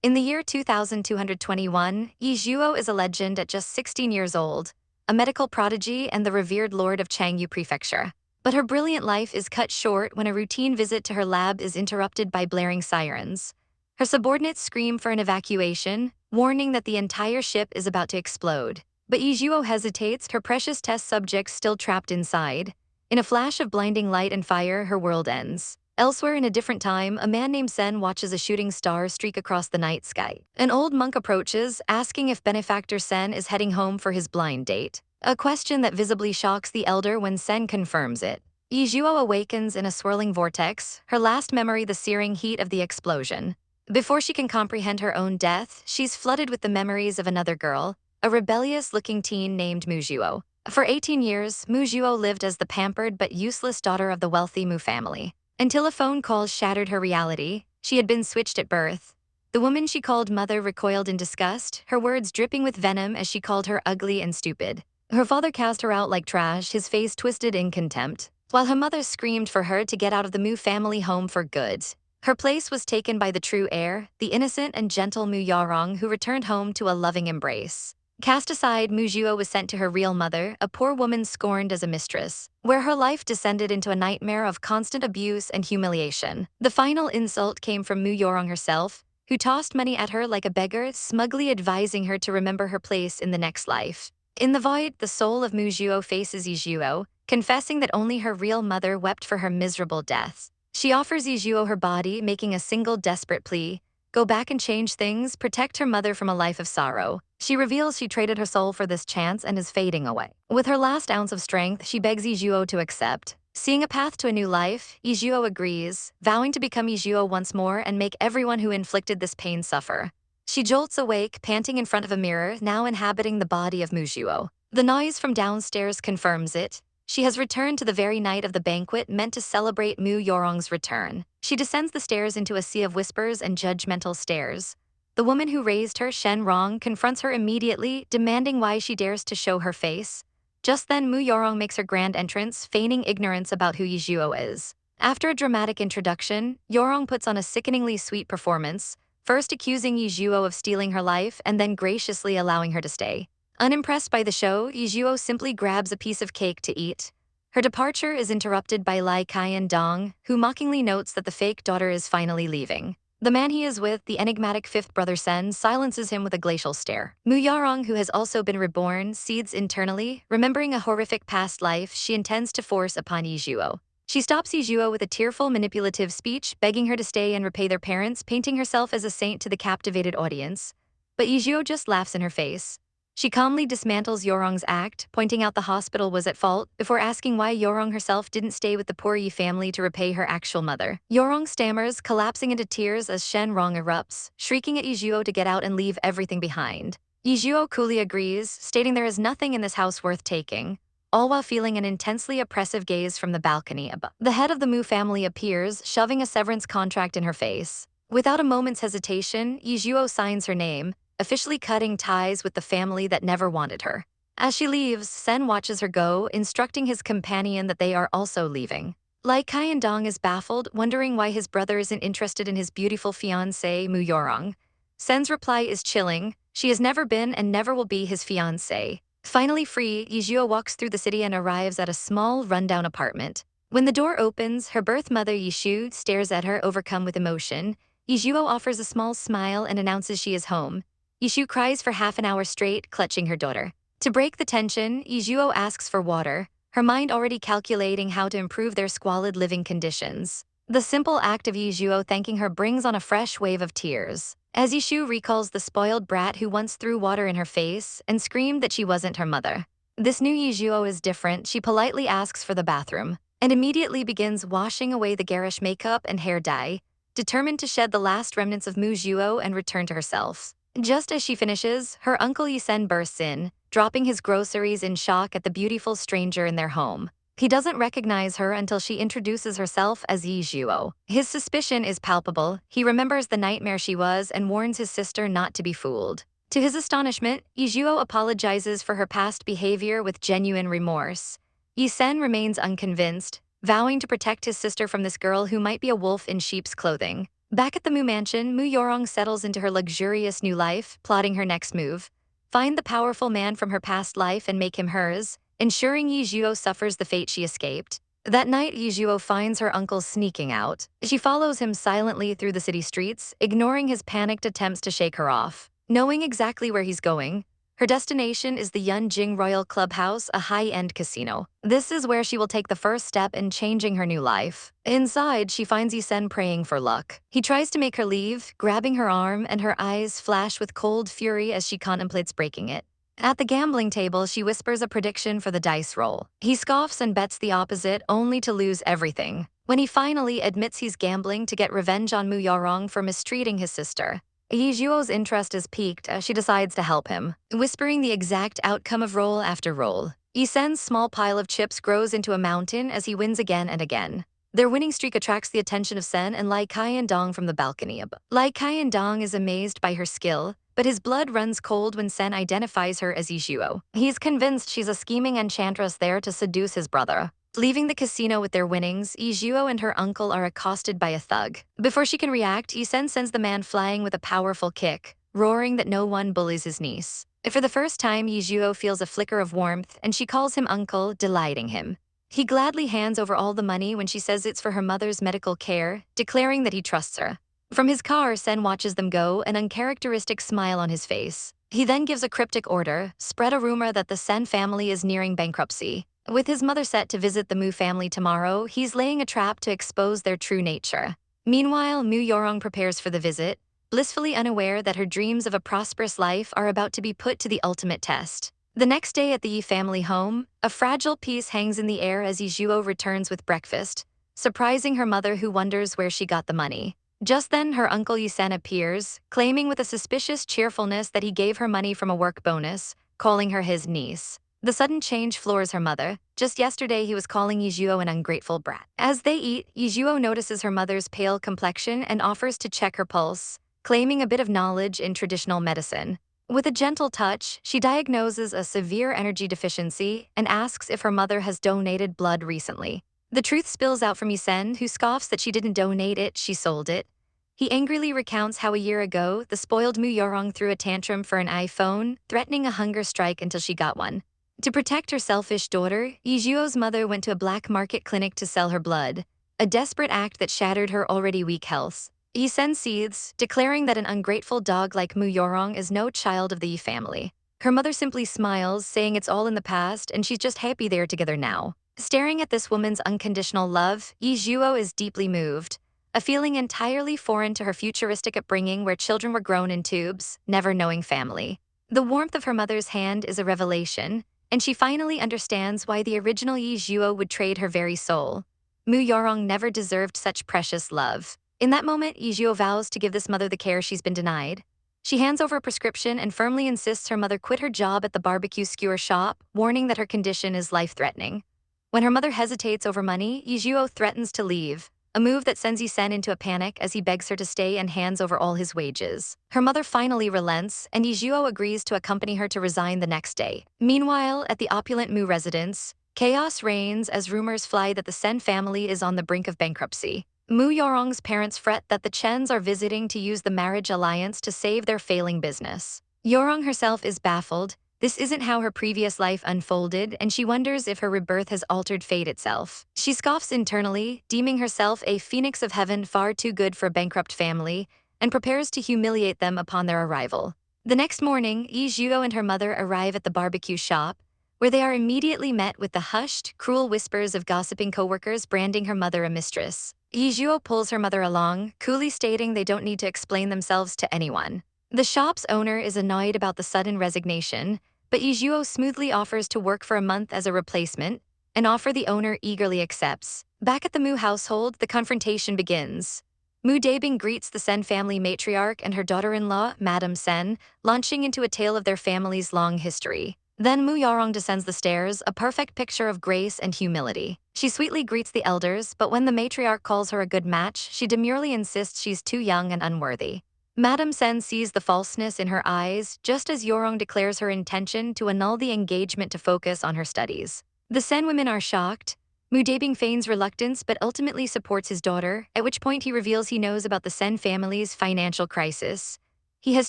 In the year 2221, Ye Zhuo is a legend at just 16 years old, a medical prodigy and the revered lord of Changyu Prefecture. But her brilliant life is cut short when a routine visit to her lab is interrupted by blaring sirens. Her subordinates scream for an evacuation, warning that the entire ship is about to explode. But Ye Zhuo hesitates, her precious test subjects still trapped inside. In a flash of blinding light and fire, her world ends. Elsewhere in a different time, a man named Sen watches a shooting star streak across the night sky. An old monk approaches, asking if benefactor Sen is heading home for his blind date. A question that visibly shocks the elder when Sen confirms it. Ye Zhuo awakens in a swirling vortex, her last memory the searing heat of the explosion. Before she can comprehend her own death, she's flooded with the memories of another girl, a rebellious-looking teen named Mu Zhuo. For 18 years, Mu Zhuo lived as the pampered but useless daughter of the wealthy Mu family. Until a phone call shattered her reality, she had been switched at birth. The woman she called mother recoiled in disgust, her words dripping with venom as she called her ugly and stupid. Her father cast her out like trash, his face twisted in contempt, while her mother screamed for her to get out of the Mu family home for good. Her place was taken by the true heir, the innocent and gentle Mu Yarong, who returned home to a loving embrace. Cast aside, Mu Zhuo was sent to her real mother, a poor woman scorned as a mistress, where her life descended into a nightmare of constant abuse and humiliation. The final insult came from Mu Yarong herself, who tossed money at her like a beggar, smugly advising her to remember her place in the next life. In the void, the soul of Mu Zhuo faces Ye Zhuo, confessing that only her real mother wept for her miserable death. She offers Ye Zhuo her body, making a single desperate plea: go back and change things, protect her mother from a life of sorrow. She reveals she traded her soul for this chance and is fading away. With her last ounce of strength, she begs Ye Zhuo to accept. Seeing a path to a new life, Ye Zhuo agrees, vowing to become Ye Zhuo once more and make everyone who inflicted this pain suffer. She jolts awake, panting in front of a mirror, now inhabiting the body of Mu Zhuo. The noise from downstairs confirms it. She has returned to the very night of the banquet meant to celebrate Mu Yorong's return. She descends the stairs into a sea of whispers and judgmental stares. The woman who raised her, Shen Rong, confronts her immediately, demanding why she dares to show her face. Just then, Mu Yorong makes her grand entrance, feigning ignorance about who Ye Zhuo is. After a dramatic introduction, Yorong puts on a sickeningly sweet performance, first accusing Ye Zhuo of stealing her life and then graciously allowing her to stay. Unimpressed by the show, Ye Zhuo simply grabs a piece of cake to eat. Her departure is interrupted by Lai Qian Dong, who mockingly notes that the fake daughter is finally leaving. The man he is with, the enigmatic fifth brother Sen, silences him with a glacial stare. Mu Yarong, who has also been reborn, seethes internally, remembering a horrific past life she intends to force upon Ye Zhuo. She stops Ye Zhuo with a tearful, manipulative speech, begging her to stay and repay their parents, painting herself as a saint to the captivated audience. But Ye Zhuo just laughs in her face. She calmly dismantles Yorong's act, pointing out the hospital was at fault, before asking why Yorong herself didn't stay with the poor Yi family to repay her actual mother. Yorong stammers, collapsing into tears as Shen Rong erupts, shrieking at Ye Zhuo to get out and leave everything behind. Ye Zhuo coolly agrees, stating there is nothing in this house worth taking, all while feeling an intensely oppressive gaze from the balcony above. The head of the Mu family appears, shoving a severance contract in her face. Without a moment's hesitation, Ye Zhuo signs her name, officially cutting ties with the family that never wanted her. As she leaves, Sen watches her go, instructing his companion that they are also leaving. Lai Qian Dong is baffled, wondering why his brother isn't interested in his beautiful fiancée, Mu Yorong. Sen's reply is chilling: she has never been and never will be his fiancée. Finally free, Ye Zhuo walks through the city and arrives at a small, rundown apartment. When the door opens, her birth mother Ye Zhuo stares at her, overcome with emotion. Ye Zhuo offers a small smile and announces she is home. Ye Zhuo cries for half an hour straight, clutching her daughter. To break the tension, Ye Zhuo asks for water, her mind already calculating how to improve their squalid living conditions. The simple act of Ye Zhuo thanking her brings on a fresh wave of tears, as Ye Zhuo recalls the spoiled brat who once threw water in her face and screamed that she wasn't her mother. This new Ye Zhuo is different. She politely asks for the bathroom, and immediately begins washing away the garish makeup and hair dye, determined to shed the last remnants of Mu Zhuo and return to herself. Just as she finishes, her uncle Yi Sen bursts in, dropping his groceries in shock at the beautiful stranger in their home. He doesn't recognize her until she introduces herself as Ye Zhuo. His suspicion is palpable. He remembers the nightmare she was and warns his sister not to be fooled. To his astonishment, Ye Zhuo apologizes for her past behavior with genuine remorse. Yi Sen remains unconvinced, vowing to protect his sister from this girl who might be a wolf in sheep's clothing. Back at the Mu mansion, Mu Yorong settles into her luxurious new life, plotting her next move. Find the powerful man from her past life and make him hers, ensuring Ye Zhuo suffers the fate she escaped. That night, Ye Zhuo finds her uncle sneaking out. She follows him silently through the city streets, ignoring his panicked attempts to shake her off. Knowing exactly where he's going, her destination is the Yunjing Royal Clubhouse, a high-end casino. This is where she will take the first step in changing her new life. Inside, she finds Yisen praying for luck. He tries to make her leave, grabbing her arm, and her eyes flash with cold fury as she contemplates breaking it. At the gambling table, she whispers a prediction for the dice roll. He scoffs and bets the opposite, only to lose everything. When he finally admits he's gambling to get revenge on Mu Yarong for mistreating his sister, Ye Zhuo's interest is piqued as she decides to help him, whispering the exact outcome of roll after roll. Yisen's small pile of chips grows into a mountain as he wins again and again. Their winning streak attracts the attention of Sen and Lai Dong from the balcony. Lai Dong is amazed by her skill, but his blood runs cold when Sen identifies her as Ye Zhuo. He's convinced she's a scheming enchantress there to seduce his brother. Leaving the casino with their winnings, Ye Zhuo and her uncle are accosted by a thug. Before she can react, Yisen sends the man flying with a powerful kick, roaring that no one bullies his niece. For the first time, Ye Zhuo feels a flicker of warmth, and she calls him uncle, delighting him. He gladly hands over all the money when she says it's for her mother's medical care, declaring that he trusts her. From his car, Sen watches them go, an uncharacteristic smile on his face. He then gives a cryptic order, spread a rumor that the Sen family is nearing bankruptcy. With his mother set to visit the Mu family tomorrow, he's laying a trap to expose their true nature. Meanwhile, Mu Yorong prepares for the visit, blissfully unaware that her dreams of a prosperous life are about to be put to the ultimate test. The next day at the Yi family home, a fragile peace hangs in the air as Ye Zhuo returns with breakfast, surprising her mother who wonders where she got the money. Just then, her uncle Yisen appears, claiming with a suspicious cheerfulness that he gave her money from a work bonus, calling her his niece. The sudden change floors her mother. Just yesterday, he was calling Ye Zhuo an ungrateful brat. As they eat, Ye Zhuo notices her mother's pale complexion and offers to check her pulse, claiming a bit of knowledge in traditional medicine. With a gentle touch, she diagnoses a severe energy deficiency and asks if her mother has donated blood recently. The truth spills out from Yisen, who scoffs that she didn't donate it, she sold it. He angrily recounts how a year ago, the spoiled Mu Yorong threw a tantrum for an iPhone, threatening a hunger strike until she got one. To protect her selfish daughter, Ye Zhuo's mother went to a black market clinic to sell her blood, a desperate act that shattered her already weak health. Yisen seethes, declaring that an ungrateful dog like Mu Yorong is no child of the Yi family. Her mother simply smiles, saying it's all in the past and she's just happy they're together now. Staring at this woman's unconditional love, Ye Zhuo is deeply moved, a feeling entirely foreign to her futuristic upbringing where children were grown in tubes, never knowing family. The warmth of her mother's hand is a revelation, and she finally understands why the original Ye Zhuo would trade her very soul. Mu Yorong never deserved such precious love. In that moment, Ye Zhuo vows to give this mother the care she's been denied. She hands over a prescription and firmly insists her mother quit her job at the barbecue skewer shop, warning that her condition is life-threatening. When her mother hesitates over money, Ye Zhuo threatens to leave, a move that sends Yisen into a panic as he begs her to stay and hands over all his wages. Her mother finally relents, and Ye Zhuo agrees to accompany her to resign the next day. Meanwhile, at the opulent Mu residence, chaos reigns as rumors fly that the Sen family is on the brink of bankruptcy. Mu Yorong's parents fret that the Chens are visiting to use the marriage alliance to save their failing business. Yorong herself is baffled. This isn't how her previous life unfolded, and she wonders if her rebirth has altered fate itself. She scoffs internally, deeming herself a phoenix of heaven far too good for a bankrupt family, and prepares to humiliate them upon their arrival. The next morning, Ye Zhuo and her mother arrive at the barbecue shop, where they are immediately met with the hushed, cruel whispers of gossiping coworkers branding her mother a mistress. Ye Zhuo pulls her mother along, coolly stating they don't need to explain themselves to anyone. The shop's owner is annoyed about the sudden resignation, but Ye Zhuo smoothly offers to work for a month as a replacement, an offer the owner eagerly accepts. Back at the Mu household, the confrontation begins. Mu Dabing greets the Sen family matriarch and her daughter-in-law, Madame Sen, launching into a tale of their family's long history. Then Mu Yarong descends the stairs, a perfect picture of grace and humility. She sweetly greets the elders, but when the matriarch calls her a good match, she demurely insists she's too young and unworthy. Madame Sen sees the falseness in her eyes, just as Yorong declares her intention to annul the engagement to focus on her studies. The Sen women are shocked. Mu Dabing feigns reluctance but ultimately supports his daughter, at which point he reveals he knows about the Sen family's financial crisis. He has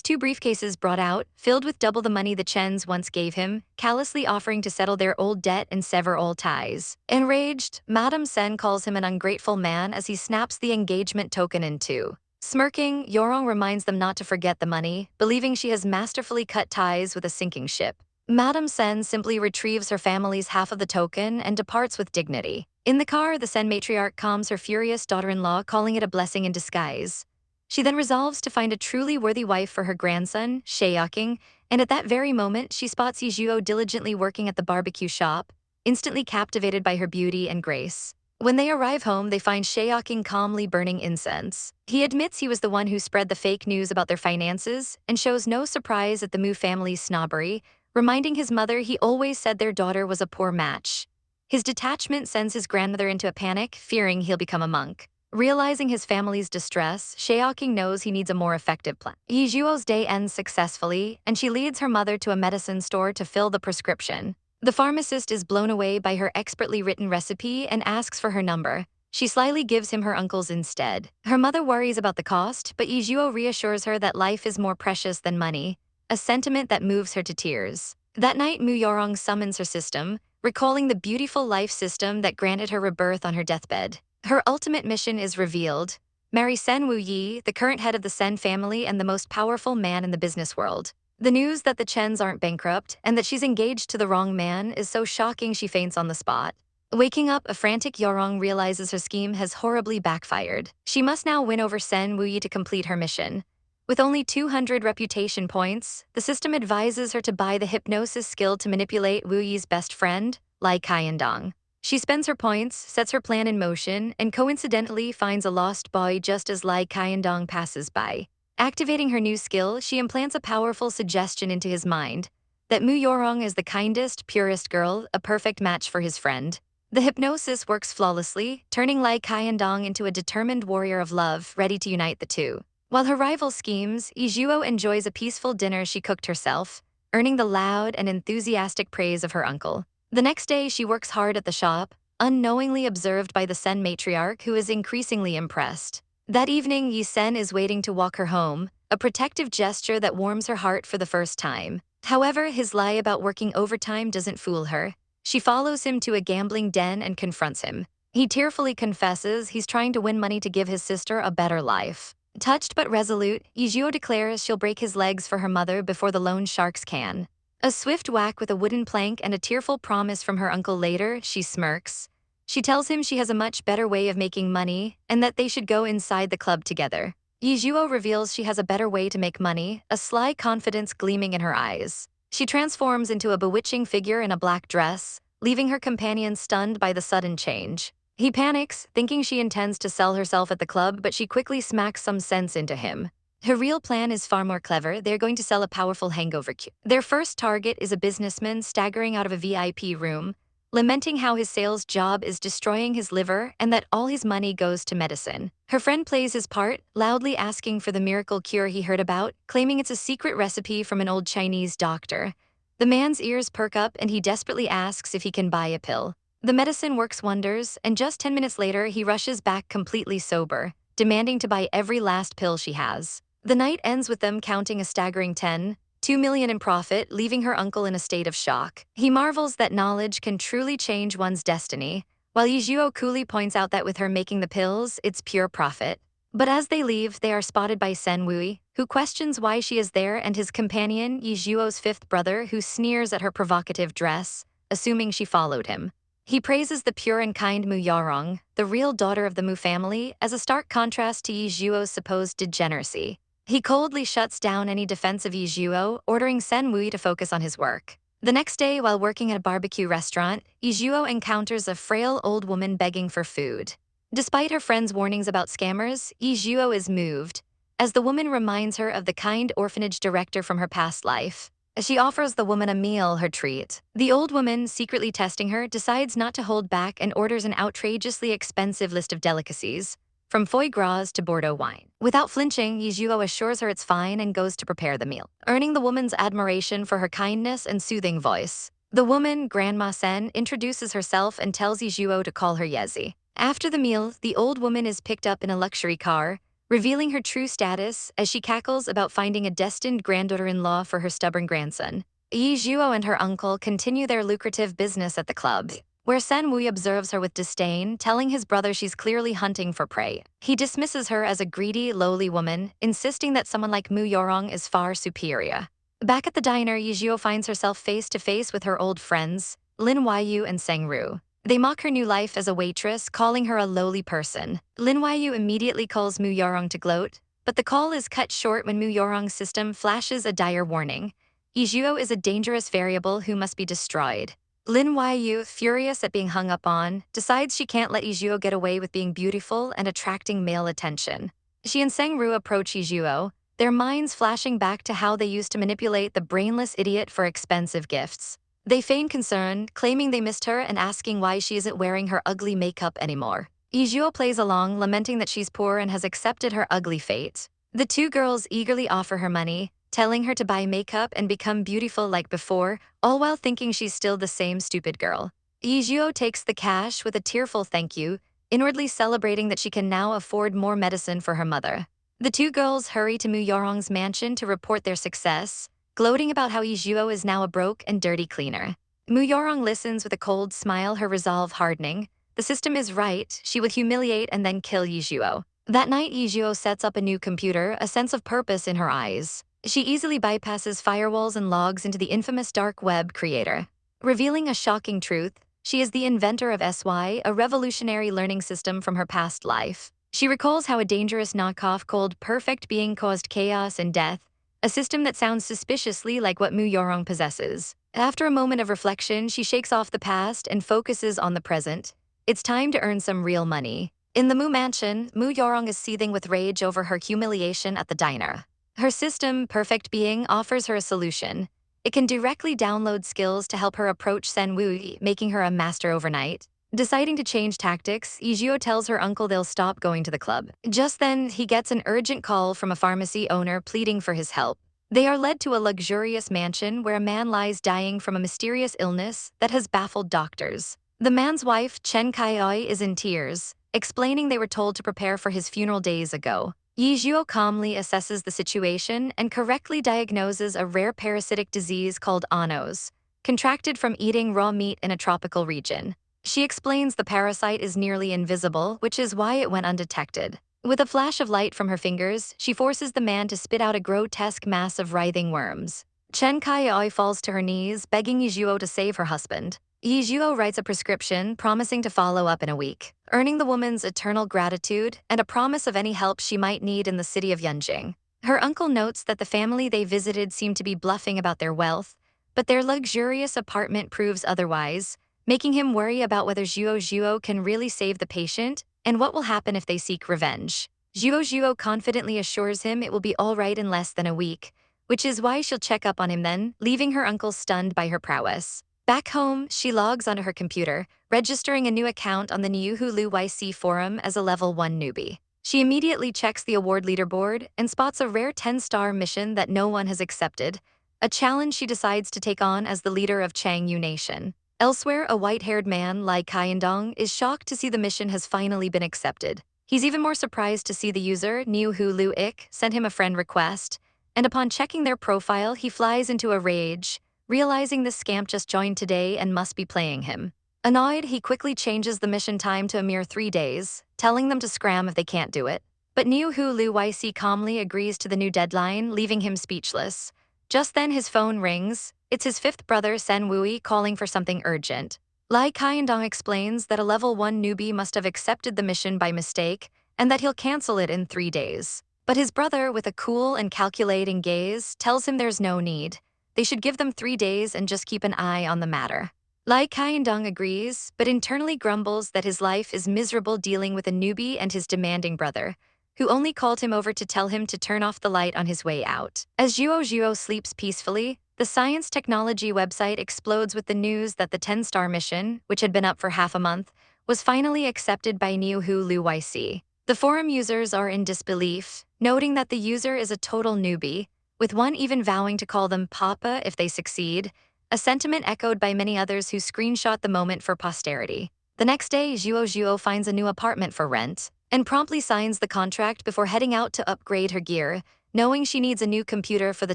2 briefcases brought out, filled with double the money the Chens once gave him, callously offering to settle their old debt and sever all ties. Enraged, Madame Sen calls him an ungrateful man as he snaps the engagement token in two. Smirking, Yorong reminds them not to forget the money, believing she has masterfully cut ties with a sinking ship. Madame Sen simply retrieves her family's half of the token and departs with dignity. In the car, the Sen matriarch calms her furious daughter-in-law, calling it a blessing in disguise. She then resolves to find a truly worthy wife for her grandson, Shaeyoking, and at that very moment she spots Ye Zhuo diligently working at the barbecue shop, instantly captivated by her beauty and grace. When they arrive home, they find Shaeyoking calmly burning incense. He admits he was the one who spread the fake news about their finances and shows no surprise at the Mu family's snobbery, reminding his mother he always said their daughter was a poor match. His detachment sends his grandmother into a panic, fearing he'll become a monk. Realizing his family's distress, Shaeyoking knows he needs a more effective plan. Ye Zhuo's day ends successfully, and she leads her mother to a medicine store to fill the prescription. The pharmacist is blown away by her expertly written recipe and asks for her number. She slyly gives him her uncle's instead. Her mother worries about the cost, but Ye Zhuo reassures her that life is more precious than money, a sentiment that moves her to tears. That night, Mu Yorong summons her system, recalling the beautiful life system that granted her rebirth on her deathbed. Her ultimate mission is revealed: marry Sen Wu Yi, the current head of the Sen family and the most powerful man in the business world. The news that the Chens aren't bankrupt and that she's engaged to the wrong man is so shocking she faints on the spot. Waking up, a frantic Yorong realizes her scheme has horribly backfired. She must now win over Sen Wu Yi to complete her mission. With only 200 reputation points, the system advises her to buy the hypnosis skill to manipulate Wu Yi's best friend, Lai Qiandong. She spends her points, sets her plan in motion, and coincidentally finds a lost boy just as Lai Qiandong passes by. Activating her new skill, she implants a powerful suggestion into his mind that Mu Yorong is the kindest, purest girl, a perfect match for his friend. The hypnosis works flawlessly, turning Lai Qiandong into a determined warrior of love, ready to unite the two. While her rival schemes, Ye Zhuo enjoys a peaceful dinner she cooked herself, earning the loud and enthusiastic praise of her uncle. The next day, she works hard at the shop, unknowingly observed by the Sen matriarch, who is increasingly impressed. That evening, Yi Sen is waiting to walk her home, a protective gesture that warms her heart for the first time. However, his lie about working overtime doesn't fool her. She follows him to a gambling den and confronts him. He tearfully confesses he's trying to win money to give his sister a better life. Touched but resolute, Ye Zhuo declares she'll break his legs for her mother before the loan sharks can. A swift whack with a wooden plank and a tearful promise from her uncle later, she smirks. She tells him she has a much better way of making money and that they should go inside the club together. Ye Zhuo reveals she has a better way to make money, a sly confidence gleaming in her eyes. She transforms into a bewitching figure in a black dress, leaving her companion stunned by the sudden change. He panics, thinking she intends to sell herself at the club, but she quickly smacks some sense into him. Her real plan is far more clever. They're going to sell a powerful hangover cure. Their first target is a businessman staggering out of a VIP room, lamenting how his sales job is destroying his liver and that all his money goes to medicine. Her friend plays his part, loudly asking for the miracle cure he heard about, claiming it's a secret recipe from an old Chinese doctor. The man's ears perk up and he desperately asks if he can buy a pill. The medicine works wonders, and just 10 minutes later, he rushes back completely sober, demanding to buy every last pill she has. The night ends with them counting a staggering 2 million in profit, leaving her uncle in a state of shock. He marvels that knowledge can truly change one's destiny, while Ye Zhuo coolly points out that with her making the pills, it's pure profit. But as they leave, they are spotted by Sen Wui, who questions why she is there, and his companion, Ye Zhuo's fifth brother, who sneers at her provocative dress, assuming she followed him. He praises the pure and kind Mu Yarong, the real daughter of the Mu family, as a stark contrast to Ye Zhuo's supposed degeneracy. He coldly shuts down any defense of Ye Zhuo, ordering Sen Wui to focus on his work. The next day, while working at a barbecue restaurant, Ye Zhuo encounters a frail old woman begging for food. Despite her friend's warnings about scammers, Ye Zhuo is moved, as the woman reminds her of the kind orphanage director from her past life. As she offers the woman a meal, her treat, the old woman, secretly testing her, decides not to hold back and orders an outrageously expensive list of delicacies, from foie gras to Bordeaux wine. Without flinching, Ye Zhuo assures her it's fine and goes to prepare the meal, earning the woman's admiration for her kindness and soothing voice. The woman, Grandma Sen, introduces herself and tells Ye Zhuo to call her Yezi. After the meal, the old woman is picked up in a luxury car, revealing her true status as she cackles about finding a destined granddaughter-in-law for her stubborn grandson. Ye Zhuo and her uncle continue their lucrative business at the club, where Sen Wui observes her with disdain, telling his brother she's clearly hunting for prey. He dismisses her as a greedy, lowly woman, insisting that someone like Mu Yorong is far superior. Back at the diner, Ye Zhuo finds herself face-to-face with her old friends, Lin Huayu and Seng Ru. They mock her new life as a waitress, calling her a lowly person. Lin Huayu immediately calls Mu Yorong to gloat, but the call is cut short when Mu Yorong's system flashes a dire warning. Ye Zhuo is a dangerous variable who must be destroyed. Lin Huayu, furious at being hung up on, decides she can't let Ye Zhuo get away with being beautiful and attracting male attention. She and Seng Ru approach Ye Zhuo, their minds flashing back to how they used to manipulate the brainless idiot for expensive gifts. They feign concern, claiming they missed her and asking why she isn't wearing her ugly makeup anymore. Ye Zhuo plays along, lamenting that she's poor and has accepted her ugly fate. The two girls eagerly offer her money, telling her to buy makeup and become beautiful like before, all while thinking she's still the same stupid girl. Ye Zhuo takes the cash with a tearful thank you, inwardly celebrating that she can now afford more medicine for her mother. The two girls hurry to Mu Yorong's mansion to report their success, gloating about how Ye Zhuo is now a broke and dirty cleaner. Mu Yorong listens with a cold smile, her resolve hardening. The system is right, she would humiliate and then kill Ye Zhuo. That night, Ye Zhuo sets up a new computer, a sense of purpose in her eyes. She easily bypasses firewalls and logs into the infamous dark web creator. Revealing a shocking truth, she is the inventor of SY, a revolutionary learning system from her past life. She recalls how a dangerous knockoff called Perfect Being caused chaos and death, a system that sounds suspiciously like what Mu Yorong possesses. After a moment of reflection, she shakes off the past and focuses on the present. It's time to earn some real money. In the Mu mansion, Mu Yorong is seething with rage over her humiliation at the diner. Her system, Perfect Being, offers her a solution. It can directly download skills to help her approach Sen Wui, making her a master overnight. Deciding to change tactics, Ye Zhuo tells her uncle they'll stop going to the club. Just then, he gets an urgent call from a pharmacy owner pleading for his help. They are led to a luxurious mansion where a man lies dying from a mysterious illness that has baffled doctors. The man's wife, Chen Kaioi, is in tears, explaining they were told to prepare for his funeral days ago. Ye Zhuo calmly assesses the situation and correctly diagnoses a rare parasitic disease called anos, contracted from eating raw meat in a tropical region. She explains the parasite is nearly invisible, which is why it went undetected. With a flash of light from her fingers, she forces the man to spit out a grotesque mass of writhing worms. Chen Kaioi falls to her knees, begging Ye Zhuo to save her husband. Ye Zhuo writes a prescription, promising to follow up in a week, earning the woman's eternal gratitude and a promise of any help she might need in the city of Yunjing. Her uncle notes that the family they visited seemed to be bluffing about their wealth, but their luxurious apartment proves otherwise, making him worry about whether Zhuo can really save the patient and what will happen if they seek revenge. Zhuo confidently assures him it will be all right in less than a week, which is why she'll check up on him then, leaving her uncle stunned by her prowess. Back home, she logs onto her computer, registering a new account on the Niuhulu YC forum as a level 1 newbie. She immediately checks the award leaderboard and spots a rare 10-star mission that no one has accepted, a challenge she decides to take on as the leader of Changyu Nation. Elsewhere, a white-haired man, Lai Kaiandong, is shocked to see the mission has finally been accepted. He's even more surprised to see the user, Niuhulu Ik, send him a friend request, and upon checking their profile, he flies into a rage, realizing this scamp just joined today and must be playing him. Annoyed, he quickly changes the mission time to a mere 3 days, telling them to scram if they can't do it. But Niuhulu YC calmly agrees to the new deadline, leaving him speechless. Just then his phone rings. It's his fifth brother, Sen Wui, calling for something urgent. Lai Kaiandong explains that a level 1 newbie must have accepted the mission by mistake and that he'll cancel it in 3 days. But his brother, with a cool and calculating gaze, tells him there's no need. They should give them 3 days and just keep an eye on the matter. Lai Kaiandong agrees, but internally grumbles that his life is miserable dealing with a newbie and his demanding brother, who only called him over to tell him to turn off the light on his way out. As Zhuo sleeps peacefully, the science technology website explodes with the news that the 10-star mission, which had been up for half a month, was finally accepted by Niuhulu YC. The forum users are in disbelief, noting that the user is a total newbie, with one even vowing to call them Papa if they succeed, a sentiment echoed by many others who screenshot the moment for posterity. The next day, Zhuo finds a new apartment for rent and promptly signs the contract before heading out to upgrade her gear, knowing she needs a new computer for the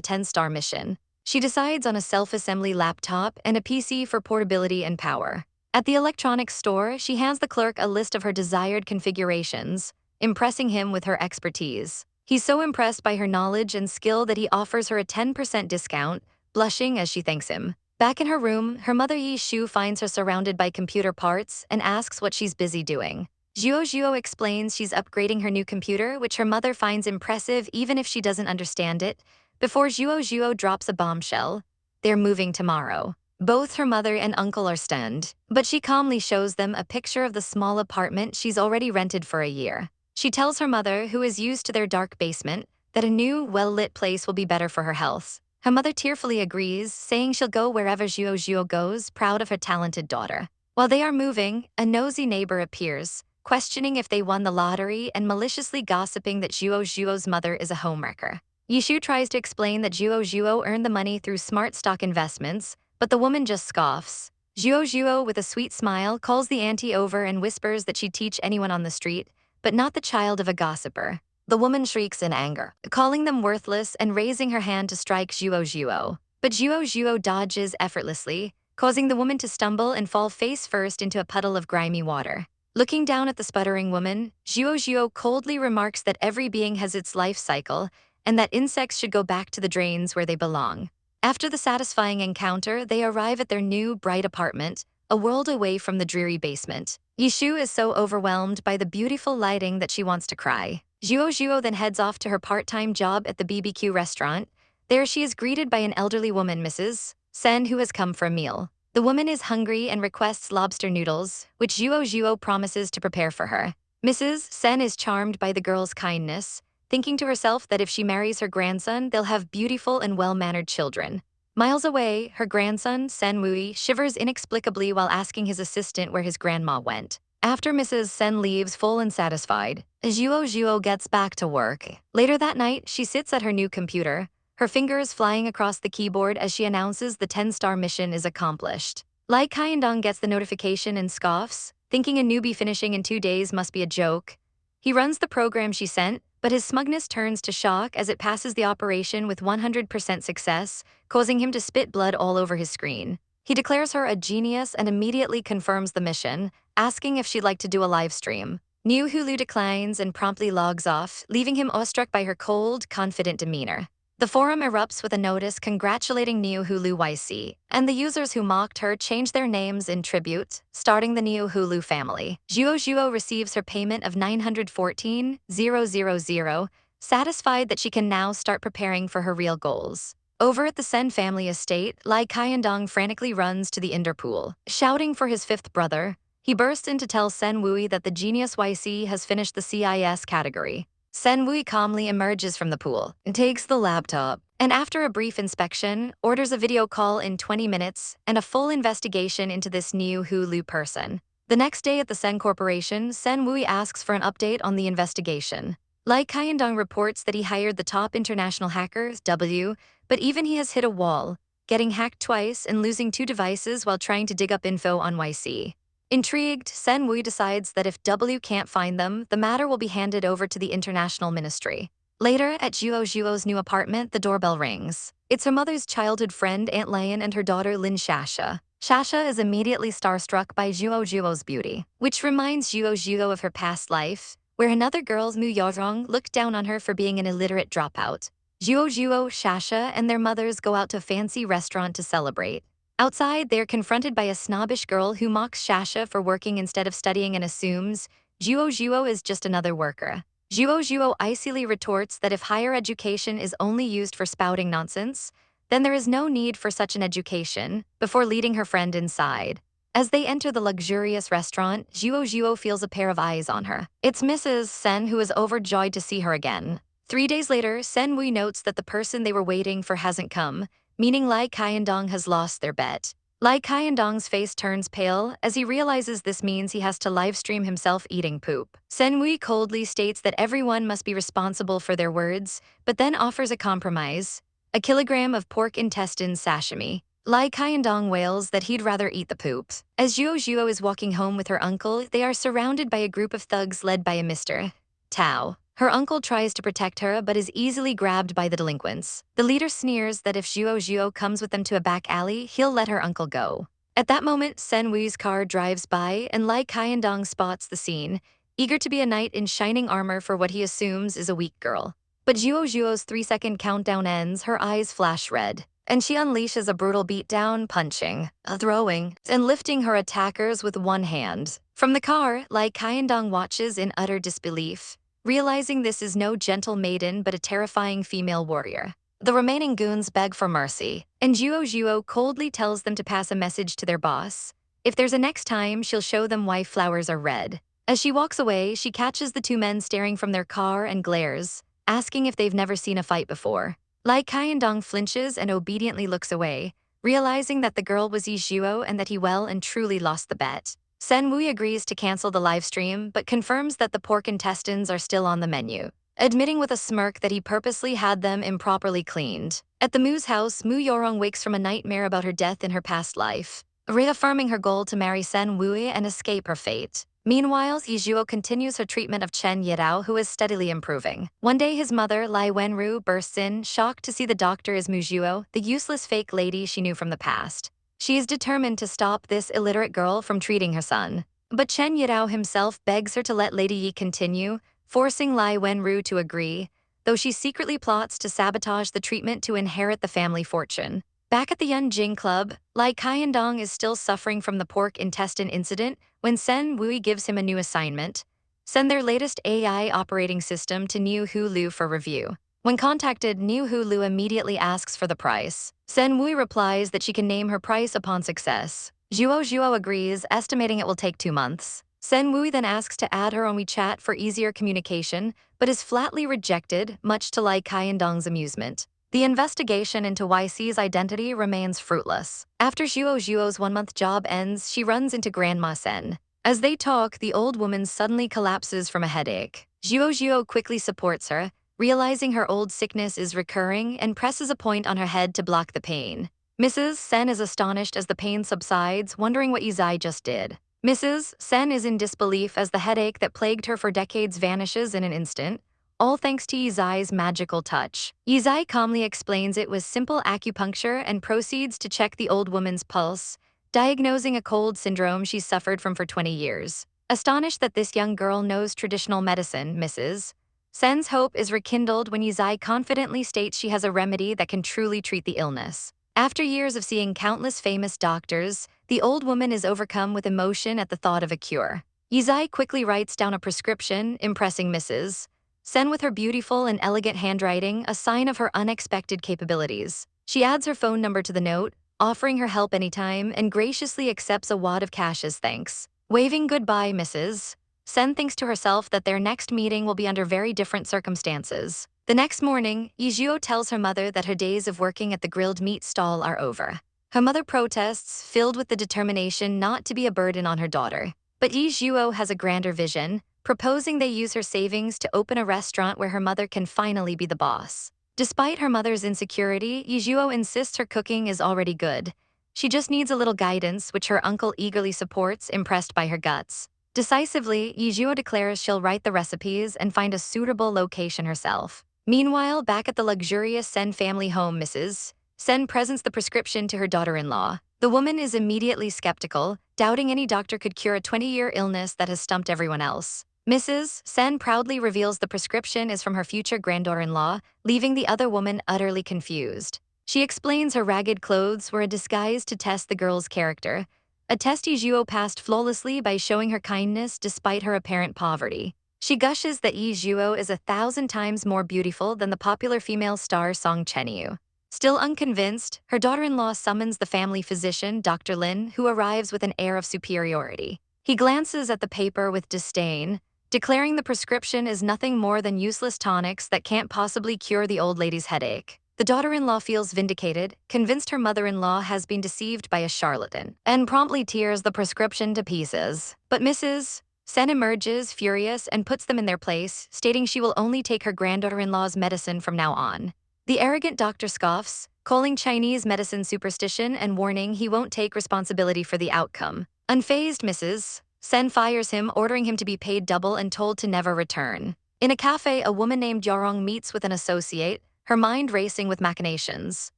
10-star mission. She decides on a self-assembly laptop and a PC for portability and power. At the electronics store, she hands the clerk a list of her desired configurations, impressing him with her expertise. He's so impressed by her knowledge and skill that he offers her a 10% discount, blushing as she thanks him. Back in her room, her mother Ye Zhuo finds her surrounded by computer parts and asks what she's busy doing. Zhuo explains she's upgrading her new computer, which her mother finds impressive even if she doesn't understand it. Before Zhuo drops a bombshell, they're moving tomorrow. Both her mother and uncle are stunned, but she calmly shows them a picture of the small apartment she's already rented for a year. She tells her mother, who is used to their dark basement, that a new, well-lit place will be better for her health. Her mother tearfully agrees, saying she'll go wherever Zhuo goes, proud of her talented daughter. While they are moving, a nosy neighbor appears, questioning if they won the lottery and maliciously gossiping that Zhuo's mother is a homewrecker. Ye Zhuo tries to explain that Zhuo earned the money through smart stock investments, but the woman just scoffs. Zhuo, with a sweet smile, calls the auntie over and whispers that she'd teach anyone on the street, but not the child of a gossiper. The woman shrieks in anger, calling them worthless and raising her hand to strike Zhuo. But Zhuo dodges effortlessly, causing the woman to stumble and fall face first into a puddle of grimy water. Looking down at the sputtering woman, Zhuo coldly remarks that every being has its life cycle and that insects should go back to the drains where they belong. After the satisfying encounter, they arrive at their new, bright apartment, a world away from the dreary basement. Ye Zhuo is so overwhelmed by the beautiful lighting that she wants to cry. Zhuo then heads off to her part-time job at the BBQ restaurant. There she is greeted by an elderly woman, Mrs. Sen, who has come for a meal. The woman is hungry and requests lobster noodles, which Zhuo promises to prepare for her. Mrs. Sen is charmed by the girl's kindness, thinking to herself that if she marries her grandson, they'll have beautiful and well-mannered children. Miles away, her grandson, Sen Wui, shivers inexplicably while asking his assistant where his grandma went. After Mrs. Sen leaves full and satisfied, Zhuo gets back to work. Later that night, she sits at her new computer, her fingers flying across the keyboard as she announces the 10-star mission is accomplished. Lai Qiandong gets the notification and scoffs, thinking a newbie finishing in 2 days must be a joke. He runs the program she sent, but his smugness turns to shock as it passes the operation with 100% success, causing him to spit blood all over his screen. He declares her a genius and immediately confirms the mission, asking if she'd like to do a live stream. Niu Hulu declines and promptly logs off, leaving him awestruck by her cold, confident demeanor. The forum erupts with a notice congratulating Niu Hulu YC, and the users who mocked her change their names in tribute, starting the Niu Hulu family. Zhuo receives her payment of 914,000, satisfied that she can now start preparing for her real goals. Over at the Sen family estate, Lai Qiandong frantically runs to the indoor pool, shouting for his fifth brother. He bursts in to tell Sen Wui that the genius YC has finished the CIS category. Sen Wui calmly emerges from the pool and takes the laptop, and after a brief inspection, orders a video call in 20 minutes and a full investigation into this Niu Hulu person. The next day at the Sen Corporation, Sen Wui asks for an update on the investigation. Lai Qiandong reports that he hired the top international hacker, W, but even he has hit a wall, getting hacked twice and losing 2 devices while trying to dig up info on YC. Intrigued, Sen Wui decides that if W can't find them, the matter will be handed over to the international ministry. Later, at Zhuo's new apartment, the doorbell rings. It's her mother's childhood friend Aunt Lian and her daughter Lin Shasha. Shasha is immediately starstruck by Zhuo's beauty, which reminds Zhuo of her past life, where another girl, Mu Yarong, looked down on her for being an illiterate dropout. Zhuo, Shasha, and their mothers go out to a fancy restaurant to celebrate. Outside, they're confronted by a snobbish girl who mocks Shasha for working instead of studying and assumes Zhuo is just another worker. Zhuo icily retorts that if higher education is only used for spouting nonsense, then there is no need for such an education, before leading her friend inside. As they enter the luxurious restaurant, Zhuo feels a pair of eyes on her. It's Mrs. Sen, who is overjoyed to see her again. 3 days later, Sen Wui notes that the person they were waiting for hasn't come, meaning Lai Qiandong has lost their bet. Lai Qiandong's face turns pale as he realizes this means he has to livestream himself eating poop. Sen Wui coldly states that everyone must be responsible for their words, but then offers a compromise: a kilogram of pork intestine sashimi. Lai Qiandong wails that he'd rather eat the poop. As Zhuo is walking home with her uncle, they are surrounded by a group of thugs led by a Mr. Tao. Her uncle tries to protect her but is easily grabbed by the delinquents. The leader sneers that if Zhuo comes with them to a back alley, he'll let her uncle go. At that moment, Sen Wu's car drives by and Lai Qiandong spots the scene, eager to be a knight in shining armor for what he assumes is a weak girl. But Zhuo's 3-second countdown ends, her eyes flash red, and she unleashes a brutal beatdown, punching, throwing, and lifting her attackers with one hand. From the car, Lai Qiandong watches in utter disbelief, realizing this is no gentle maiden but a terrifying female warrior. The remaining goons beg for mercy, and Zhuo coldly tells them to pass a message to their boss. If there's a next time, she'll show them why flowers are red. As she walks away, she catches the two men staring from their car and glares, asking if they've never seen a fight before. Lai Qiandong flinches and obediently looks away, realizing that the girl was Ye Zhuo and that he well and truly lost the bet. Sen Wu agrees to cancel the live stream but confirms that the pork intestines are still on the menu, admitting with a smirk that he purposely had them improperly cleaned. At the Mu's house, Mu Yorong wakes from a nightmare about her death in her past life, reaffirming her goal to marry Sen Wu and escape her fate. Meanwhile, Ye Zhuo continues her treatment of Chen Yidao, who is steadily improving. One day, his mother, Lai Wenru, bursts in, shocked to see the doctor is Mu Zhuo, the useless fake lady she knew from the past. She is determined to stop this illiterate girl from treating her son. But Chen Yidao himself begs her to let Lady Yi continue, forcing Lai Wenru to agree, though she secretly plots to sabotage the treatment to inherit the family fortune. Back at the Yunjing Club, Lai Qiandong is still suffering from the pork intestine incident when Sen Wu gives him a new assignment: send their latest AI operating system to Niu Hulu for review. When contacted, Niu Hulu immediately asks for the price. Sen Wu replies that she can name her price upon success. Zhuo agrees, estimating it will take 2 months. Sen Wu then asks to add her on WeChat for easier communication, but is flatly rejected, much to Lai Qiandong's amusement. The investigation into YC's identity remains fruitless. After Zhuo's 1-month job ends, she runs into Grandma Sen. As they talk, the old woman suddenly collapses from a headache. Zhuo quickly supports her, realizing her old sickness is recurring, and presses a point on her head to block the pain. Mrs. Sen is astonished as the pain subsides, wondering what Ye Zhuo just did. Mrs. Sen is in disbelief as the headache that plagued her for decades vanishes in an instant, all thanks to Ye Zhuo's magical touch. Ye Zhuo calmly explains it was simple acupuncture and proceeds to check the old woman's pulse, diagnosing a cold syndrome she's suffered from for 20 years. Astonished that this young girl knows traditional medicine, Mrs. Sen's hope is rekindled when Ye Zhuo confidently states she has a remedy that can truly treat the illness. After years of seeing countless famous doctors, the old woman is overcome with emotion at the thought of a cure. Ye Zhuo quickly writes down a prescription, impressing Mrs. Sen with her beautiful and elegant handwriting, a sign of her unexpected capabilities. She adds her phone number to the note, offering her help anytime, and graciously accepts a wad of cash as thanks. Waving goodbye, Mrs. Sen thinks to herself that their next meeting will be under very different circumstances. The next morning, Ye Zhuo tells her mother that her days of working at the grilled meat stall are over. Her mother protests, filled with the determination not to be a burden on her daughter. But Ye Zhuo has a grander vision, proposing they use her savings to open a restaurant where her mother can finally be the boss. Despite her mother's insecurity, Ye Zhuo insists her cooking is already good. She just needs a little guidance, which her uncle eagerly supports, impressed by her guts. Decisively, Ye Zhuo declares she'll write the recipes and find a suitable location herself. Meanwhile, back at the luxurious Sen family home, Mrs. Sen presents the prescription to her daughter-in-law. The woman is immediately skeptical, doubting any doctor could cure a 20-year illness that has stumped everyone else. Mrs. Sen proudly reveals the prescription is from her future granddaughter-in-law, leaving the other woman utterly confused. She explains her ragged clothes were a disguise to test the girl's character, a test Ye Zhuo passed flawlessly by showing her kindness despite her apparent poverty. She gushes that Ye Zhuo is 1,000 times more beautiful than the popular female star Song Chenyu. Still unconvinced, her daughter-in-law summons the family physician, Dr. Lin, who arrives with an air of superiority. He glances at the paper with disdain, declaring the prescription is nothing more than useless tonics that can't possibly cure the old lady's headache. The daughter-in-law feels vindicated, convinced her mother-in-law has been deceived by a charlatan, and promptly tears the prescription to pieces. But Mrs. Sen emerges, furious, and puts them in their place, stating she will only take her granddaughter-in-law's medicine from now on. The arrogant doctor scoffs, calling Chinese medicine superstition and warning he won't take responsibility for the outcome. Unfazed Mrs. Sen fires him, ordering him to be paid double and told to never return. In a cafe, a woman named Yarong meets with an associate, her mind racing with machinations.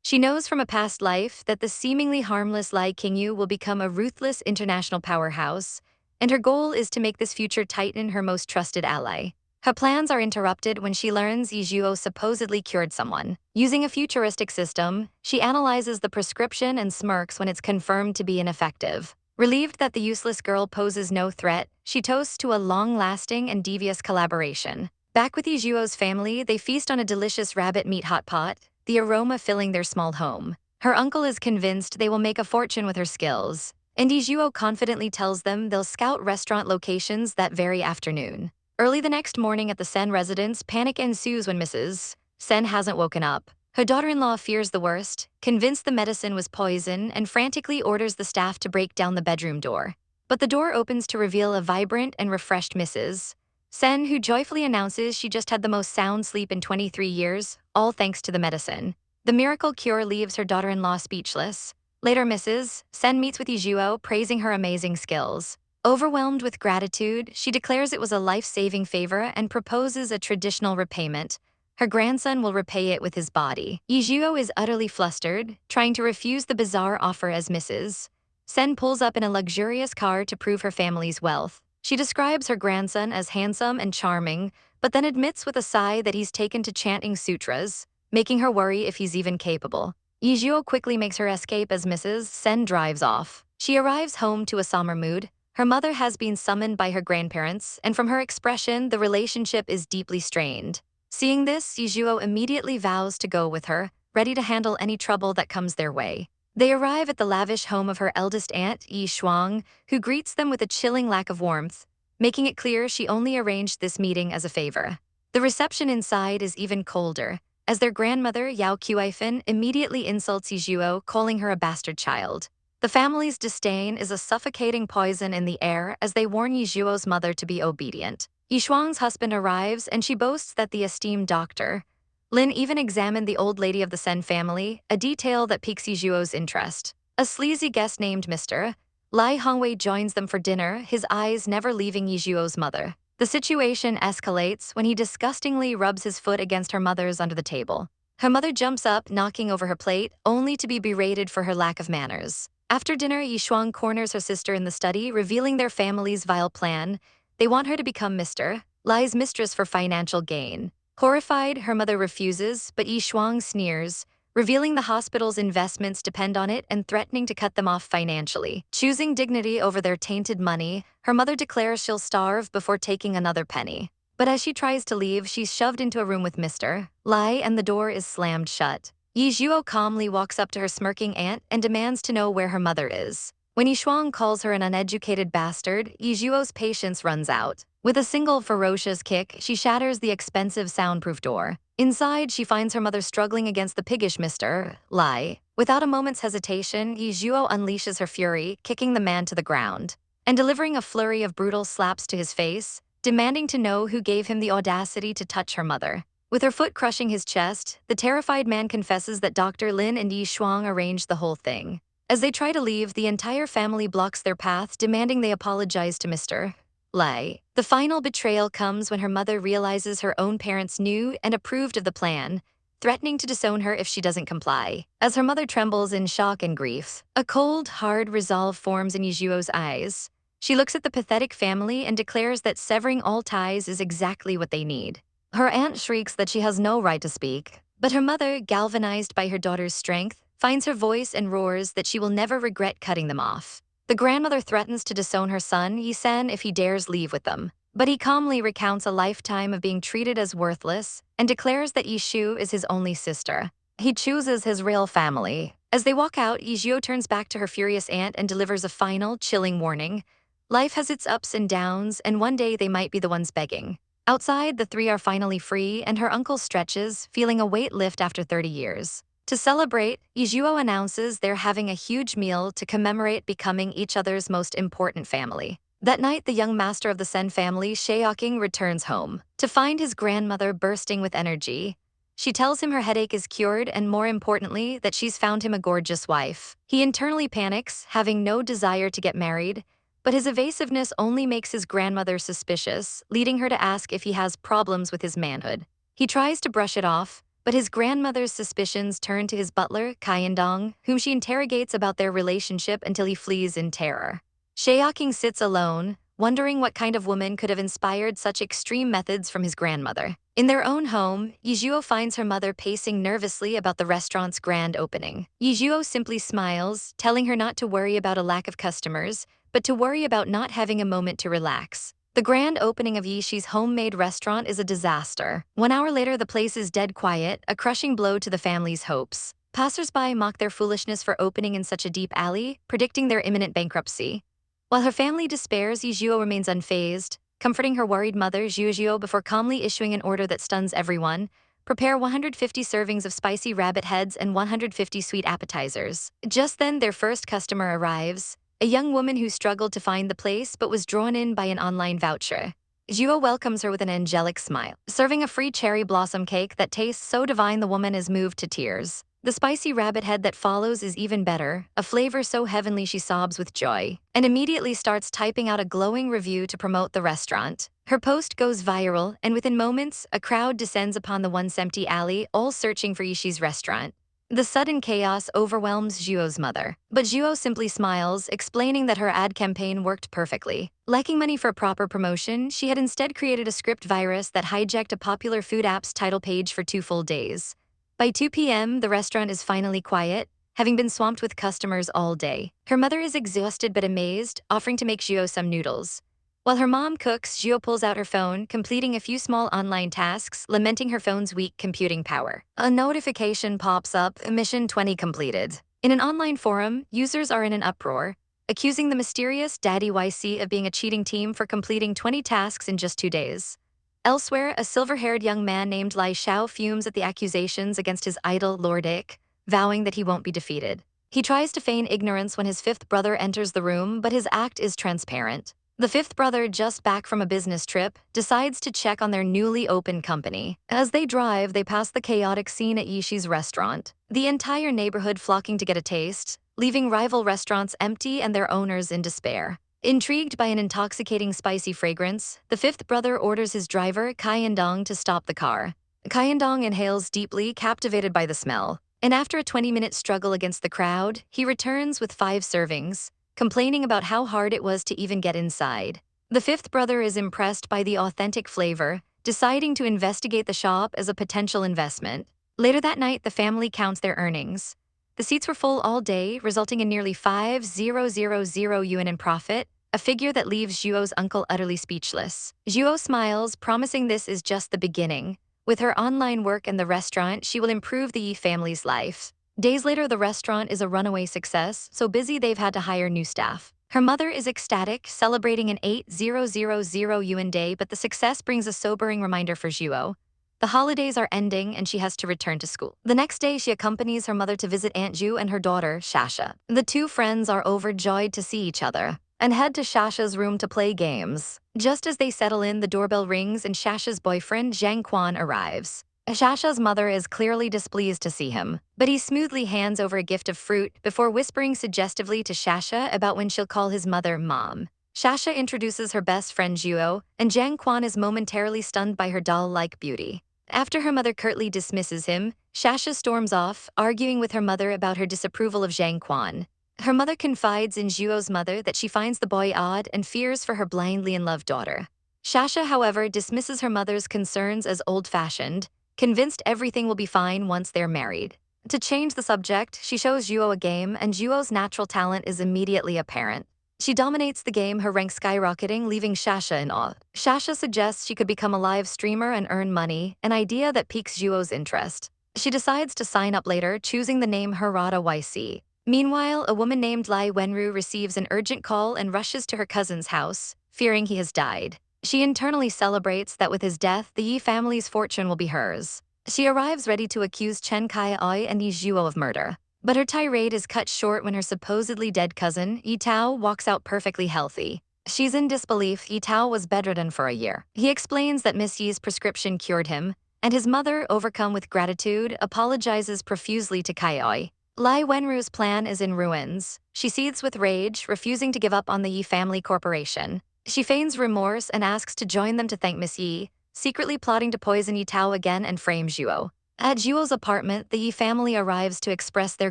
She knows from a past life that the seemingly harmless Lai Qingyu will become a ruthless international powerhouse, and her goal is to make this future titan her most trusted ally. Her plans are interrupted when she learns Ye Zhuo supposedly cured someone. Using a futuristic system, she analyzes the prescription and smirks when it's confirmed to be ineffective. Relieved that the useless girl poses no threat, she toasts to a long-lasting and devious collaboration. Back with Ye Zhuo's family, they feast on a delicious rabbit meat hot pot, the aroma filling their small home. Her uncle is convinced they will make a fortune with her skills, and Ye Zhuo confidently tells them they'll scout restaurant locations that very afternoon. Early the next morning at the Sen residence, panic ensues when Mrs. Sen hasn't woken up. Her daughter-in-law fears the worst, convinced the medicine was poison, and frantically orders the staff to break down the bedroom door. But the door opens to reveal a vibrant and refreshed Mrs. Sen, who joyfully announces she just had the most sound sleep in 23 years, all thanks to the medicine. The miracle cure leaves her daughter-in-law speechless. Later, Mrs. Sen meets with Ye Zhuo, praising her amazing skills. Overwhelmed with gratitude, she declares it was a life-saving favor and proposes a traditional repayment. Her grandson will repay it with his body. Ye Zhuo is utterly flustered, trying to refuse the bizarre offer as Mrs. Sen pulls up in a luxurious car to prove her family's wealth. She describes her grandson as handsome and charming, but then admits with a sigh that he's taken to chanting sutras, making her worry if he's even capable. Ye Zhuo quickly makes her escape as Mrs. Sen drives off. She arrives home to a somber mood. Her mother has been summoned by her grandparents, and from her expression, the relationship is deeply strained. Seeing this, Ye Zhuo immediately vows to go with her, ready to handle any trouble that comes their way. They arrive at the lavish home of her eldest aunt, Ye Shuang, who greets them with a chilling lack of warmth, making it clear she only arranged this meeting as a favor. The reception inside is even colder, as their grandmother, Yao Qiuifan, immediately insults Ye Zhuo, calling her a bastard child. The family's disdain is a suffocating poison in the air as they warn Ye Zhuo's mother to be obedient. Ye Shuang's husband arrives, and she boasts that the esteemed Dr. Lin even examined the old lady of the Sen family, a detail that piques Ye Zhuo's interest. A sleazy guest named Mr. Lai Hongwei joins them for dinner, his eyes never leaving Ye Zhuo's mother. The situation escalates when he disgustingly rubs his foot against her mother's under the table. Her mother jumps up, knocking over her plate, only to be berated for her lack of manners. After dinner, Ye Shuang corners her sister in the study, revealing their family's vile plan. They want her to become Mr. Lai's mistress for financial gain. Horrified, her mother refuses, but Ye Shuang sneers, revealing the hospital's investments depend on it and threatening to cut them off financially. Choosing dignity over their tainted money, her mother declares she'll starve before taking another penny. But as she tries to leave, she's shoved into a room with Mr. Lai and the door is slammed shut. Ye Zhuo calmly walks up to her smirking aunt and demands to know where her mother is. When Ye Shuang calls her an uneducated bastard, Ye Zhuo's patience runs out. With a single ferocious kick, she shatters the expensive soundproof door. Inside, she finds her mother struggling against the piggish Mr. Lai. Without a moment's hesitation, Ye Zhuo unleashes her fury, kicking the man to the ground, and delivering a flurry of brutal slaps to his face, demanding to know who gave him the audacity to touch her mother. With her foot crushing his chest, the terrified man confesses that Dr. Lin and Ye Shuang arranged the whole thing. As they try to leave, the entire family blocks their path, demanding they apologize to Mr. Lai. The final betrayal comes when her mother realizes her own parents knew and approved of the plan, threatening to disown her if she doesn't comply. As her mother trembles in shock and grief, a cold, hard resolve forms in Ye Zhuo's eyes. She looks at the pathetic family and declares that severing all ties is exactly what they need. Her aunt shrieks that she has no right to speak, but her mother, galvanized by her daughter's strength, finds her voice and roars that she will never regret cutting them off. The grandmother threatens to disown her son, Ye Sen, if he dares leave with them, but he calmly recounts a lifetime of being treated as worthless and declares that Ye Shu is his only sister. He chooses his real family. As they walk out, Ye Zhuo turns back to her furious aunt and delivers a final, chilling warning. Life has its ups and downs, and one day they might be the ones begging. Outside, the three are finally free, and her uncle stretches, feeling a weight lift after 30 years. To celebrate, Ye Zhuo announces they're having a huge meal to commemorate becoming each other's most important family. That night, the young master of the Sen family, Sheoking, returns home to find his grandmother bursting with energy. She tells him her headache is cured and, more importantly, that she's found him a gorgeous wife. He internally panics, having no desire to get married, but his evasiveness only makes his grandmother suspicious, leading her to ask if he has problems with his manhood. He tries to brush it off, but his grandmother's suspicions turn to his butler, Kyandong, whom she interrogates about their relationship until he flees in terror. Shaoqing sits alone, wondering what kind of woman could have inspired such extreme methods from his grandmother. In their own home, Ye Zhuo finds her mother pacing nervously about the restaurant's grand opening. Ye Zhuo simply smiles, telling her not to worry about a lack of customers, but to worry about not having a moment to relax. The grand opening of Yishi's homemade restaurant is a disaster. 1 hour later, the place is dead quiet, a crushing blow to the family's hopes. Passers-by mock their foolishness for opening in such a deep alley, predicting their imminent bankruptcy. While her family despairs, Ye Zhuo remains unfazed, comforting her worried mother, Ye Zhuo, before calmly issuing an order that stuns everyone. Prepare 150 servings of spicy rabbit heads and 150 sweet appetizers. Just then, their first customer arrives, a young woman who struggled to find the place but was drawn in by an online voucher. Zhuo welcomes her with an angelic smile, serving a free cherry blossom cake that tastes so divine the woman is moved to tears. The spicy rabbit head that follows is even better, a flavor so heavenly she sobs with joy, and immediately starts typing out a glowing review to promote the restaurant. Her post goes viral, and within moments, a crowd descends upon the once empty alley, all searching for Yishi's restaurant. The sudden chaos overwhelms Zhuo's mother, but Zhuo simply smiles, explaining that her ad campaign worked perfectly. Lacking money for a proper promotion, she had instead created a script virus that hijacked a popular food app's title page for 2 full days. By 2 p.m., the restaurant is finally quiet, having been swamped with customers all day. Her mother is exhausted but amazed, offering to make Zhuo some noodles. While her mom cooks, Zhuo pulls out her phone, completing a few small online tasks, lamenting her phone's weak computing power. A notification pops up, mission 20 completed. In an online forum, users are in an uproar, accusing the mysterious Daddy YC of being a cheating team for completing 20 tasks in just 2 days. Elsewhere, a silver-haired young man named Lai Xiao fumes at the accusations against his idol, Lord Ik, vowing that he won't be defeated. He tries to feign ignorance when his 5th brother enters the room, but his act is transparent. The 5th brother, just back from a business trip, decides to check on their newly opened company. As they drive, they pass the chaotic scene at Yishi's restaurant, the entire neighborhood flocking to get a taste, leaving rival restaurants empty and their owners in despair. Intrigued by an intoxicating spicy fragrance, the 5th brother orders his driver, Kyandong, to stop the car. Kyandong inhales deeply, captivated by the smell, and after a 20-minute struggle against the crowd, he returns with 5 servings, complaining about how hard it was to even get inside. The 5th brother is impressed by the authentic flavor, deciding to investigate the shop as a potential investment. Later that night, the family counts their earnings. The seats were full all day, resulting in nearly 5,000 yuan in profit, a figure that leaves Zhuo's uncle utterly speechless. Zhuo smiles, promising this is just the beginning. With her online work and the restaurant, she will improve the Yi family's life. Days later, the restaurant is a runaway success, so busy they've had to hire new staff. Her mother is ecstatic, celebrating an 8,000 yuan day, but the success brings a sobering reminder for Zhuo. The holidays are ending and she has to return to school. The next day, she accompanies her mother to visit Aunt Ju and her daughter, Shasha. The 2 friends are overjoyed to see each other and head to Shasha's room to play games. Just as they settle in, the doorbell rings and Shasha's boyfriend, Zhang Quan, arrives. Shasha's mother is clearly displeased to see him, but he smoothly hands over a gift of fruit before whispering suggestively to Shasha about when she'll call his mother Mom. Shasha introduces her best friend Zhuo, and Zhang Quan is momentarily stunned by her doll-like beauty. After her mother curtly dismisses him, Shasha storms off, arguing with her mother about her disapproval of Zhang Quan. Her mother confides in Zhuo's mother that she finds the boy odd and fears for her blindly in love daughter. Shasha, however, dismisses her mother's concerns as old-fashioned, convinced everything will be fine once they're married. To change the subject, she shows Zhuo a game, and Zhuo's natural talent is immediately apparent. She dominates the game, her rank skyrocketing, leaving Shasha in awe. Shasha suggests she could become a live streamer and earn money, an idea that piques Zhuo's interest. She decides to sign up later, choosing the name Harada YC. Meanwhile, a woman named Lai Wenru receives an urgent call and rushes to her cousin's house, fearing he has died. She internally celebrates that with his death, the Yi family's fortune will be hers. She arrives ready to accuse Chen Kai-Oi and Ye Zhuo of murder. But her tirade is cut short when her supposedly dead cousin, Yi Tao, walks out perfectly healthy. She's in disbelief. Yi Tao was bedridden for a year. He explains that Miss Yi's prescription cured him, and his mother, overcome with gratitude, apologizes profusely to Kaioi. Lai Wenru's plan is in ruins. She seethes with rage, refusing to give up on the Yi family corporation. She feigns remorse and asks to join them to thank Miss Yi, secretly plotting to poison Yi Tao again and frame Zhuo. At Zhuo's apartment, the Yi family arrives to express their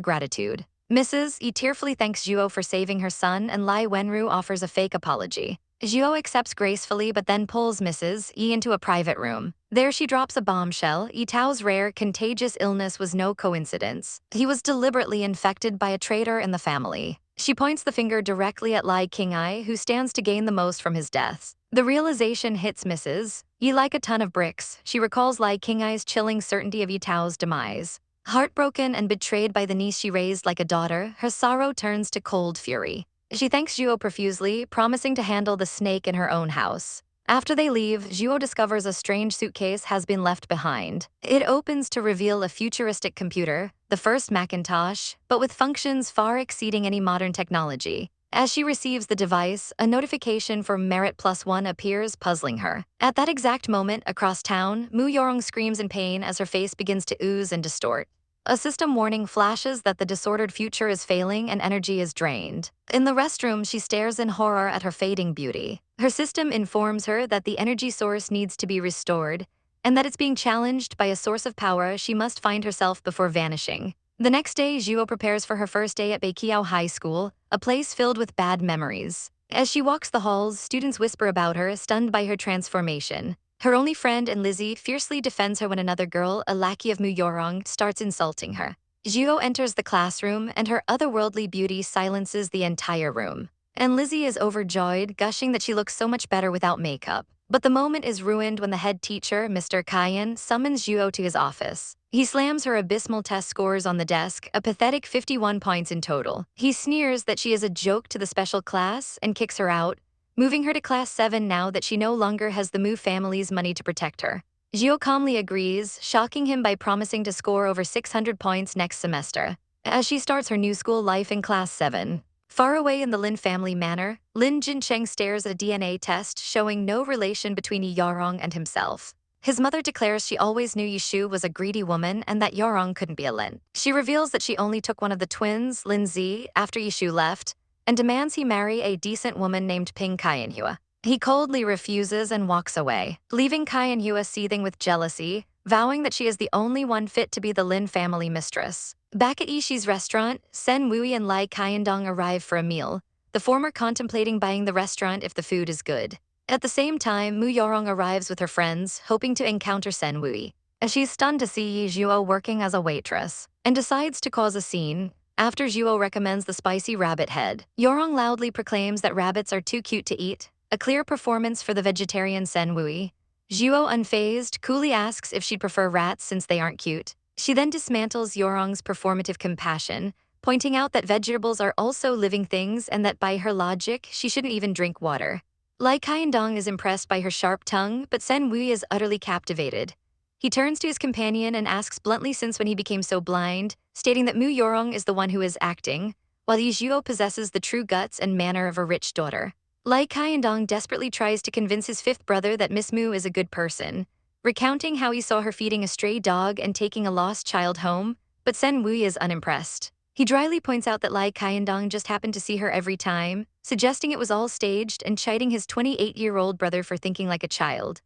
gratitude. Mrs. Yi tearfully thanks Zhuo for saving her son, and Lai Wenru offers a fake apology. Zhuo accepts gracefully but then pulls Mrs. Yi into a private room. There she drops a bombshell. Yi Tao's rare, contagious illness was no coincidence. He was deliberately infected by a traitor in the family. She points the finger directly at Lai Qing'ai, who stands to gain the most from his deaths. The realization hits Mrs. Yi like a ton of bricks. She recalls Lai Qing'ai's chilling certainty of Yi Tao's demise. Heartbroken and betrayed by the niece she raised like a daughter, her sorrow turns to cold fury. She thanks Zhuo profusely, promising to handle the snake in her own house. After they leave, Zhuo discovers a strange suitcase has been left behind. It opens to reveal a futuristic computer, the first Macintosh, but with functions far exceeding any modern technology. As she receives the device, a notification for Merit +1 appears, puzzling her. At that exact moment, across town, Mu Yorong screams in pain as her face begins to ooze and distort. A system warning flashes that the disordered future is failing and energy is drained. In the restroom, she stares in horror at her fading beauty. Her system informs her that the energy source needs to be restored, and that it's being challenged by a source of power she must find herself before vanishing. The next day, Zhuo prepares for her first day at Beiqiao High School, a place filled with bad memories. As she walks the halls, students whisper about her, stunned by her transformation. Her only friend and Lizzie fiercely defends her when another girl, a lackey of Mu Yorong, starts insulting her. Zhuo enters the classroom, and her otherworldly beauty silences the entire room. And Lizzie is overjoyed, gushing that she looks so much better without makeup. But the moment is ruined when the head teacher, Mr. Kaiyan, summons Zhuo to his office. He slams her abysmal test scores on the desk, a pathetic 51 points in total. He sneers that she is a joke to the special class and kicks her out, moving her to class 7 now that she no longer has the Mu family's money to protect her. Zhuo calmly agrees, shocking him by promising to score over 600 points next semester. As she starts her new school life in class 7. Far away in the Lin family manor, Lin Jincheng stares at a DNA test showing no relation between Yi Yarong and himself. His mother declares she always knew Yishu was a greedy woman and that Yarong couldn't be a Lin. She reveals that she only took one of the twins, Lin Zi, after Yishu left, and demands he marry a decent woman named Ping Kaiyanhua. He coldly refuses and walks away, leaving Kaiyanhua seething with jealousy, vowing that she is the only one fit to be the Lin family mistress. Back at Yishi's restaurant, Sen Wui and Lai Kaiandong arrive for a meal, the former contemplating buying the restaurant if the food is good. At the same time, Mu Yorong arrives with her friends, hoping to encounter Sen Wui. As she's stunned to see Ye Zhuo working as a waitress, and decides to cause a scene, after Zhuo recommends the spicy rabbit head. Yorong loudly proclaims that rabbits are too cute to eat, a clear performance for the vegetarian Sen Wui. Zhuo, unfazed, coolly asks if she'd prefer rats since they aren't cute. She then dismantles Yorong's performative compassion, pointing out that vegetables are also living things and that by her logic, she shouldn't even drink water. Lai Kaiandong is impressed by her sharp tongue, but Sen Wui is utterly captivated. He turns to his companion and asks bluntly since when he became so blind, stating that Mu Yorong is the one who is acting, while Ye Zhuo possesses the true guts and manner of a rich daughter. Lai Kaiandong desperately tries to convince his fifth brother that Miss Mu is a good person, recounting how he saw her feeding a stray dog and taking a lost child home, but Sen Wui is unimpressed. He dryly points out that Lai Kaiandong just happened to see her every time, suggesting it was all staged and chiding his 28-year-old brother for thinking like a child.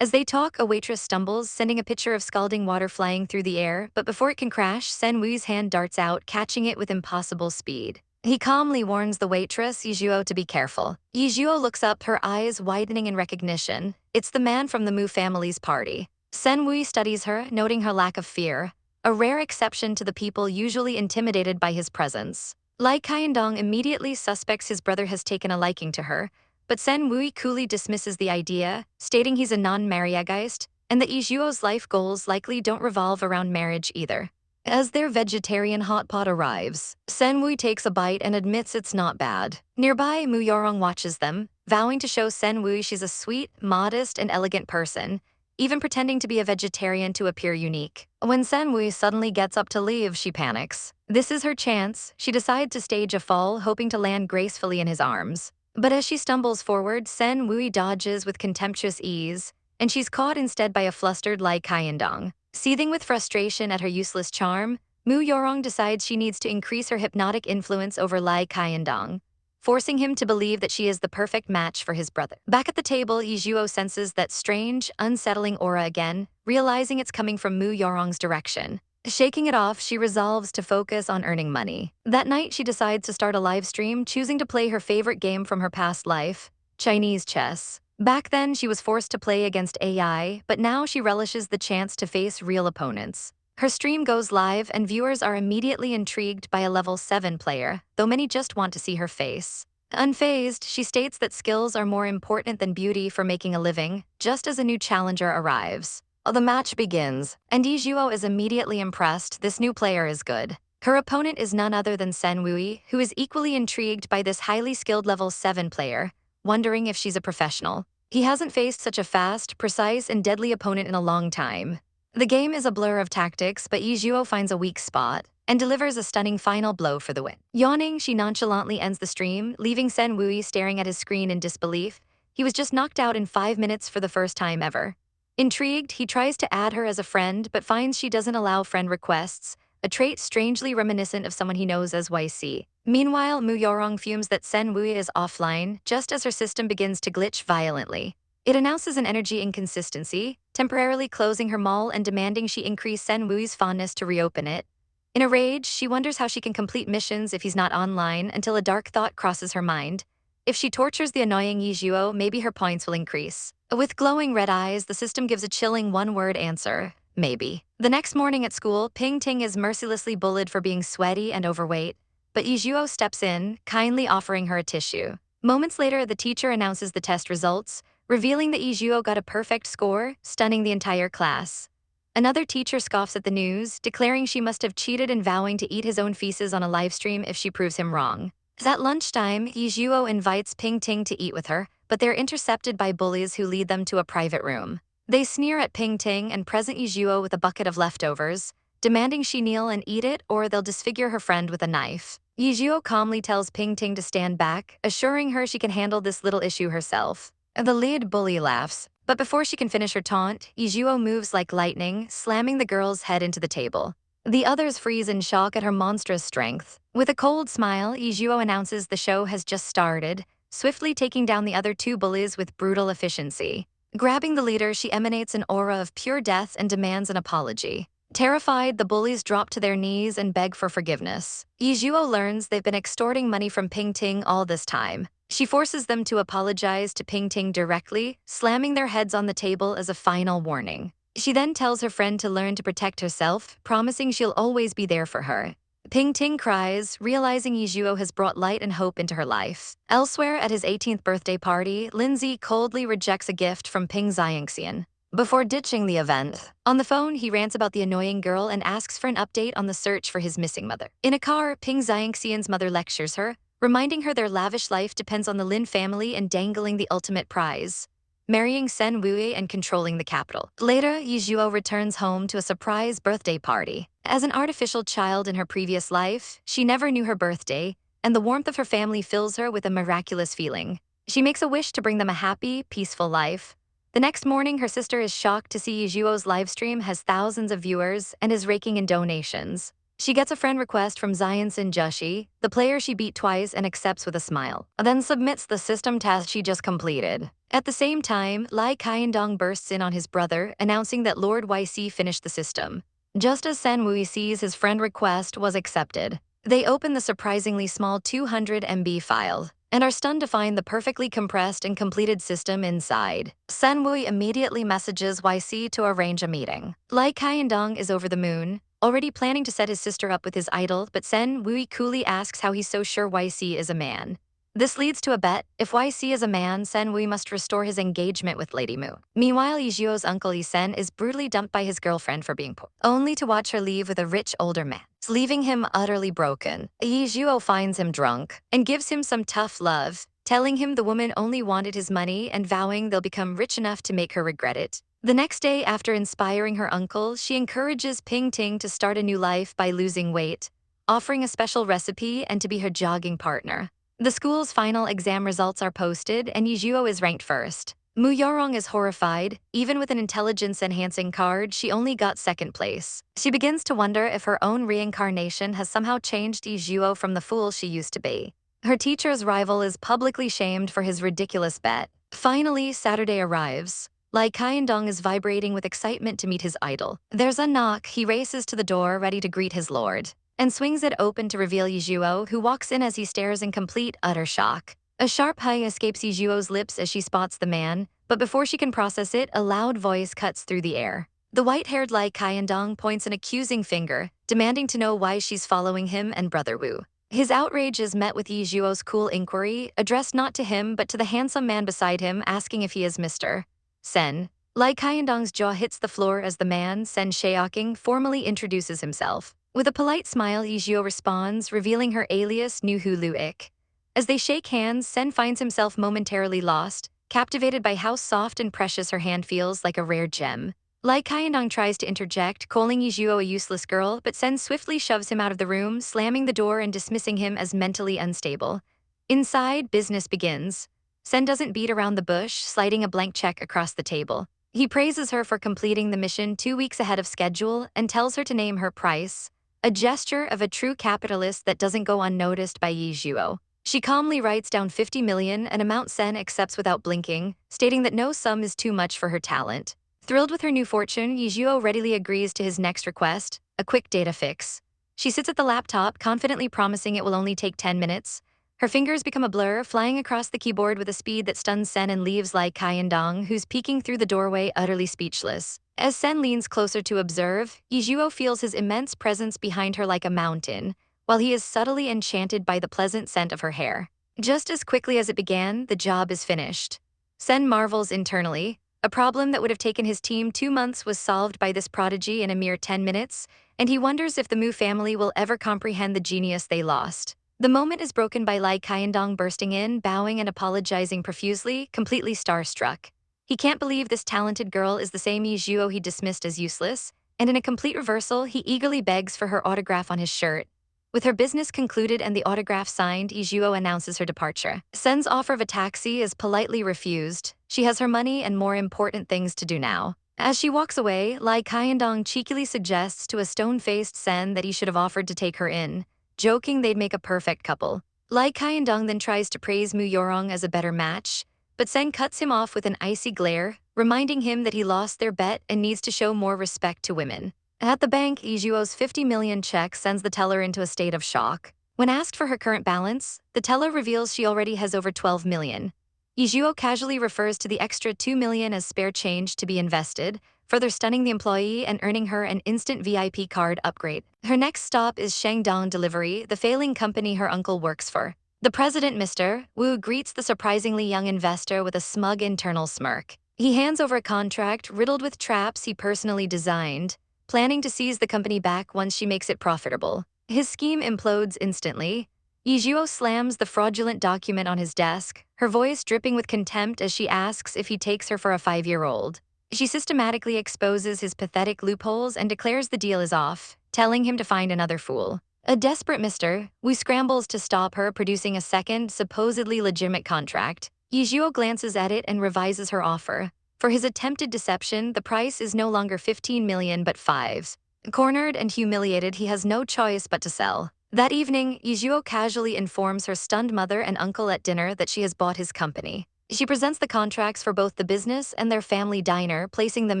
As they talk, a waitress stumbles, sending a pitcher of scalding water flying through the air, but before it can crash, Sen Wui's hand darts out, catching it with impossible speed. He calmly warns the waitress, Ye Zhuo, to be careful. Ye Zhuo looks up, her eyes widening in recognition. It's the man from the Mu family's party. Sen Wui studies her, noting her lack of fear, a rare exception to the people usually intimidated by his presence. Lai Kaiandong immediately suspects his brother has taken a liking to her, but Sen Wui coolly dismisses the idea, stating he's a non-marriageist, and that Ye Zhuo's life goals likely don't revolve around marriage either. As their vegetarian hot pot arrives, Sen Wui takes a bite and admits it's not bad. Nearby, Mu Yorong watches them, vowing to show Sen Wui she's a sweet, modest, and elegant person, even pretending to be a vegetarian to appear unique. When Sen Wui suddenly gets up to leave, she panics. This is her chance. She decides to stage a fall, hoping to land gracefully in his arms. But as she stumbles forward, Sen Wui dodges with contemptuous ease, and she's caught instead by a flustered Lai Qiandong. Seething with frustration at her useless charm, Mu Yorong decides she needs to increase her hypnotic influence over Lai Qiandong, forcing him to believe that she is the perfect match for his brother. Back at the table, Ye Zhuo senses that strange, unsettling aura again, realizing it's coming from Mu Yorong's direction. Shaking it off, she resolves to focus on earning money. That night, she decides to start a live stream, choosing to play her favorite game from her past life, Chinese chess. Back then, she was forced to play against AI, but now she relishes the chance to face real opponents. Her stream goes live, and viewers are immediately intrigued by a level 7 player, though many just want to see her face. Unfazed, she states that skills are more important than beauty for making a living, just as a new challenger arrives. The match begins, and Ye Zhuo is immediately impressed. This new player is good. Her opponent is none other than Sen Wui, who is equally intrigued by this highly skilled level 7 player, wondering if she's a professional. He hasn't faced such a fast, precise, and deadly opponent in a long time. The game is a blur of tactics, but Ye Zhuo finds a weak spot and delivers a stunning final blow for the win. Yawning, she nonchalantly ends the stream, leaving Sen Wui staring at his screen in disbelief. He was just knocked out in 5 minutes for the first time ever. Intrigued, he tries to add her as a friend, but finds she doesn't allow friend requests, a trait strangely reminiscent of someone he knows as YC. Meanwhile, Mu Yorong fumes that Sen Wui is offline, just as her system begins to glitch violently. It announces an energy inconsistency, temporarily closing her mall and demanding she increase Sen Wui's fondness to reopen it. In a rage, she wonders how she can complete missions if he's not online until a dark thought crosses her mind. If she tortures the annoying Ye Zhuo, maybe her points will increase. With glowing red eyes, the system gives a chilling one-word answer: maybe. The next morning at school, Ping Ting is mercilessly bullied for being sweaty and overweight, but Ye Zhuo steps in, kindly offering her a tissue. Moments later, the teacher announces the test results, revealing that Ye Zhuo got a perfect score, stunning the entire class. Another teacher scoffs at the news, declaring she must have cheated and vowing to eat his own feces on a livestream if she proves him wrong. At lunchtime, Ye Zhuo invites Ping Ting to eat with her, but they're intercepted by bullies who lead them to a private room. They sneer at Ping Ting and present Ye Zhuo with a bucket of leftovers, demanding she kneel and eat it or they'll disfigure her friend with a knife. Ye Zhuo calmly tells Ping Ting to stand back, assuring her she can handle this little issue herself. The lead bully laughs, but before she can finish her taunt, Ye Zhuo moves like lightning, slamming the girl's head into the table. The others freeze in shock at her monstrous strength. With a cold smile, Ye Zhuo announces the show has just started, swiftly taking down the other 2 bullies with brutal efficiency. Grabbing the leader, she emanates an aura of pure death and demands an apology. Terrified, the bullies drop to their knees and beg for forgiveness. Ye Zhuo learns they've been extorting money from Ping Ting all this time. She forces them to apologize to Ping Ting directly, slamming their heads on the table as a final warning. She then tells her friend to learn to protect herself, promising she'll always be there for her. Ping Ting cries, realizing Ye Zhuo has brought light and hope into her life. Elsewhere, at his 18th birthday party, Lindsay coldly rejects a gift from Ping Xiangxian before ditching the event. On the phone, he rants about the annoying girl and asks for an update on the search for his missing mother. In a car, Ping Xiangxian's mother lectures her, reminding her their lavish life depends on the Lin family and dangling the ultimate prize: marrying Sen Wui and controlling the capital. Later, Ye Zhuo returns home to a surprise birthday party. As an artificial child in her previous life, she never knew her birthday, and the warmth of her family fills her with a miraculous feeling. She makes a wish to bring them a happy, peaceful life. The next morning, her sister is shocked to see Ye Zhuo's livestream has thousands of viewers and is raking in donations. She gets a friend request from Xianxin Jushi, the player she beat twice, and accepts with a smile, then submits the system task she just completed. At the same time, Lai Qiandong bursts in on his brother, announcing that Lord YC finished the system. Just as Sen Wui sees his friend request was accepted, they open the surprisingly small 200 MB file and are stunned to find the perfectly compressed and completed system inside. Sen Wui immediately messages YC to arrange a meeting. Lai Qiandong is over the moon, already planning to set his sister up with his idol, but Sen Wui coolly asks how he's so sure YC is a man. This leads to a bet: if YC is a man, Sen Wui must restore his engagement with Lady Mu. Meanwhile, Ye Zhuo's uncle Yi Sen is brutally dumped by his girlfriend for being poor, only to watch her leave with a rich older man, leaving him utterly broken. Ye Zhuo finds him drunk and gives him some tough love, telling him the woman only wanted his money and vowing they'll become rich enough to make her regret it. The next day, after inspiring her uncle, she encourages Ping Ting to start a new life by losing weight, offering a special recipe and to be her jogging partner. The school's final exam results are posted, and Ye Zhuo is ranked first. Mu Yarong is horrified. Even with an intelligence-enhancing card, she only got second place. She begins to wonder if her own reincarnation has somehow changed Ye Zhuo from the fool she used to be. Her teacher's rival is publicly shamed for his ridiculous bet. Finally, Saturday arrives. Lai Qiandong is vibrating with excitement to meet his idol. There's a knock. He races to the door, ready to greet his lord, and swings it open to reveal Ye Zhuo, who walks in as he stares in complete, utter shock. A sharp hi escapes Ye Zhuo's lips as she spots the man, but before she can process it, a loud voice cuts through the air. The white-haired Lai Qiandong points an accusing finger, demanding to know why she's following him and Brother Wu. His outrage is met with Ye Zhuo's cool inquiry, addressed not to him but to the handsome man beside him, asking if he is Mr. Sen. Lai Qiandong's jaw hits the floor as the man, Sen Shaoqing, formally introduces himself. With a polite smile, Ye Zhuo responds, revealing her alias Nuhu Luik. As they shake hands, Sen finds himself momentarily lost, captivated by how soft and precious her hand feels, like a rare gem. Lai Qiandong tries to interject, calling Ye Zhuo a useless girl, but Sen swiftly shoves him out of the room, slamming the door and dismissing him as mentally unstable. Inside, business begins. Sen doesn't beat around the bush, sliding a blank check across the table. He praises her for completing the mission 2 weeks ahead of schedule and tells her to name her price, a gesture of a true capitalist that doesn't go unnoticed by Ye Zhuo. She calmly writes down 50 million, an amount Sen accepts without blinking, stating that no sum is too much for her talent. Thrilled with her new fortune, Ye Zhuo readily agrees to his next request, a quick data fix. She sits at the laptop, confidently promising it will only take 10 minutes. Her fingers become a blur, flying across the keyboard with a speed that stuns Sen and leaves Lai Qiandong, who's peeking through the doorway, utterly speechless. As Sen leans closer to observe, Ye Zhuo feels his immense presence behind her like a mountain, while he is subtly enchanted by the pleasant scent of her hair. Just as quickly as it began, the job is finished. Sen marvels internally. A problem that would have taken his team 2 months was solved by this prodigy in a mere 10 minutes, and he wonders if the Mu family will ever comprehend the genius they lost. The moment is broken by Lai Qiandong bursting in, bowing and apologizing profusely, completely starstruck. He can't believe this talented girl is the same Ye Zhuo he dismissed as useless, and in a complete reversal, he eagerly begs for her autograph on his shirt. With her business concluded and the autograph signed, Ye Zhuo announces her departure. Sen's offer of a taxi is politely refused. She has her money and more important things to do now. As she walks away, Lai Qiandong cheekily suggests to a stone-faced Sen that he should have offered to take her in, joking they'd make a perfect couple. Lai Qiandong then tries to praise Mu Yorong as a better match, but Sen cuts him off with an icy glare, reminding him that he lost their bet and needs to show more respect to women. At the bank, Ye Zhuo's 50 million check sends the teller into a state of shock. When asked for her current balance, the teller reveals she already has over 12 million. Ye Zhuo casually refers to the extra 2 million as spare change to be invested, further stunning the employee and earning her an instant VIP card upgrade. Her next stop is Shangdong Delivery, the failing company her uncle works for. The president, Mr. Wu, greets the surprisingly young investor with a smug internal smirk. He hands over a contract riddled with traps he personally designed, planning to seize the company back once she makes it profitable. His scheme implodes instantly. Ye Zhuo slams the fraudulent document on his desk, her voice dripping with contempt as she asks if he takes her for a 5-year-old. She systematically exposes his pathetic loopholes and declares the deal is off, telling him to find another fool. A desperate Mr. Wu scrambles to stop her, producing a second, supposedly legitimate contract. Ye Zhuo glances at it and revises her offer. For his attempted deception, the price is no longer 15 million but 5. Cornered and humiliated, he has no choice but to sell. That evening, Ye Zhuo casually informs her stunned mother and uncle at dinner that she has bought his company. She presents the contracts for both the business and their family diner, placing them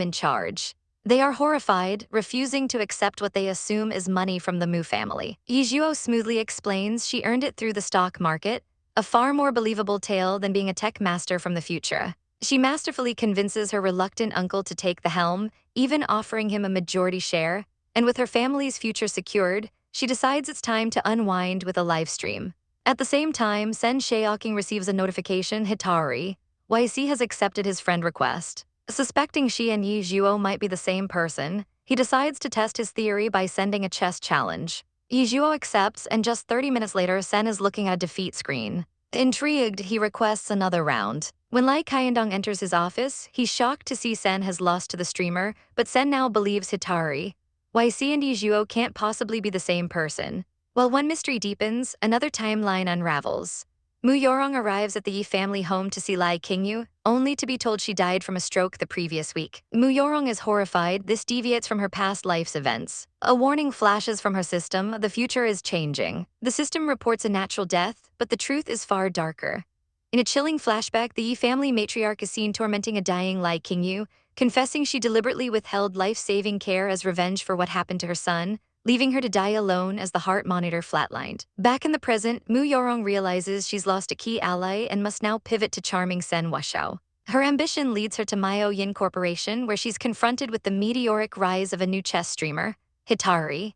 in charge. They are horrified, refusing to accept what they assume is money from the Mu family. Ye Zhuo smoothly explains she earned it through the stock market, a far more believable tale than being a tech master from the future. She masterfully convinces her reluctant uncle to take the helm, even offering him a majority share, and with her family's future secured, she decides it's time to unwind with a live stream. At the same time, Sen Shaoqing receives a notification Hitari. YC has accepted his friend request. Suspecting she and Ye Zhuo might be the same person, he decides to test his theory by sending a chess challenge. Ye Zhuo accepts, and just 30 minutes later, Sen is looking at a defeat screen. Intrigued, he requests another round. When Lai Qiandong enters his office, he's shocked to see Sen has lost to the streamer, but Sen now believes Hitari. YC and Ye Zhuo can't possibly be the same person. While one mystery deepens, another timeline unravels. Mu Yorong arrives at the Yi family home to see Lai Qingyu, only to be told she died from a stroke the previous week. Mu Yorong is horrified. This deviates from her past life's events. A warning flashes from her system. The future is changing. The system reports a natural death, but the truth is far darker. In a chilling flashback, the Yi family matriarch is seen tormenting a dying Lai Qingyu, confessing she deliberately withheld life-saving care as revenge for what happened to her son, leaving her to die alone as the heart monitor flatlined. Back in the present, Mu Yorong realizes she's lost a key ally and must now pivot to charming Sen Wuxiao. Her ambition leads her to Myo Yin Corporation, where she's confronted with the meteoric rise of a new chess streamer, Hitari,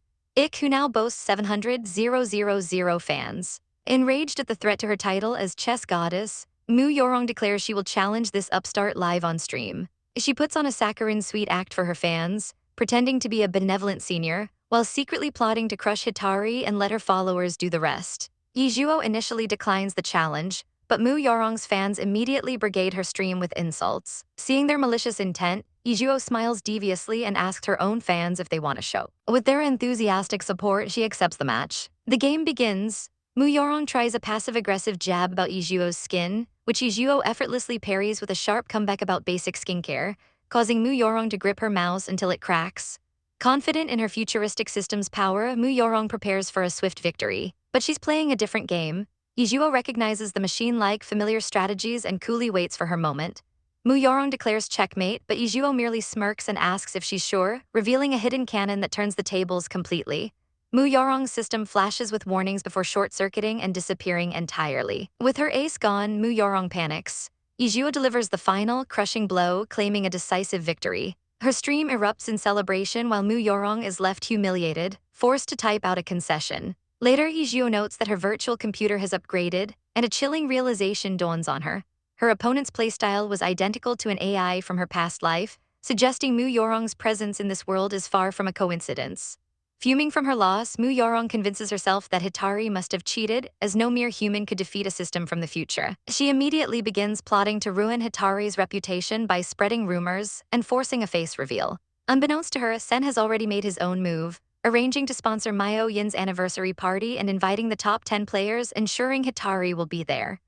who now boasts 700,000 fans. Enraged at the threat to her title as chess goddess, Mu Yorong declares she will challenge this upstart live on stream. She puts on a saccharine sweet act for her fans, pretending to be a benevolent senior, while secretly plotting to crush Hitari and let her followers do the rest. Ye Zhuo initially declines the challenge, but Mu Yorong's fans immediately brigade her stream with insults. Seeing their malicious intent, Ye Zhuo smiles deviously and asks her own fans if they want a show. With their enthusiastic support, she accepts the match. The game begins. Mu Yorong tries a passive-aggressive jab about Ye Zhuo's skin, which Ye Zhuo effortlessly parries with a sharp comeback about basic skincare, causing Mu Yorong to grip her mouse until it cracks. Confident in her futuristic system's power, Mu Yorong prepares for a swift victory. But she's playing a different game. Ye Zhuo recognizes the machine-like familiar strategies and coolly waits for her moment. Mu Yorong declares checkmate, but Ye Zhuo merely smirks and asks if she's sure, revealing a hidden cannon that turns the tables completely. Mu Yorong's system flashes with warnings before short-circuiting and disappearing entirely. With her ace gone, Mu Yorong panics. Ye Zhuo delivers the final, crushing blow, claiming a decisive victory. Her stream erupts in celebration while Mu Yorong is left humiliated, forced to type out a concession. Later, Ye Zhuo notes that her virtual computer has upgraded, and a chilling realization dawns on her. Her opponent's playstyle was identical to an AI from her past life, suggesting Mu Yorong's presence in this world is far from a coincidence. Fuming from her loss, Mu Yorong convinces herself that Hitari must have cheated, as no mere human could defeat a system from the future. She immediately begins plotting to ruin Hitari's reputation by spreading rumors and forcing a face reveal. Unbeknownst to her, Sen has already made his own move, arranging to sponsor Myo Yin's anniversary party and inviting the top 10 players, ensuring Hitari will be there.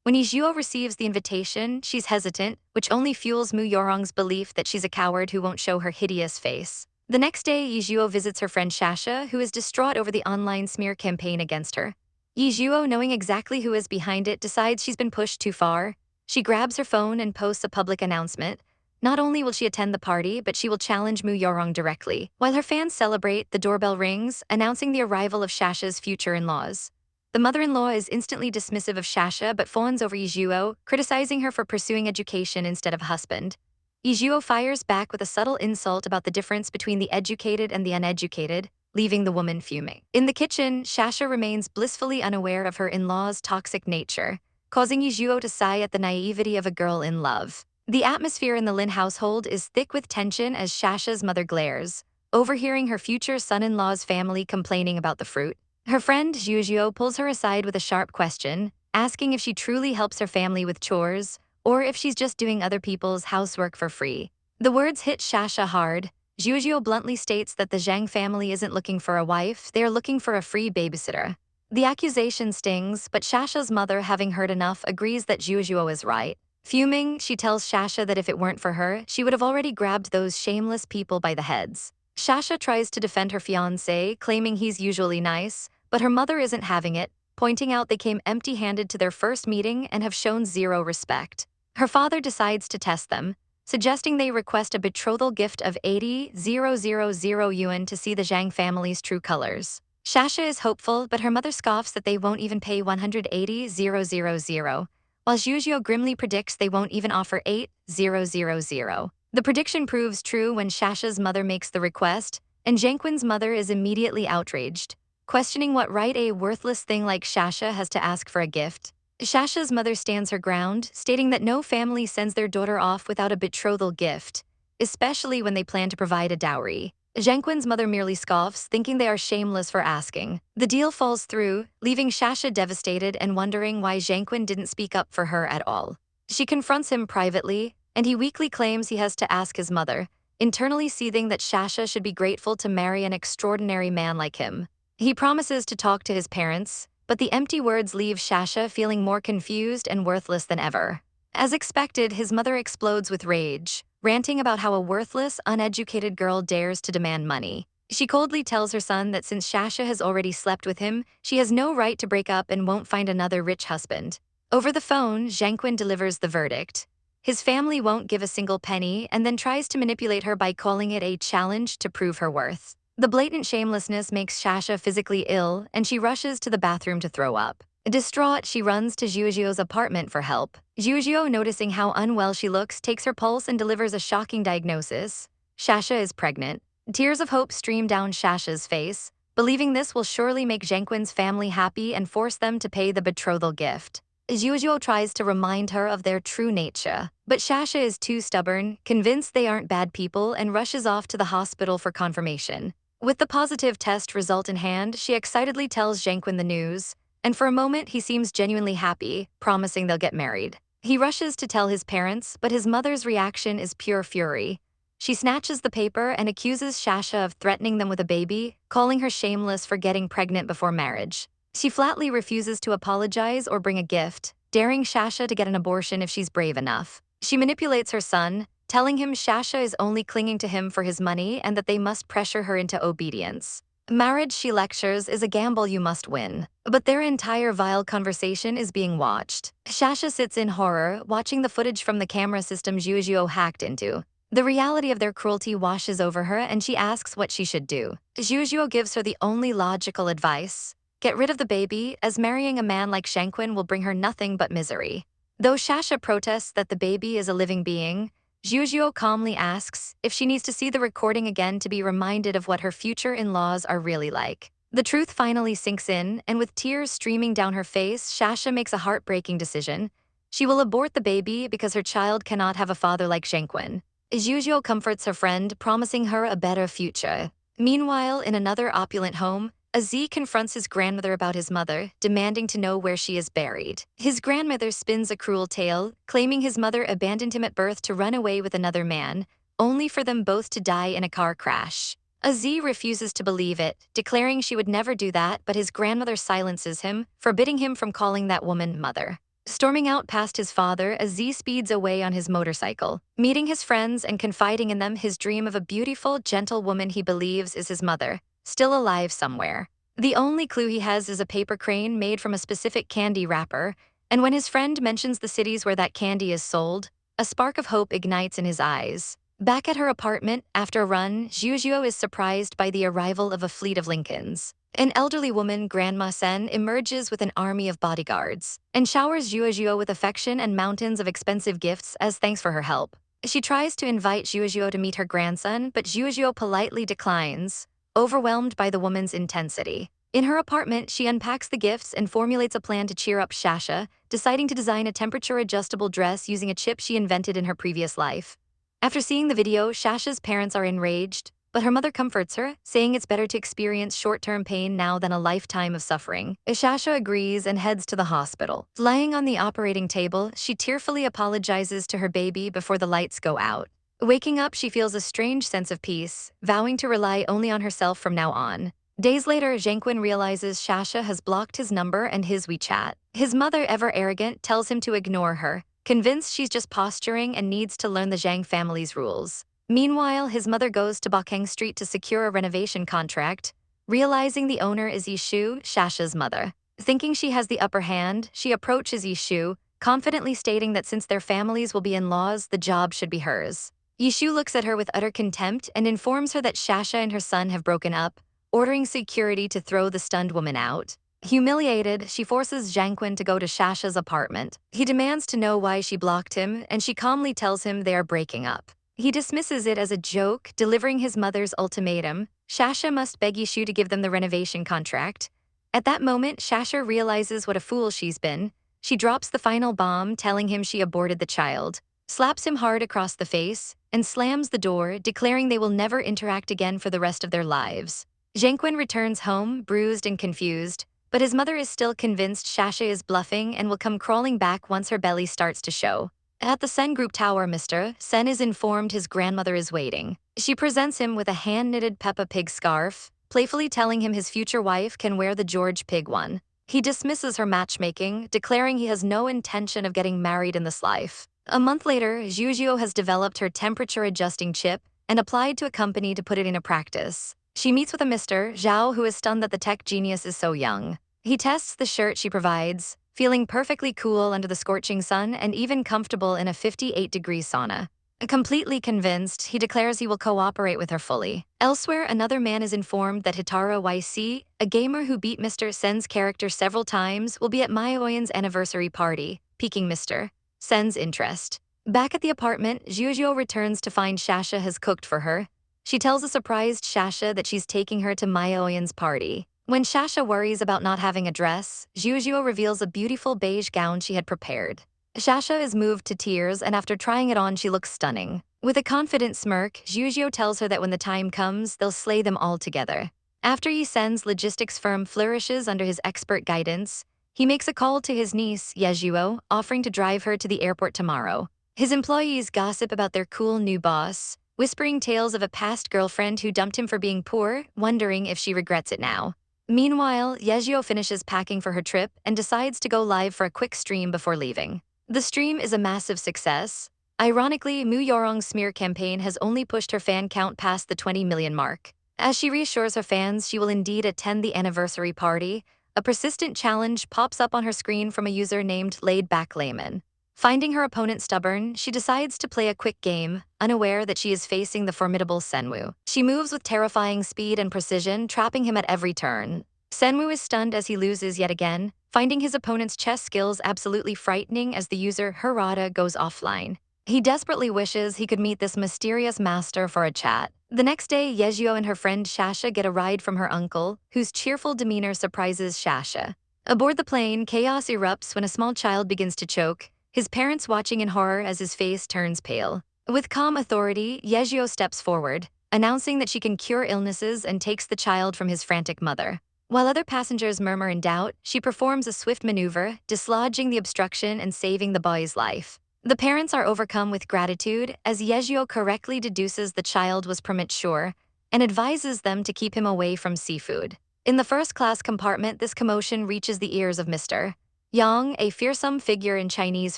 When Ye Zhuo receives the invitation, she's hesitant, which only fuels Mu Yorong's belief that she's a coward who won't show her hideous face. The next day, Ye Zhuo visits her friend Shasha, who is distraught over the online smear campaign against her. Ye Zhuo, knowing exactly who is behind it, decides she's been pushed too far. She grabs her phone and posts a public announcement. Not only will she attend the party, but she will challenge Mu Yorong directly. While her fans celebrate, the doorbell rings, announcing the arrival of Shasha's future in-laws. The mother-in-law is instantly dismissive of Shasha but fawns over Ye Zhuo, criticizing her for pursuing education instead of husband. Ye Zhuo fires back with a subtle insult about the difference between the educated and the uneducated, leaving the woman fuming. In the kitchen, Shasha remains blissfully unaware of her in-law's toxic nature, causing Ye Zhuo to sigh at the naivety of a girl in love. The atmosphere in the Lin household is thick with tension as Shasha's mother glares, overhearing her future son-in-law's family complaining about the fruit. Her friend Ye Zhuo pulls her aside with a sharp question, asking if she truly helps her family with chores, or if she's just doing other people's housework for free. The words hit Shasha hard. Ye Zhuo bluntly states that the Zhang family isn't looking for a wife, they are looking for a free babysitter. The accusation stings, but Shasha's mother, having heard enough, agrees that Ye Zhuo is right. Fuming, she tells Shasha that if it weren't for her, she would have already grabbed those shameless people by the heads. Shasha tries to defend her fiancé, claiming he's usually nice, but her mother isn't having it, pointing out they came empty-handed to their first meeting and have shown zero respect. Her father decides to test them, suggesting they request a betrothal gift of 80,000 yuan to see the Zhang family's true colors. Shasha is hopeful, but her mother scoffs that they won't even pay 180,000, while Ye Zhuo grimly predicts they won't even offer 8,000. The prediction proves true when Shasha's mother makes the request, and Zhangquin's mother is immediately outraged, questioning what right a worthless thing like Shasha has to ask for a gift. Shasha's mother stands her ground, stating that no family sends their daughter off without a betrothal gift, especially when they plan to provide a dowry. Zhangquin's mother merely scoffs, thinking they are shameless for asking. The deal falls through, leaving Shasha devastated and wondering why Zhangquin didn't speak up for her at all. She confronts him privately, and he weakly claims he has to ask his mother, internally seething that Shasha should be grateful to marry an extraordinary man like him. He promises to talk to his parents, but the empty words leave Shasha feeling more confused and worthless than ever. As expected, his mother explodes with rage, ranting about how a worthless, uneducated girl dares to demand money. She coldly tells her son that since Shasha has already slept with him, she has no right to break up and won't find another rich husband. Over the phone, Zhangqin delivers the verdict. His family won't give a single penny and then tries to manipulate her by calling it a challenge to prove her worth. The blatant shamelessness makes Shasha physically ill, and she rushes to the bathroom to throw up. Distraught, she runs to Zhuo's apartment for help. Zhuo, noticing how unwell she looks, takes her pulse and delivers a shocking diagnosis. Shasha is pregnant. Tears of hope stream down Shasha's face, believing this will surely make Zhangqin's family happy and force them to pay the betrothal gift. Zhuo tries to remind her of their true nature, but Shasha is too stubborn, convinced they aren't bad people, and rushes off to the hospital for confirmation. With the positive test result in hand, she excitedly tells Zhangqin the news, and for a moment he seems genuinely happy, promising they'll get married. He rushes to tell his parents, but his mother's reaction is pure fury. She snatches the paper and accuses Shasha of threatening them with a baby, calling her shameless for getting pregnant before marriage. She flatly refuses to apologize or bring a gift, daring Shasha to get an abortion if she's brave enough. She manipulates her son, telling him Shasha is only clinging to him for his money and that they must pressure her into obedience. Marriage, she lectures, is a gamble you must win. But their entire vile conversation is being watched. Shasha sits in horror, watching the footage from the camera system Zhuo hacked into. The reality of their cruelty washes over her and she asks what she should do. Zhuo gives her the only logical advice: get rid of the baby, as marrying a man like Zhangqin will bring her nothing but misery. Though Shasha protests that the baby is a living being, Zhuo calmly asks if she needs to see the recording again to be reminded of what her future in-laws are really like. The truth finally sinks in, and with tears streaming down her face, Shasha makes a heartbreaking decision. She will abort the baby because her child cannot have a father like Zhangqin. Zhuo comforts her friend, promising her a better future. Meanwhile, in another opulent home, Aziz confronts his grandmother about his mother, demanding to know where she is buried. His grandmother spins a cruel tale, claiming his mother abandoned him at birth to run away with another man, only for them both to die in a car crash. Aziz refuses to believe it, declaring she would never do that, but his grandmother silences him, forbidding him from calling that woman mother. Storming out past his father, Aziz speeds away on his motorcycle, meeting his friends and confiding in them his dream of a beautiful, gentle woman he believes is his mother, still alive somewhere. The only clue he has is a paper crane made from a specific candy wrapper, and when his friend mentions the cities where that candy is sold, a spark of hope ignites in his eyes. Back at her apartment, after a run, Zhuo is surprised by the arrival of a fleet of Lincolns. An elderly woman, Grandma Sen, emerges with an army of bodyguards and showers Zhuo with affection and mountains of expensive gifts as thanks for her help. She tries to invite Zhuo to meet her grandson, but Zhuo politely declines, overwhelmed by the woman's intensity. In her apartment, she unpacks the gifts and formulates a plan to cheer up Shasha, deciding to design a temperature-adjustable dress using a chip she invented in her previous life. After seeing the video, Shasha's parents are enraged, but her mother comforts her, saying it's better to experience short-term pain now than a lifetime of suffering. Shasha agrees and heads to the hospital. Lying on the operating table, she tearfully apologizes to her baby before the lights go out. Waking up, she feels a strange sense of peace, vowing to rely only on herself from now on. Days later, Zhangqin realizes Shasha has blocked his number and his WeChat. His mother, ever arrogant, tells him to ignore her, convinced she's just posturing and needs to learn the Zhang family's rules. Meanwhile, his mother goes to Bakeng Street to secure a renovation contract, realizing the owner is Ye Zhuo, Shasha's mother. Thinking she has the upper hand, she approaches Ye Zhuo, confidently stating that since their families will be in-laws, the job should be hers. Ye Zhuo looks at her with utter contempt and informs her that Shasha and her son have broken up, ordering security to throw the stunned woman out. Humiliated, she forces Zhangqin to go to Shasha's apartment. He demands to know why she blocked him, and she calmly tells him they are breaking up. He dismisses it as a joke, delivering his mother's ultimatum. Shasha must beg Ye Zhuo to give them the renovation contract. At that moment, Shasha realizes what a fool she's been. She drops the final bomb, telling him she aborted the child, slaps him hard across the face, and slams the door, declaring they will never interact again for the rest of their lives. Zhangqin returns home, bruised and confused, but his mother is still convinced Shasha is bluffing and will come crawling back once her belly starts to show. At the Sen Group Tower, Mr. Sen is informed his grandmother is waiting. She presents him with a hand-knitted Peppa Pig scarf, playfully telling him his future wife can wear the George Pig one. He dismisses her matchmaking, declaring he has no intention of getting married in this life. A month later, Ye Zhuo has developed her temperature-adjusting chip and applied to a company to put it into practice. She meets with a Mr. Zhao who is stunned that the tech genius is so young. He tests the shirt she provides, feeling perfectly cool under the scorching sun and even comfortable in a 58-degree sauna. Completely convinced, he declares he will cooperate with her fully. Elsewhere, another man is informed that Hitara YC, a gamer who beat Mr. Sen's character several times, will be at Manhwa's anniversary party, piquing Mr. Sen's interest. Back at the apartment, Ye Zhuo returns to find Shasha has cooked for her. She tells a surprised Shasha that she's taking her to Manhwa's party. When Shasha worries about not having a dress, Ye Zhuo reveals a beautiful beige gown she had prepared. Shasha is moved to tears, and after trying it on, she looks stunning. With a confident smirk, Ye Zhuo tells her that when the time comes, they'll slay them all together. After Ye Sen's logistics firm flourishes under his expert guidance, he makes a call to his niece, Ye Zhuo, offering to drive her to the airport tomorrow. His employees gossip about their cool new boss, whispering tales of a past girlfriend who dumped him for being poor, wondering if she regrets it now. Meanwhile, Ye Zhuo finishes packing for her trip and decides to go live for a quick stream before leaving. The stream is a massive success. Ironically, Mu Yorong's smear campaign has only pushed her fan count past the 20 million mark. As she reassures her fans she will indeed attend the anniversary party, a persistent challenge pops up on her screen from a user named Laid Back Layman. Finding her opponent stubborn, she decides to play a quick game, unaware that she is facing the formidable Senwu. She moves with terrifying speed and precision, trapping him at every turn. Senwu is stunned as he loses yet again, finding his opponent's chess skills absolutely frightening as the user Harada goes offline. He desperately wishes he could meet this mysterious master for a chat. The next day, Ye Zhuo and her friend Shasha get a ride from her uncle, whose cheerful demeanor surprises Shasha. Aboard the plane, chaos erupts when a small child begins to choke, his parents watching in horror as his face turns pale. With calm authority, Ye Zhuo steps forward, announcing that she can cure illnesses and takes the child from his frantic mother. While other passengers murmur in doubt, she performs a swift maneuver, dislodging the obstruction and saving the boy's life. The parents are overcome with gratitude as Ye Zhuo correctly deduces the child was premature and advises them to keep him away from seafood. In the first-class compartment, this commotion reaches the ears of Mr. Yang, a fearsome figure in Chinese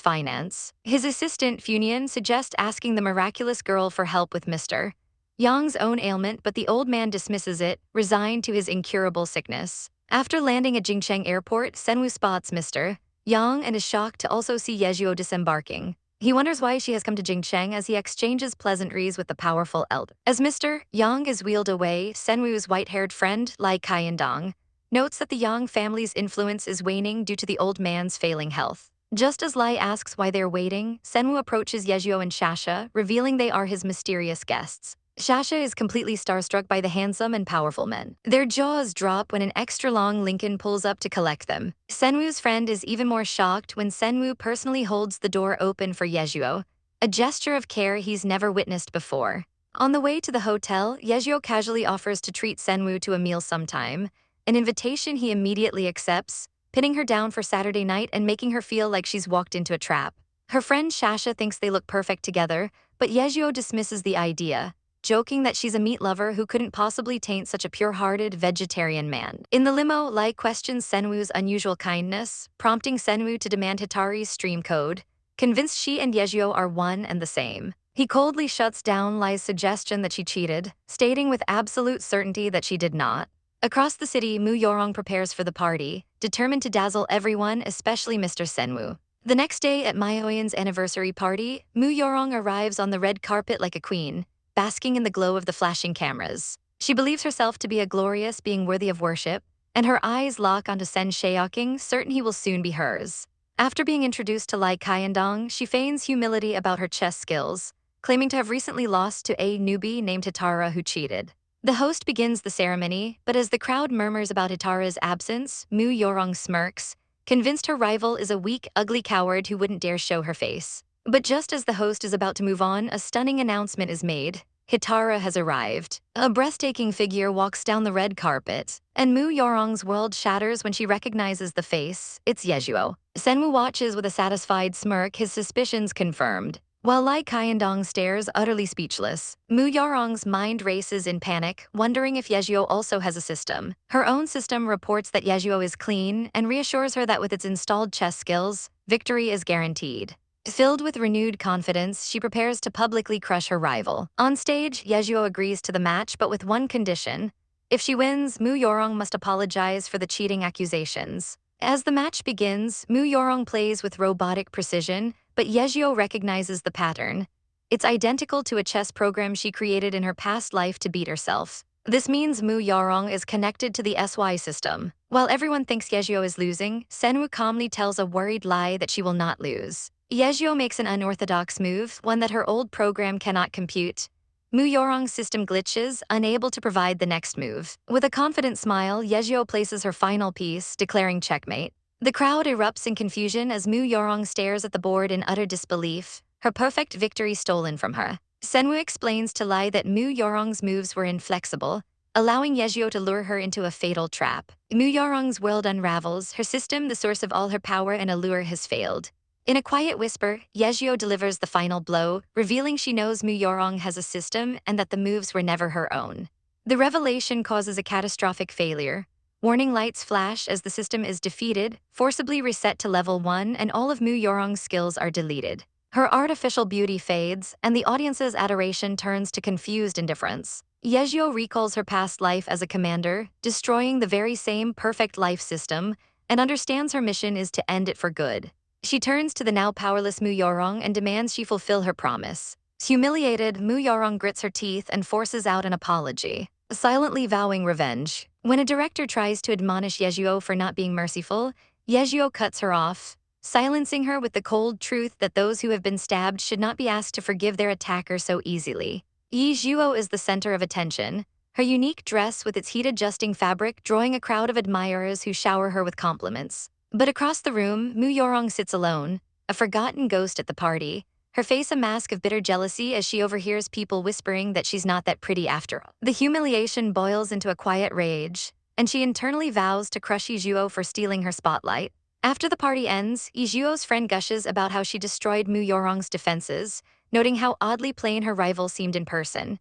finance. His assistant, Funian, suggests asking the miraculous girl for help with Mr. Yang's own ailment, but the old man dismisses it, resigned to his incurable sickness. After landing at Jingcheng Airport, Senwu spots Mr. Yang and is shocked to also see Ye Zhuo disembarking. He wonders why she has come to Jingcheng as he exchanges pleasantries with the powerful elder. As Mr. Yang is wheeled away, Senwu's white-haired friend, Lai Kaiandong, notes that the Yang family's influence is waning due to the old man's failing health. Just as Lai asks why they're waiting, Senwu approaches Ye Zhuo and Shasha, revealing they are his mysterious guests. Shasha is completely starstruck by the handsome and powerful men. Their jaws drop when an extra-long Lincoln pulls up to collect them. Senwu's friend is even more shocked when Senwu personally holds the door open for Ye Zhuo, a gesture of care he's never witnessed before. On the way to the hotel, Ye Zhuo casually offers to treat Senwu to a meal sometime, an invitation he immediately accepts, pinning her down for Saturday night and making her feel like she's walked into a trap. Her friend Shasha thinks they look perfect together, but Ye Zhuo dismisses the idea, joking that she's a meat lover who couldn't possibly taint such a pure-hearted vegetarian man. In the limo, Lai questions Senwu's unusual kindness, prompting Senwu to demand Hitari's stream code, convinced she and Ye Zhuo are one and the same. He coldly shuts down Lai's suggestion that she cheated, stating with absolute certainty that she did not. Across the city, Mu Yorong prepares for the party, determined to dazzle everyone, especially Mr. Senwu. The next day at Manhwa's anniversary party, Mu Yorong arrives on the red carpet like a queen, basking in the glow of the flashing cameras. She believes herself to be a glorious being worthy of worship, and her eyes lock onto Sen Shaoqing, certain he will soon be hers. After being introduced to Lai Kaiandong, she feigns humility about her chess skills, claiming to have recently lost to a newbie named Hitara who cheated. The host begins the ceremony, but as the crowd murmurs about Hitara's absence, Mu Yorong smirks, convinced her rival is a weak, ugly coward who wouldn't dare show her face. But just as the host is about to move on, a stunning announcement is made. Hitara has arrived. A breathtaking figure walks down the red carpet, and Mu Yorong's world shatters when she recognizes the face. It's Ye Zhuo. Senwu watches with a satisfied smirk, his suspicions confirmed. While Lai Qiandong stares utterly speechless, Mu Yarong's mind races in panic, wondering if Ye Zhuo also has a system. Her own system reports that Ye Zhuo is clean and reassures her that with its installed chess skills, victory is guaranteed. Filled with renewed confidence, she prepares to publicly crush her rival. On stage, Ye Zhuo agrees to the match, but with one condition. If she wins, Mu Yarong must apologize for the cheating accusations. As the match begins, Mu Yarong plays with robotic precision, but Ye Zhuo recognizes the pattern. It's identical to a chess program she created in her past life to beat herself. This means Mu Yarong is connected to the SY system. While everyone thinks Ye Zhuo is losing, Senwu calmly tells a worried Lai that she will not lose. Ye Zhuo makes an unorthodox move, one that her old program cannot compute. Mu Yarong's system glitches, unable to provide the next move. With a confident smile, Ye Zhuo places her final piece, declaring checkmate. The crowd erupts in confusion as Mu Yarong stares at the board in utter disbelief, her perfect victory stolen from her. Senwu explains to Lai that Mu Yarong's moves were inflexible, allowing Ye Zhuo to lure her into a fatal trap. Mu Yarong's world unravels, her system, the source of all her power and allure, has failed. In a quiet whisper, Ye Zhuo delivers the final blow, revealing she knows Mu Yarong has a system and that the moves were never her own. The revelation causes a catastrophic failure. Warning lights flash as the system is defeated, forcibly reset to level 1, and all of Mu Yarong's skills are deleted. Her artificial beauty fades, and the audience's adoration turns to confused indifference. Ye Zhuo recalls her past life as a commander, destroying the very same perfect life system, and understands her mission is to end it for good. She turns to the now powerless Mu Yarong and demands she fulfill her promise. Humiliated, Mu Yarong grits her teeth and forces out an apology, silently vowing revenge. When a director tries to admonish Ye Zhuo for not being merciful, Ye Zhuo cuts her off, silencing her with the cold truth that those who have been stabbed should not be asked to forgive their attacker so easily. Ye Zhuo is the center of attention, her unique dress with its heat-adjusting fabric drawing a crowd of admirers who shower her with compliments. But across the room, Mu Yarong sits alone, a forgotten ghost at the party, her face a mask of bitter jealousy as she overhears people whispering that she's not that pretty after all. The humiliation boils into a quiet rage, and she internally vows to crush Ye Zhuo for stealing her spotlight. After the party ends, Ye Zhuo's friend gushes about how she destroyed Mu Yarong's defenses, noting how oddly plain her rival seemed in person.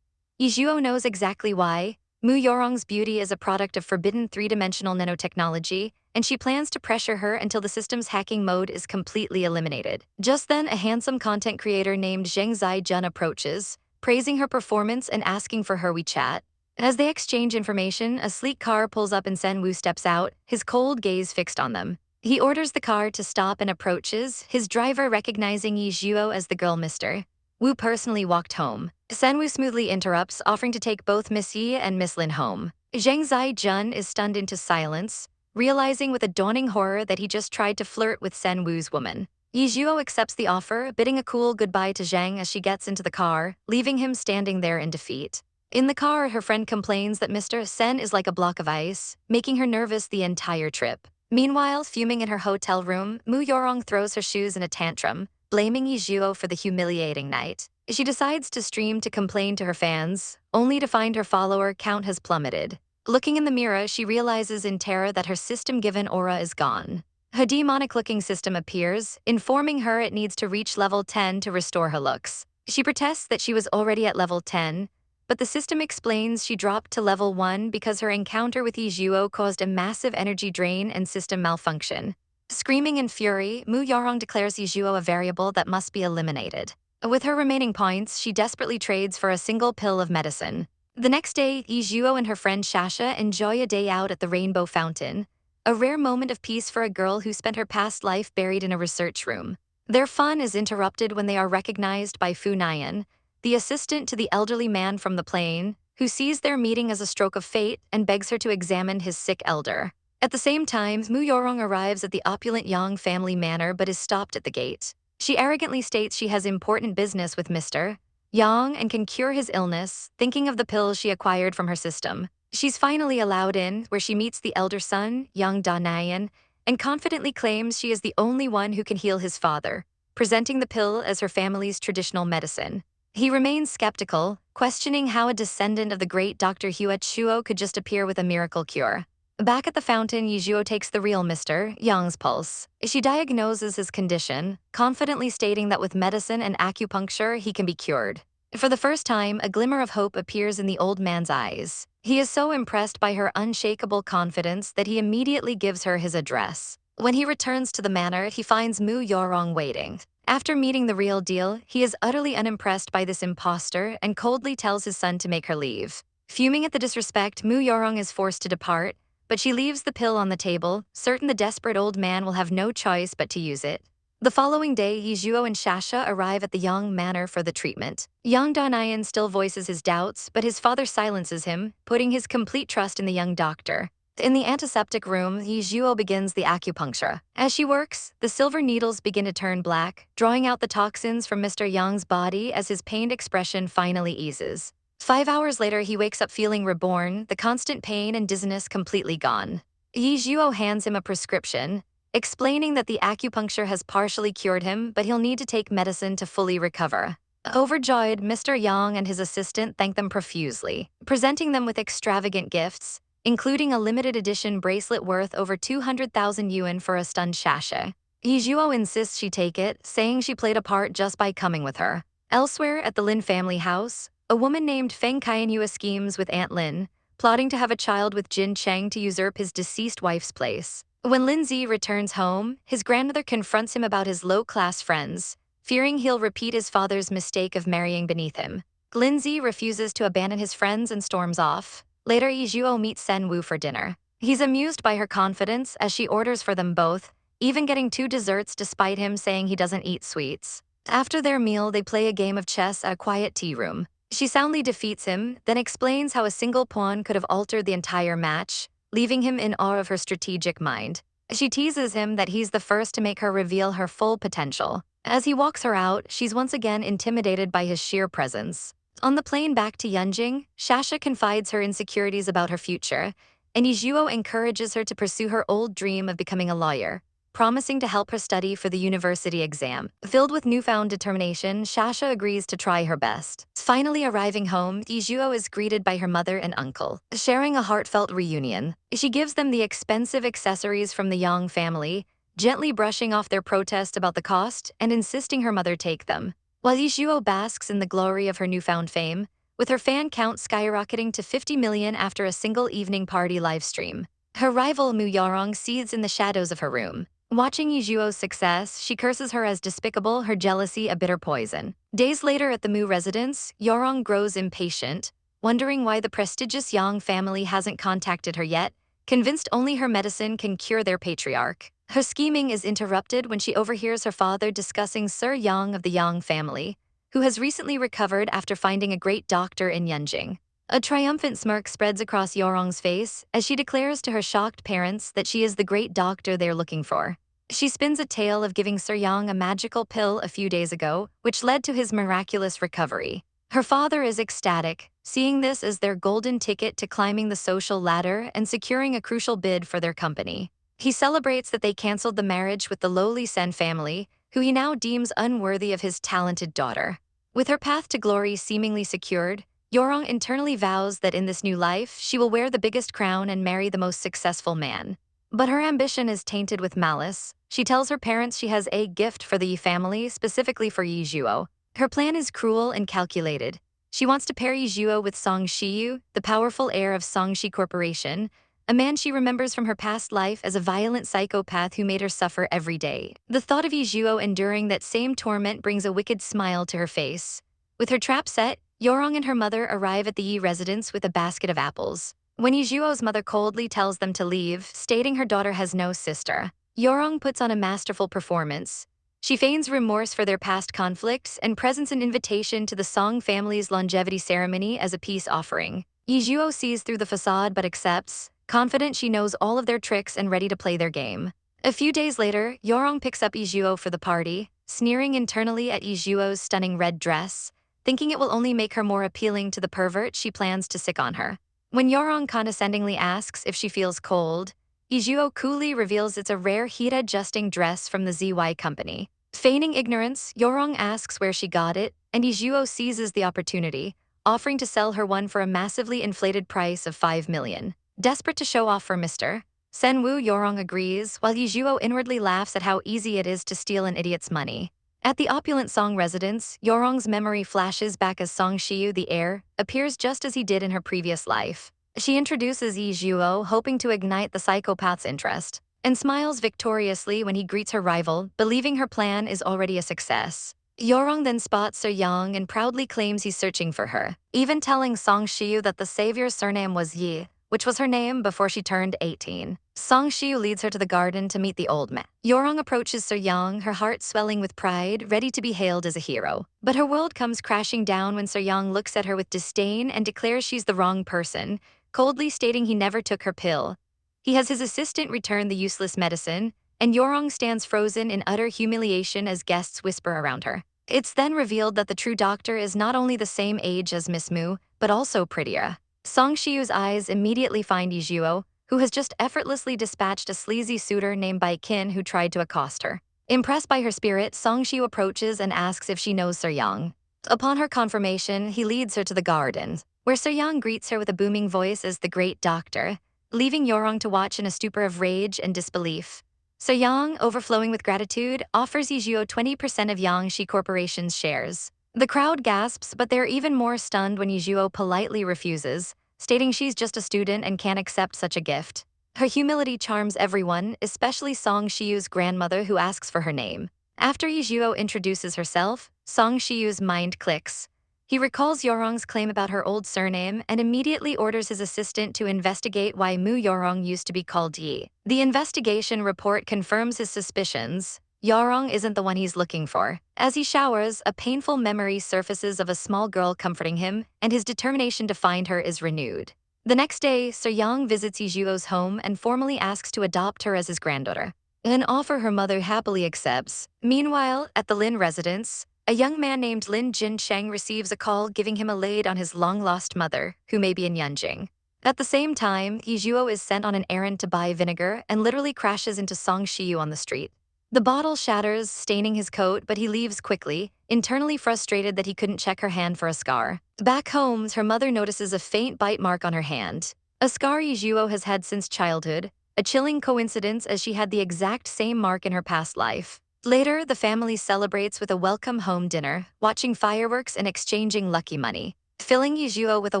Ye Zhuo knows exactly why. Mu Yarong's beauty is a product of forbidden three-dimensional nanotechnology, and she plans to pressure her until the system's hacking mode is completely eliminated. Just then, a handsome content creator named Zheng Zai-jun approaches, praising her performance and asking for her WeChat. As they exchange information, a sleek car pulls up and Senwu steps out, his cold gaze fixed on them. He orders the car to stop and approaches, his driver recognizing Ye Zhuo as the girl Mr. Wu personally walked home. Senwu smoothly interrupts, offering to take both Miss Yi and Miss Lin home. Zheng Zai-jun is stunned into silence, realizing with a dawning horror that he just tried to flirt with Senwu's woman. Ye Zhuo accepts the offer, bidding a cool goodbye to Zheng as she gets into the car, leaving him standing there in defeat. In the car, her friend complains that Mr. Sen is like a block of ice, making her nervous the entire trip. Meanwhile, fuming in her hotel room, Mu Yarong throws her shoes in a tantrum, blaming Ye Zhuo for the humiliating night. She decides to stream to complain to her fans, only to find her follower count has plummeted. Looking in the mirror, she realizes in terror that her system-given aura is gone. Her demonic-looking system appears, informing her it needs to reach level 10 to restore her looks. She protests that she was already at level 10, but the system explains she dropped to level 1 because her encounter with Ye Zhuo caused a massive energy drain and system malfunction. Screaming in fury, Mu Yarong declares Ye Zhuo a variable that must be eliminated. With her remaining points, she desperately trades for a single pill of medicine. The next day, Ye Zhuo and her friend Shasha enjoy a day out at the Rainbow Fountain, a rare moment of peace for a girl who spent her past life buried in a research room. Their fun is interrupted when they are recognized by Fu Nian, the assistant to the elderly man from the plane, who sees their meeting as a stroke of fate and begs her to examine his sick elder. At the same time, Mu Yarong arrives at the opulent Yang family manor but is stopped at the gate. She arrogantly states she has important business with Mr. Yang and can cure his illness, thinking of the pills she acquired from her system. She's finally allowed in, where she meets the elder son, Yang Danayan, and confidently claims she is the only one who can heal his father, presenting the pill as her family's traditional medicine. He remains skeptical, questioning how a descendant of the great Dr. Hua Chuo could just appear with a miracle cure. Back at the fountain, Ye Zhuo takes the real Mr. Yang's pulse. She diagnoses his condition, confidently stating that with medicine and acupuncture he can be cured. For the first time, a glimmer of hope appears in the old man's eyes. He is so impressed by her unshakable confidence that he immediately gives her his address. When he returns to the manor, he finds Mu Yorong waiting. After meeting the real deal, he is utterly unimpressed by this imposter and coldly tells his son to make her leave. Fuming at the disrespect, Mu Yorong is forced to depart, but she leaves the pill on the table, certain the desperate old man will have no choice but to use it. The following day, Ye Zhuo and Shasha arrive at the Yang manor for the treatment. Yang Danayan still voices his doubts, but his father silences him, putting his complete trust in the young doctor. In the antiseptic room, Ye Zhuo begins the acupuncture. As she works, the silver needles begin to turn black, drawing out the toxins from Mr. Yang's body as his pained expression finally eases. 5 hours later, he wakes up feeling reborn, the constant pain and dizziness completely gone. Ye Zhuo hands him a prescription, explaining that the acupuncture has partially cured him, but he'll need to take medicine to fully recover. Overjoyed, Mr. Yang and his assistant thank them profusely, presenting them with extravagant gifts, including a limited edition bracelet worth over 200,000 yuan for a stunned Shasha. Ye Zhuo insists she take it, saying she played a part just by coming with her. Elsewhere at the Lin family house, a woman named Feng Qianyue schemes with Aunt Lin, plotting to have a child with Jin Cheng to usurp his deceased wife's place. When Lin Zi returns home, his grandmother confronts him about his low-class friends, fearing he'll repeat his father's mistake of marrying beneath him. Lin Zi refuses to abandon his friends and storms off. Later, Ye Zhuo meets Sen Wu for dinner. He's amused by her confidence as she orders for them both, even getting 2 desserts despite him saying he doesn't eat sweets. After their meal, they play a game of chess at a quiet tea room. She soundly defeats him, then explains how a single pawn could have altered the entire match, leaving him in awe of her strategic mind. She teases him that he's the first to make her reveal her full potential. As he walks her out, she's once again intimidated by his sheer presence. On the plane back to Yunjing, Shasha confides her insecurities about her future, and Ye Zhuo encourages her to pursue her old dream of becoming a lawyer, promising to help her study for the university exam. Filled with newfound determination, Shasha agrees to try her best. Finally arriving home, Ye Zhuo is greeted by her mother and uncle, sharing a heartfelt reunion. She gives them the expensive accessories from the Yang family, gently brushing off their protest about the cost and insisting her mother take them. While Ye Zhuo basks in the glory of her newfound fame, with her fan count skyrocketing to 50 million after a single evening party livestream. Her rival Mu Yarong seethes in the shadows of her room. Watching Ye Zhuo's success, she curses her as despicable, her jealousy a bitter poison. Days later at the Mu residence, Yorong grows impatient, wondering why the prestigious Yang family hasn't contacted her yet, convinced only her medicine can cure their patriarch. Her scheming is interrupted when she overhears her father discussing Sir Yang of the Yang family, who has recently recovered after finding a great doctor in Yunjing. A triumphant smirk spreads across Yorong's face as she declares to her shocked parents that she is the great doctor they're looking for. She spins a tale of giving Sir Yang a magical pill a few days ago, which led to his miraculous recovery. Her father is ecstatic, seeing this as their golden ticket to climbing the social ladder and securing a crucial bid for their company. He celebrates that they canceled the marriage with the lowly Sen family, who he now deems unworthy of his talented daughter. With her path to glory seemingly secured, Yorong internally vows that in this new life, she will wear the biggest crown and marry the most successful man. But her ambition is tainted with malice. She tells her parents she has a gift for the Yi family, specifically for Ye Zhuo. Her plan is cruel and calculated. She wants to pair Ye Zhuo with Song Shiyu, the powerful heir of Songshi Corporation, a man she remembers from her past life as a violent psychopath who made her suffer every day. The thought of Ye Zhuo enduring that same torment brings a wicked smile to her face. With her trap set, Yorong and her mother arrive at the Yi residence with a basket of apples. When Ye Zhuo's mother coldly tells them to leave, stating her daughter has no sister, Yorong puts on a masterful performance. She feigns remorse for their past conflicts and presents an invitation to the Song family's longevity ceremony as a peace offering. Ye Zhuo sees through the facade but accepts, confident she knows all of their tricks and ready to play their game. A few days later, Yorong picks up Ye Zhuo for the party, sneering internally at Ye Zhuo's stunning red dress, thinking it will only make her more appealing to the pervert she plans to sick on her. When Yorong condescendingly asks if she feels cold, Ye Zhuo coolly reveals it's a rare heat-adjusting dress from the ZY company. Feigning ignorance, Yorong asks where she got it, and Ye Zhuo seizes the opportunity, offering to sell her one for a massively inflated price of 5 million. Desperate to show off for Mr. Senwoo, Yorong agrees, while Ye Zhuo inwardly laughs at how easy it is to steal an idiot's money. At the opulent Song residence, Yorong's memory flashes back as Song Shiyu, the heir, appears just as he did in her previous life. She introduces Ye Zhuo, hoping to ignite the psychopath's interest, and smiles victoriously when he greets her rival, believing her plan is already a success. Yorong then spots Sir Yang and proudly claims he's searching for her, even telling Song Shiyu that the savior's surname was Yi, which was her name before she turned 18. Song Shiyu leads her to the garden to meet the old man. Yorong approaches Sir Yang, her heart swelling with pride, ready to be hailed as a hero. But her world comes crashing down when Sir Yang looks at her with disdain and declares she's the wrong person, coldly stating he never took her pill. He has his assistant return the useless medicine, and Yorong stands frozen in utter humiliation as guests whisper around her. It's then revealed that the true doctor is not only the same age as Miss Mu, but also prettier. Song Shiyu's eyes immediately find Ye Zhuo, who has just effortlessly dispatched a sleazy suitor named Bai Qin who tried to accost her. Impressed by her spirit, Song Shiyu approaches and asks if she knows Sir Yang. Upon her confirmation, he leads her to the garden, where Sir Yang greets her with a booming voice as the great doctor, leaving Yorong to watch in a stupor of rage and disbelief. Sir Yang, overflowing with gratitude, offers Ye Zhuo 20% of Yangshi Corporation's shares. The crowd gasps, but they're even more stunned when Ye Zhuo politely refuses, stating she's just a student and can't accept such a gift. Her humility charms everyone, especially Song Shiyu's grandmother, who asks for her name. After Ye Zhuo introduces herself, Song Shiyu's mind clicks. He recalls Yorong's claim about her old surname and immediately orders his assistant to investigate why Mu Yorong used to be called Yi. The investigation report confirms his suspicions. Yorong isn't the one he's looking for. As he showers, a painful memory surfaces of a small girl comforting him, and his determination to find her is renewed. The next day, Sir Yang visits Ye Zhuo's home and formally asks to adopt her as his granddaughter. An offer her mother happily accepts. Meanwhile, at the Lin residence, a young man named Lin Jincheng receives a call giving him a lead on his long-lost mother, who may be in Yanjing. At the same time, Ye Zhuo is sent on an errand to buy vinegar and literally crashes into Song Shiyu on the street. The bottle shatters, staining his coat, but he leaves quickly, internally frustrated that he couldn't check her hand for a scar. Back home, her mother notices a faint bite mark on her hand, a scar Ye Zhuo has had since childhood, a chilling coincidence as she had the exact same mark in her past life. Later, the family celebrates with a welcome home dinner, watching fireworks and exchanging lucky money, filling Ye Zhuo with a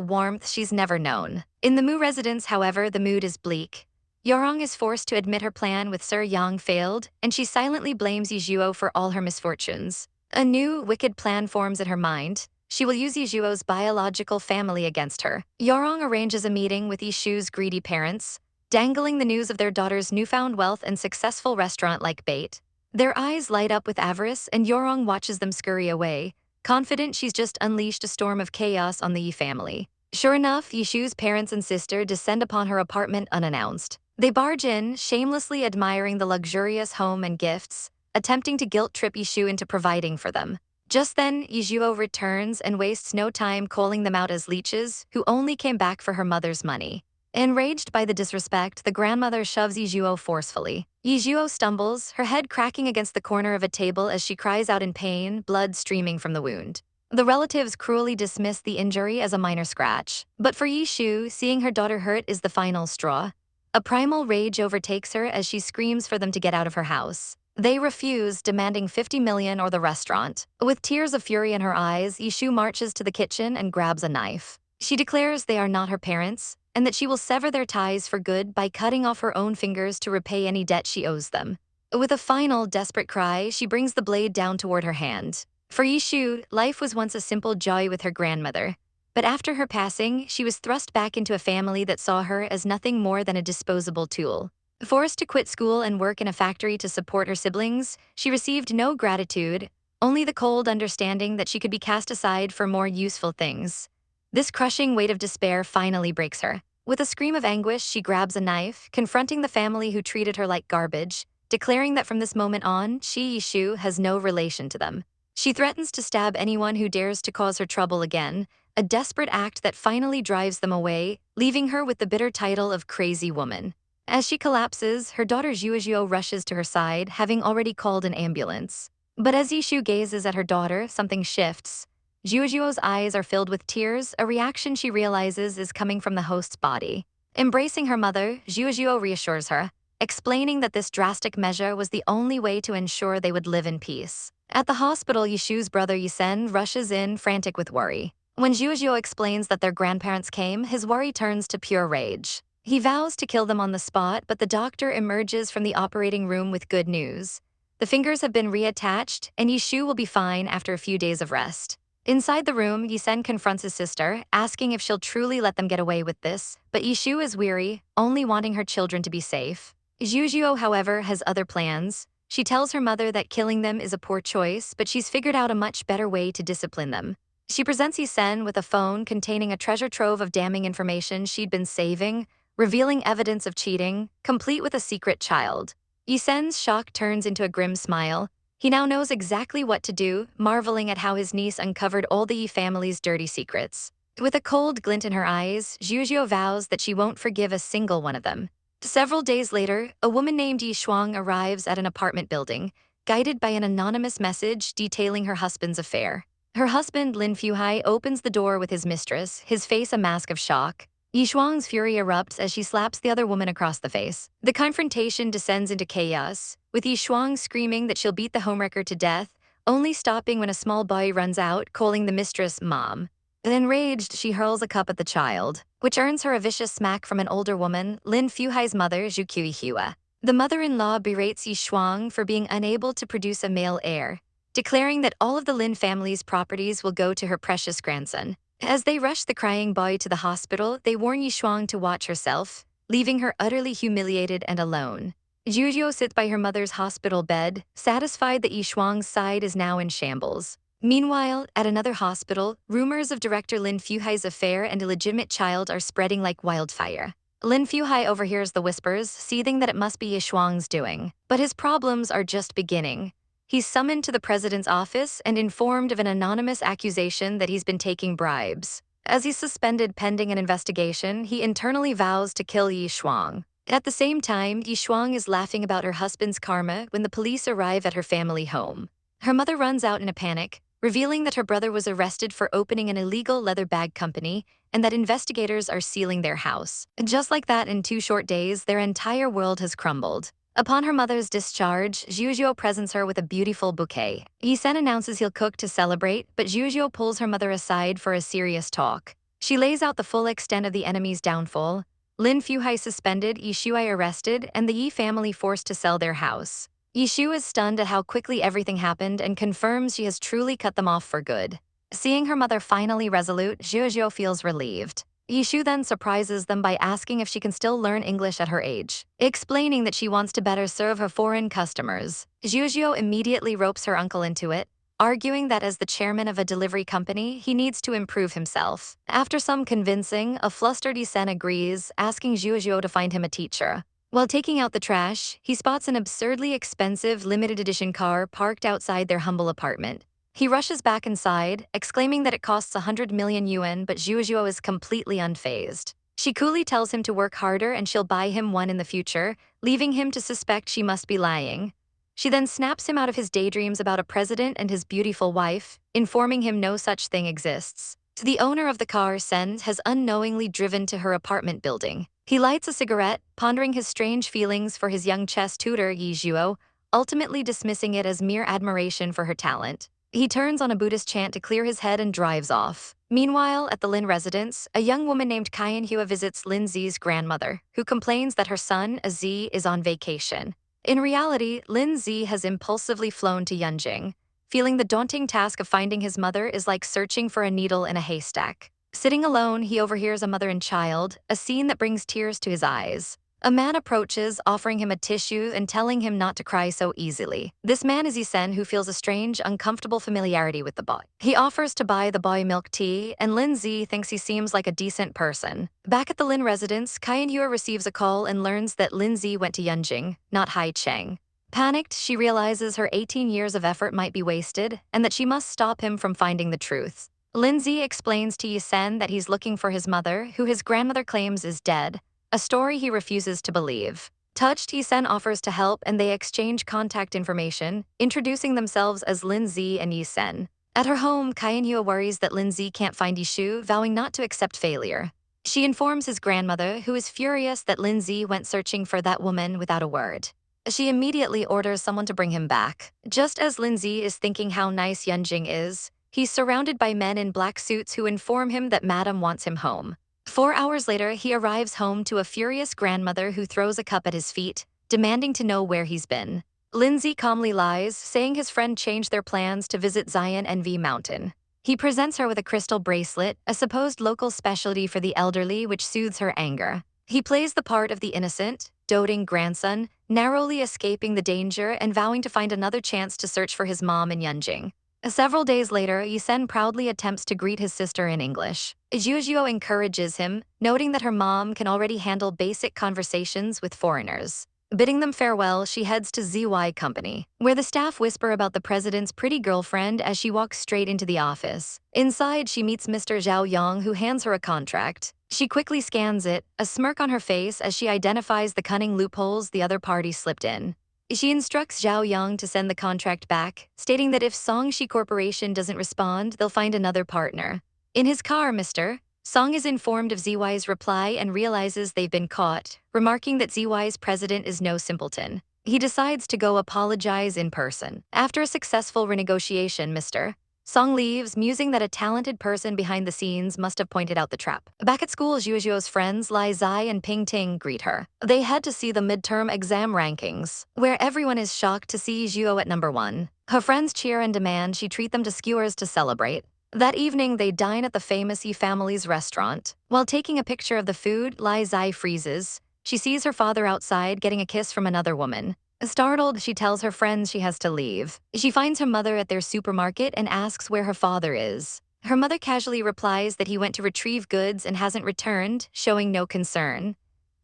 warmth she's never known. In the Mu residence, however, the mood is bleak. Yorong is forced to admit her plan with Sir Yang failed, and she silently blames Ye Zhuo for all her misfortunes. A new, wicked plan forms in her mind. She will use Ye Zhuo's biological family against her. Yorong arranges a meeting with Ye Shu's greedy parents, dangling the news of their daughter's newfound wealth and successful restaurant like bait. Their eyes light up with avarice, and Yorong watches them scurry away, confident she's just unleashed a storm of chaos on the Yi family. Sure enough, Ye Shu's parents and sister descend upon her apartment unannounced. They barge in, shamelessly admiring the luxurious home and gifts, attempting to guilt-trip Ye Zhuo into providing for them. Just then, Ye Zhuo returns and wastes no time calling them out as leeches who only came back for her mother's money. Enraged by the disrespect, the grandmother shoves Ye Zhuo forcefully. Ye Zhuo stumbles, her head cracking against the corner of a table as she cries out in pain, blood streaming from the wound. The relatives cruelly dismiss the injury as a minor scratch. But for Ye Zhuo, seeing her daughter hurt is the final straw. A primal rage overtakes her as she screams for them to get out of her house. They refuse, demanding 50 million or the restaurant. With tears of fury in her eyes, Ye Zhuo marches to the kitchen and grabs a knife. She declares they are not her parents, and that she will sever their ties for good by cutting off her own fingers to repay any debt she owes them. With a final, desperate cry, she brings the blade down toward her hand. For Ye Zhuo, life was once a simple joy with her grandmother. But after her passing, she was thrust back into a family that saw her as nothing more than a disposable tool. Forced to quit school and work in a factory to support her siblings, she received no gratitude, only the cold understanding that she could be cast aside for more useful things. This crushing weight of despair finally breaks her. With a scream of anguish, she grabs a knife, confronting the family who treated her like garbage, declaring that from this moment on, Ye Zhuo has no relation to them. She threatens to stab anyone who dares to cause her trouble again, a desperate act that finally drives them away, leaving her with the bitter title of Crazy Woman. As she collapses, her daughter Ye Zhuo rushes to her side, having already called an ambulance. But as Ye Zhuo gazes at her daughter, something shifts. Ye Zhuo's eyes are filled with tears, a reaction she realizes is coming from the host's body. Embracing her mother, Zhuo reassures her, explaining that this drastic measure was the only way to ensure they would live in peace. At the hospital, Yishu's brother Yisen rushes in, frantic with worry. When Zhuo explains that their grandparents came, his worry turns to pure rage. He vows to kill them on the spot, but the doctor emerges from the operating room with good news. The fingers have been reattached, and Yishu will be fine after a few days of rest. Inside the room, Yisen confronts his sister, asking if she'll truly let them get away with this, but Yishu is weary, only wanting her children to be safe. Zhuo, however, has other plans. She tells her mother that killing them is a poor choice, but she's figured out a much better way to discipline them. She presents Yisen with a phone containing a treasure trove of damning information she'd been saving, revealing evidence of cheating, complete with a secret child. Yisen's shock turns into a grim smile. He now knows exactly what to do, marveling at how his niece uncovered all the Yi family's dirty secrets. With a cold glint in her eyes, Zhuo vows that she won't forgive a single one of them. Several days later, a woman named Yi Shuang arrives at an apartment building, guided by an anonymous message detailing her husband's affair. Her husband, Lin Fuhai, opens the door with his mistress, his face a mask of shock. Yi Shuang's fury erupts as she slaps the other woman across the face. The confrontation descends into chaos, with Yi Shuang screaming that she'll beat the homewrecker to death, only stopping when a small boy runs out, calling the mistress Mom. Enraged, she hurls a cup at the child, which earns her a vicious smack from an older woman, Lin Fuhai's mother, Zhu Hua. The mother-in-law berates Yi Shuang for being unable to produce a male heir, declaring that all of the Lin family's properties will go to her precious grandson. As they rush the crying boy to the hospital, they warn Yi Shuang to watch herself, leaving her utterly humiliated and alone. Zhuo sits by her mother's hospital bed, satisfied that Yi Shuang's side is now in shambles. Meanwhile, at another hospital, rumors of director Lin Fuhai's affair and illegitimate child are spreading like wildfire. Lin Fuhai overhears the whispers, seething that it must be Yi Shuang's doing. But his problems are just beginning. He's summoned to the president's office and informed of an anonymous accusation that he's been taking bribes. As he's suspended pending an investigation, he internally vows to kill Yi Shuang. At the same time, Yi Shuang is laughing about her husband's karma when the police arrive at her family home. Her mother runs out in a panic, revealing that her brother was arrested for opening an illegal leather bag company and that investigators are sealing their house. Just like that, in 2 short days, their entire world has crumbled. Upon her mother's discharge, Zhuo presents her with a beautiful bouquet. Yisen announces he'll cook to celebrate, but Zhuo pulls her mother aside for a serious talk. She lays out the full extent of the enemy's downfall: Lin Fuhai suspended, Yi Shuai arrested, and the Yi family forced to sell their house. Yishu is stunned at how quickly everything happened and confirms she has truly cut them off for good. Seeing her mother finally resolute, Zhuo feels relieved. Yishu then surprises them by asking if she can still learn English at her age, explaining that she wants to better serve her foreign customers. Zhuo immediately ropes her uncle into it, arguing that as the chairman of a delivery company, he needs to improve himself. After some convincing, a flustered Yisen agrees, asking Zhuo to find him a teacher. While taking out the trash, he spots an absurdly expensive limited edition car parked outside their humble apartment. He rushes back inside, exclaiming that it costs 100 million yuan, but Zhuo is completely unfazed. She coolly tells him to work harder and she'll buy him one in the future, leaving him to suspect she must be lying. She then snaps him out of his daydreams about a president and his beautiful wife, informing him no such thing exists. The owner of the car, Sen, has unknowingly driven to her apartment building. He lights a cigarette, pondering his strange feelings for his young chess tutor, Ye Zhuo, ultimately dismissing it as mere admiration for her talent. He turns on a Buddhist chant to clear his head and drives off. Meanwhile, at the Lin residence, a young woman named Hua visits Lin Zi's grandmother, who complains that her son, Z, is on vacation. In reality, Lin Zi has impulsively flown to Yunjing. Feeling the daunting task of finding his mother is like searching for a needle in a haystack. Sitting alone, he overhears a mother and child, a scene that brings tears to his eyes. A man approaches, offering him a tissue and telling him not to cry so easily. This man is Yisen, who feels a strange, uncomfortable familiarity with the boy. He offers to buy the boy milk tea, and Lin Zi thinks he seems like a decent person. Back at the Lin residence, Hua receives a call and learns that Lin Zi went to Yunjing, not Haicheng. Panicked, she realizes her 18 years of effort might be wasted, and that she must stop him from finding the truth. Lin Zi explains to Yisen that he's looking for his mother, who his grandmother claims is dead, a story he refuses to believe. Touched, Yisen offers to help and they exchange contact information, introducing themselves as Lin Zi and Yisen. At her home, Hua worries that Lin Zi can't find Yishu, vowing not to accept failure. She informs his grandmother, who is furious that Lindsay went searching for that woman without a word. She immediately orders someone to bring him back. Just as Lindsay is thinking how nice Yunjing is, he's surrounded by men in black suits who inform him that Madam wants him home. 4 hours later, he arrives home to a furious grandmother who throws a cup at his feet, demanding to know where he's been. Lindsay calmly lies, saying his friend changed their plans to visit Zion Envy Mountain. He presents her with a crystal bracelet, a supposed local specialty for the elderly which soothes her anger. He plays the part of the innocent, doting grandson, narrowly escaping the danger and vowing to find another chance to search for his mom in Yunjing. Several days later, Yisen proudly attempts to greet his sister in English. Ye Zhuo encourages him, noting that her mom can already handle basic conversations with foreigners. Bidding them farewell, she heads to ZY Company, where the staff whisper about the president's pretty girlfriend as she walks straight into the office. Inside, she meets Mr. Zhao Yang, who hands her a contract. She quickly scans it, a smirk on her face as she identifies the cunning loopholes the other party slipped in. She instructs Zhao Yang to send the contract back, stating that if Songshi Corporation doesn't respond, they'll find another partner. In his car, Mr. Song is informed of ZY's reply and realizes they've been caught, remarking that ZY's president is no simpleton. He decides to go apologize in person. After a successful renegotiation, Mr. Song leaves, musing that a talented person behind the scenes must have pointed out the trap. Back at school, Zhuozhuo's friends Lai Zai and Ping Ting greet her. They head to see the midterm exam rankings, where everyone is shocked to see Zhuo at number 1. Her friends cheer and demand she treat them to skewers to celebrate. That evening, they dine at the famous Yi family's restaurant. While taking a picture of the food, Lai Zai freezes. She sees her father outside getting a kiss from another woman. Startled, she tells her friends she has to leave. She finds her mother at their supermarket and asks where her father is. Her mother casually replies that he went to retrieve goods and hasn't returned, showing no concern.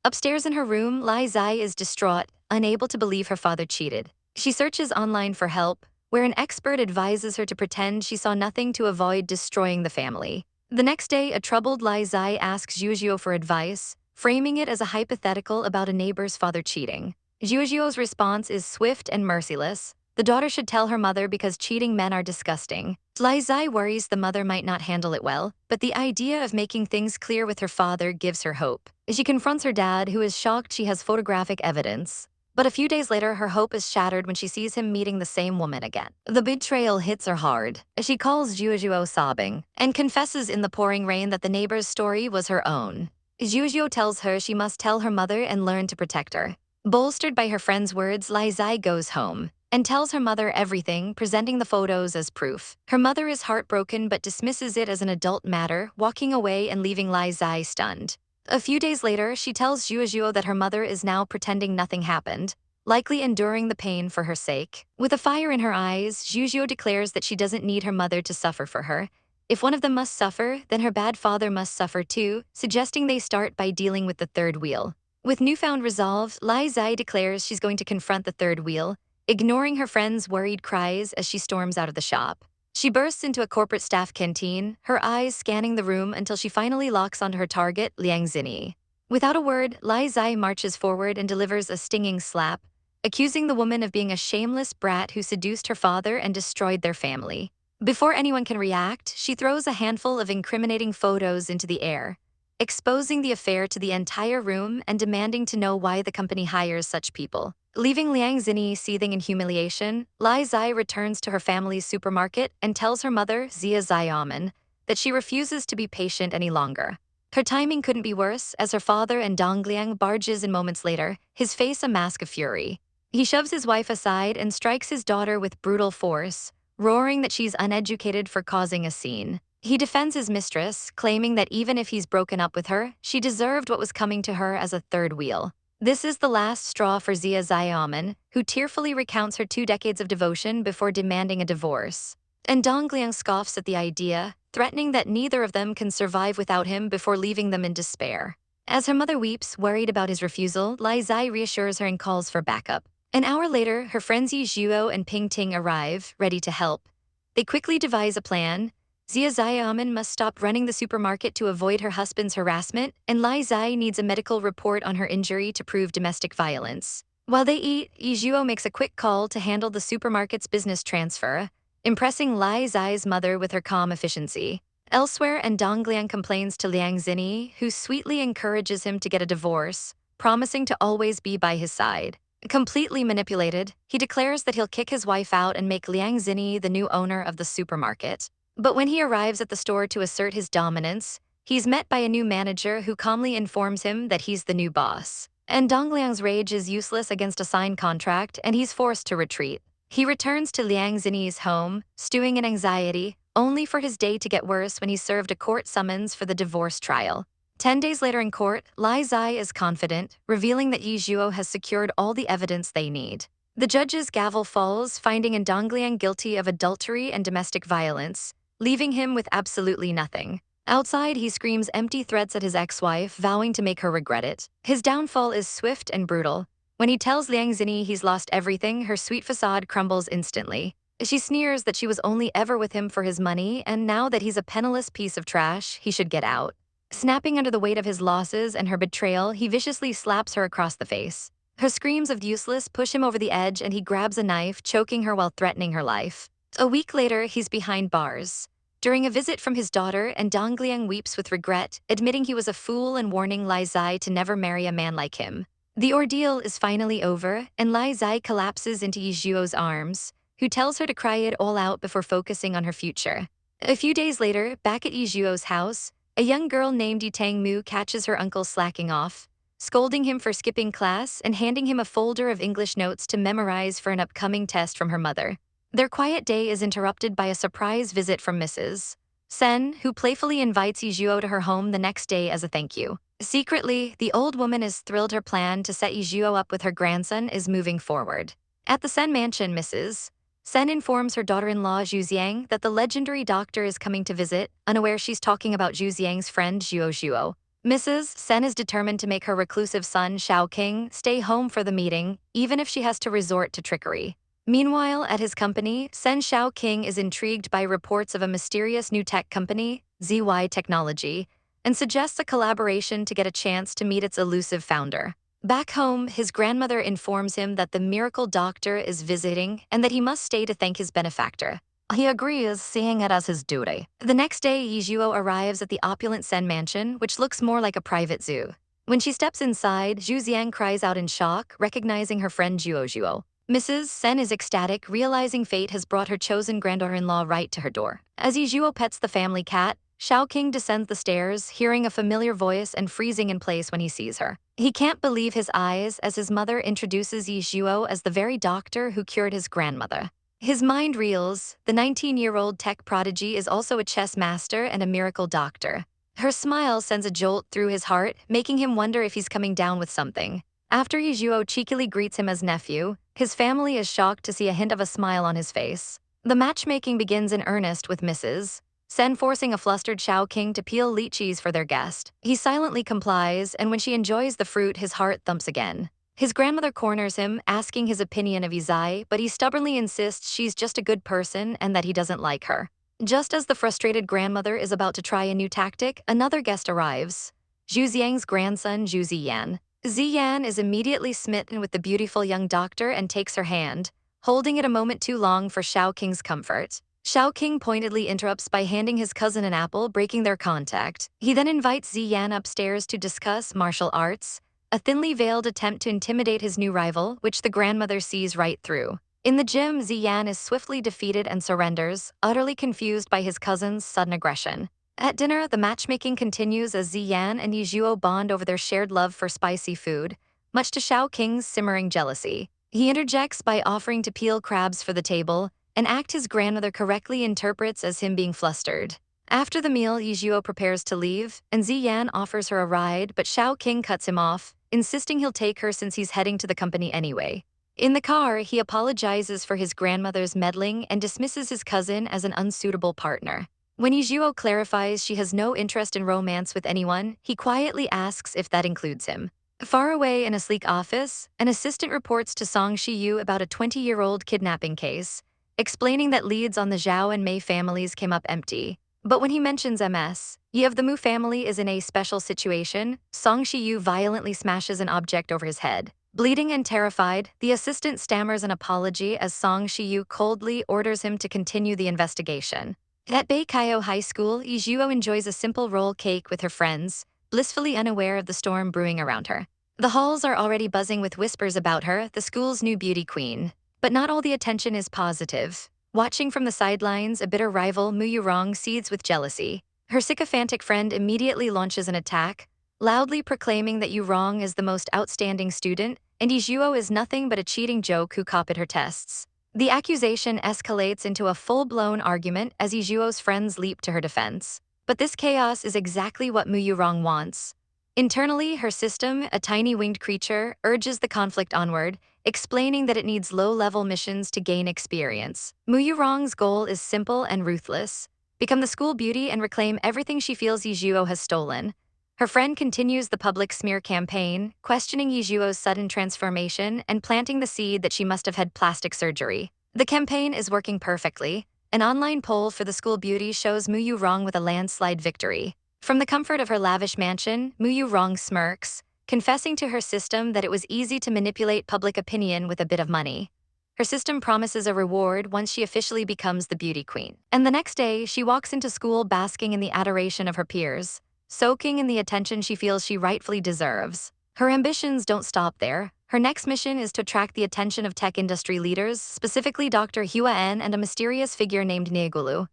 Upstairs in her room, Lai Zai is distraught, unable to believe her father cheated. She searches online for help, where an expert advises her to pretend she saw nothing to avoid destroying the family. The next day, a troubled Lai Zai asks Zhuozhuo for advice, framing it as a hypothetical about a neighbor's father cheating. Zhuozhuo's response is swift and merciless. The daughter should tell her mother because cheating men are disgusting. Lai Zai worries the mother might not handle it well, but the idea of making things clear with her father gives her hope. She confronts her dad, who is shocked she has photographic evidence. But a few days later, her hope is shattered when she sees him meeting the same woman again. The betrayal hits her hard. She calls Zhuozhuo sobbing and confesses in the pouring rain that the neighbor's story was her own. Zhuozhuo tells her she must tell her mother and learn to protect her. Bolstered by her friend's words, Lai Zai goes home and tells her mother everything, presenting the photos as proof. Her mother is heartbroken but dismisses it as an adult matter, walking away and leaving Lai Zai stunned. A few days later, she tells Zhuozhuo that her mother is now pretending nothing happened, likely enduring the pain for her sake. With a fire in her eyes, Zhuozhuo declares that she doesn't need her mother to suffer for her. If one of them must suffer, then her bad father must suffer too, suggesting they start by dealing with the third wheel. With newfound resolve, Lai Zai declares she's going to confront the third wheel, ignoring her friend's worried cries as she storms out of the shop. She bursts into a corporate staff canteen, her eyes scanning the room until she finally locks onto her target, Liang Zini. Without a word, Lai Zai marches forward and delivers a stinging slap, accusing the woman of being a shameless brat who seduced her father and destroyed their family. Before anyone can react, she throws a handful of incriminating photos into the air, exposing the affair to the entire room and demanding to know why the company hires such people. Leaving Liang Zini seething in humiliation, Lai Zai returns to her family's supermarket and tells her mother, Zia Xiaoman, that she refuses to be patient any longer. Her timing couldn't be worse, as her father and Dongliang barges in moments later, his face a mask of fury. He shoves his wife aside and strikes his daughter with brutal force, roaring that she's uneducated for causing a scene. He defends his mistress, claiming that even if he's broken up with her, she deserved what was coming to her as a third wheel. This is the last straw for Zia Xiaoman, who tearfully recounts her 2 decades of devotion before demanding a divorce. And Dongliang scoffs at the idea, threatening that neither of them can survive without him before leaving them in despair. As her mother weeps, worried about his refusal, Lai Zai reassures her and calls for backup. An hour later, her friends Ye Zhuo and Ping Ting arrive, ready to help. They quickly devise a plan. Zia Xiaoman must stop running the supermarket to avoid her husband's harassment, and Lai Zai needs a medical report on her injury to prove domestic violence. While they eat, Ye Zhuo makes a quick call to handle the supermarket's business transfer, impressing Lai Zai's mother with her calm efficiency. Elsewhere, and Dongliang complains to Liang Zini, who sweetly encourages him to get a divorce, promising to always be by his side. Completely manipulated, he declares that he'll kick his wife out and make Liang Zini the new owner of the supermarket. But when he arrives at the store to assert his dominance, he's met by a new manager who calmly informs him that he's the new boss. And Dongliang's rage is useless against a signed contract, and he's forced to retreat. He returns to Liang Zini's home, stewing in anxiety, only for his day to get worse when he's served a court summons for the divorce trial. 10 days later in court, Lai Zai is confident, revealing that Ye Zhuo has secured all the evidence they need. The judge's gavel falls, finding Dongliang guilty of adultery and domestic violence, leaving him with absolutely nothing. Outside, he screams empty threats at his ex-wife, vowing to make her regret it. His downfall is swift and brutal. When he tells Liang Zini he's lost everything, her sweet facade crumbles instantly. She sneers that she was only ever with him for his money, and now that he's a penniless piece of trash, he should get out. Snapping under the weight of his losses and her betrayal, he viciously slaps her across the face. Her screams of useless push him over the edge, and he grabs a knife, choking her while threatening her life. A week later, he's behind bars. During a visit from his daughter, Dongliang weeps with regret, admitting he was a fool and warning Lai Zai to never marry a man like him. The ordeal is finally over, and Lai Zai collapses into Ye Zhuo's arms, who tells her to cry it all out before focusing on her future. A few days later, back at Ye Zhuo's house, a young girl named Ye Mu catches her uncle slacking off, scolding him for skipping class and handing him a folder of English notes to memorize for an upcoming test from her mother. Their quiet day is interrupted by a surprise visit from Mrs. Sen, who playfully invites Ye Zhuo to her home the next day as a thank you. Secretly, the old woman is thrilled her plan to set Ye Zhuo up with her grandson is moving forward. At the Sen mansion, Mrs. Sen informs her daughter-in-law Zhu Xiang that the legendary doctor is coming to visit, unaware she's talking about Zhu Xiang's friend Zhuo. Mrs. Sen is determined to make her reclusive son Shao King stay home for the meeting, even if she has to resort to trickery. Meanwhile, at his company, Sen Shao King is intrigued by reports of a mysterious new tech company, ZY Technology, and suggests a collaboration to get a chance to meet its elusive founder. Back home, his grandmother informs him that the miracle doctor is visiting and that he must stay to thank his benefactor. He agrees, seeing it as his duty. The next day, Ye Zhuo arrives at the opulent Sen mansion, which looks more like a private zoo. When she steps inside, Zhu Xiang cries out in shock, recognizing her friend Zhuo. Mrs. Sen is ecstatic, realizing fate has brought her chosen granddaughter-in-law right to her door. As Ye Zhuo pets the family cat, Shao King descends the stairs, hearing a familiar voice and freezing in place when he sees her. He can't believe his eyes as his mother introduces Ye Zhuo as the very doctor who cured his grandmother. His mind reels. The 19-year-old tech prodigy is also a chess master and a miracle doctor. Her smile sends a jolt through his heart, making him wonder if he's coming down with something. After Ye Zhuo cheekily greets him as nephew, his family is shocked to see a hint of a smile on his face. The matchmaking begins in earnest with Mrs. Sen forcing a flustered Shao King to peel lychees for their guest. He silently complies, and when she enjoys the fruit, his heart thumps again. His grandmother corners him, asking his opinion of Ye Zai, but he stubbornly insists she's just a good person and that he doesn't like her. Just as the frustrated grandmother is about to try a new tactic, another guest arrives. Zhu Xiang's grandson, Zhu Ziyan. Ziyan is immediately smitten with the beautiful young doctor and takes her hand, holding it a moment too long for Shao King's comfort. Shao King pointedly interrupts by handing his cousin an apple, breaking their contact. He then invites Ziyan upstairs to discuss martial arts, a thinly veiled attempt to intimidate his new rival, which the grandmother sees right through. In the gym, Ziyan is swiftly defeated and surrenders, utterly confused by his cousin's sudden aggression. At dinner, the matchmaking continues as Ziyan and Ye Zhuo bond over their shared love for spicy food, much to Shao King's simmering jealousy. He interjects by offering to peel crabs for the table, an act his grandmother correctly interprets as him being flustered. After the meal, Ye Zhuo prepares to leave, and Ziyan offers her a ride, but Shao King cuts him off, insisting he'll take her since he's heading to the company anyway. In the car, he apologizes for his grandmother's meddling and dismisses his cousin as an unsuitable partner. When Ye Zhuo clarifies she has no interest in romance with anyone, he quietly asks if that includes him. Far away in a sleek office, an assistant reports to Song Shiyu about a 20-year-old kidnapping case, explaining that leads on the Zhao and Mei families came up empty. But when he mentions MS, Ye of the Mu family is in a special situation, Song Shiyu violently smashes an object over his head. Bleeding and terrified, the assistant stammers an apology as Song Shiyu coldly orders him to continue the investigation. At Beikyo High School, Ye Zhuo enjoys a simple roll cake with her friends, blissfully unaware of the storm brewing around her. The halls are already buzzing with whispers about her, the school's new beauty queen. But not all the attention is positive. Watching from the sidelines, a bitter rival, Mu Yurong, seethes with jealousy. Her sycophantic friend immediately launches an attack, loudly proclaiming that Yurong is the most outstanding student, and Ye Zhuo is nothing but a cheating joke who copied her tests. The accusation escalates into a full-blown argument as Ye Zhuo's friends leap to her defense. But this chaos is exactly what Mu Yurong wants. Internally, her system, a tiny winged creature, urges the conflict onward, explaining that it needs low-level missions to gain experience. Mu Yurong's goal is simple and ruthless: become the school beauty and reclaim everything she feels Ye Zhuo has stolen. Her friend continues the public smear campaign, questioning Ye Zhuo's sudden transformation and planting the seed that she must have had plastic surgery. The campaign is working perfectly. An online poll for the school beauty shows Mu Yurong with a landslide victory. From the comfort of her lavish mansion, Mu Yurong smirks, confessing to her system that it was easy to manipulate public opinion with a bit of money. Her system promises a reward once she officially becomes the beauty queen. And the next day, she walks into school basking in the adoration of her peers, soaking in the attention she feels she rightfully deserves. Her ambitions don't stop there. Her next mission is to attract the attention of tech industry leaders, specifically Dr. Huan and a mysterious figure named Niegulu.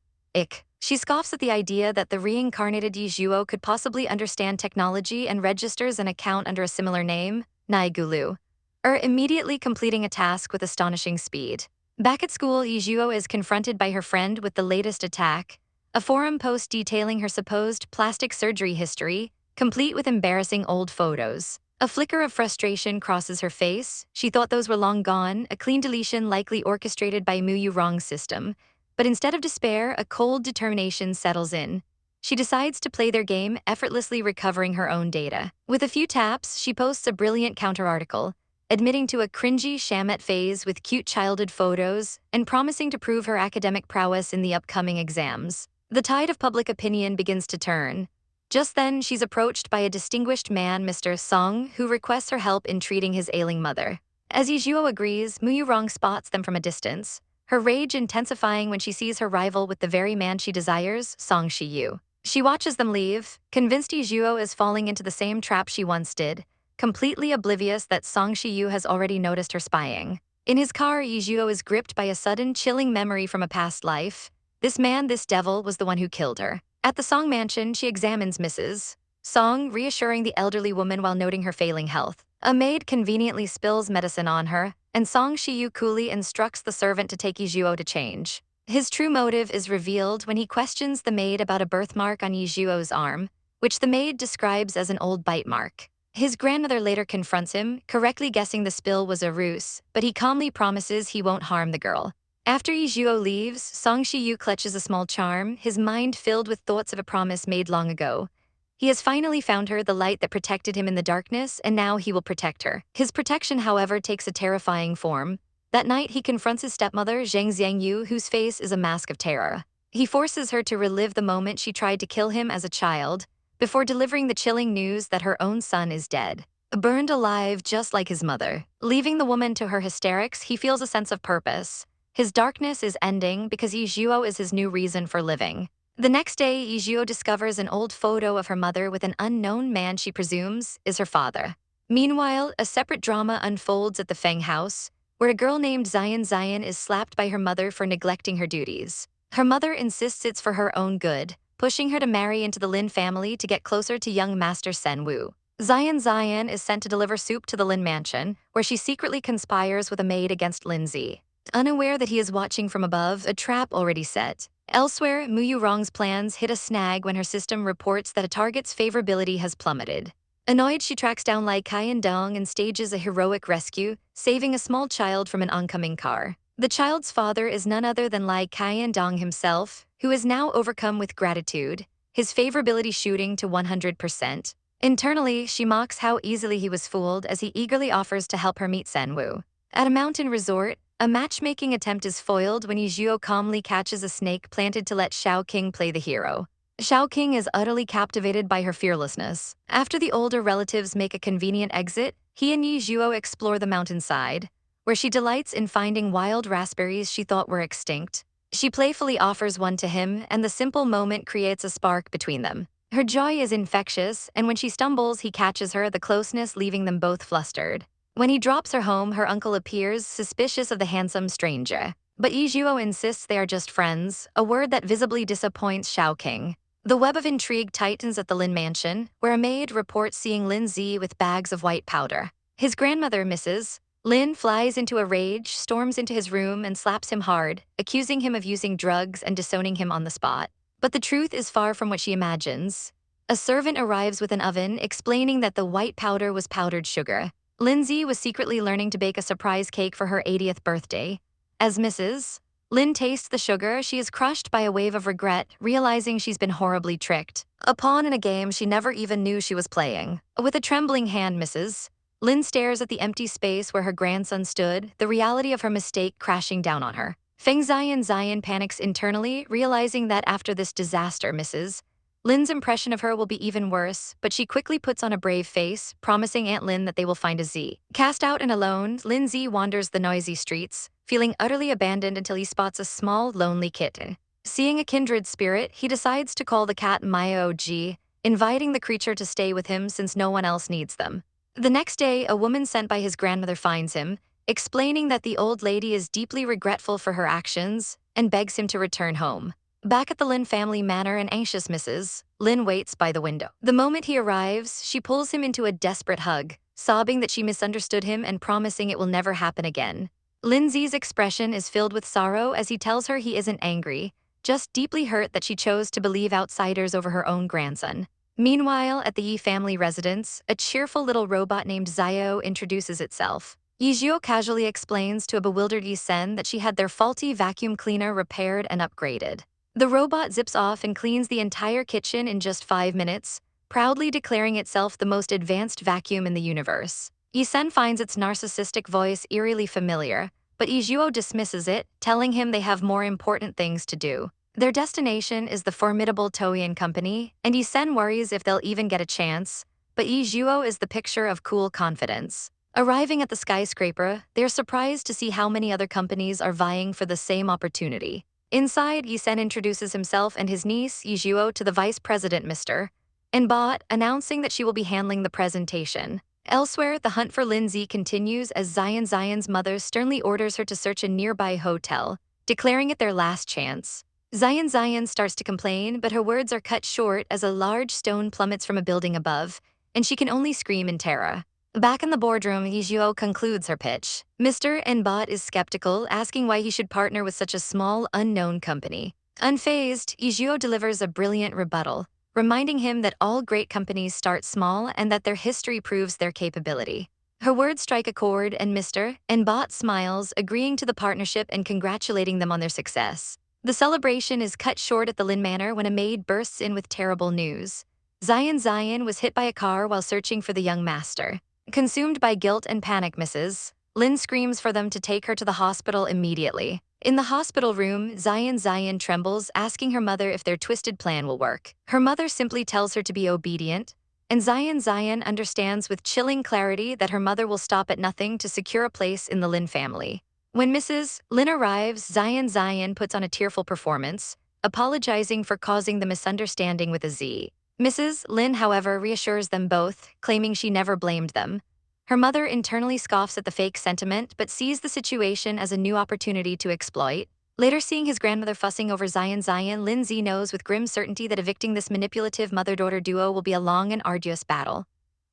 She scoffs at the idea that the reincarnated Ye Zhuo could possibly understand technology and registers an account under a similar name, Niegulu, immediately completing a task with astonishing speed. Back at school, Ye Zhuo is confronted by her friend with the latest attack, a forum post detailing her supposed plastic surgery history, complete with embarrassing old photos. A flicker of frustration crosses her face. She thought those were long gone, a clean deletion likely orchestrated by Mu Yurong's system. But instead of despair, a cold determination settles in. She decides to play their game, effortlessly recovering her own data. With a few taps, she posts a brilliant counter-article, admitting to a cringy shamet phase with cute childhood photos and promising to prove her academic prowess in the upcoming exams. The tide of public opinion begins to turn. Just then, she's approached by a distinguished man, Mr. Song, who requests her help in treating his ailing mother. As Ye Zhuo agrees, Mu Yurong spots them from a distance, her rage intensifying when she sees her rival with the very man she desires, Song Shiyu. She watches them leave, convinced Ye Zhuo is falling into the same trap she once did, completely oblivious that Song Shiyu has already noticed her spying. In his car, Ye Zhuo is gripped by a sudden, chilling memory from a past life. This man, this devil, was the one who killed her. At the Song mansion, she examines Mrs. Song, reassuring the elderly woman while noting her failing health. A maid conveniently spills medicine on her, and Song Shiyu coolly instructs the servant to take Ye Zhuo to change. His true motive is revealed when he questions the maid about a birthmark on Ye Zhuo's arm, which the maid describes as an old bite mark. His grandmother later confronts him, correctly guessing the spill was a ruse, but he calmly promises he won't harm the girl. After Ye Zhuo leaves, Song Shiyu clutches a small charm, his mind filled with thoughts of a promise made long ago. He has finally found her, the light that protected him in the darkness, and now he will protect her. His protection, however, takes a terrifying form. That night, he confronts his stepmother, Zhang Xiangyu, whose face is a mask of terror. He forces her to relive the moment she tried to kill him as a child, before delivering the chilling news that her own son is dead, burned alive just like his mother. Leaving the woman to her hysterics, he feels a sense of purpose. His darkness is ending because Ye Zhuo is his new reason for living. The next day, Ye Zhuo discovers an old photo of her mother with an unknown man she presumes is her father. Meanwhile, a separate drama unfolds at the Feng house, where a girl named Zion is slapped by her mother for neglecting her duties. Her mother insists it's for her own good, pushing her to marry into the Lin family to get closer to young Master Sen Wu. Zion is sent to deliver soup to the Lin mansion, where she secretly conspires with a maid against Lindsay. Unaware that he is watching from above, a trap already set. Elsewhere, Mu Yurong's plans hit a snag when her system reports that a target's favorability has plummeted. Annoyed, she tracks down Lai Dong and stages a heroic rescue, saving a small child from an oncoming car. The child's father is none other than Lai Dong himself, who is now overcome with gratitude, his favorability shooting to 100%. Internally, she mocks how easily he was fooled as he eagerly offers to help her meet Sen Wu. At a mountain resort, a matchmaking attempt is foiled when Ye Zhuo calmly catches a snake planted to let Shao King play the hero. Shao King is utterly captivated by her fearlessness. After the older relatives make a convenient exit, he and Ye Zhuo explore the mountainside, where she delights in finding wild raspberries she thought were extinct. She playfully offers one to him, and the simple moment creates a spark between them. Her joy is infectious, and when she stumbles, he catches her, the closeness leaving them both flustered. When he drops her home, her uncle appears, suspicious of the handsome stranger. But Ye Zhuo insists they are just friends, a word that visibly disappoints Shao King. The web of intrigue tightens at the Lin mansion, where a maid reports seeing Lin Zi with bags of white powder. His grandmother, Mrs. Lin, flies into a rage, storms into his room, and slaps him hard, accusing him of using drugs and disowning him on the spot. But the truth is far from what she imagines. A servant arrives with an oven, explaining that the white powder was powdered sugar. Lindsay was secretly learning to bake a surprise cake for her 80th birthday. As Mrs. Lin tastes the sugar, she is crushed by a wave of regret, realizing she's been horribly tricked. A pawn in a game she never even knew she was playing. With a trembling hand, Mrs. Lin stares at the empty space where her grandson stood, the reality of her mistake crashing down on her. Feng Ziyan panics internally, realizing that after this disaster, Mrs. Lin's impression of her will be even worse, but she quickly puts on a brave face, promising Aunt Lin that they will find a Z. Cast out and alone, Lin Z wanders the noisy streets, feeling utterly abandoned until he spots a small, lonely kitten. Seeing a kindred spirit, he decides to call the cat Maya Og, inviting the creature to stay with him since no one else needs them. The next day, a woman sent by his grandmother finds him, explaining that the old lady is deeply regretful for her actions and begs him to return home. Back at the Lin family manor, an anxious Mrs. Lin waits by the window. The moment he arrives, she pulls him into a desperate hug, sobbing that she misunderstood him and promising it will never happen again. Lin Zi's expression is filled with sorrow as he tells her he isn't angry, just deeply hurt that she chose to believe outsiders over her own grandson. Meanwhile, at the Yi family residence, a cheerful little robot named Zio introduces itself. Ye Zhuo casually explains to a bewildered Yi Sen that she had their faulty vacuum cleaner repaired and upgraded. The robot zips off and cleans the entire kitchen in just 5 minutes, proudly declaring itself the most advanced vacuum in the universe. Yi Sen finds its narcissistic voice eerily familiar, but Ye Zhuo dismisses it, telling him they have more important things to do. Their destination is the formidable Toei company, and Yi Sen worries if they'll even get a chance, but Ye Zhuo is the picture of cool confidence. Arriving at the skyscraper, they're surprised to see how many other companies are vying for the same opportunity. Inside, Yi Sen introduces himself and his niece, Ye Zhuo, to the vice president, Mr. Bot, announcing that she will be handling the presentation. Elsewhere, the hunt for Lin Zi continues as Ziyan's mother sternly orders her to search a nearby hotel, declaring it their last chance. Ziyan starts to complain, but her words are cut short as a large stone plummets from a building above, and she can only scream in terror. Back in the boardroom, Ye Zhuo concludes her pitch. Mr. Bot is skeptical, asking why he should partner with such a small, unknown company. Unfazed, Ye Zhuo delivers a brilliant rebuttal, reminding him that all great companies start small and that their history proves their capability. Her words strike a chord, and Mr. Bot smiles, agreeing to the partnership and congratulating them on their success. The celebration is cut short at the Lin Manor when a maid bursts in with terrible news. Ziyan was hit by a car while searching for the young master. Consumed by guilt and panic, Mrs. Lin screams for them to take her to the hospital immediately. In the hospital room, Ziyan trembles, asking her mother if their twisted plan will work. Her mother simply tells her to be obedient, and Ziyan understands with chilling clarity that her mother will stop at nothing to secure a place in the Lin family. When Mrs. Lin arrives, Ziyan puts on a tearful performance, apologizing for causing the misunderstanding with a Z. Mrs. Lin, however, reassures them both, claiming she never blamed them. Her mother internally scoffs at the fake sentiment, but sees the situation as a new opportunity to exploit. Later, seeing his grandmother fussing over Ziyan, Lin Z knows with grim certainty that evicting this manipulative mother-daughter duo will be a long and arduous battle.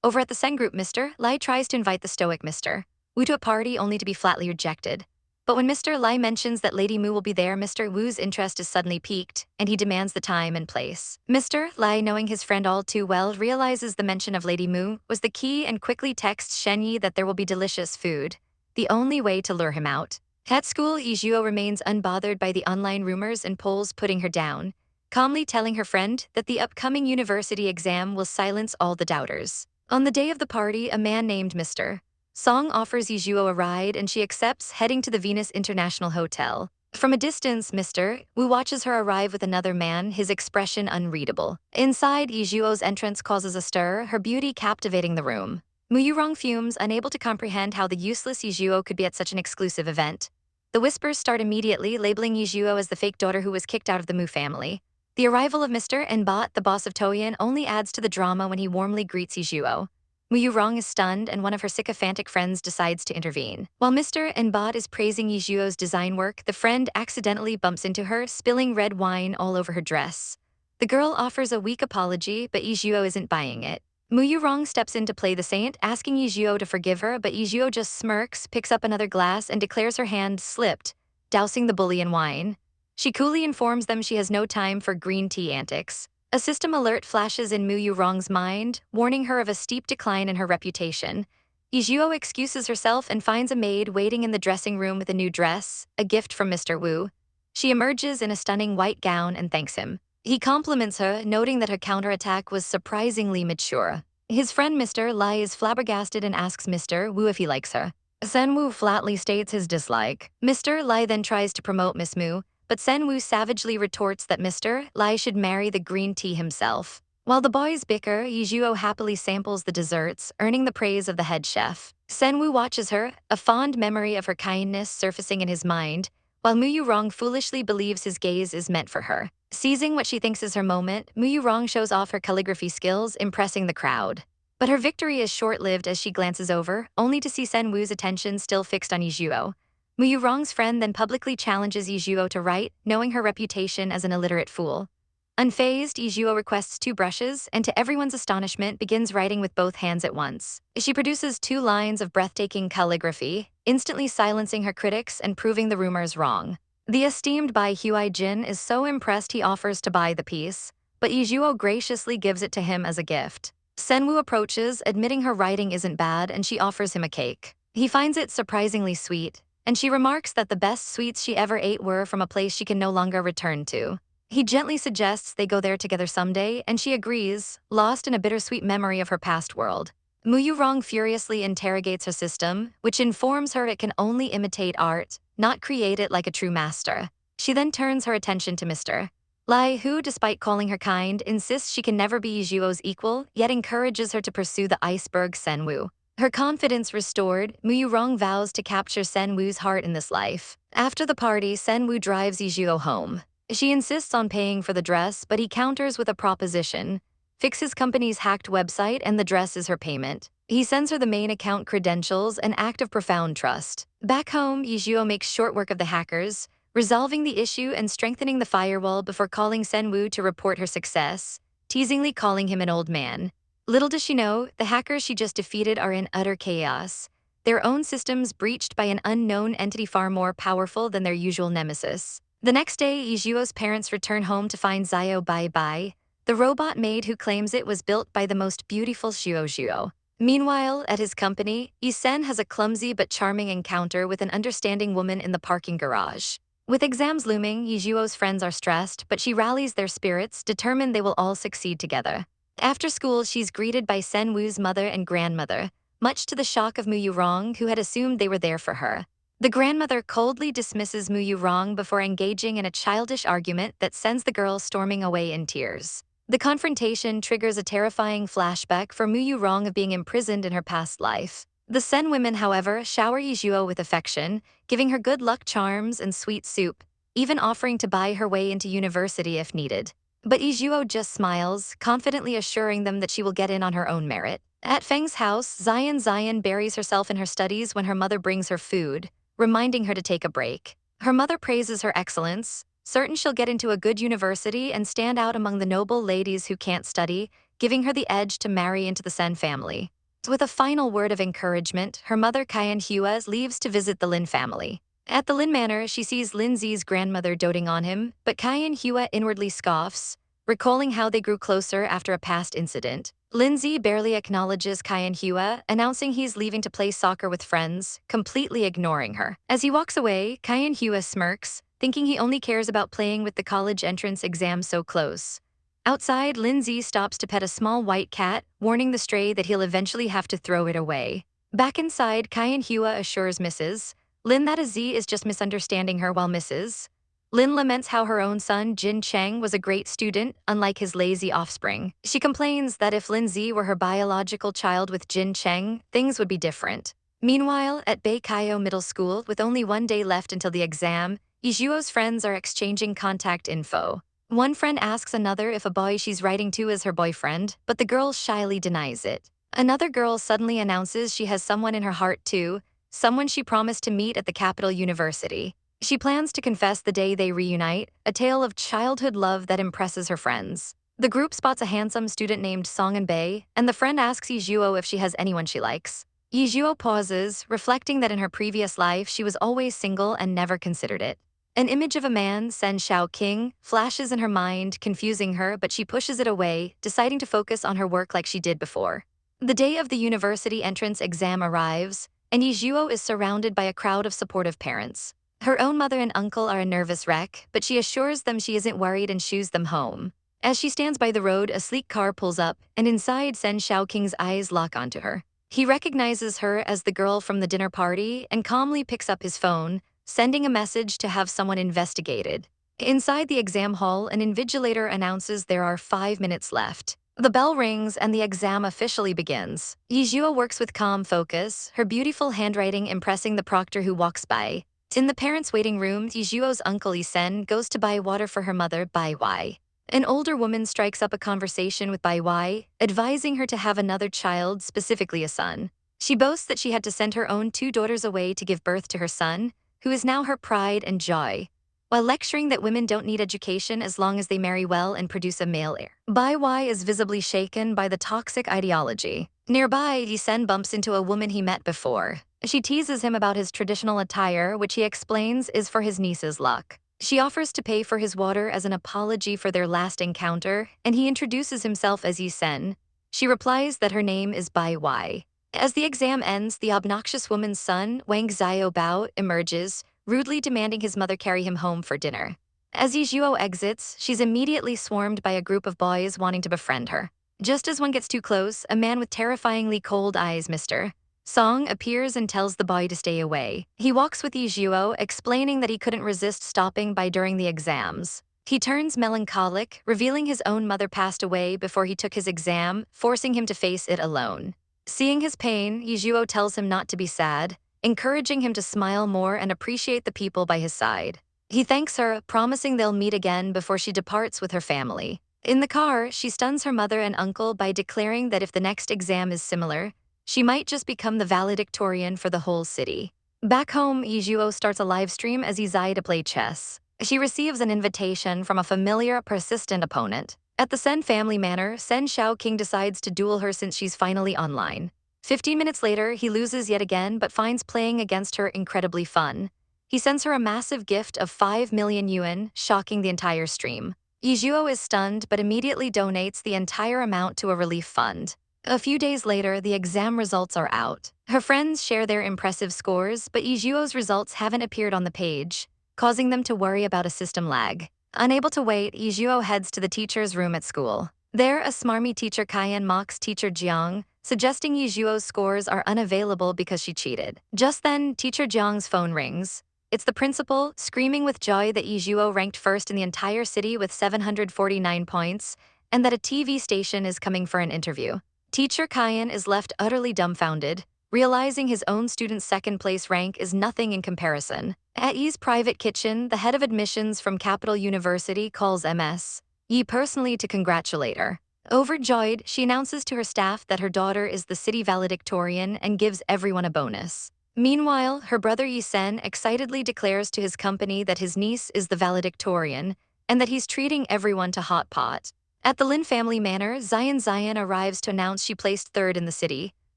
Over at the Sen group, Mr. Lai tries to invite the stoic Mr. Wu to a party only to be flatly rejected. But when Mr. Lai mentions that Lady Mu will be there, Mr. Wu's interest is suddenly piqued, and he demands the time and place. Mr. Lai, knowing his friend all too well, realizes the mention of Lady Mu was the key and quickly texts Shen Yi that there will be delicious food, the only way to lure him out. At school, Ye Zhuo remains unbothered by the online rumors and polls putting her down, calmly telling her friend that the upcoming university exam will silence all the doubters. On the day of the party, a man named Mr. Song offers Ye Zhuo a ride and she accepts, heading to the Venus International Hotel. From a distance, Mr. Wu watches her arrive with another man, his expression unreadable. Inside, Ye Zhuo's entrance causes a stir, her beauty captivating the room. Mu Yurong fumes, unable to comprehend how the useless Ye Zhuo could be at such an exclusive event. The whispers start immediately, labeling Ye Zhuo as the fake daughter who was kicked out of the Mu family. The arrival of Mr. Nbot, the boss of Toyin, only adds to the drama when he warmly greets Ye Zhuo. Mu Yurong is stunned, and one of her sycophantic friends decides to intervene. While Mr. Nbot is praising Ye Zhuo's design work, the friend accidentally bumps into her, spilling red wine all over her dress. The girl offers a weak apology, but Ye Zhuo isn't buying it. Mu Yurong steps in to play the saint, asking Ye Zhuo to forgive her, but Ye Zhuo just smirks, picks up another glass, and declares her hand slipped, dousing the bully in wine. She coolly informs them she has no time for green tea antics. A system alert flashes in Mu Yurong's mind, warning her of a steep decline in her reputation. Ye Zhuo excuses herself and finds a maid waiting in the dressing room with a new dress, a gift from Mr. Wu. She emerges in a stunning white gown and thanks him. He compliments her, noting that her counterattack was surprisingly mature. His friend Mr. Lai is flabbergasted and asks Mr. Wu if he likes her. Sen Wu flatly states his dislike. Mr. Lai then tries to promote Miss Mu, but Sen Wu savagely retorts that Mr. Lai should marry the green tea himself. While the boys bicker, Ye Zhuo happily samples the desserts, earning the praise of the head chef. Sen Wu watches her, a fond memory of her kindness surfacing in his mind, while Mu Yurong foolishly believes his gaze is meant for her. Seizing what she thinks is her moment, Mu Yurong shows off her calligraphy skills, impressing the crowd. But her victory is short-lived as she glances over, only to see Sen Wu's attention still fixed on Ye Zhuo. Mu Yurong's friend then publicly challenges Ye Zhuo to write, knowing her reputation as an illiterate fool. Unfazed, Ye Zhuo requests 2 brushes and, to everyone's astonishment, begins writing with both hands at once. She produces 2 lines of breathtaking calligraphy, instantly silencing her critics and proving the rumors wrong. The esteemed Bai Huai Jin is so impressed he offers to buy the piece, but Ye Zhuo graciously gives it to him as a gift. Sen Wu approaches, admitting her writing isn't bad, and she offers him a cake. He finds it surprisingly sweet, and she remarks that the best sweets she ever ate were from a place she can no longer return to. He gently suggests they go there together someday, and she agrees, lost in a bittersweet memory of her past world. Mu Yurong furiously interrogates her system, which informs her it can only imitate art, not create it like a true master. She then turns her attention to Mr. Lai, who, despite calling her kind, insists she can never be Ye Zhuo's equal, yet encourages her to pursue the iceberg Sen Wu. Her confidence restored, Mu Yurong vows to capture Sen Wu's heart in this life. After the party, Sen Wu drives Ye Zhuo home. She insists on paying for the dress, but he counters with a proposition. Fix his company's hacked website and the dress is her payment. He sends her the main account credentials, an act of profound trust. Back home, Ye Zhuo makes short work of the hackers, resolving the issue and strengthening the firewall before calling Sen Wu to report her success, teasingly calling him an old man. Little does she know, the hackers she just defeated are in utter chaos, their own systems breached by an unknown entity far more powerful than their usual nemesis. The next day, Ye Zhuo's parents return home to find Xiao Bai Bai, the robot maid who claims it was built by the most beautiful Zhuo. Meanwhile, at his company, Yi Sen has a clumsy but charming encounter with an understanding woman in the parking garage. With exams looming, Ye Zhuo's friends are stressed, but she rallies their spirits, determined they will all succeed together. After school, she's greeted by Sen Wu's mother and grandmother, much to the shock of Mu Yurong, who had assumed they were there for her. The grandmother coldly dismisses Mu Yurong before engaging in a childish argument that sends the girl storming away in tears. The confrontation triggers a terrifying flashback for Mu Yurong of being imprisoned in her past life. The Sen women, however, shower Ye Zhuo with affection, giving her good luck charms and sweet soup, even offering to buy her way into university if needed. But Ye Zhuo just smiles, confidently assuring them that she will get in on her own merit. At Feng's house, Xian buries herself in her studies when her mother brings her food, reminding her to take a break. Her mother praises her excellence, certain she'll get into a good university and stand out among the noble ladies who can't study, giving her the edge to marry into the Sen family. With a final word of encouragement, her mother Cayenne Hua leaves to visit the Lin family. At the Lin Manor, she sees Lin Zi's grandmother doting on him, but Cayenne Hua inwardly scoffs, recalling how they grew closer after a past incident. Lin Zi barely acknowledges Cayenne Hua, announcing he's leaving to play soccer with friends, completely ignoring her. As he walks away, Cayenne Hua smirks, thinking he only cares about playing with the college entrance exam so close. Outside, Lin Zi stops to pet a small white cat, warning the stray that he'll eventually have to throw it away. Back inside, Cayenne Hua assures Mrs. Lin that a Z is just misunderstanding her, while Mrs. Lin laments how her own son, Jin Cheng, was a great student, unlike his lazy offspring. She complains that if Lin Zi were her biological child with Jin Cheng, things would be different. Meanwhile, at Beikayo Middle School, with only 1 day left until the exam, Ye Zhuo's friends are exchanging contact info. One friend asks another if a boy she's writing to is her boyfriend, but the girl shyly denies it. Another girl suddenly announces she has someone in her heart too, someone she promised to meet at the capital university. She plans to confess the day they reunite, a tale of childhood love that impresses her friends. The group spots a handsome student named Song and Bei, and the friend asks Ye Zhuo if she has anyone she likes. Ye Zhuo pauses, reflecting that in her previous life she was always single and never considered it. An image of a man, Sen Xiaoqing, flashes in her mind, confusing her, but she pushes it away, deciding to focus on her work like she did before. The day of the university entrance exam arrives, and Ye Zhuo is surrounded by a crowd of supportive parents. Her own mother and uncle are a nervous wreck, but she assures them she isn't worried and shoos them home. As she stands by the road, a sleek car pulls up, and inside Sen Xiaoqing's eyes lock onto her. He recognizes her as the girl from the dinner party and calmly picks up his phone, sending a message to have someone investigated. Inside the exam hall, an invigilator announces there are 5 minutes left. The bell rings and the exam officially begins. Ye Zhuo works with calm focus, her beautiful handwriting impressing the proctor who walks by. In the parents' waiting room, Ye Zhuo's uncle Yi Sen goes to buy water for her mother, Bai Wai. An older woman strikes up a conversation with Bai Wai, advising her to have another child, specifically a son. She boasts that she had to send her own 2 daughters away to give birth to her son, who is now her pride and joy, while lecturing that women don't need education as long as they marry well and produce a male heir. Bai Wai is visibly shaken by the toxic ideology. Nearby, Yi Sen bumps into a woman he met before. She teases him about his traditional attire, which he explains is for his niece's luck. She offers to pay for his water as an apology for their last encounter, and he introduces himself as Yi Sen. She replies that her name is Bai Wai. As the exam ends, the obnoxious woman's son, Wang Xiaobao, emerges, rudely demanding his mother carry him home for dinner. As Ye Zhuo exits, she's immediately swarmed by a group of boys wanting to befriend her. Just as one gets too close, a man with terrifyingly cold eyes, Mr. Song, appears and tells the boy to stay away. He walks with Ye Zhuo, explaining that he couldn't resist stopping by during the exams. He turns melancholic, revealing his own mother passed away before he took his exam, forcing him to face it alone. Seeing his pain, Ye Zhuo tells him not to be sad, encouraging him to smile more and appreciate the people by his side. He thanks her, promising they'll meet again before she departs with her family. In the car, she stuns her mother and uncle by declaring that if the next exam is similar, she might just become the valedictorian for the whole city. Back home, Ye Zhuo starts a live stream as Izai to play chess. She receives an invitation from a familiar, persistent opponent. At the Sen family manor, Sen Xiaoqing decides to duel her since she's finally online. 15 minutes later, he loses yet again but finds playing against her incredibly fun. He sends her a massive gift of 5 million yuan, shocking the entire stream. Ye Zhuo is stunned but immediately donates the entire amount to a relief fund. A few days later, the exam results are out. Her friends share their impressive scores, but Ye Zhuo's results haven't appeared on the page, causing them to worry about a system lag. Unable to wait, Ye Zhuo heads to the teacher's room at school. There, a smarmy teacher Kaiyan mocks teacher Jiang, suggesting Ye Zhuo's scores are unavailable because she cheated. Just then, teacher Jiang's phone rings. It's the principal, screaming with joy that Ye Zhuo ranked first in the entire city with 749 points, and that a TV station is coming for an interview. Teacher Kaiyan is left utterly dumbfounded, realizing his own student's second-place rank is nothing in comparison. At Yi's private kitchen, the head of admissions from Capital University calls Ms. Yi personally to congratulate her. Overjoyed, she announces to her staff that her daughter is the city valedictorian and gives everyone a bonus. Meanwhile, her brother Yi Sen excitedly declares to his company that his niece is the valedictorian and that he's treating everyone to hot pot. At the Lin family manor, Zion arrives to announce she placed 3rd in the city,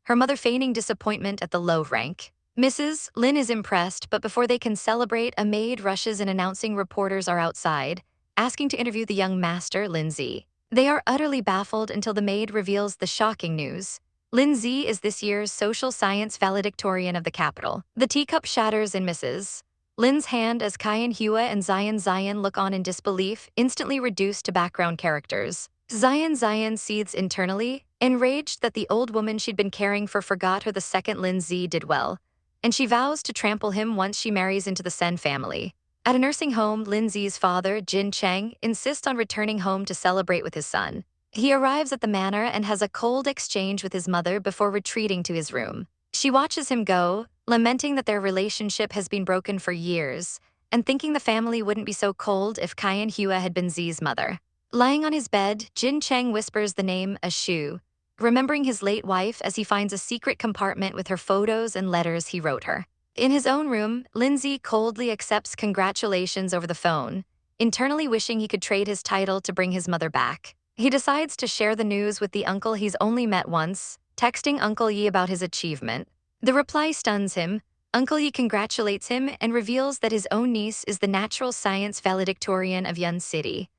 her mother feigning disappointment at the low rank. Mrs. Lin is impressed, but before they can celebrate, a maid rushes in announcing reporters are outside, asking to interview the young master, Lin Zi. They are utterly baffled until the maid reveals the shocking news. Lin Zi is this year's social science valedictorian of the capital. The teacup shatters in Mrs. Lin's hand as Kaiyan Hua and Zion look on in disbelief, instantly reduced to background characters. Zion seethes internally, enraged that the old woman she'd been caring for forgot her the second Lin Zi did well, and she vows to trample him once she marries into the Sen family. At a nursing home, Lin Zi's father, Jin Cheng, insists on returning home to celebrate with his son. He arrives at the manor and has a cold exchange with his mother before retreating to his room. She watches him go, lamenting that their relationship has been broken for years, and thinking the family wouldn't be so cold if Kai and Hua had been Zi's mother. Lying on his bed, Jin Cheng whispers the name Ashu, remembering his late wife as he finds a secret compartment with her photos and letters he wrote her. In his own room, Lindsay coldly accepts congratulations over the phone, internally wishing he could trade his title to bring his mother back. He decides to share the news with the uncle he's only met once, texting Uncle Yi about his achievement. The reply stuns him. Uncle Yi congratulates him and reveals that his own niece is the natural science valedictorian of Yun City.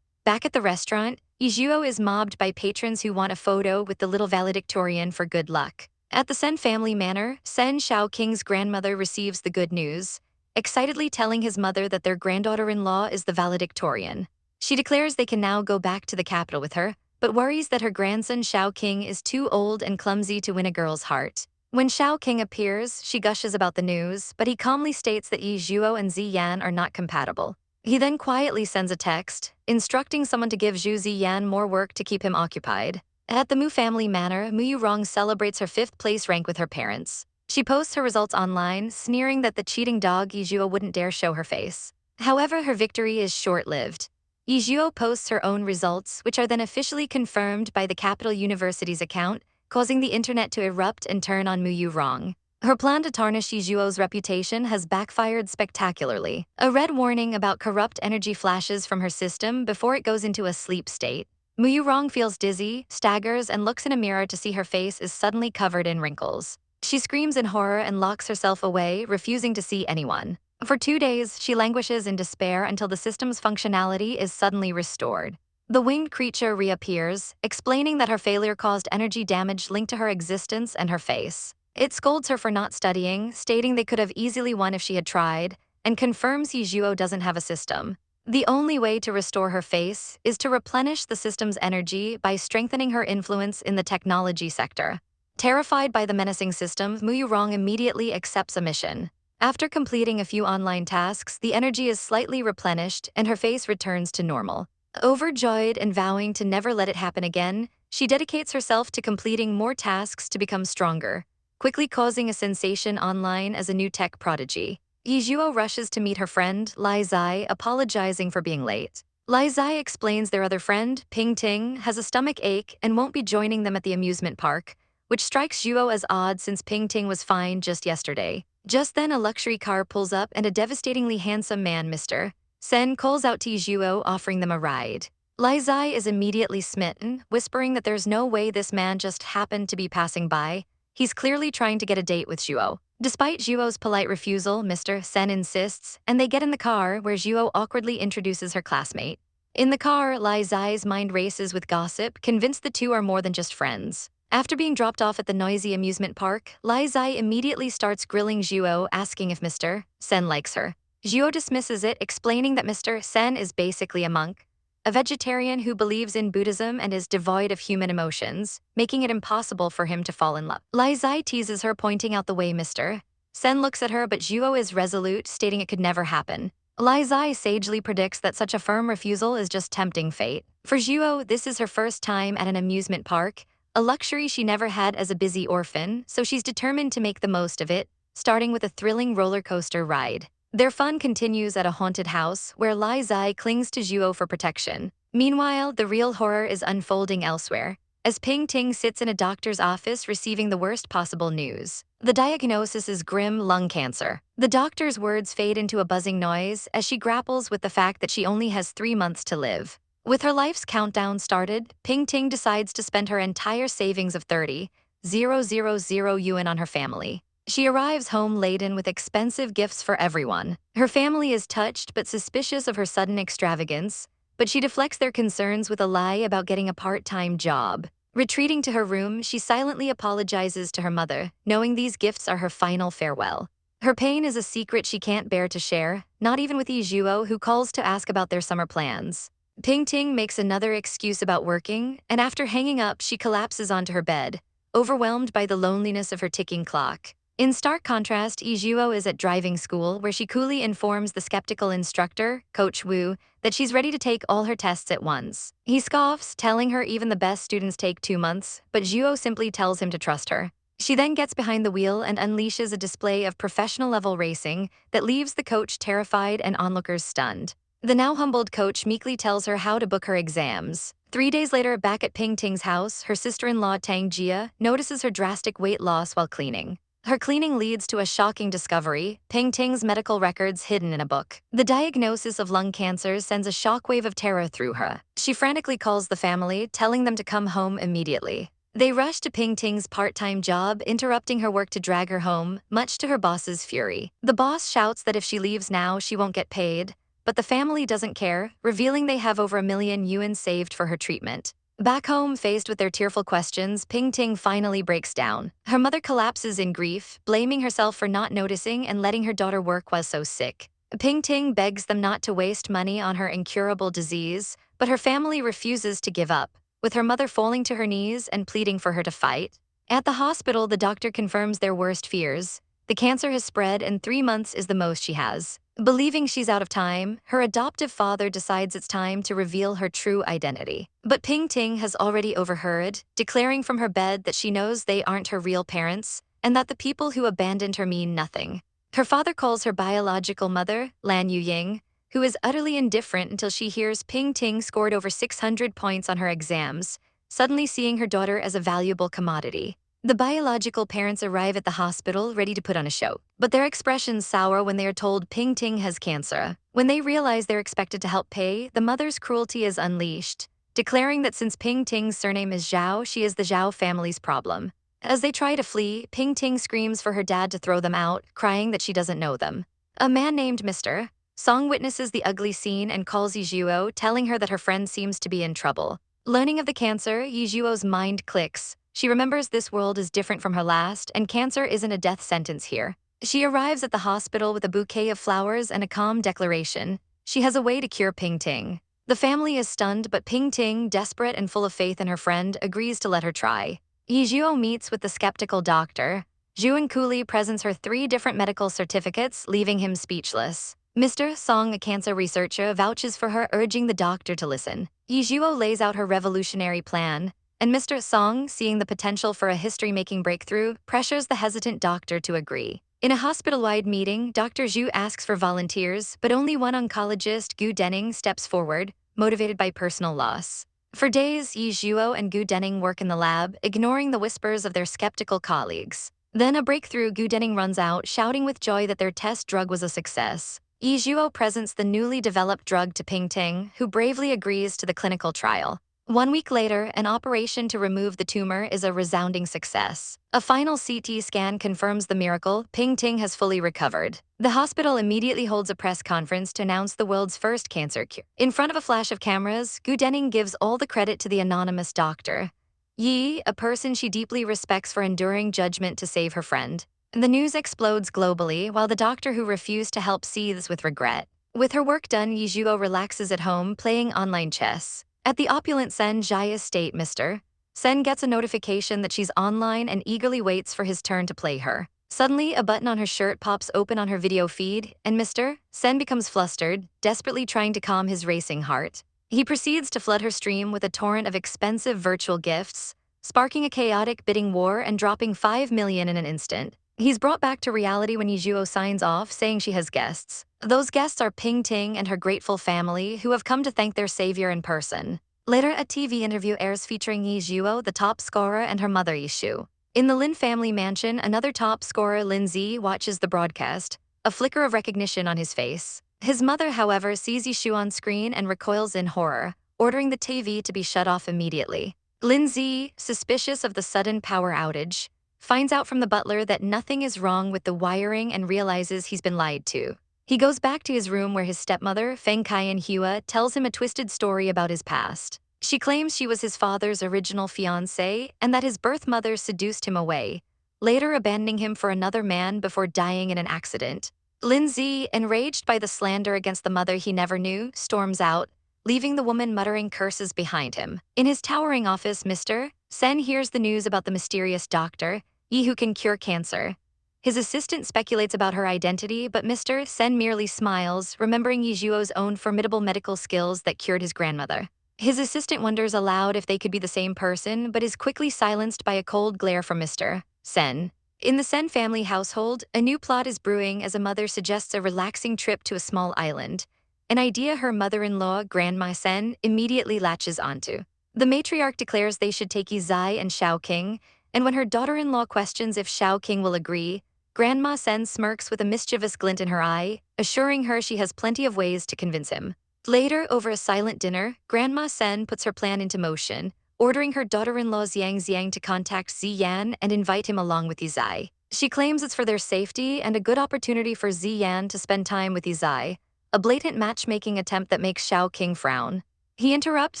Back at the restaurant, Ye Zhuo is mobbed by patrons who want a photo with the little valedictorian for good luck. At the Sen family manor, Sen Xiaoking's grandmother receives the good news, excitedly telling his mother that their granddaughter-in-law is the valedictorian. She declares they can now go back to the capital with her, but worries that her grandson Xiaoqing is too old and clumsy to win a girl's heart. When Xiaoqing appears, she gushes about the news, but he calmly states that Ye Zhuo and Ziyan are not compatible. He then quietly sends a text, instructing someone to give Zhu Ziyan more work to keep him occupied. At the Mu family manor, Mu Yurong celebrates her 5th place rank with her parents. She posts her results online, sneering that the cheating dog Ye Zhuo wouldn't dare show her face. However, her victory is short-lived. Ye Zhuo posts her own results, which are then officially confirmed by the Capital University's account, causing the internet to erupt and turn on Mu Yurong. Her plan to tarnish Ye Zhuo's reputation has backfired spectacularly. A red warning about corrupt energy flashes from her system before it goes into a sleep state. Mu Yurong feels dizzy, staggers, and looks in a mirror to see her face is suddenly covered in wrinkles. She screams in horror and locks herself away, refusing to see anyone. For 2 days, she languishes in despair until the system's functionality is suddenly restored. The winged creature reappears, explaining that her failure caused energy damage linked to her existence and her face. It scolds her for not studying, stating they could have easily won if she had tried, and confirms Ye Zhuo doesn't have a system. The only way to restore her face is to replenish the system's energy by strengthening her influence in the technology sector. Terrified by the menacing system, Mu Yurong immediately accepts a mission. After completing a few online tasks, the energy is slightly replenished and her face returns to normal. Overjoyed and vowing to never let it happen again, she dedicates herself to completing more tasks to become stronger, quickly causing a sensation online as a new tech prodigy. Ye Zhuo rushes to meet her friend, Lai Zai, apologizing for being late. Lai Zai explains their other friend, Ping Ting, has a stomach ache and won't be joining them at the amusement park, which strikes Zhuo as odd since Ping Ting was fine just yesterday. Just then, a luxury car pulls up and a devastatingly handsome man, Mr. Sen, calls out to Ye Zhuo, offering them a ride. Lai Zai is immediately smitten, whispering that there's no way this man just happened to be passing by. He's clearly trying to get a date with Zhuo. Despite Zhuo's polite refusal, Mr. Sen insists, and they get in the car, where Zhuo awkwardly introduces her classmate. In the car, Lai Zai's mind races with gossip, convinced the two are more than just friends. After being dropped off at the noisy amusement park, Lai Zai immediately starts grilling Zhuo, asking if Mr. Sen likes her. Zhuo dismisses it, explaining that Mr. Sen is basically a monk, a vegetarian who believes in Buddhism and is devoid of human emotions, making it impossible for him to fall in love. Lai Zai teases her, pointing out the way Mr. Sen looks at her, but Zhuo is resolute, stating it could never happen. Lai Zai sagely predicts that such a firm refusal is just tempting fate. For Zhuo, this is her first time at an amusement park, a luxury she never had as a busy orphan, so she's determined to make the most of it, starting with a thrilling roller coaster ride. Their fun continues at a haunted house, where Lai Zai clings to Zhuo for protection. Meanwhile, the real horror is unfolding elsewhere, as Ping Ting sits in a doctor's office receiving the worst possible news. The diagnosis is grim lung cancer. The doctor's words fade into a buzzing noise as she grapples with the fact that she only has 3 months to live. With her life's countdown started, Ping Ting decides to spend her entire savings of 30,000 yuan on her family. She arrives home laden with expensive gifts for everyone. Her family is touched but suspicious of her sudden extravagance, but she deflects their concerns with a lie about getting a part-time job. Retreating to her room, she silently apologizes to her mother, knowing these gifts are her final farewell. Her pain is a secret she can't bear to share, not even with Ye Zhuo, who calls to ask about their summer plans. Ping Ting makes another excuse about working, and after hanging up, she collapses onto her bed, overwhelmed by the loneliness of her ticking clock. In stark contrast, Ye Zhuo is at driving school, where she coolly informs the skeptical instructor, Coach Wu, that she's ready to take all her tests at once. He scoffs, telling her even the best students take 2 months, but Zhuo simply tells him to trust her. She then gets behind the wheel and unleashes a display of professional-level racing that leaves the coach terrified and onlookers stunned. The now humbled coach meekly tells her how to book her exams. 3 days later, back at Ping Ting's house, her sister-in-law Tang Jia notices her drastic weight loss while cleaning. Her cleaning leads to a shocking discovery: Ping Ting's medical records hidden in a book. The diagnosis of lung cancer sends a shockwave of terror through her. She frantically calls the family, telling them to come home immediately. They rush to Ping Ting's part-time job, interrupting her work to drag her home, much to her boss's fury. The boss shouts that if she leaves now, she won't get paid, but the family doesn't care, revealing they have over $1 million saved for her treatment. Back home, faced with their tearful questions, Ping Ting finally breaks down. Her mother collapses in grief, blaming herself for not noticing and letting her daughter work while so sick. Ping Ting begs them not to waste money on her incurable disease, but her family refuses to give up, with her mother falling to her knees and pleading for her to fight. At the hospital, the doctor confirms their worst fears. The cancer has spread and 3 months is the most she has. Believing she's out of time, her adoptive father decides it's time to reveal her true identity. But Ping Ting has already overheard, declaring from her bed that she knows they aren't her real parents, and that the people who abandoned her mean nothing. Her father calls her biological mother, Lan Yuying, who is utterly indifferent until she hears Ping Ting scored over 600 points on her exams, suddenly seeing her daughter as a valuable commodity. The biological parents arrive at the hospital ready to put on a show, but their expressions sour when they are told Ping Ting has cancer. When they realize they're expected to help pay, the mother's cruelty is unleashed, declaring that since Ping Ting's surname is Zhao, she is the Zhao family's problem. As they try to flee, Ping Ting screams for her dad to throw them out, crying that she doesn't know them. A man named Mr. Song witnesses the ugly scene and calls Ye Zhuo, telling her that her friend seems to be in trouble. Learning of the cancer, Ye Zhuo's mind clicks. She remembers this world is different from her last, and cancer isn't a death sentence here. She arrives at the hospital with a bouquet of flowers and a calm declaration. She has a way to cure Ping Ting. The family is stunned, but Ping Ting, desperate and full of faith in her friend, agrees to let her try. Ye Zhuo meets with the skeptical doctor. Zhu coolly presents her 3 different medical certificates, leaving him speechless. Mr. Song, a cancer researcher, vouches for her, urging the doctor to listen. Ye Zhuo lays out her revolutionary plan, and Mr. Song, seeing the potential for a history-making breakthrough, pressures the hesitant doctor to agree. In a hospital-wide meeting, Dr. Zhu asks for volunteers, but only one oncologist, Gu Denning, steps forward, motivated by personal loss. For days, Ye Zhuo and Gu Denning work in the lab, ignoring the whispers of their skeptical colleagues. Then a breakthrough, Gu Denning runs out, shouting with joy that their test drug was a success. Ye Zhuo presents the newly developed drug to Ping Ting, who bravely agrees to the clinical trial. 1 week later, an operation to remove the tumor is a resounding success. A final CT scan confirms the miracle: Ping Ting has fully recovered. The hospital immediately holds a press conference to announce the world's first cancer cure. In front of a flash of cameras, Gu Denning gives all the credit to the anonymous doctor, Yi, a person she deeply respects for enduring judgment to save her friend. The news explodes globally, while the doctor who refused to help seethes with regret. With her work done, Ye Zhuo relaxes at home, playing online chess. At the opulent Sen Zhai estate, Mr. Sen gets a notification that she's online and eagerly waits for his turn to play her. Suddenly, a button on her shirt pops open on her video feed, and Mr. Sen becomes flustered, desperately trying to calm his racing heart. He proceeds to flood her stream with a torrent of expensive virtual gifts, sparking a chaotic bidding war and dropping 5 million in an instant. He's brought back to reality when Ye Zhuo signs off, saying she has guests. Those guests are Ping Ting and her grateful family, who have come to thank their savior in person. Later, a TV interview airs featuring Ye Zhuo, the top scorer, and her mother Ye Shu. In the Lin family mansion, another top scorer, Lin Zi, watches the broadcast, a flicker of recognition on his face. His mother, however, sees Ye Shu on screen and recoils in horror, ordering the TV to be shut off immediately. Lin Zi, suspicious of the sudden power outage, finds out from the butler that nothing is wrong with the wiring and realizes he's been lied to. He goes back to his room where his stepmother, Feng Kaiyan Hua, tells him a twisted story about his past. She claims she was his father's original fiancée and that his birth mother seduced him away, later abandoning him for another man before dying in an accident. Lin Zi, enraged by the slander against the mother he never knew, storms out, leaving the woman muttering curses behind him. In his towering office, Mr. Sen hears the news about the mysterious doctor, Yi, who can cure cancer. His assistant speculates about her identity, but Mr. Sen merely smiles, remembering Ye Zhuo's own formidable medical skills that cured his grandmother. His assistant wonders aloud if they could be the same person, but is quickly silenced by a cold glare from Mr. Sen. In the Sen family household, a new plot is brewing as a mother suggests a relaxing trip to a small island, an idea her mother-in-law, Grandma Sen, immediately latches onto. The matriarch declares they should take Ye Zhuo and Shao King, and when her daughter-in-law questions if Shao King will agree, Grandma Sen smirks with a mischievous glint in her eye, assuring her she has plenty of ways to convince him. Later, over a silent dinner, Grandma Sen puts her plan into motion, ordering her daughter-in-law Xiang to contact Ziyan and invite him along with Ye Zhuo. She claims it's for their safety and a good opportunity for Ziyan to spend time with Ye Zhuo, a blatant matchmaking attempt that makes Shao King frown. He interrupts,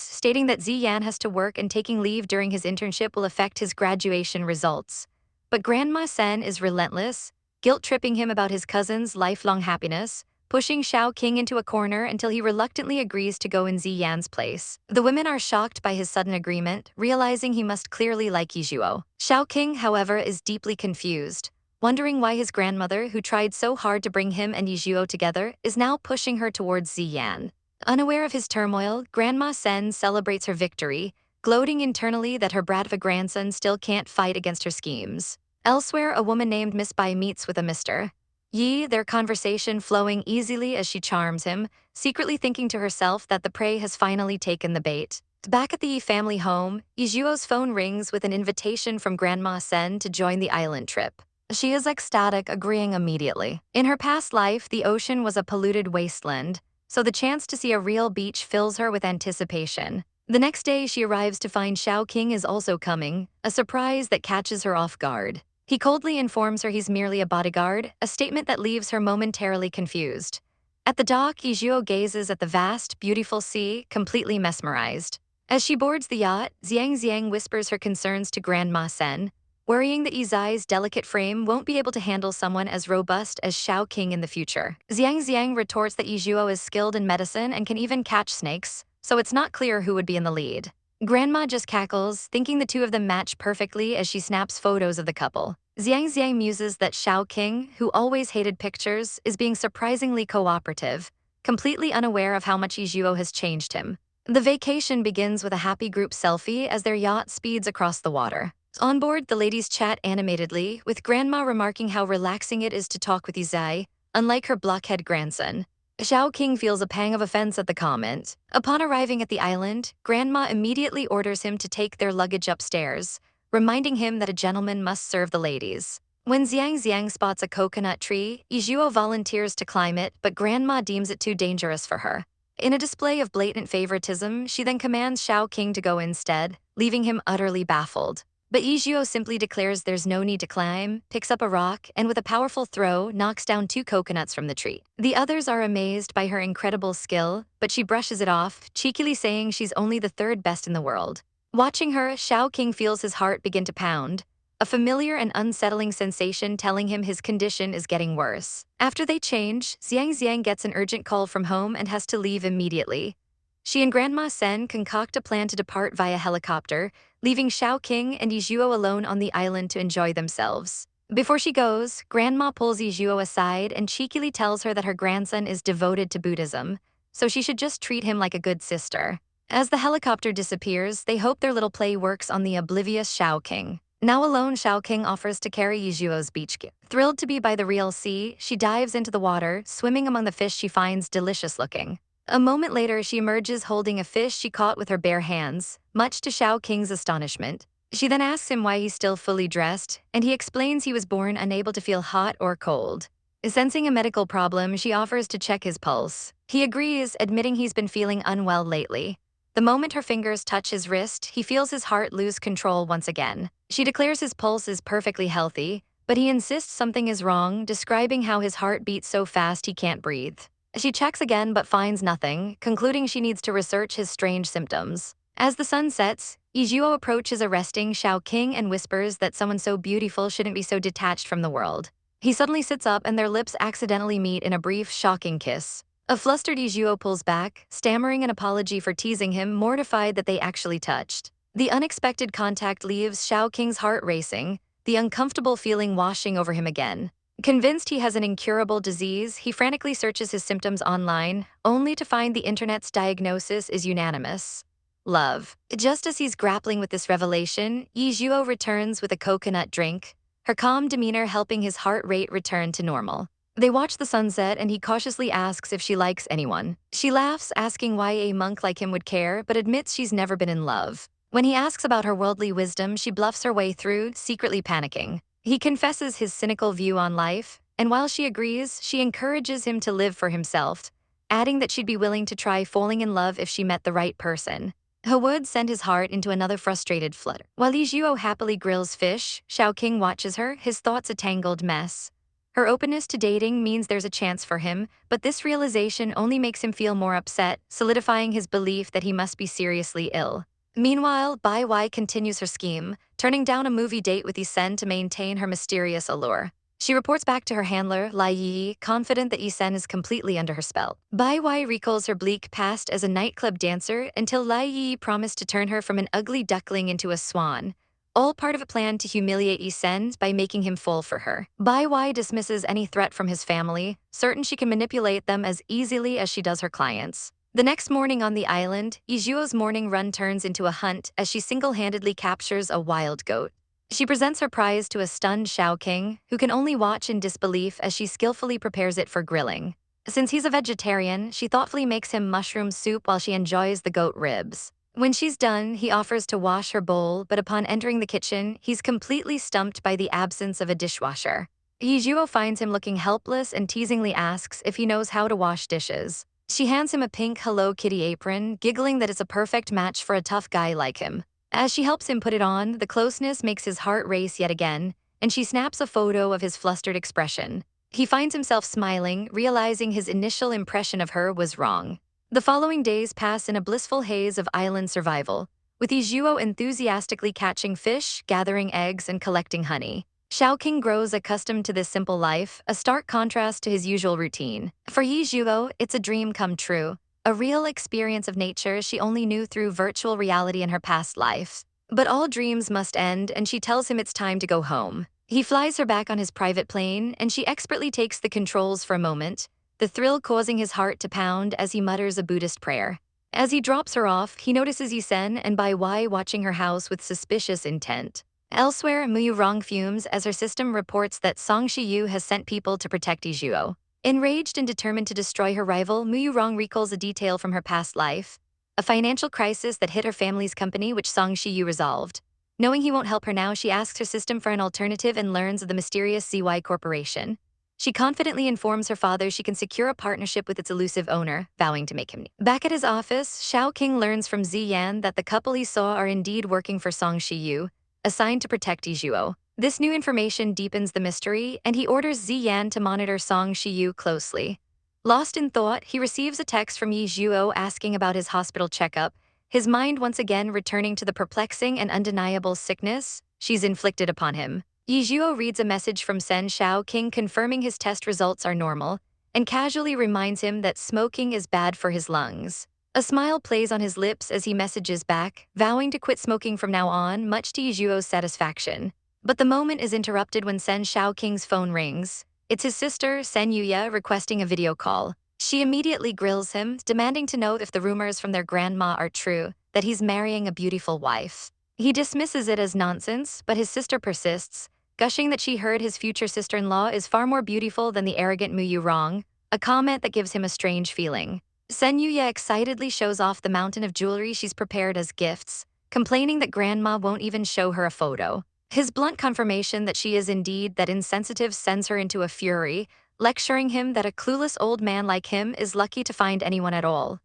stating that Ziyan has to work and taking leave during his internship will affect his graduation results. But Grandma Sen is relentless, guilt-tripping him about his cousin's lifelong happiness, pushing Shao King into a corner until he reluctantly agrees to go in Ziyan's place. The women are shocked by his sudden agreement, realizing he must clearly like Ye Zhuo. Shao King, however, is deeply confused, wondering why his grandmother, who tried so hard to bring him and Ye Zhuo together, is now pushing her towards Ziyan. Unaware of his turmoil, Grandma Sen celebrates her victory, gloating internally that her brat of a grandson still can't fight against her schemes. Elsewhere, a woman named Miss Bai meets with a Mr. Yi, their conversation flowing easily as she charms him, secretly thinking to herself that the prey has finally taken the bait. Back at the Yi family home, Ye Zhuo's phone rings with an invitation from Grandma Sen to join the island trip. She is ecstatic, agreeing immediately. In her past life, the ocean was a polluted wasteland, so the chance to see a real beach fills her with anticipation. The next day, she arrives to find Shao King is also coming, a surprise that catches her off guard. He coldly informs her he's merely a bodyguard, a statement that leaves her momentarily confused. At the dock, Ye Zhuo gazes at the vast, beautiful sea, completely mesmerized. As she boards the yacht, Xiang whispers her concerns to Grandma Sen, worrying that Ye Zhuo's delicate frame won't be able to handle someone as robust as Shao King in the future. Xiang retorts that Ye Zhuo is skilled in medicine and can even catch snakes, so it's not clear who would be in the lead. Grandma just cackles, thinking the two of them match perfectly as she snaps photos of the couple. Xiang muses that Shao King, who always hated pictures, is being surprisingly cooperative, completely unaware of how much Ye Zhuo has changed him. The vacation begins with a happy group selfie as their yacht speeds across the water. On board, the ladies chat animatedly, with Grandma remarking how relaxing it is to talk with Ye Zhuo, unlike her blockhead grandson. Shao King feels a pang of offense at the comment. Upon arriving at the island, Grandma immediately orders him to take their luggage upstairs, reminding him that a gentleman must serve the ladies. When Xiang spots a coconut tree, Ye Zhuo volunteers to climb it, but Grandma deems it too dangerous for her. In a display of blatant favoritism, she then commands Shao King to go instead, leaving him utterly baffled. But Ye Zhuo simply declares there's no need to climb, picks up a rock, and with a powerful throw, knocks down 2 coconuts from the tree. The others are amazed by her incredible skill, but she brushes it off, cheekily saying she's only the 3rd best in the world. Watching her, Shao King feels his heart begin to pound, a familiar and unsettling sensation telling him his condition is getting worse. After they change, Xiang gets an urgent call from home and has to leave immediately. She and Grandma Sen concoct a plan to depart via helicopter, leaving Shao King and Ye Zhuo alone on the island to enjoy themselves. Before she goes, Grandma pulls Ye Zhuo aside and cheekily tells her that her grandson is devoted to Buddhism, so she should just treat him like a good sister. As the helicopter disappears, they hope their little play works on the oblivious Shao King. Now alone, Shao King offers to carry Ye Zhuo's beach gear. Thrilled to be by the real sea, she dives into the water, swimming among the fish she finds delicious-looking. A moment later, she emerges holding a fish she caught with her bare hands, much to Shao King's astonishment. She then asks him why he's still fully dressed, and he explains he was born unable to feel hot or cold. Sensing a medical problem, she offers to check his pulse. He agrees, admitting he's been feeling unwell lately. The moment her fingers touch his wrist, he feels his heart lose control once again. She declares his pulse is perfectly healthy, but he insists something is wrong, describing how his heart beats so fast he can't breathe. She checks again but finds nothing, concluding she needs to research his strange symptoms. As the sun sets, Ye Zhuo approaches arresting Shao King and whispers that someone so beautiful shouldn't be so detached from the world. He suddenly sits up and their lips accidentally meet in a brief, shocking kiss. A flustered Ye Zhuo pulls back, stammering an apology for teasing him, mortified that they actually touched. The unexpected contact leaves Shao King's heart racing, the uncomfortable feeling washing over him again. Convinced he has an incurable disease, he frantically searches his symptoms online, only to find the internet's diagnosis is unanimous: love. Just as he's grappling with this revelation, Ye Zhuo returns with a coconut drink, her calm demeanor helping his heart rate return to normal. They watch the sunset and he cautiously asks if she likes anyone. She laughs, asking why a monk like him would care, but admits she's never been in love. When he asks about her worldly wisdom, she bluffs her way through, secretly panicking. He confesses his cynical view on life, and while she agrees, she encourages him to live for himself, adding that she'd be willing to try falling in love if she met the right person. Her words send his heart into another frustrated flutter. While Ye Zhuo happily grills fish, Xiaoqing watches her, his thoughts a tangled mess. Her openness to dating means there's a chance for him, but this realization only makes him feel more upset, solidifying his belief that he must be seriously ill. Meanwhile, Bai Wai continues her scheme, turning down a movie date with Yisen to maintain her mysterious allure. She reports back to her handler, Lai Yi, confident that Yisen is completely under her spell. Bai Wai recalls her bleak past as a nightclub dancer until Lai Yi promised to turn her from an ugly duckling into a swan, all part of a plan to humiliate Yisen by making him fall for her. Bai Wai dismisses any threat from his family, certain she can manipulate them as easily as she does her clients. The next morning on the island, Ye Zhuo's morning run turns into a hunt as she single-handedly captures a wild goat. She presents her prize to a stunned Xiaoqing, who can only watch in disbelief as she skillfully prepares it for grilling. Since he's a vegetarian, she thoughtfully makes him mushroom soup while she enjoys the goat ribs. When she's done, he offers to wash her bowl, but upon entering the kitchen, he's completely stumped by the absence of a dishwasher. Ye Zhuo finds him looking helpless and teasingly asks if he knows how to wash dishes. She hands him a pink Hello Kitty apron, giggling that it's a perfect match for a tough guy like him. As she helps him put it on, the closeness makes his heart race yet again, and she snaps a photo of his flustered expression. He finds himself smiling, realizing his initial impression of her was wrong. The following days pass in a blissful haze of island survival, with Ye Zhuo enthusiastically catching fish, gathering eggs, and collecting honey. Xiaoqing grows accustomed to this simple life, a stark contrast to his usual routine. For Ye Zhuo, it's a dream come true, a real experience of nature she only knew through virtual reality in her past life. But all dreams must end, and she tells him it's time to go home. He flies her back on his private plane, and she expertly takes the controls for a moment, the thrill causing his heart to pound as he mutters a Buddhist prayer. As he drops her off, he notices Yisen and Bai Wai watching her house with suspicious intent. Elsewhere, Mu Rong fumes as her system reports that Song Shiyu has sent people to protect Ye Zhuo. Enraged and determined to destroy her rival, Mu Rong recalls a detail from her past life, a financial crisis that hit her family's company which Song Shiyu resolved. Knowing he won't help her now, she asks her system for an alternative and learns of the mysterious ZY Corporation. She confidently informs her father she can secure a partnership with its elusive owner, vowing to make him. Back at his office, Xiaoqing learns from Ziyan that the couple he saw are indeed working for Song Shiyu, assigned to protect Ye Zhuo. This new information deepens the mystery, and he orders Ziyan to monitor Song Shiyu closely. Lost in thought, he receives a text from Ye Zhuo asking about his hospital checkup, his mind once again returning to the perplexing and undeniable sickness she's inflicted upon him. Ye Zhuo reads a message from Sen Xiaoqing confirming his test results are normal, and casually reminds him that smoking is bad for his lungs. A smile plays on his lips as he messages back, vowing to quit smoking from now on, much to Ye Zhuo's satisfaction. But the moment is interrupted when Sen Xiaoqing's phone rings. It's his sister, Sen Yuya, requesting a video call. She immediately grills him, demanding to know if the rumors from their grandma are true, that he's marrying a beautiful wife. He dismisses it as nonsense, but his sister persists, gushing that she heard his future sister-in-law is far more beautiful than the arrogant Mu Rong, a comment that gives him a strange feeling. Sen Yuya excitedly shows off the mountain of jewelry she's prepared as gifts, complaining that grandma won't even show her a photo. His blunt confirmation that she is indeed that insensitive sends her into a fury, lecturing him that a clueless old man like him is lucky to find anyone at all.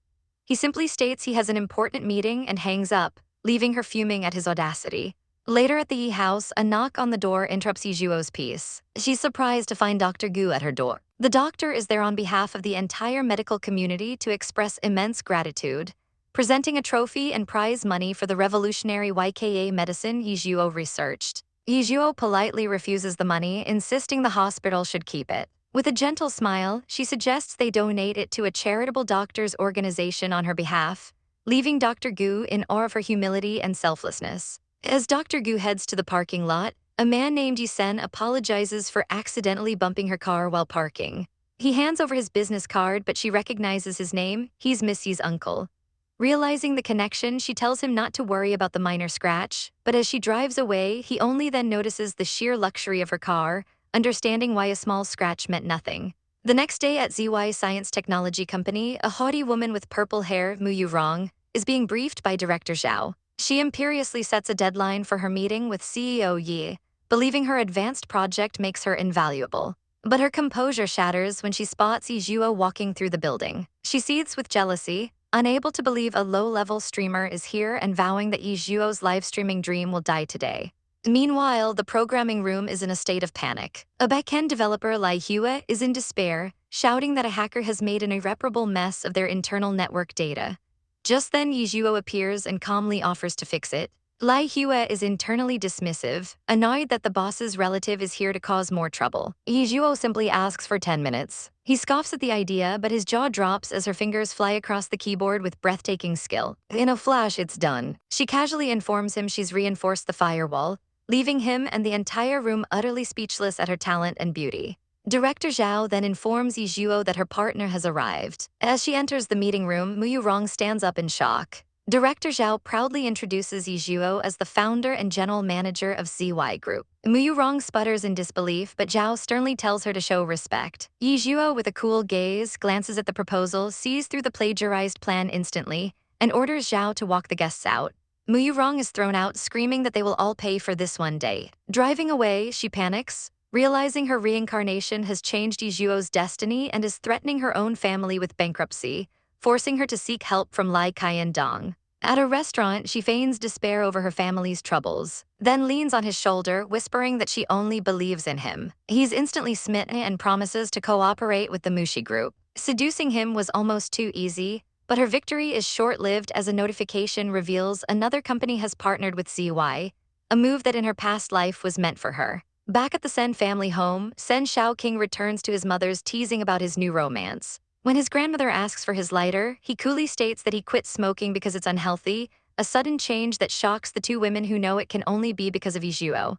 He simply states he has an important meeting and hangs up, leaving her fuming at his audacity. Later at the Yi house, a knock on the door interrupts Ye Zhuo's peace. She's surprised to find Dr. Gu at her door. The doctor is there on behalf of the entire medical community to express immense gratitude, presenting a trophy and prize money for the revolutionary YKA medicine Ye Zhuo researched. Ye Zhuo politely refuses the money, insisting the hospital should keep it. With a gentle smile, she suggests they donate it to a charitable doctors' organization on her behalf, leaving Dr. Gu in awe of her humility and selflessness. As Dr. Gu heads to the parking lot, a man named Yisen apologizes for accidentally bumping her car while parking. He hands over his business card, but she recognizes his name. He's Missy's uncle. Realizing the connection, she tells him not to worry about the minor scratch, but as she drives away, he only then notices the sheer luxury of her car, understanding why a small scratch meant nothing. The next day at ZY Science Technology Company, a haughty woman with purple hair, Mu Yurong, is being briefed by Director Zhao. She imperiously sets a deadline for her meeting with CEO Ye, believing her advanced project makes her invaluable. But her composure shatters when she spots Ye Zhuo walking through the building. She seethes with jealousy, unable to believe a low-level streamer is here and vowing that Ye Zhuo's live-streaming dream will die today. Meanwhile, the programming room is in a state of panic. A backend developer, Lai Hue, is in despair, shouting that a hacker has made an irreparable mess of their internal network data. Just then, Ye Zhuo appears and calmly offers to fix it. Lai Hue is internally dismissive, annoyed that the boss's relative is here to cause more trouble. Ye Zhuo simply asks for 10 minutes. He scoffs at the idea, but his jaw drops as her fingers fly across the keyboard with breathtaking skill. In a flash, it's done. She casually informs him she's reinforced the firewall, leaving him and the entire room utterly speechless at her talent and beauty. Director Zhao then informs Ye Zhuo that her partner has arrived. As she enters the meeting room, Mu Yurong stands up in shock. Director Zhao proudly introduces Ye Zhuo as the founder and general manager of ZY Group. Mu Yurong sputters in disbelief, but Zhao sternly tells her to show respect. Ye Zhuo, with a cool gaze, glances at the proposal, sees through the plagiarized plan instantly, and orders Zhao to walk the guests out. Mu Yurong is thrown out, screaming that they will all pay for this one day. Driving away, she panics, realizing her reincarnation has changed Ye Zhuo's destiny and is threatening her own family with bankruptcy, forcing her to seek help from Lai Qiandong. At a restaurant, she feigns despair over her family's troubles, then leans on his shoulder, whispering that she only believes in him. He's instantly smitten and promises to cooperate with the Mushi group. Seducing him was almost too easy, but her victory is short-lived as a notification reveals another company has partnered with ZY, a move that in her past life was meant for her. Back at the Sen family home, Sen Shaoqing returns to his mother's, teasing about his new romance. When his grandmother asks for his lighter, he coolly states that he quit smoking because it's unhealthy, a sudden change that shocks the two women who know it can only be because of Ye Zhuo.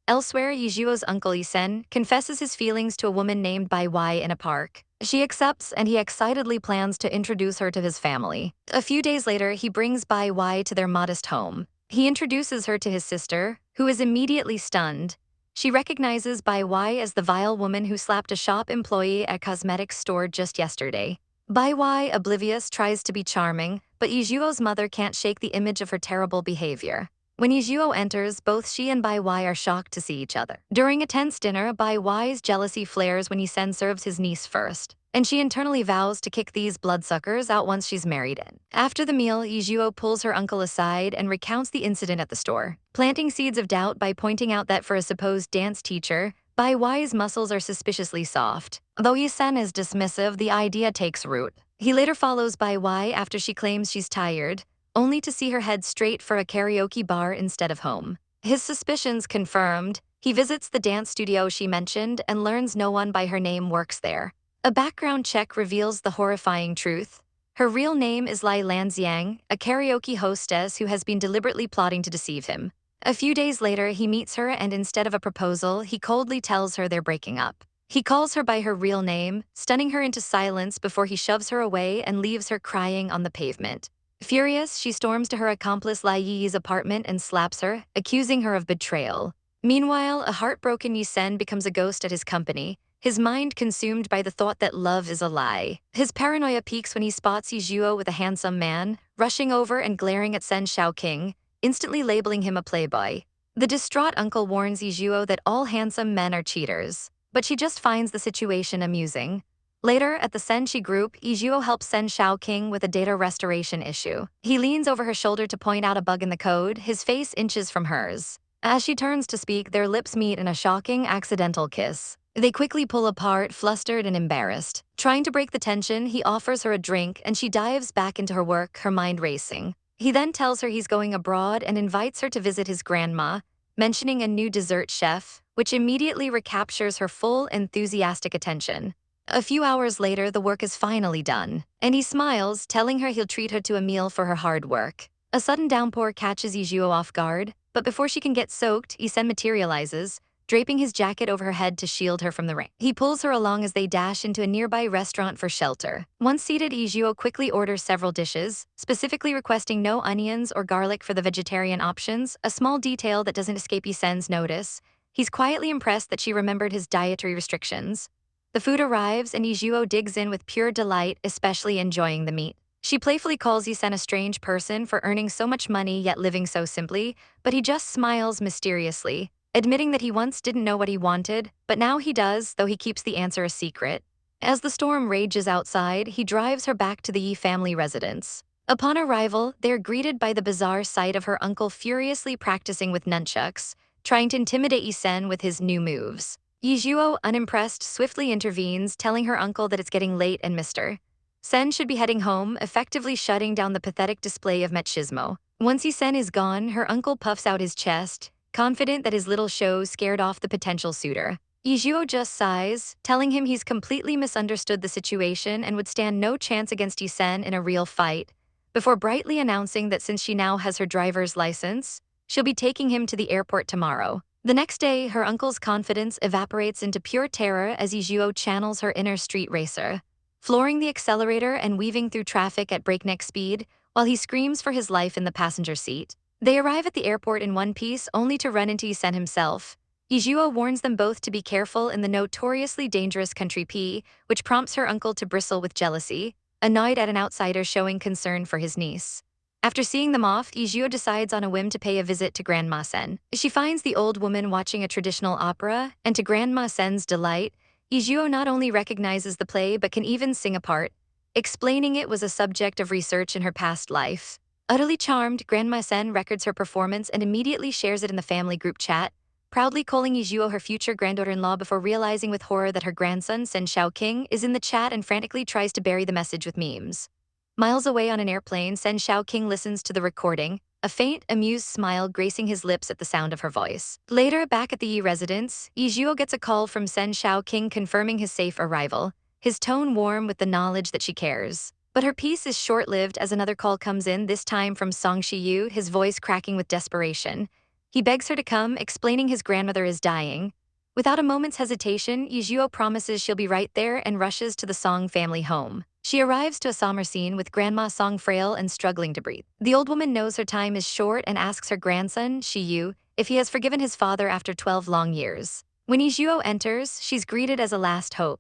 Elsewhere, Ye Zhuo's uncle Ye Sen confesses his feelings to a woman named Bai Wai in a park. She accepts, and he excitedly plans to introduce her to his family. A few days later, he brings Bai Wai to their modest home. He introduces her to his sister, who is immediately stunned. She recognizes Bai Wai as the vile woman who slapped a shop employee at a cosmetics store just yesterday. Bai Wai, oblivious, tries to be charming, but Ye Zhuo's mother can't shake the image of her terrible behavior. When Ye Zhuo enters, both she and Bai Wai are shocked to see each other. During a tense dinner, Bai Wai's jealousy flares when Ye Sen serves his niece first, and she internally vows to kick these bloodsuckers out once she's married in. After the meal, Ye Zhuo pulls her uncle aside and recounts the incident at the store, planting seeds of doubt by pointing out that for a supposed dance teacher, Bai Wai's muscles are suspiciously soft. Though Ye Sen is dismissive, the idea takes root. He later follows Bai Wai after she claims she's tired, only to see her head straight for a karaoke bar instead of home. His suspicions confirmed, he visits the dance studio she mentioned and learns no one by her name works there. A background check reveals the horrifying truth. Her real name is Lai Lanxiang, a karaoke hostess who has been deliberately plotting to deceive him. A few days later, he meets her, and instead of a proposal, he coldly tells her they're breaking up. He calls her by her real name, stunning her into silence before he shoves her away and leaves her crying on the pavement. Furious, she storms to her accomplice Lai Yi's apartment and slaps her, accusing her of betrayal. Meanwhile, a heartbroken Ye Sen becomes a ghost at his company, his mind consumed by the thought that love is a lie. His paranoia peaks when he spots Ye Zhuo with a handsome man, rushing over and glaring at Sen Shaoqing, instantly labeling him a playboy. The distraught uncle warns Ye Zhuo that all handsome men are cheaters, but she just finds the situation amusing. Later, at the Senshi group, Ye Zhuo helps Sen Shaoqing with a data restoration issue. He leans over her shoulder to point out a bug in the code, his face inches from hers. As she turns to speak, their lips meet in a shocking, accidental kiss. They quickly pull apart, flustered and embarrassed. Trying to break the tension, he offers her a drink and she dives back into her work, her mind racing. He then tells her he's going abroad and invites her to visit his grandma, mentioning a new dessert chef, which immediately recaptures her full, enthusiastic attention. A few hours later, the work is finally done, and he smiles, telling her he'll treat her to a meal for her hard work. A sudden downpour catches Ye Zhuo off guard, but before she can get soaked, Ye Sen materializes, draping his jacket over her head to shield her from the rain. He pulls her along as they dash into a nearby restaurant for shelter. Once seated, Ye Zhuo quickly orders several dishes, specifically requesting no onions or garlic for the vegetarian options, a small detail that doesn't escape Yi Sen's notice. He's quietly impressed that she remembered his dietary restrictions. The food arrives and Ye Zhuo digs in with pure delight, especially enjoying the meat. She playfully calls Yi Sen a strange person for earning so much money yet living so simply, but he just smiles mysteriously, admitting that he once didn't know what he wanted, but now he does, though he keeps the answer a secret. As the storm rages outside, he drives her back to the Yi family residence. Upon arrival, they're greeted by the bizarre sight of her uncle furiously practicing with nunchucks, trying to intimidate Yi Sen with his new moves. Ye Zhuo, unimpressed, swiftly intervenes, telling her uncle that it's getting late and Mr. Sen should be heading home, effectively shutting down the pathetic display of machismo. Once Yi Sen is gone, her uncle puffs out his chest, confident that his little show scared off the potential suitor. Ye Zhuo just sighs, telling him he's completely misunderstood the situation and would stand no chance against Yi Sen in a real fight, before brightly announcing that since she now has her driver's license, she'll be taking him to the airport tomorrow. The next day, her uncle's confidence evaporates into pure terror as Ye Zhuo channels her inner street racer, flooring the accelerator and weaving through traffic at breakneck speed, while he screams for his life in the passenger seat. They arrive at the airport in one piece, only to run into Yi Sen himself. Ye Zhuo warns them both to be careful in the notoriously dangerous country P, which prompts her uncle to bristle with jealousy, annoyed at an outsider showing concern for his niece. After seeing them off, Ye Zhuo decides on a whim to pay a visit to Grandma Sen. She finds the old woman watching a traditional opera, and to Grandma Sen's delight, Ye Zhuo not only recognizes the play but can even sing a part, explaining it was a subject of research in her past life. Utterly charmed, Grandma Sen records her performance and immediately shares it in the family group chat, proudly calling Ye Zhuo her future granddaughter-in-law before realizing with horror that her grandson, Sen Shaoqing, is in the chat and frantically tries to bury the message with memes. Miles away on an airplane, Sen Shaoqing listens to the recording, a faint, amused smile gracing his lips at the sound of her voice. Later, back at the Yi residence, Ye Zhuo gets a call from Sen Shaoqing confirming his safe arrival, his tone warm with the knowledge that she cares. But her peace is short-lived as another call comes in, this time from Song Shiyu, his voice cracking with desperation. He begs her to come, explaining his grandmother is dying. Without a moment's hesitation, Ye Zhuo promises she'll be right there and rushes to the Song family home. She arrives to a somber scene with Grandma Song frail and struggling to breathe. The old woman knows her time is short and asks her grandson, Shiyu, if he has forgiven his father after 12 long years. When Ye Zhuo enters, she's greeted as a last hope.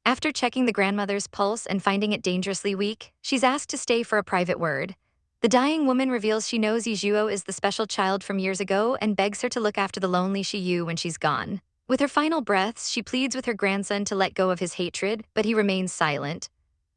After checking the grandmother's pulse and finding it dangerously weak, she's asked to stay for a private word. The dying woman reveals she knows Ye Zhuo is the special child from years ago and begs her to look after the lonely Shiyu when she's gone. With her final breaths, she pleads with her grandson to let go of his hatred, but he remains silent.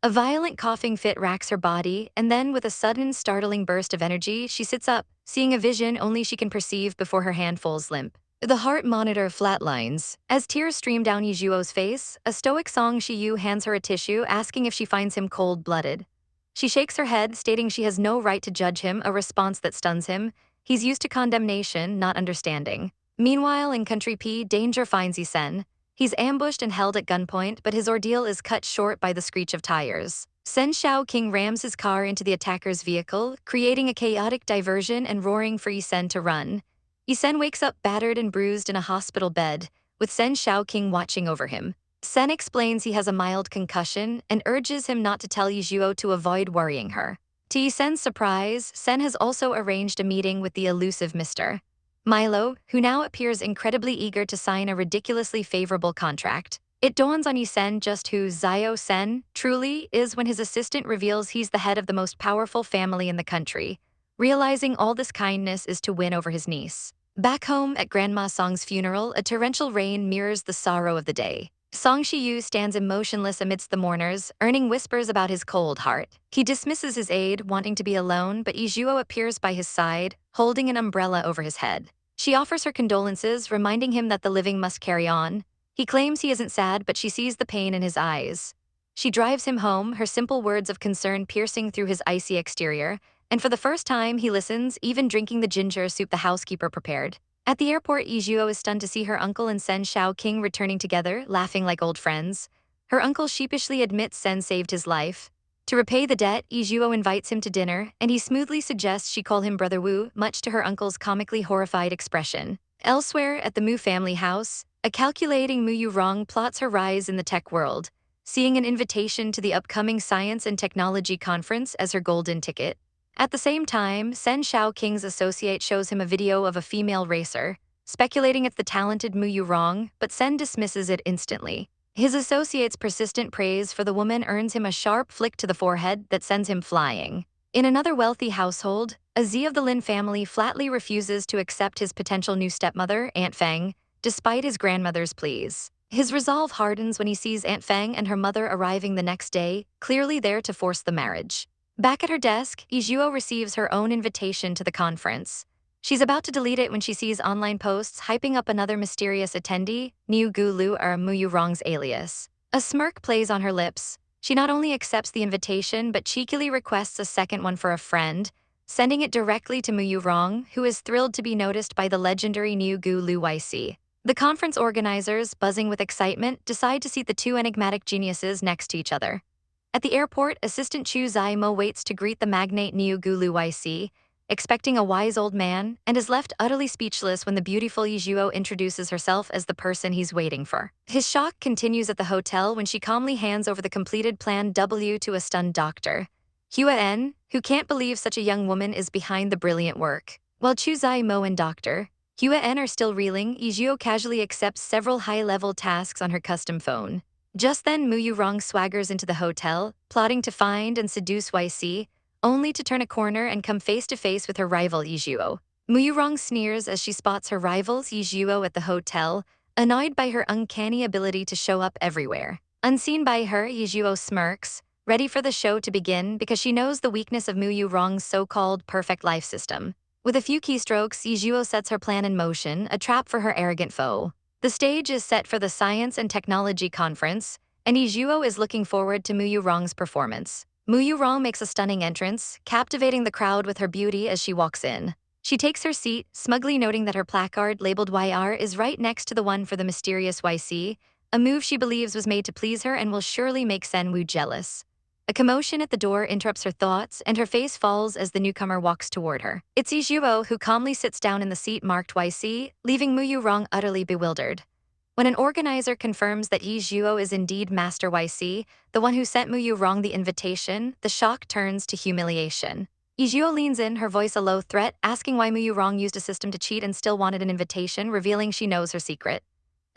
A violent coughing fit racks her body, and then with a sudden, startling burst of energy, she sits up, seeing a vision only she can perceive before her hand falls limp. The heart monitor flatlines. As tears stream down Ye Zhuo's face, a stoic Song Shiyu hands her a tissue, asking if she finds him cold-blooded. She shakes her head, stating she has no right to judge him, a response that stuns him. He's used to condemnation, not understanding. Meanwhile, in Country P, danger finds Yi Sen. He's ambushed and held at gunpoint, but his ordeal is cut short by the screech of tires. Sen Shaoqing rams his car into the attacker's vehicle, creating a chaotic diversion and roaring for Yi Sen to run. Yi Sen wakes up battered and bruised in a hospital bed, with Sen Shaoqing watching over him. Sen explains he has a mild concussion and urges him not to tell Ye Zhuo to avoid worrying her. To Yi Sen's surprise, Sen has also arranged a meeting with the elusive Mr. Milo, who now appears incredibly eager to sign a ridiculously favorable contract. It dawns on Yi Sen just who Zhao Sen truly is when his assistant reveals he's the head of the most powerful family in the country, realizing all this kindness is to win over his niece. Back home at Grandma Song's funeral, a torrential rain mirrors the sorrow of the day. Song Shiyu stands emotionless amidst the mourners, earning whispers about his cold heart. He dismisses his aide, wanting to be alone, but Ye Zhuo appears by his side, holding an umbrella over his head. She offers her condolences, reminding him that the living must carry on. He claims he isn't sad, but she sees the pain in his eyes. She drives him home, her simple words of concern piercing through his icy exterior, and for the first time he listens, even drinking the ginger soup the housekeeper prepared. At the airport, Ye Zhuo is stunned to see her uncle and Sen Shaoqing returning together, laughing like old friends. Her uncle sheepishly admits Sen saved his life. To repay the debt, Ye Zhuo invites him to dinner, and he smoothly suggests she call him Brother Wu, much to her uncle's comically horrified expression. Elsewhere at the Mu family house, a calculating Mu Yurong plots her rise in the tech world, seeing an invitation to the upcoming Science and Technology Conference as her golden ticket. At the same time, Sen Shao King's associate shows him a video of a female racer, speculating it's the talented Mu Yurong, but Sen dismisses it instantly. His associate's persistent praise for the woman earns him a sharp flick to the forehead that sends him flying. In another wealthy household, a Z of the Lin family flatly refuses to accept his potential new stepmother, Aunt Feng, despite his grandmother's pleas. His resolve hardens when he sees Aunt Feng and her mother arriving the next day, clearly there to force the marriage. Back at her desk, Ye Zhuo receives her own invitation to the conference. She's about to delete it when she sees online posts hyping up another mysterious attendee, Niu Gu Lu or Mu Yurong's alias. A smirk plays on her lips. She not only accepts the invitation but cheekily requests a second one for a friend, sending it directly to Mu Yurong, who is thrilled to be noticed by the legendary Niu Gu Lu YC. The conference organizers, buzzing with excitement, decide to seat the two enigmatic geniuses next to each other. At the airport, Assistant Chu Zai-mo waits to greet the magnate Niu Gu Lu YC, expecting a wise old man, and is left utterly speechless when the beautiful Ye Zhuo introduces herself as the person he's waiting for. His shock continues at the hotel when she calmly hands over the completed Plan W to a stunned doctor, Hua En, who can't believe such a young woman is behind the brilliant work. While Chu Zai-mo and Dr. Hua En are still reeling, Ye Zhuo casually accepts several high-level tasks on her custom phone. Just then, Mu Yurong swaggers into the hotel, plotting to find and seduce YC, only to turn a corner and come face-to-face with her rival Ye Zhuo. Mu Yurong sneers as she spots her rival's Ye Zhuo at the hotel, annoyed by her uncanny ability to show up everywhere. Unseen by her, Ye Zhuo smirks, ready for the show to begin because she knows the weakness of Mu Yurong's so-called perfect life system. With a few keystrokes, Ye Zhuo sets her plan in motion, a trap for her arrogant foe. The stage is set for the Science and Technology Conference, and Ye Zhuo is looking forward to Mu Yurong's performance. Mu Yurong makes a stunning entrance, captivating the crowd with her beauty as she walks in. She takes her seat, smugly noting that her placard labeled YR is right next to the one for the mysterious YC, a move she believes was made to please her and will surely make Sen Wu jealous. A commotion at the door interrupts her thoughts, and her face falls as the newcomer walks toward her. It's Ye Zhuo who calmly sits down in the seat marked YC, leaving Mu Yurong utterly bewildered. When an organizer confirms that Ye Zhuo is indeed Master YC, the one who sent Mu Yurong the invitation, the shock turns to humiliation. Ye Zhuo leans in, her voice a low threat, asking why Mu Yurong used a system to cheat and still wanted an invitation, revealing she knows her secret.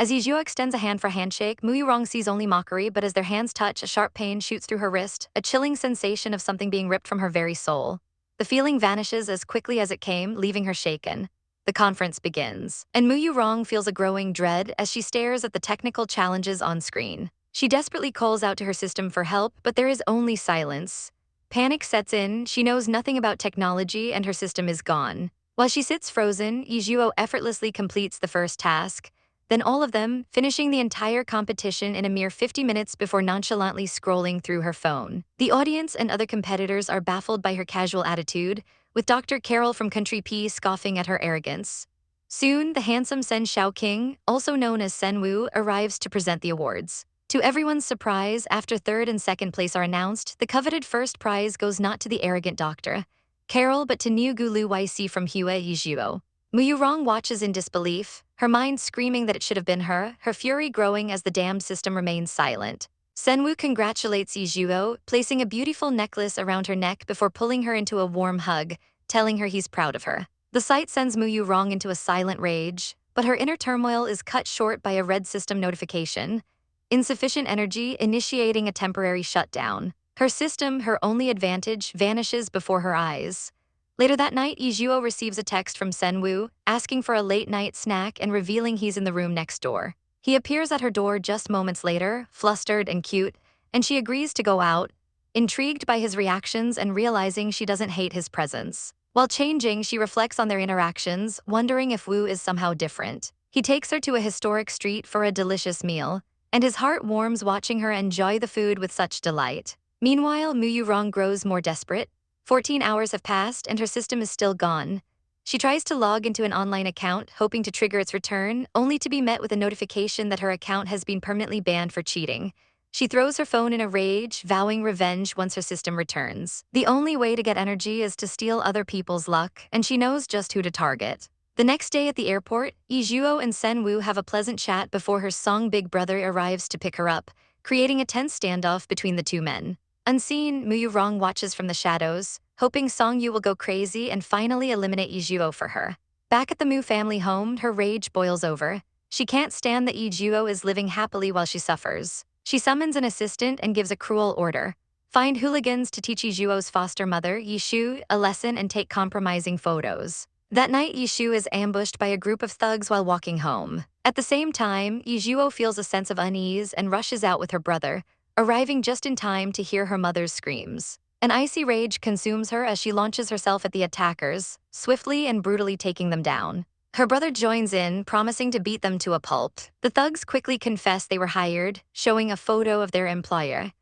As Ye Zhuo extends a hand for a handshake, Mu Yurong sees only mockery, but as their hands touch, a sharp pain shoots through her wrist, a chilling sensation of something being ripped from her very soul. The feeling vanishes as quickly as it came, leaving her shaken. The conference begins, and Mu Yurong feels a growing dread as she stares at the technical challenges on screen. She desperately calls out to her system for help, but there is only silence. Panic sets in, she knows nothing about technology, and her system is gone. While she sits frozen, Ye Zhuo effortlessly completes the first task, then all of them, finishing the entire competition in a mere 50 minutes before nonchalantly scrolling through her phone. The audience and other competitors are baffled by her casual attitude, with Dr. Carol from Country P scoffing at her arrogance. Soon, the handsome Sen Shao King, also known as Sen Wu, arrives to present the awards. To everyone's surprise, after third and second place are announced, the coveted first prize goes not to the arrogant Dr. Carol but to Niu Gu Lu YC from Hua Ye Zhuo. Mu Yurong watches in disbelief, her mind screaming that it should have been her fury growing as the damned system remains silent. Sen Wu congratulates Ye Zhuo, placing a beautiful necklace around her neck before pulling her into a warm hug, telling her he's proud of her. The sight sends Mu Yurong into a silent rage, but her inner turmoil is cut short by a red system notification. Insufficient energy, initiating a temporary shutdown. Her system, her only advantage, vanishes before her eyes. Later that night, Ye Zhuo receives a text from Sen Wu, asking for a late-night snack and revealing he's in the room next door. He appears at her door just moments later, flustered and cute, and she agrees to go out, intrigued by his reactions and realizing she doesn't hate his presence. While changing, she reflects on their interactions, wondering if Wu is somehow different. He takes her to a historic street for a delicious meal, and his heart warms watching her enjoy the food with such delight. Meanwhile, Mu Yurong grows more desperate. 14 hours have passed and her system is still gone. She tries to log into an online account, hoping to trigger its return, only to be met with a notification that her account has been permanently banned for cheating. She throws her phone in a rage, vowing revenge once her system returns. The only way to get energy is to steal other people's luck, and she knows just who to target. The next day at the airport, Ye Zhuo and Sen Wu have a pleasant chat before her Song big brother arrives to pick her up, creating a tense standoff between the two men. Unseen, Mu Yurong watches from the shadows, hoping Song Yu will go crazy and finally eliminate Ye Zhuo for her. Back at the Mu family home, her rage boils over. She can't stand that Ye Zhuo is living happily while she suffers. She summons an assistant and gives a cruel order. Find hooligans to teach Ye Zhuo's foster mother, Ye Shu, a lesson and take compromising photos. That night, Ye Shu is ambushed by a group of thugs while walking home. At the same time, Ye Zhuo feels a sense of unease and rushes out with her brother, arriving just in time to hear her mother's screams. An icy rage consumes her as she launches herself at the attackers, swiftly and brutally taking them down. Her brother joins in, promising to beat them to a pulp. The thugs quickly confess they were hired, showing a photo of their employer.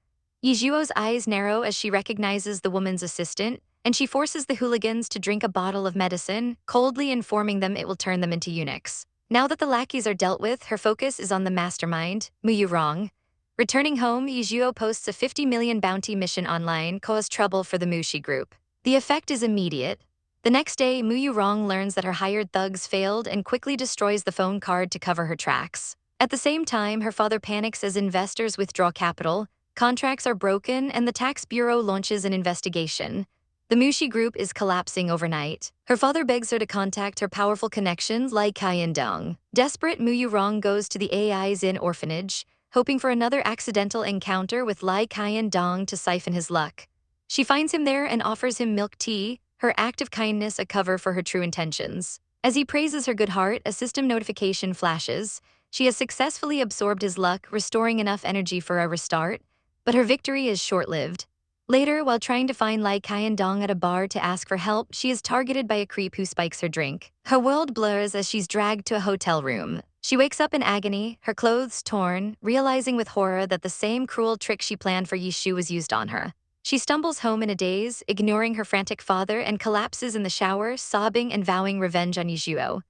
Ye Zhuo's eyes narrow as she recognizes the woman's assistant, and she forces the hooligans to drink a bottle of medicine, coldly informing them it will turn them into eunuchs. Now that the lackeys are dealt with, her focus is on the mastermind, Mu Yurong. Returning home, Ye Zhuo posts a 50 million bounty mission online, cause trouble for the Mushi group. The effect is immediate. The next day, Mu Yurong learns that her hired thugs failed and quickly destroys the phone card to cover her tracks. At the same time, her father panics as investors withdraw capital, contracts are broken, and the tax bureau launches an investigation. The Mushi group is collapsing overnight. Her father begs her to contact her powerful connections like Dong. Desperate, Mu Yurong goes to the AI's Inn orphanage, hoping for another accidental encounter with Lai Dong to siphon his luck. She finds him there and offers him milk tea, her act of kindness a cover for her true intentions. As he praises her good heart, a system notification flashes. She has successfully absorbed his luck, restoring enough energy for a restart, but her victory is short-lived. Later, while trying to find Lai Dong at a bar to ask for help, she is targeted by a creep who spikes her drink. Her world blurs as she's dragged to a hotel room. She wakes up in agony, her clothes torn, realizing with horror that the same cruel trick she planned for Ye Zhuo was used on her. She stumbles home in a daze, ignoring her frantic father, and collapses in the shower, sobbing and vowing revenge on Ye Zhuo.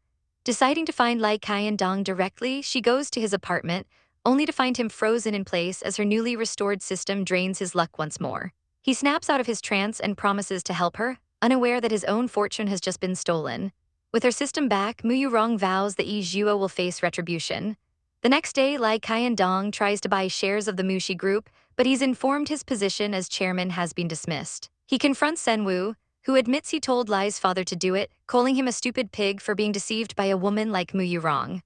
Deciding to find Lai Dong directly, she goes to his apartment, only to find him frozen in place as her newly restored system drains his luck once more. He snaps out of his trance and promises to help her, unaware that his own fortune has just been stolen. With her system back, Mu Yurong vows that Ye Zhuo will face retribution. The next day, Lai Dong tries to buy shares of the Mushi group, but he's informed his position as chairman has been dismissed. He confronts Sen Wu, who admits he told Lai's father to do it, calling him a stupid pig for being deceived by a woman like Mu Yurong.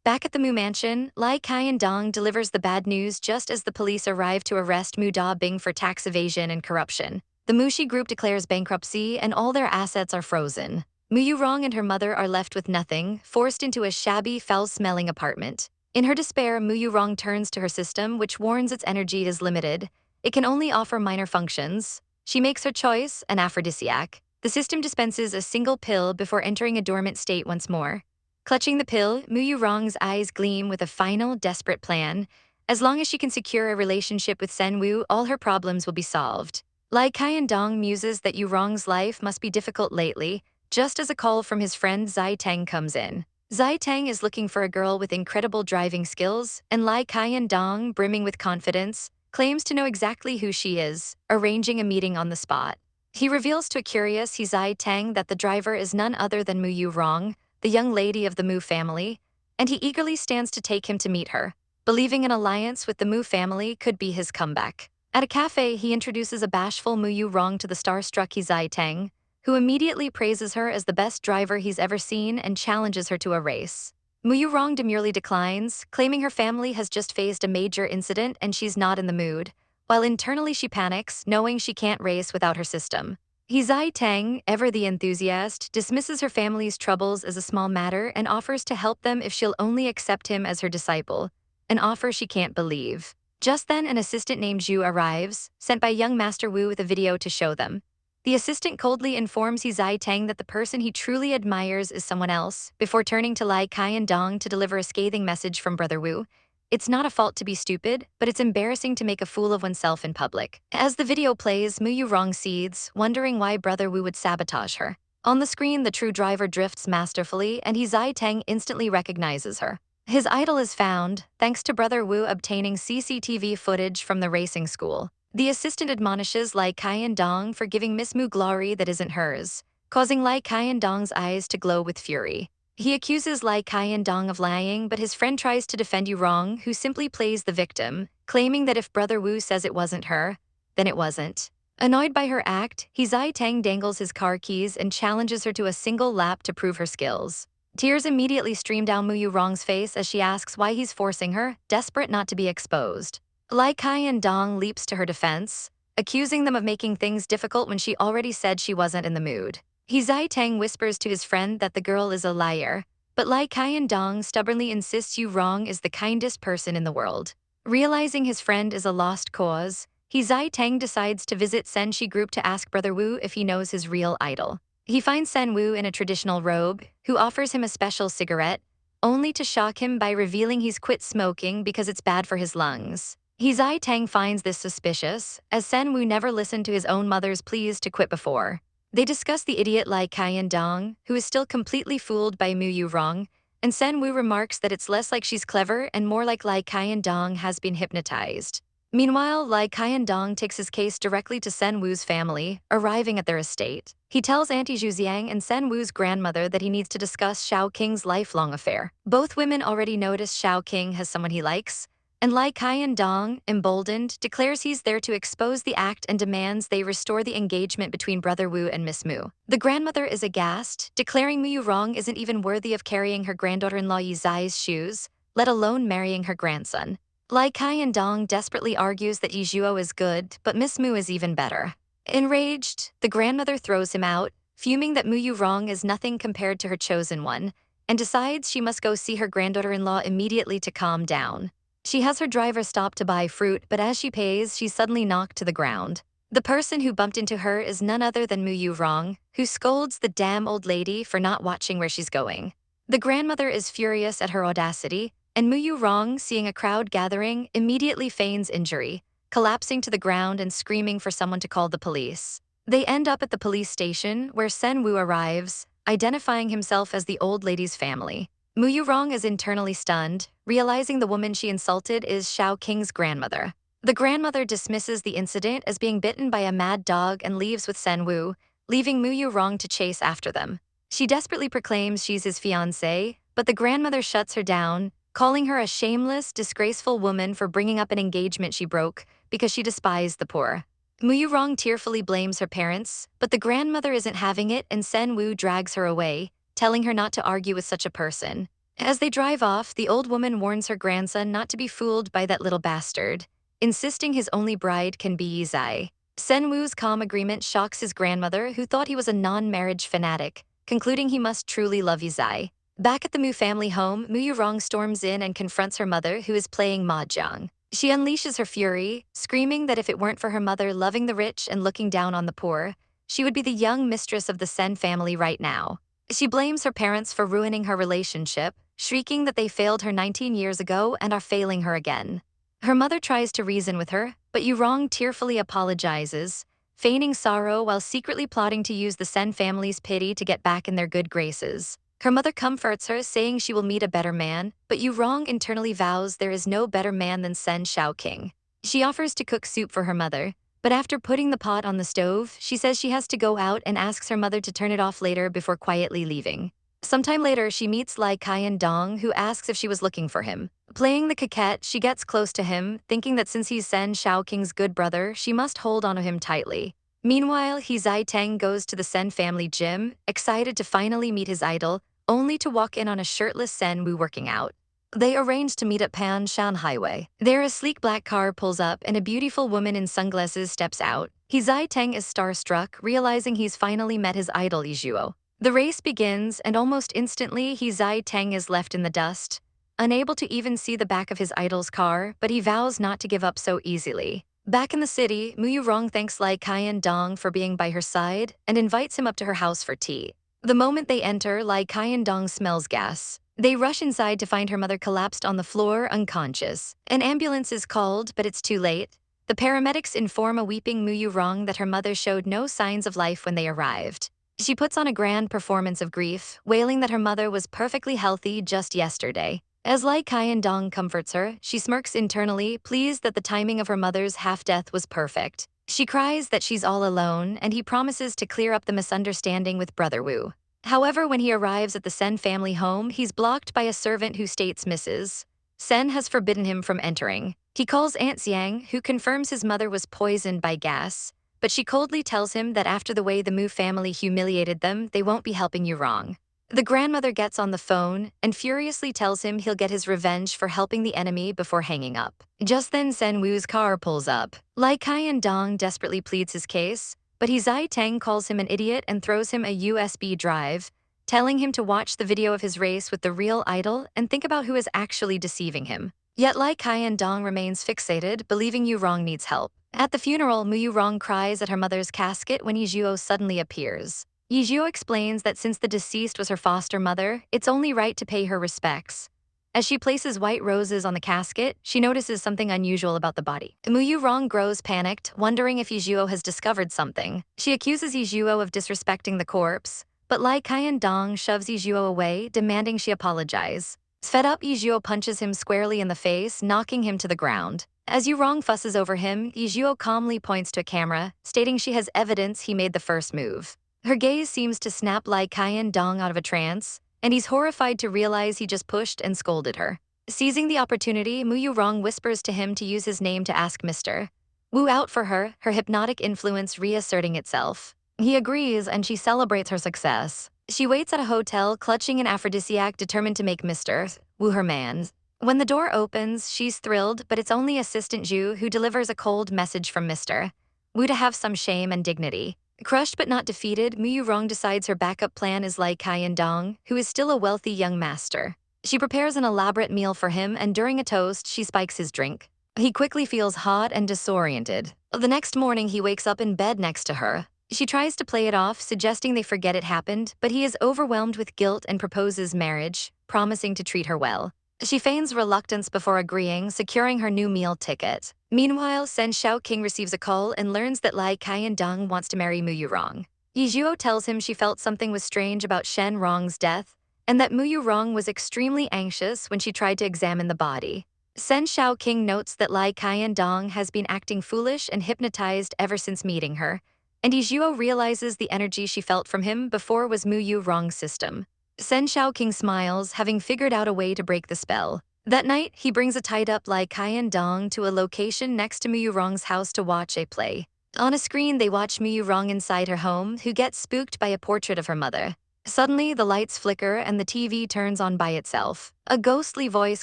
Back at the Mu mansion, Lai Dong delivers the bad news just as the police arrive to arrest Mu Da-bing for tax evasion and corruption. The Mushi group declares bankruptcy and all their assets are frozen. Mu Yurong and her mother are left with nothing, forced into a shabby, foul-smelling apartment. In her despair, Mu Yurong turns to her system, which warns its energy is limited. It can only offer minor functions. She makes her choice, an aphrodisiac. The system dispenses a single pill before entering a dormant state once more. Clutching the pill, Mu Yurong's eyes gleam with a final, desperate plan. As long as she can secure a relationship with Sen Wu, all her problems will be solved. Lai Dong muses that Yurong's life must be difficult lately, just as a call from his friend Zai Teng comes in. Zai Teng is looking for a girl with incredible driving skills, and Lai Dong, brimming with confidence, claims to know exactly who she is, arranging a meeting on the spot. He reveals to a curious Zai Teng that the driver is none other than Mu Yurong, the young lady of the Mu family, and he eagerly stands to take him to meet her, believing an alliance with the Mu family could be his comeback. At a cafe, he introduces a bashful Mu Yurong to the star-struck Zai Teng, who immediately praises her as the best driver he's ever seen and challenges her to a race. Mu Yurong demurely declines, claiming her family has just faced a major incident and she's not in the mood, while internally she panics, knowing she can't race without her system. Zai Teng, ever the enthusiast, dismisses her family's troubles as a small matter and offers to help them if she'll only accept him as her disciple, an offer she can't believe. Just then, an assistant named Zhu arrives, sent by young Master Wu with a video to show them. The assistant coldly informs Zai Teng that the person he truly admires is someone else, before turning to Lai Dong to deliver a scathing message from Brother Wu. It's not a fault to be stupid, but it's embarrassing to make a fool of oneself in public. As the video plays, Mu Yurong seethes, wondering why Brother Wu would sabotage her. On the screen, the true driver drifts masterfully, and Zai Teng instantly recognizes her. His idol is found, thanks to Brother Wu obtaining CCTV footage from the racing school. The assistant admonishes Lai Dong for giving Miss Mu glory that isn't hers, causing Lai Dong's eyes to glow with fury. He accuses Lai Dong of lying, but his friend tries to defend Yu Rong, who simply plays the victim, claiming that if Brother Wu says it wasn't her, then it wasn't. Annoyed by her act, He Zai Tang dangles his car keys and challenges her to a single lap to prove her skills. Tears immediately stream down Mu Yu Rong's face as she asks why he's forcing her, desperate not to be exposed. Lai Dong leaps to her defense, accusing them of making things difficult when she already said she wasn't in the mood. He Zai Tang whispers to his friend that the girl is a liar, but Lai Dong stubbornly insists Yu Rong is the kindest person in the world. Realizing his friend is a lost cause, He Zai Tang decides to visit Sen Shi Group to ask Brother Wu if he knows his real idol. He finds Sen Wu in a traditional robe, who offers him a special cigarette, only to shock him by revealing he's quit smoking because it's bad for his lungs. He Zai Tang finds this suspicious, as Sen Wu never listened to his own mother's pleas to quit before. They discuss the idiot Lai Dong, who is still completely fooled by Mu Yu Rong, and Sen Wu remarks that it's less like she's clever and more like Lai Dong has been hypnotized. Meanwhile, Lai Dong takes his case directly to Sen Wu's family, arriving at their estate. He tells Auntie Zhuxiang and Sen Wu's grandmother that he needs to discuss Shao Qing's lifelong affair. Both women already notice Shao Qing has someone he likes, and Lai Dong, emboldened, declares he's there to expose the act and demands they restore the engagement between Brother Wu and Miss Mu. The grandmother is aghast, declaring Mu Yu Rong isn't even worthy of carrying her granddaughter-in-law Yi Zai's shoes, let alone marrying her grandson. Lai Dong desperately argues that Ye Zhuo is good, but Miss Mu is even better. Enraged, the grandmother throws him out, fuming that Mu Yu Rong is nothing compared to her chosen one, and decides she must go see her granddaughter-in-law immediately to calm down. She has her driver stop to buy fruit, but as she pays, she's suddenly knocked to the ground. The person who bumped into her is none other than Mu Yu Rong, who scolds the damn old lady for not watching where she's going. The grandmother is furious at her audacity, and Mu Yu Rong, seeing a crowd gathering, immediately feigns injury, collapsing to the ground and screaming for someone to call the police. They end up at the police station, where Sen Wu arrives, identifying himself as the old lady's family. Mu Yu Rong is internally stunned, realizing the woman she insulted is Shao Qing's grandmother. The grandmother dismisses the incident as being bitten by a mad dog and leaves with Sen Wu, leaving Mu Yu Rong to chase after them. She desperately proclaims she's his fiancée, but the grandmother shuts her down, calling her a shameless, disgraceful woman for bringing up an engagement she broke because she despised the poor. Mu Yu Rong tearfully blames her parents, but the grandmother isn't having it and Sen Wu drags her away, telling her not to argue with such a person. As they drive off, the old woman warns her grandson not to be fooled by that little bastard, insisting his only bride can be Yi Zai. Sen Wu's calm agreement shocks his grandmother, who thought he was a non-marriage fanatic, concluding he must truly love Yi Zai. Back at the Mu family home, Mu Yu Rong storms in and confronts her mother, who is playing mahjong. She unleashes her fury, screaming that if it weren't for her mother loving the rich and looking down on the poor, she would be the young mistress of the Sen family right now. She blames her parents for ruining her relationship, shrieking that they failed her 19 years ago and are failing her again. Her mother tries to reason with her, but Yu Rong tearfully apologizes, feigning sorrow while secretly plotting to use the Sen family's pity to get back in their good graces. Her mother comforts her, saying she will meet a better man, but Yu Rong internally vows there is no better man than Sen Shao Qing. She offers to cook soup for her mother, but after putting the pot on the stove, she says she has to go out and asks her mother to turn it off later before quietly leaving. Sometime later, she meets Lai Dong, who asks if she was looking for him. Playing the coquette, she gets close to him, thinking that since he's Sen Shao Qing's good brother, she must hold on to him tightly. Meanwhile, He Zai Tang goes to the Sen family gym, excited to finally meet his idol, only to walk in on a shirtless Sen Wu working out. They arrange to meet at Pan Shan Highway. There, a sleek black car pulls up and a beautiful woman in sunglasses steps out. He Zai Tang is starstruck, realizing he's finally met his idol Ye Zhuo. The race begins, and almost instantly, He Zai Tang is left in the dust, unable to even see the back of his idol's car, but he vows not to give up so easily. Back in the city, Mu Yu Rong thanks Lai Dong for being by her side and invites him up to her house for tea. The moment they enter, Lai Dong smells gas. They rush inside to find her mother collapsed on the floor, unconscious. An ambulance is called, but it's too late. The paramedics inform a weeping Mu Yu Rong that her mother showed no signs of life when they arrived. She puts on a grand performance of grief, wailing that her mother was perfectly healthy just yesterday. As Lai Dong comforts her, she smirks internally, pleased that the timing of her mother's half-death was perfect. She cries that she's all alone, and he promises to clear up the misunderstanding with Brother Wu. However, when he arrives at the Sen family home, he's blocked by a servant who states Mrs. Sen has forbidden him from entering. He calls Aunt Xiang, who confirms his mother was poisoned by gas, but she coldly tells him that after the way the Mu family humiliated them, they won't be helping you wrong. The grandmother gets on the phone and furiously tells him he'll get his revenge for helping the enemy before hanging up. Just then Sen Wu's car pulls up. Lai Qian Dong desperately pleads his case, but Zai Tang calls him an idiot and throws him a USB drive, telling him to watch the video of his race with the real idol and think about who is actually deceiving him. Yet Lai Qian Dong remains fixated, believing Yu Rong needs help. At the funeral, Mu Yu Rong cries at her mother's casket when Ye Zhuo suddenly appears. Ye Zhuo explains that since the deceased was her foster mother, it's only right to pay her respects. As she places white roses on the casket, she notices something unusual about the body. Mu Yu Rong grows panicked, wondering if Ye Zhuo has discovered something. She accuses Ye Zhuo of disrespecting the corpse, but Lai Qian Dong shoves Ye Zhuo away, demanding she apologize. Fed up, Ye Zhuo punches him squarely in the face, knocking him to the ground. As Yu Rong fusses over him, Ye Zhuo calmly points to a camera, stating she has evidence he made the first move. Her gaze seems to snap Lai Qian Dong out of a trance, and he's horrified to realize he just pushed and scolded her. Seizing the opportunity, Mu Yu Rong whispers to him to use his name to ask Mr. Wu out for her hypnotic influence reasserting itself. He agrees, and she celebrates her success. She waits at a hotel, clutching an aphrodisiac, determined to make Mr. Wu her man. When the door opens, she's thrilled, but it's only Assistant Zhu who delivers a cold message from Mr. Wu to have some shame and dignity. Crushed but not defeated, Mu Yu Rong decides her backup plan is Lai Qian Dong, who is still a wealthy young master. She prepares an elaborate meal for him, and during a toast, she spikes his drink. He quickly feels hot and disoriented. The next morning, he wakes up in bed next to her. She tries to play it off, suggesting they forget it happened, but he is overwhelmed with guilt and proposes marriage, promising to treat her well. She feigns reluctance before agreeing, securing her new meal ticket. Meanwhile, Sen Xiaoqing receives a call and learns that Lai Qian Dong wants to marry Mu Yu Rong. Ye Zhuo tells him she felt something was strange about Shen Rong's death, and that Mu Yu Rong was extremely anxious when she tried to examine the body. Sen Xiaoqing notes that Lai Qian Dong has been acting foolish and hypnotized ever since meeting her, and Ye Zhuo realizes the energy she felt from him before was Mu Yu Rong's system. Sen Xiaoqing smiles, having figured out a way to break the spell. That night, he brings a tied-up Lai Qian Dong to a location next to Mu Yu Rong's house to watch a play. On a screen, they watch Mu Yu Rong inside her home, who gets spooked by a portrait of her mother. Suddenly, the lights flicker and the TV turns on by itself. A ghostly voice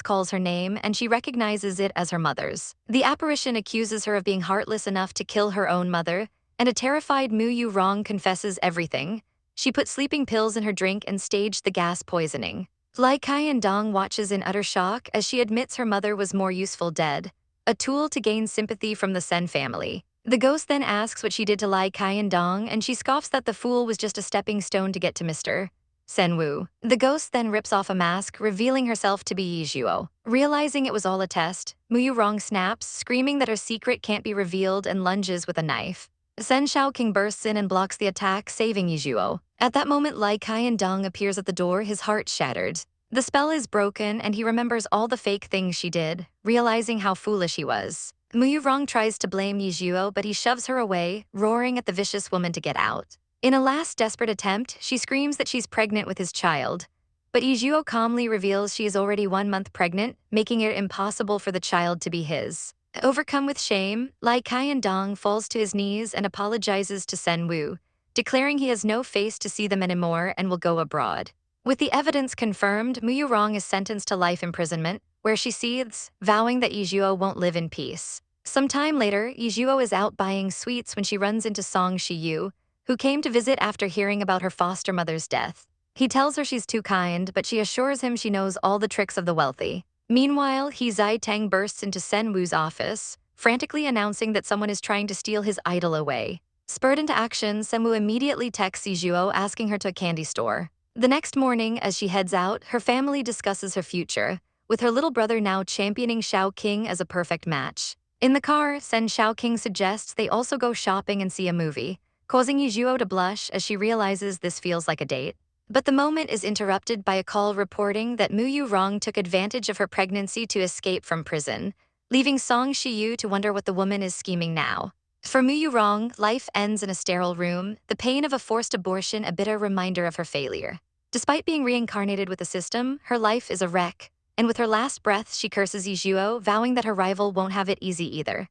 calls her name, and she recognizes it as her mother's. The apparition accuses her of being heartless enough to kill her own mother, and a terrified Mu Yu Rong confesses everything. She put sleeping pills in her drink and staged the gas poisoning. Lai Qian Dong watches in utter shock as she admits her mother was more useful dead, a tool to gain sympathy from the Sen family. The ghost then asks what she did to Lai Qian Dong, and she scoffs that the fool was just a stepping stone to get to Mr. Sen Wu. The ghost then rips off a mask, revealing herself to be Ye Zhuo. Realizing it was all a test, Mu Yu Rong snaps, screaming that her secret can't be revealed, and lunges with a knife. Sen Xiaoqing bursts in and blocks the attack, saving Ye Zhuo. At that moment, Lai Qian Dong appears at the door, his heart shattered. The spell is broken, and he remembers all the fake things she did, realizing how foolish he was. Mu Yu Rong tries to blame Ye Zhuo, but he shoves her away, roaring at the vicious woman to get out. In a last desperate attempt, she screams that she's pregnant with his child. But Ye Zhuo calmly reveals she is already 1 month pregnant, making it impossible for the child to be his. Overcome with shame, Lai Qian Dong falls to his knees and apologizes to Sen Wu, declaring he has no face to see them anymore and will go abroad. With the evidence confirmed, Mu Yu Rong is sentenced to life imprisonment, where she seethes, vowing that Ye Zhuo won't live in peace. Some time later, Ye Zhuo is out buying sweets when she runs into Song Shiyu, who came to visit after hearing about her foster mother's death. He tells her she's too kind, but she assures him she knows all the tricks of the wealthy. Meanwhile, Zai Tang bursts into Sen Wu's office, frantically announcing that someone is trying to steal his idol away. Spurred into action, Sen Wu immediately texts Ye Zhuo, asking her to a candy store. The next morning, as she heads out, her family discusses her future, with her little brother now championing Xiaoqing as a perfect match. In the car, Sen Xiaoqing suggests they also go shopping and see a movie, causing Ye Zhuo to blush as she realizes this feels like a date. But the moment is interrupted by a call reporting that Mu Yu Rong took advantage of her pregnancy to escape from prison, leaving Song Shiyu to wonder what the woman is scheming now. For Mu Yurong, life ends in a sterile room, the pain of a forced abortion a bitter reminder of her failure. Despite being reincarnated with the system, her life is a wreck, and with her last breath she curses Ye Zhuo, vowing that her rival won't have it easy either.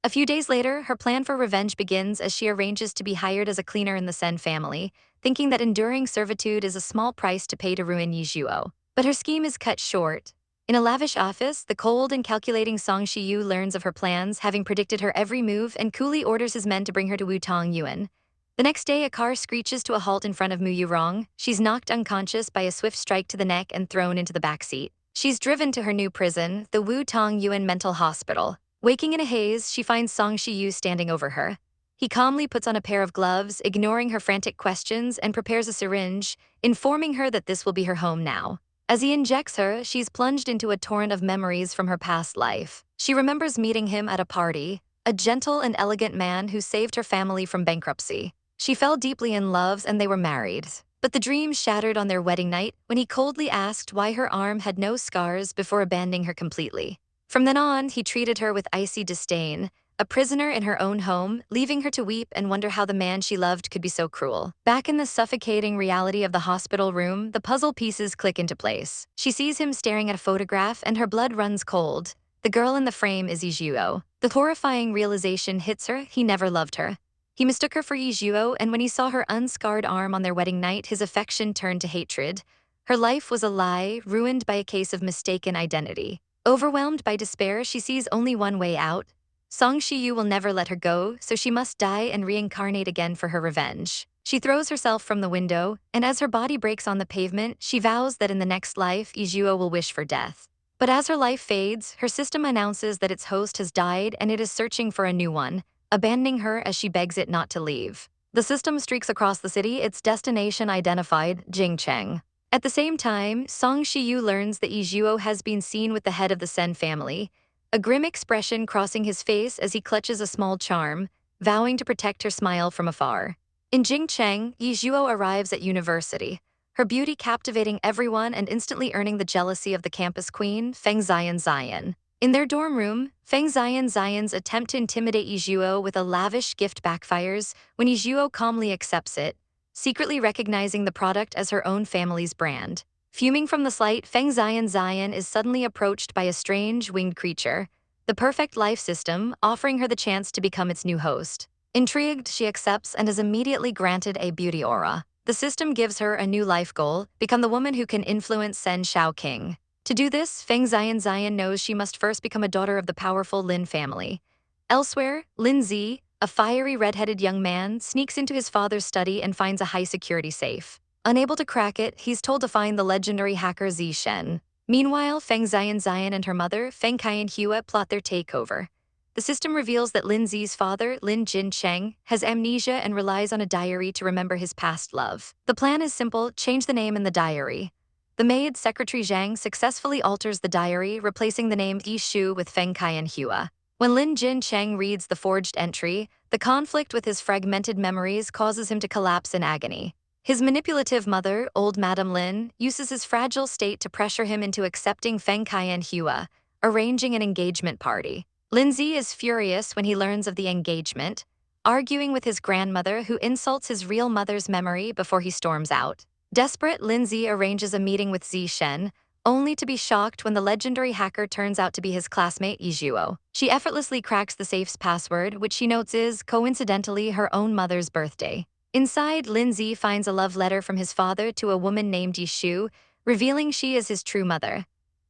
A few days later, her plan for revenge begins as she arranges to be hired as a cleaner in the Sen family, thinking that enduring servitude is a small price to pay to ruin Ye Zhuo. But her scheme is cut short. In a lavish office, the cold and calculating Song Shiyu learns of her plans, having predicted her every move, and coolly orders his men to bring her to Wutong Yuan. The next day, a car screeches to a halt in front of Mu Yurong. She's knocked unconscious by a swift strike to the neck and thrown into the backseat. She's driven to her new prison, the Wutong Yuan Mental Hospital. Waking in a haze, she finds Song Shiyu standing over her. He calmly puts on a pair of gloves, ignoring her frantic questions, and prepares a syringe, informing her that this will be her home now. As he injects her, she's plunged into a torrent of memories from her past life. She remembers meeting him at a party, a gentle and elegant man who saved her family from bankruptcy. She fell deeply in love and they were married. But the dream shattered on their wedding night when he coldly asked why her arm had no scars before abandoning her completely. From then on, he treated her with icy disdain, a prisoner in her own home, leaving her to weep and wonder how the man she loved could be so cruel. Back in the suffocating reality of the hospital room, the puzzle pieces click into place. She sees him staring at a photograph and her blood runs cold. The girl in the frame is Ye Zhuo. The horrifying realization hits her, he never loved her. He mistook her for Ye Zhuo, and when he saw her unscarred arm on their wedding night, his affection turned to hatred. Her life was a lie, ruined by a case of mistaken identity. Overwhelmed by despair, she sees only one way out. Song Shiyu will never let her go, so she must die and reincarnate again for her revenge. She throws herself from the window, and as her body breaks on the pavement, she vows that in the next life, Ye Zhuo will wish for death. But as her life fades, her system announces that its host has died and it is searching for a new one, abandoning her as she begs it not to leave. The system streaks across the city, its destination identified, Jingcheng. At the same time, Song Shiyu learns that Ye Zhuo has been seen with the head of the Sen family, a grim expression crossing his face as he clutches a small charm, vowing to protect her smile from afar. In Jingcheng, Ye Zhuo arrives at university, her beauty captivating everyone and instantly earning the jealousy of the campus queen, Feng Ziyan. In their dorm room, Feng Ziyan's attempt to intimidate Ye Zhuo with a lavish gift backfires when Ye Zhuo calmly accepts it, secretly recognizing the product as her own family's brand. Fuming from the slight, Feng Ziyan is suddenly approached by a strange, winged creature, the perfect life system, offering her the chance to become its new host. Intrigued, she accepts and is immediately granted a beauty aura. The system gives her a new life goal, become the woman who can influence Sen Shao King. To do this, Feng Ziyan knows she must first become a daughter of the powerful Lin family. Elsewhere, Lin Zi, a fiery red-headed young man, sneaks into his father's study and finds a high-security safe. Unable to crack it, he's told to find the legendary hacker Zi Shen. Meanwhile, Feng Ziyan and her mother, Feng Qianhua, plot their takeover. The system reveals that Lin Zi's father, Lin Jincheng, has amnesia and relies on a diary to remember his past love. The plan is simple: change the name in the diary. The maid, Secretary Zhang, successfully alters the diary, replacing the name Yi Shu with Feng Qianhua. When Lin Jincheng reads the forged entry, the conflict with his fragmented memories causes him to collapse in agony. His manipulative mother, old Madame Lin, uses his fragile state to pressure him into accepting Feng Qianhua, arranging an engagement party. Lin Zi is furious when he learns of the engagement, arguing with his grandmother who insults his real mother's memory before he storms out. Desperate, Lin Zi arranges a meeting with Zi Shen, only to be shocked when the legendary hacker turns out to be his classmate Ye Zhuo. She effortlessly cracks the safe's password, which she notes is, coincidentally, her own mother's birthday. Inside, Lin Zi finds a love letter from his father to a woman named Ye Shu, revealing she is his true mother.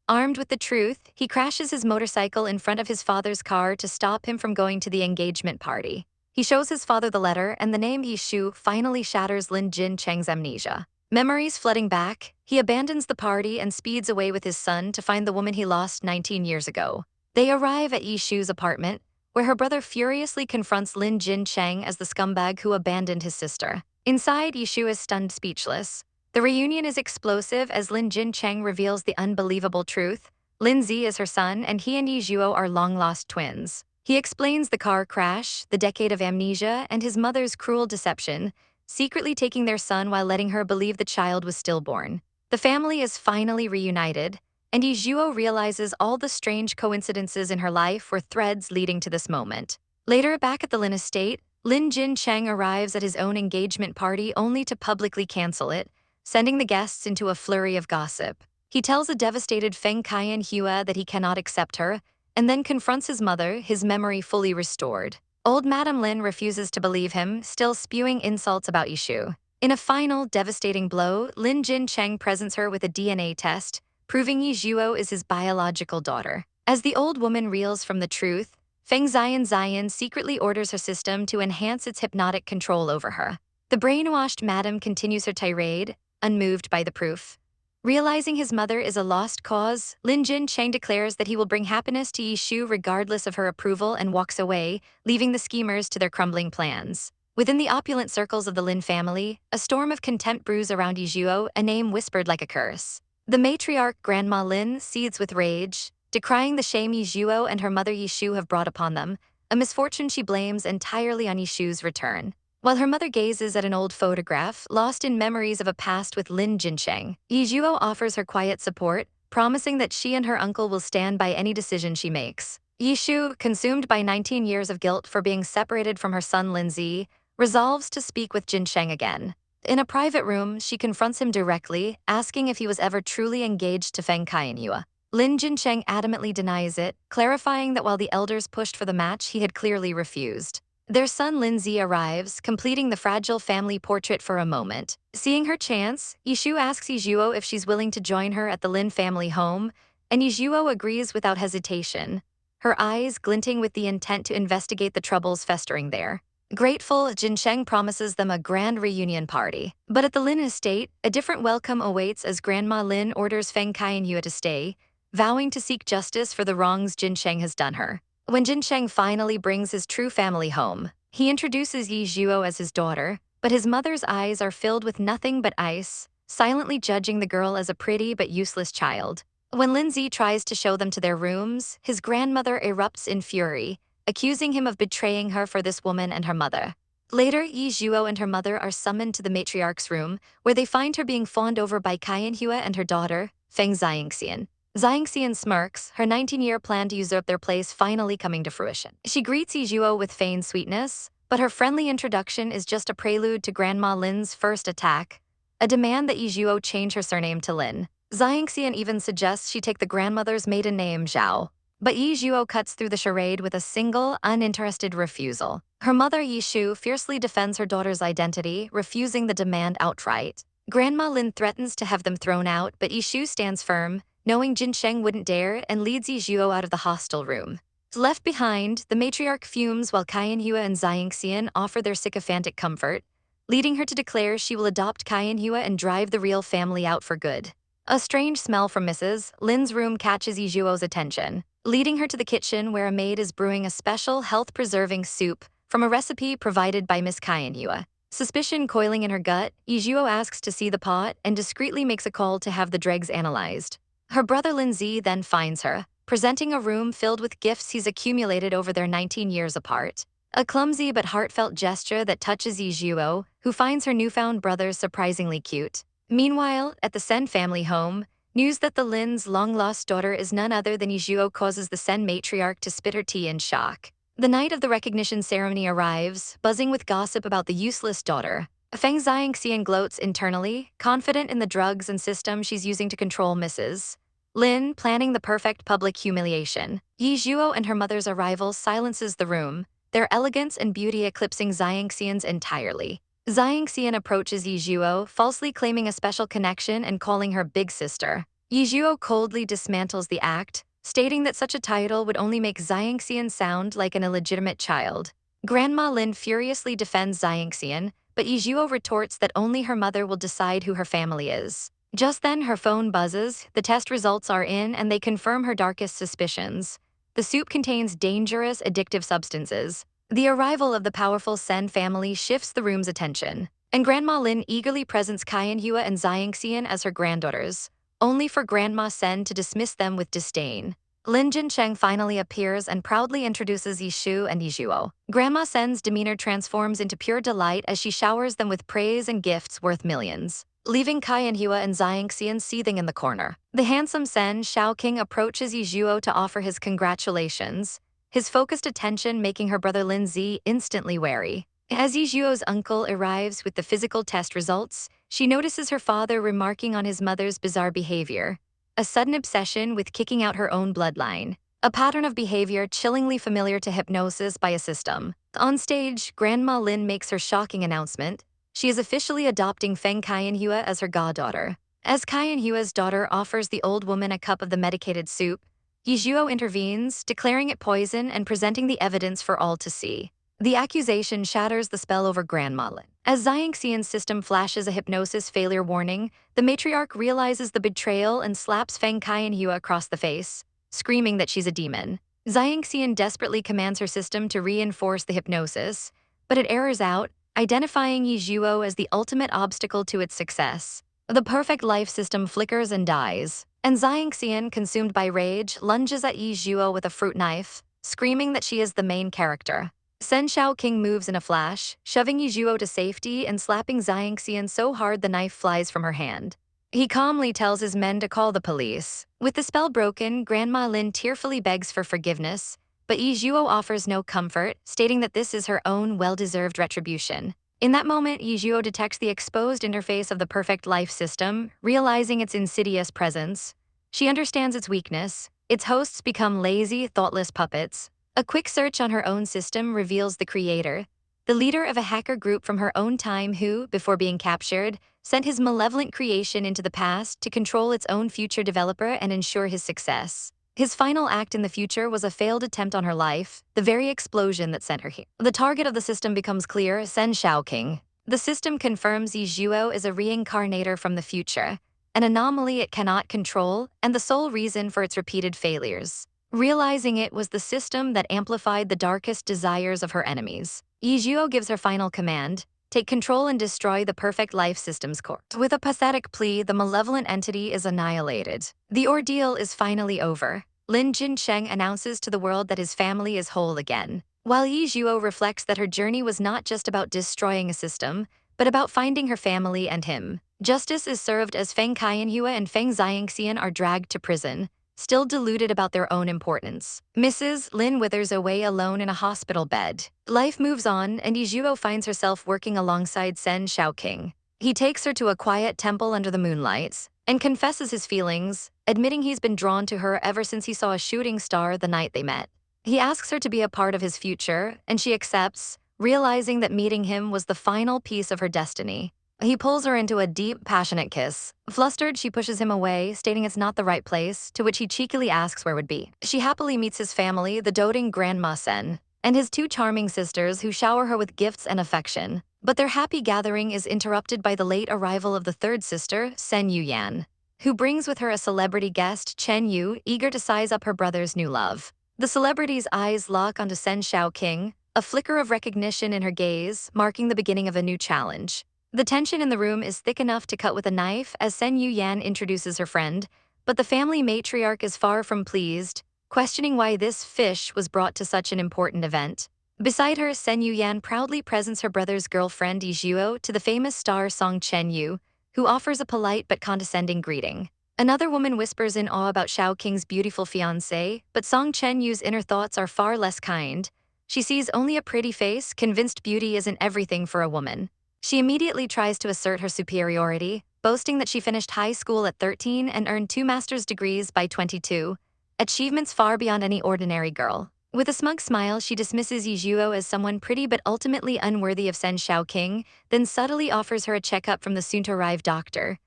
Armed with the truth, he crashes his motorcycle in front of his father's car to stop him from going to the engagement party. He shows his father the letter, and the name Ye Shu finally shatters Lin Jincheng's amnesia. Memories flooding back, he abandons the party and speeds away with his son to find the woman he lost 19 years ago. They arrive at Ye Shu's apartment, where her brother furiously confronts Lin Jincheng as the scumbag who abandoned his sister. Inside, Ye Shu is stunned speechless. The reunion is explosive as Lin Jincheng reveals the unbelievable truth. Lin Zi is her son, and he and Ye Zhuo are long-lost twins. He explains the car crash, the decade of amnesia, and his mother's cruel deception, secretly taking their son while letting her believe the child was stillborn. The family is finally reunited, and Ye Zhuo realizes all the strange coincidences in her life were threads leading to this moment. Later, back at the Lin estate, Lin Jincheng arrives at his own engagement party only to publicly cancel it, sending the guests into a flurry of gossip. He tells a devastated Feng Hua that he cannot accept her, and then confronts his mother, his memory fully restored. Old Madame Lin refuses to believe him, still spewing insults about Ye Zhuo. In a final, devastating blow, Lin Jincheng presents her with a DNA test, proving Ye Zhuo is his biological daughter. As the old woman reels from the truth, Feng Ziyan secretly orders her system to enhance its hypnotic control over her. The brainwashed madam continues her tirade, unmoved by the proof. Realizing his mother is a lost cause, Lin Jincheng declares that he will bring happiness to Ye Zhuo regardless of her approval and walks away, leaving the schemers to their crumbling plans. Within the opulent circles of the Lin family, a storm of contempt brews around Ye Zhuo, a name whispered like a curse. The matriarch Grandma Lin seethes with rage, decrying the shame Ye Zhuo and her mother Ye Zhuo have brought upon them, a misfortune she blames entirely on Ye Zhuo's return. While her mother gazes at an old photograph, lost in memories of a past with Lin Jincheng, Ye Zhuo offers her quiet support, promising that she and her uncle will stand by any decision she makes. Ye Zhuo, consumed by 19 years of guilt for being separated from her son Lin Zi, resolves to speak with Jincheng again. In a private room, she confronts him directly, asking if he was ever truly engaged to Feng Hua. Lin Jincheng adamantly denies it, clarifying that while the elders pushed for the match, he had clearly refused. Their son Lin Zi arrives, completing the fragile family portrait for a moment. Seeing her chance, Ye Zhuo asks Ye Zhuo if she's willing to join her at the Lin family home, and Ye Zhuo agrees without hesitation, her eyes glinting with the intent to investigate the troubles festering there. Grateful, Jincheng promises them a grand reunion party. But at the Lin estate, a different welcome awaits as Grandma Lin orders Feng Hua to stay, vowing to seek justice for the wrongs Jincheng has done her. When Jincheng finally brings his true family home, he introduces Ye Zhuo as his daughter, but his mother's eyes are filled with nothing but ice, silently judging the girl as a pretty but useless child. When Lin Zi tries to show them to their rooms, his grandmother erupts in fury, accusing him of betraying her for this woman and her mother. Later, Ye Zhuo and her mother are summoned to the matriarch's room, where they find her being fawned over by Hua and her daughter, Feng Ziyixian. Ziyixian smirks, her 19-year plan to usurp their place finally coming to fruition. She greets Ye Zhuo with feigned sweetness, but her friendly introduction is just a prelude to Grandma Lin's first attack, a demand that Ye Zhuo change her surname to Lin. Ziyixian even suggests she take the grandmother's maiden name, Zhao. But Ye Zhuo cuts through the charade with a single, uninterested refusal. Her mother Ye Zhuo fiercely defends her daughter's identity, refusing the demand outright. Grandma Lin threatens to have them thrown out, but Ye Zhuo stands firm, knowing Jincheng wouldn't dare, and leads Ye Zhuo out of the hostel room. Left behind, the matriarch fumes while Hua and Ziyixian offer their sycophantic comfort, leading her to declare she will adopt Hua and drive the real family out for good. A strange smell from Mrs. Lin's room catches Ye Zhuo's attention, leading her to the kitchen where a maid is brewing a special health-preserving soup from a recipe provided by Miss Hua. Suspicion coiling in her gut, Ye Zhuo asks to see the pot and discreetly makes a call to have the dregs analyzed. Her brother Lin Zi then finds her, presenting a room filled with gifts he's accumulated over their 19 years apart. A clumsy but heartfelt gesture that touches Ye Zhuo, who finds her newfound brother surprisingly cute. Meanwhile, at the Sen family home, news that the Lin's long-lost daughter is none other than Ye Zhuo causes the Sen matriarch to spit her tea in shock. The night of the recognition ceremony arrives, buzzing with gossip about the useless daughter. Feng Ziyixian gloats internally, confident in the drugs and system she's using to control Mrs. Lin, planning the perfect public humiliation. Ye Zhuo and her mother's arrival silences the room, their elegance and beauty eclipsing Ziyixian's entirely. Ziyixian approaches Ye Zhuo, falsely claiming a special connection and calling her big sister. Ye Zhuo coldly dismantles the act, stating that such a title would only make Ziyixian sound like an illegitimate child. Grandma Lin furiously defends Ziyixian, but Ye Zhuo retorts that only her mother will decide who her family is. Just then, her phone buzzes, the test results are in, and they confirm her darkest suspicions. The soup contains dangerous, addictive substances. The arrival of the powerful Sen family shifts the room's attention, and Grandma Lin eagerly presents Hua and Ziyixian as her granddaughters, only for Grandma Sen to dismiss them with disdain. Lin Jincheng finally appears and proudly introduces Ye Zhuo and Ye Zhuo. Grandma Sen's demeanor transforms into pure delight as she showers them with praise and gifts worth millions, leaving Hua and Ziyixian seething in the corner. The handsome Sen Shao King approaches Ye Zhuo to offer his congratulations, his focused attention making her brother Lin Zi instantly wary. As Ye Zhuo's uncle arrives with the physical test results, she notices her father remarking on his mother's bizarre behavior, a sudden obsession with kicking out her own bloodline, a pattern of behavior chillingly familiar to hypnosis by a system. On stage, Grandma Lin makes her shocking announcement. She is officially adopting Feng Qianhua as her goddaughter. As Qianhua's daughter offers the old woman a cup of the medicated soup, Ye Zhuo intervenes, declaring it poison and presenting the evidence for all to see. The accusation shatters the spell over Grandma Lin. As Xiangxian's system flashes a hypnosis failure warning, the matriarch realizes the betrayal and slaps Feng Qianhua across the face, screaming that she's a demon. Xiangxian desperately commands her system to reinforce the hypnosis, but it errors out, identifying Ye Zhuo as the ultimate obstacle to its success. The perfect life system flickers and dies, and Xiangxian, consumed by rage, lunges at Ye Zhuo with a fruit knife, screaming that she is the main character. Sen Shaoqing moves in a flash, shoving Ye Zhuo to safety and slapping Xiangxian so hard the knife flies from her hand. He calmly tells his men to call the police. With the spell broken, Grandma Lin tearfully begs for forgiveness, but Ye Zhuo offers no comfort, stating that this is her own well-deserved retribution. In that moment, Ye Zhuo detects the exposed interface of the perfect life system, realizing its insidious presence. She understands its weakness. Its hosts become lazy, thoughtless puppets. A quick search on her own system reveals the creator, the leader of a hacker group from her own time who, before being captured, sent his malevolent creation into the past to control its own future developer and ensure his success. His final act in the future was a failed attempt on her life, the very explosion that sent her here. The target of the system becomes clear: Sen Shaoqing. The system confirms Ye Zhuo is a reincarnator from the future, an anomaly it cannot control, and the sole reason for its repeated failures. Realizing it was the system that amplified the darkest desires of her enemies, Ye Zhuo gives her final command: take control and destroy the perfect life system's core. With a pathetic plea, the malevolent entity is annihilated. The ordeal is finally over. Lin Jincheng announces to the world that his family is whole again, while Ye Zhuo reflects that her journey was not just about destroying a system, but about finding her family and him. Justice is served as Feng Qianhua and Feng Xiangxian are dragged to prison, still deluded about their own importance. Mrs. Lin withers away alone in a hospital bed. Life moves on, and Ye Zhuo finds herself working alongside Sen Shaoqing. He takes her to a quiet temple under the moonlights and confesses his feelings, admitting he's been drawn to her ever since he saw a shooting star the night they met. He asks her to be a part of his future, and she accepts, realizing that meeting him was the final piece of her destiny. He pulls her into a deep, passionate kiss. Flustered, she pushes him away, stating it's not the right place, to which he cheekily asks where would be. She happily meets his family, the doting Grandma Sen, and his two charming sisters who shower her with gifts and affection. But their happy gathering is interrupted by the late arrival of the third sister, Sen Yuyan, who brings with her a celebrity guest, Chen Yu, eager to size up her brother's new love. The celebrity's eyes lock onto Sen Shaoqing, a flicker of recognition in her gaze, marking the beginning of a new challenge. The tension in the room is thick enough to cut with a knife as Sen Yuyan introduces her friend, but the family matriarch is far from pleased, questioning why this fish was brought to such an important event. Beside her, Sen Yuyan proudly presents her brother's girlfriend Ye Zhuo to the famous star Song Chen Yu, who offers a polite but condescending greeting. Another woman whispers in awe about Shaoqing's beautiful fiancé, but Song Chen Yu's inner thoughts are far less kind. She sees only a pretty face, convinced beauty isn't everything for a woman. She immediately tries to assert her superiority, boasting that she finished high school at 13 and earned 2 master's degrees by 22, achievements far beyond any ordinary girl. With a smug smile, she dismisses Ye Zhuo as someone pretty but ultimately unworthy of Sen Shaoqing, then subtly offers her a checkup from the soon-to-arrive doctor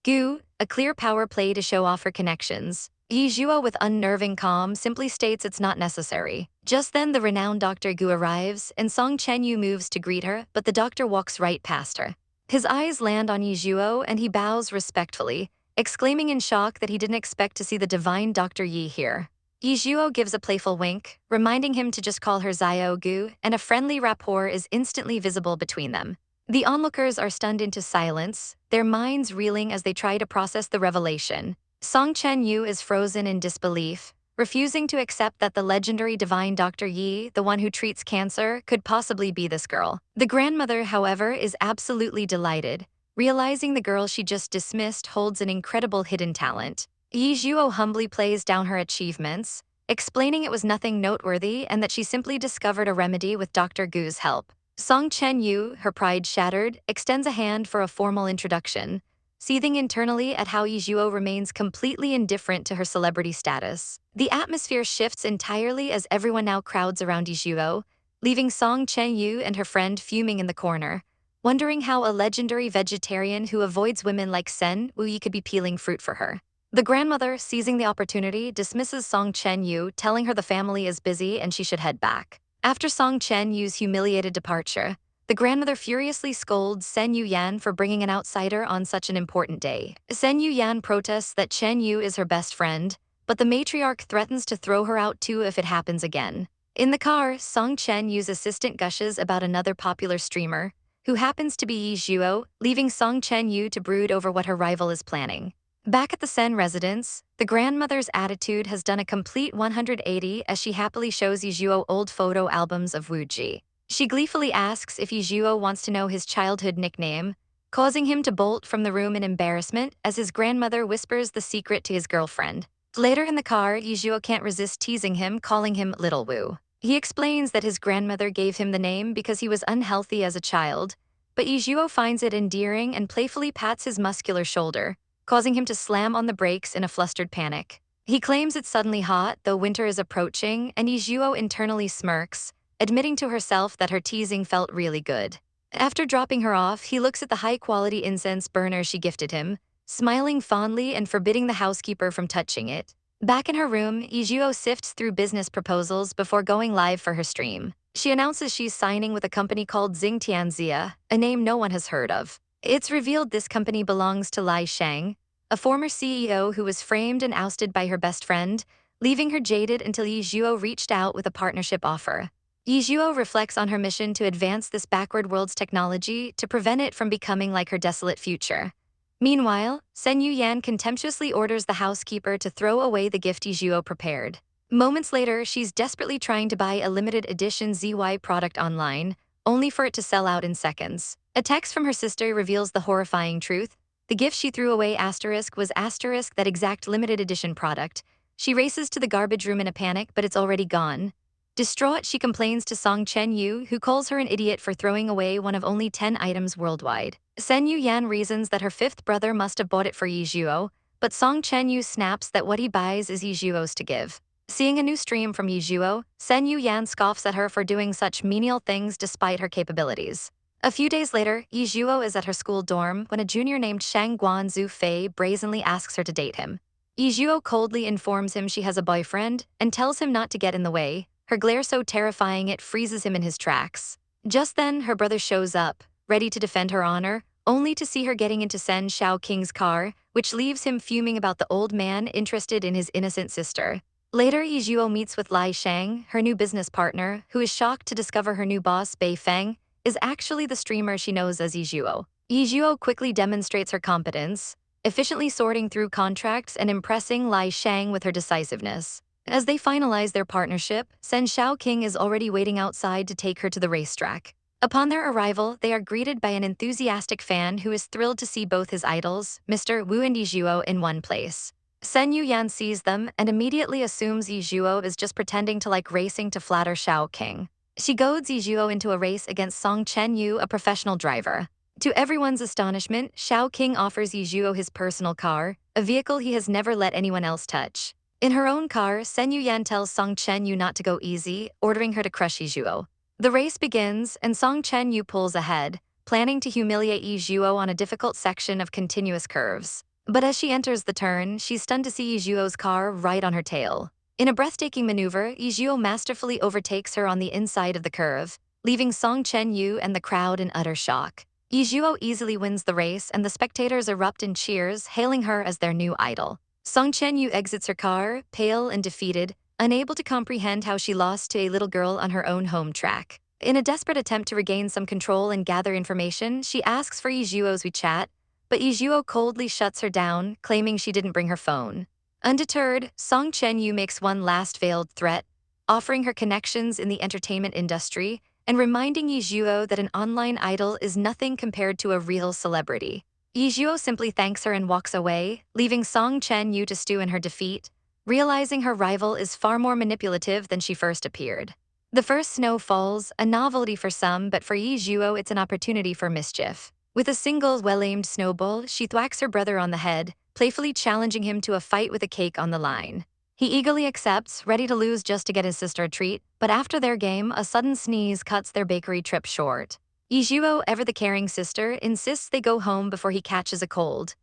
Gu, a clear power play to show off her connections. Ye Zhuo, with unnerving calm, simply states it's not necessary. Just then, the renowned Dr. Gu arrives, and Song Chen Yu moves to greet her, but the doctor walks right past her. His eyes land on Ye Zhuo, and he bows respectfully, exclaiming in shock that he didn't expect to see the divine Dr. Yi here. Ye Zhuo gives a playful wink, reminding him to just call her Xiao Gu, and a friendly rapport is instantly visible between them. The onlookers are stunned into silence, their minds reeling as they try to process the revelation. Song Chen Yu is frozen in disbelief, refusing to accept that the legendary divine Dr. Yi, the one who treats cancer, could possibly be this girl. The grandmother, however, is absolutely delighted, realizing the girl she just dismissed holds an incredible hidden talent. Ye Zhuo humbly plays down her achievements, explaining it was nothing noteworthy and that she simply discovered a remedy with Dr. Gu's help. Song Chen-yu, her pride shattered, extends a hand for a formal introduction, seething internally at how Ye Zhuo remains completely indifferent to her celebrity status. The atmosphere shifts entirely as everyone now crowds around Ye Zhuo, leaving Song Chen-yu and her friend fuming in the corner, wondering how a legendary vegetarian who avoids women like Sen Wuyi could be peeling fruit for her. The grandmother, seizing the opportunity, dismisses Song Chen-yu, telling her the family is busy and she should head back. After Song Chen-yu's humiliated departure, the grandmother furiously scolds Sen Yu-yan for bringing an outsider on such an important day. Sen Yu-yan protests that Chen-yu is her best friend, but the matriarch threatens to throw her out too if it happens again. In the car, Song Chen-yu's assistant gushes about another popular streamer, who happens to be Ye Zhuo, leaving Song Chen-yu to brood over what her rival is planning. Back at the Sen residence, the grandmother's attitude has done a complete 180 as she happily shows Ye Zhuo old photo albums of Wu Ji. She gleefully asks if Ye Zhuo wants to know his childhood nickname, causing him to bolt from the room in embarrassment as his grandmother whispers the secret to his girlfriend. Later in the car, Ye Zhuo can't resist teasing him, calling him Little Wu. He explains that his grandmother gave him the name because he was unhealthy as a child, but Ye Zhuo finds it endearing and playfully pats his muscular shoulder, causing him to slam on the brakes in a flustered panic. He claims it's suddenly hot, though winter is approaching, and Ye Zhuo internally smirks, admitting to herself that her teasing felt really good. After dropping her off, he looks at the high-quality incense burner she gifted him, smiling fondly and forbidding the housekeeper from touching it. Back in her room, Ye Zhuo sifts through business proposals before going live for her stream. She announces she's signing with a company called Xingtianzia, a name no one has heard of. It's revealed this company belongs to Lai Shang, a former CEO who was framed and ousted by her best friend, leaving her jaded until Ye Zhuo reached out with a partnership offer. Ye Zhuo reflects on her mission to advance this backward world's technology to prevent it from becoming like her desolate future. Meanwhile, Sen Yu-yan contemptuously orders the housekeeper to throw away the gift Ye Zhuo prepared. Moments later, she's desperately trying to buy a limited edition ZY product online, only for it to sell out in seconds. A text from her sister reveals the horrifying truth. The gift she threw away was that exact limited edition product. She races to the garbage room in a panic, but it's already gone. Distraught, she complains to Song Chen-yu, who calls her an idiot for throwing away one of only 10 items worldwide. Sen Yu-yan reasons that her fifth brother must have bought it for Ye Zhuo, but Song Chen-yu snaps that what he buys is Ye Zhuo's to give. Seeing a new stream from Ye Zhuo, Sen Yu-yan scoffs at her for doing such menial things despite her capabilities. A few days later, Ye Zhuo is at her school dorm when a junior named Shang Guanzu Fei brazenly asks her to date him. Ye Zhuo coldly informs him she has a boyfriend and tells him not to get in the way, her glare so terrifying it freezes him in his tracks. Just then, her brother shows up, ready to defend her honor, only to see her getting into Sen Xiaoqing's car, which leaves him fuming about the old man interested in his innocent sister. Later, Ye Zhuo meets with Lai Shang, her new business partner, who is shocked to discover her new boss, Bei Feng, is actually the streamer she knows as Ye Zhuo. Ye Zhuo quickly demonstrates her competence, efficiently sorting through contracts and impressing Lai Shang with her decisiveness. As they finalize their partnership, Sen Xiaoqing is already waiting outside to take her to the racetrack. Upon their arrival, they are greeted by an enthusiastic fan who is thrilled to see both his idols, Mr. Wu and Ye Zhuo, in one place. Sen Yu-yan sees them and immediately assumes Ye Zhuo is just pretending to like racing to flatter Xiaoqing. She goads Ye Zhuo into a race against Song Chen-yu, a professional driver. To everyone's astonishment, Xiaoqing offers Ye Zhuo his personal car, a vehicle he has never let anyone else touch. In her own car, Sen Yu-yan tells Song Chen-yu not to go easy, ordering her to crush Ye Zhuo. The race begins, and Song Chen-yu pulls ahead, planning to humiliate Ye Zhuo on a difficult section of continuous curves. But as she enters the turn, she's stunned to see Ye Zhuo's car right on her tail. In a breathtaking maneuver, Ye Zhuo masterfully overtakes her on the inside of the curve, leaving Song Chen-yu and the crowd in utter shock. Ye Zhuo easily wins the race, and the spectators erupt in cheers, hailing her as their new idol. Song Chen-yu exits her car, pale and defeated, unable to comprehend how she lost to a little girl on her own home track. In a desperate attempt to regain some control and gather information, she asks for Ye Zhuo's WeChat, but Ye Zhuo coldly shuts her down, claiming she didn't bring her phone. Undeterred, Song Chen-yu makes one last veiled threat, offering her connections in the entertainment industry and reminding Ye Zhuo that an online idol is nothing compared to a real celebrity. Ye Zhuo simply thanks her and walks away, leaving Song Chen-yu to stew in her defeat, realizing her rival is far more manipulative than she first appeared. The first snow falls, a novelty for some, but for Ye Zhuo it's an opportunity for mischief. With a single well-aimed snowball, she thwacks her brother on the head, playfully challenging him to a fight with a cake on the line. He eagerly accepts, ready to lose just to get his sister a treat, but after their game, a sudden sneeze cuts their bakery trip short. Ye Zhuo, ever the caring sister, insists they go home before he catches a cold.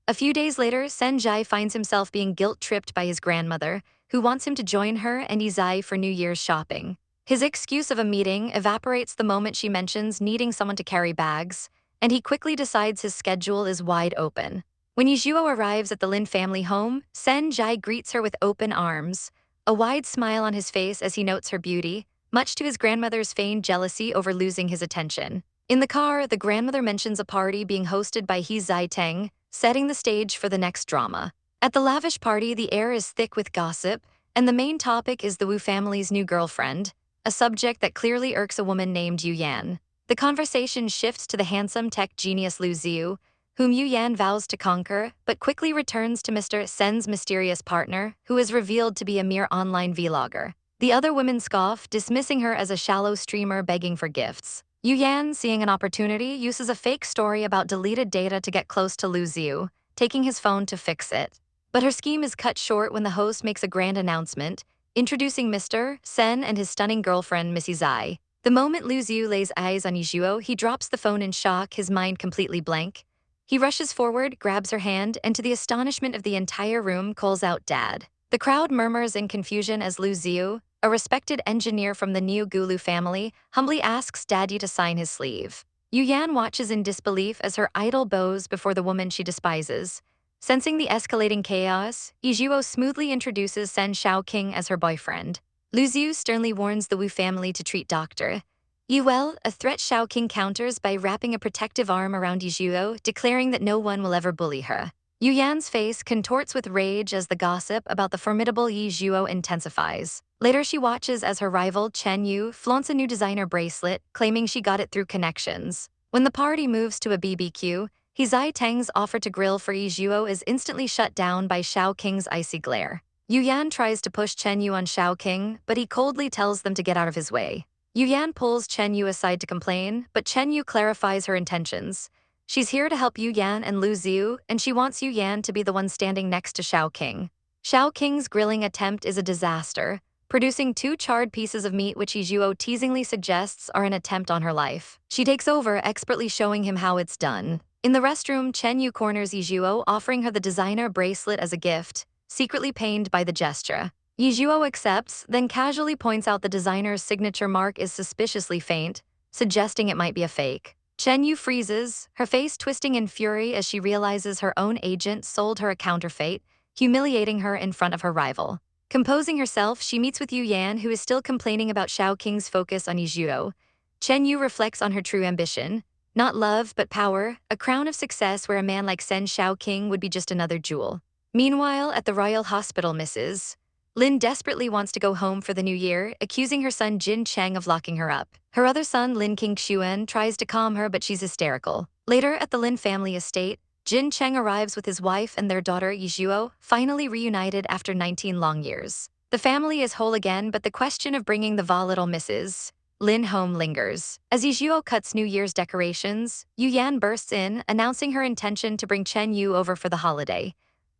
A few days later, Sen Jai finds himself being guilt-tripped by his grandmother, who wants him to join her and Ye Zai for New Year's shopping. His excuse of a meeting evaporates the moment she mentions needing someone to carry bags, and he quickly decides his schedule is wide open. When Ye Zhuo arrives at the Lin family home, Sen Jai greets her with open arms, a wide smile on his face as he notes her beauty, much to his grandmother's feigned jealousy over losing his attention. In the car, the grandmother mentions a party being hosted by He Zai Teng, setting the stage for the next drama. At the lavish party, the air is thick with gossip, and the main topic is the Wu family's new girlfriend, a subject that clearly irks a woman named Yu Yan. The conversation shifts to the handsome tech genius Lu Ziyu, whom Yu Yan vows to conquer, but quickly returns to Mr. Sen's mysterious partner, who is revealed to be a mere online vlogger. The other women scoff, dismissing her as a shallow streamer begging for gifts. Yu Yan, seeing an opportunity, uses a fake story about deleted data to get close to Lu Ziyu, taking his phone to fix it. But her scheme is cut short when the host makes a grand announcement, introducing Mr. Sen and his stunning girlfriend, Missy Zai. The moment Lu Ziyu lays eyes on Ye Zhuo, he drops the phone in shock, his mind completely blank. He rushes forward, grabs her hand, and to the astonishment of the entire room, calls out Dad. The crowd murmurs in confusion as Lu Ziyu, a respected engineer from the New Gulu family, humbly asks Daddy to sign his sleeve. Yu Yan watches in disbelief as her idol bows before the woman she despises. Sensing the escalating chaos, Ye Zhuo smoothly introduces Sen Shaoqing as her boyfriend. Lu Ziyu sternly warns the Wu family to treat Dr. Yuel, a threat Shaoqing counters by wrapping a protective arm around Ye Zhuo, declaring that no one will ever bully her. Yu Yan's face contorts with rage as the gossip about the formidable Ye Zhuo intensifies. Later, she watches as her rival, Chen Yu, flaunts a new designer bracelet, claiming she got it through connections. When the party moves to a BBQ, He Zai Teng's offer to grill for Ye Zhuo is instantly shut down by Shaoqing's icy glare. Yu Yan tries to push Chen Yu on Shaoqing, but he coldly tells them to get out of his way. Yu Yan pulls Chen Yu aside to complain, but Chen Yu clarifies her intentions. She's here to help Yu Yan and Lu Ziyu, and she wants Yu Yan to be the one standing next to Shaoqing. Shaoqing's grilling attempt is a disaster, producing 2 charred pieces of meat which Ye Zhuo teasingly suggests are an attempt on her life. She takes over, expertly showing him how it's done. In the restroom, Chen Yu corners Ye Zhuo, offering her the designer bracelet as a gift, secretly pained by the gesture. Ye Zhuo accepts, then casually points out the designer's signature mark is suspiciously faint, suggesting it might be a fake. Chen Yu freezes, her face twisting in fury as she realizes her own agent sold her a counterfeit, humiliating her in front of her rival. Composing herself, she meets with Yu Yan, who is still complaining about Shaoqing's focus on Ye Zhuo. Chen Yu reflects on her true ambition, not love but power, a crown of success where a man like Sen Shaoqing would be just another jewel. Meanwhile, at the royal hospital, Mrs. Lin desperately wants to go home for the new year, accusing her son Jin Cheng of locking her up. Her other son, Lin Qingxuan, tries to calm her, but she's hysterical. Later, at the Lin family estate, Jin Cheng arrives with his wife and their daughter Ye Zhuo, finally reunited after 19 long years. The family is whole again, but the question of bringing the volatile Mrs. Lin home lingers. As Ye Zhuo cuts New Year's decorations, Yu Yan bursts in, announcing her intention to bring Chen Yu over for the holiday.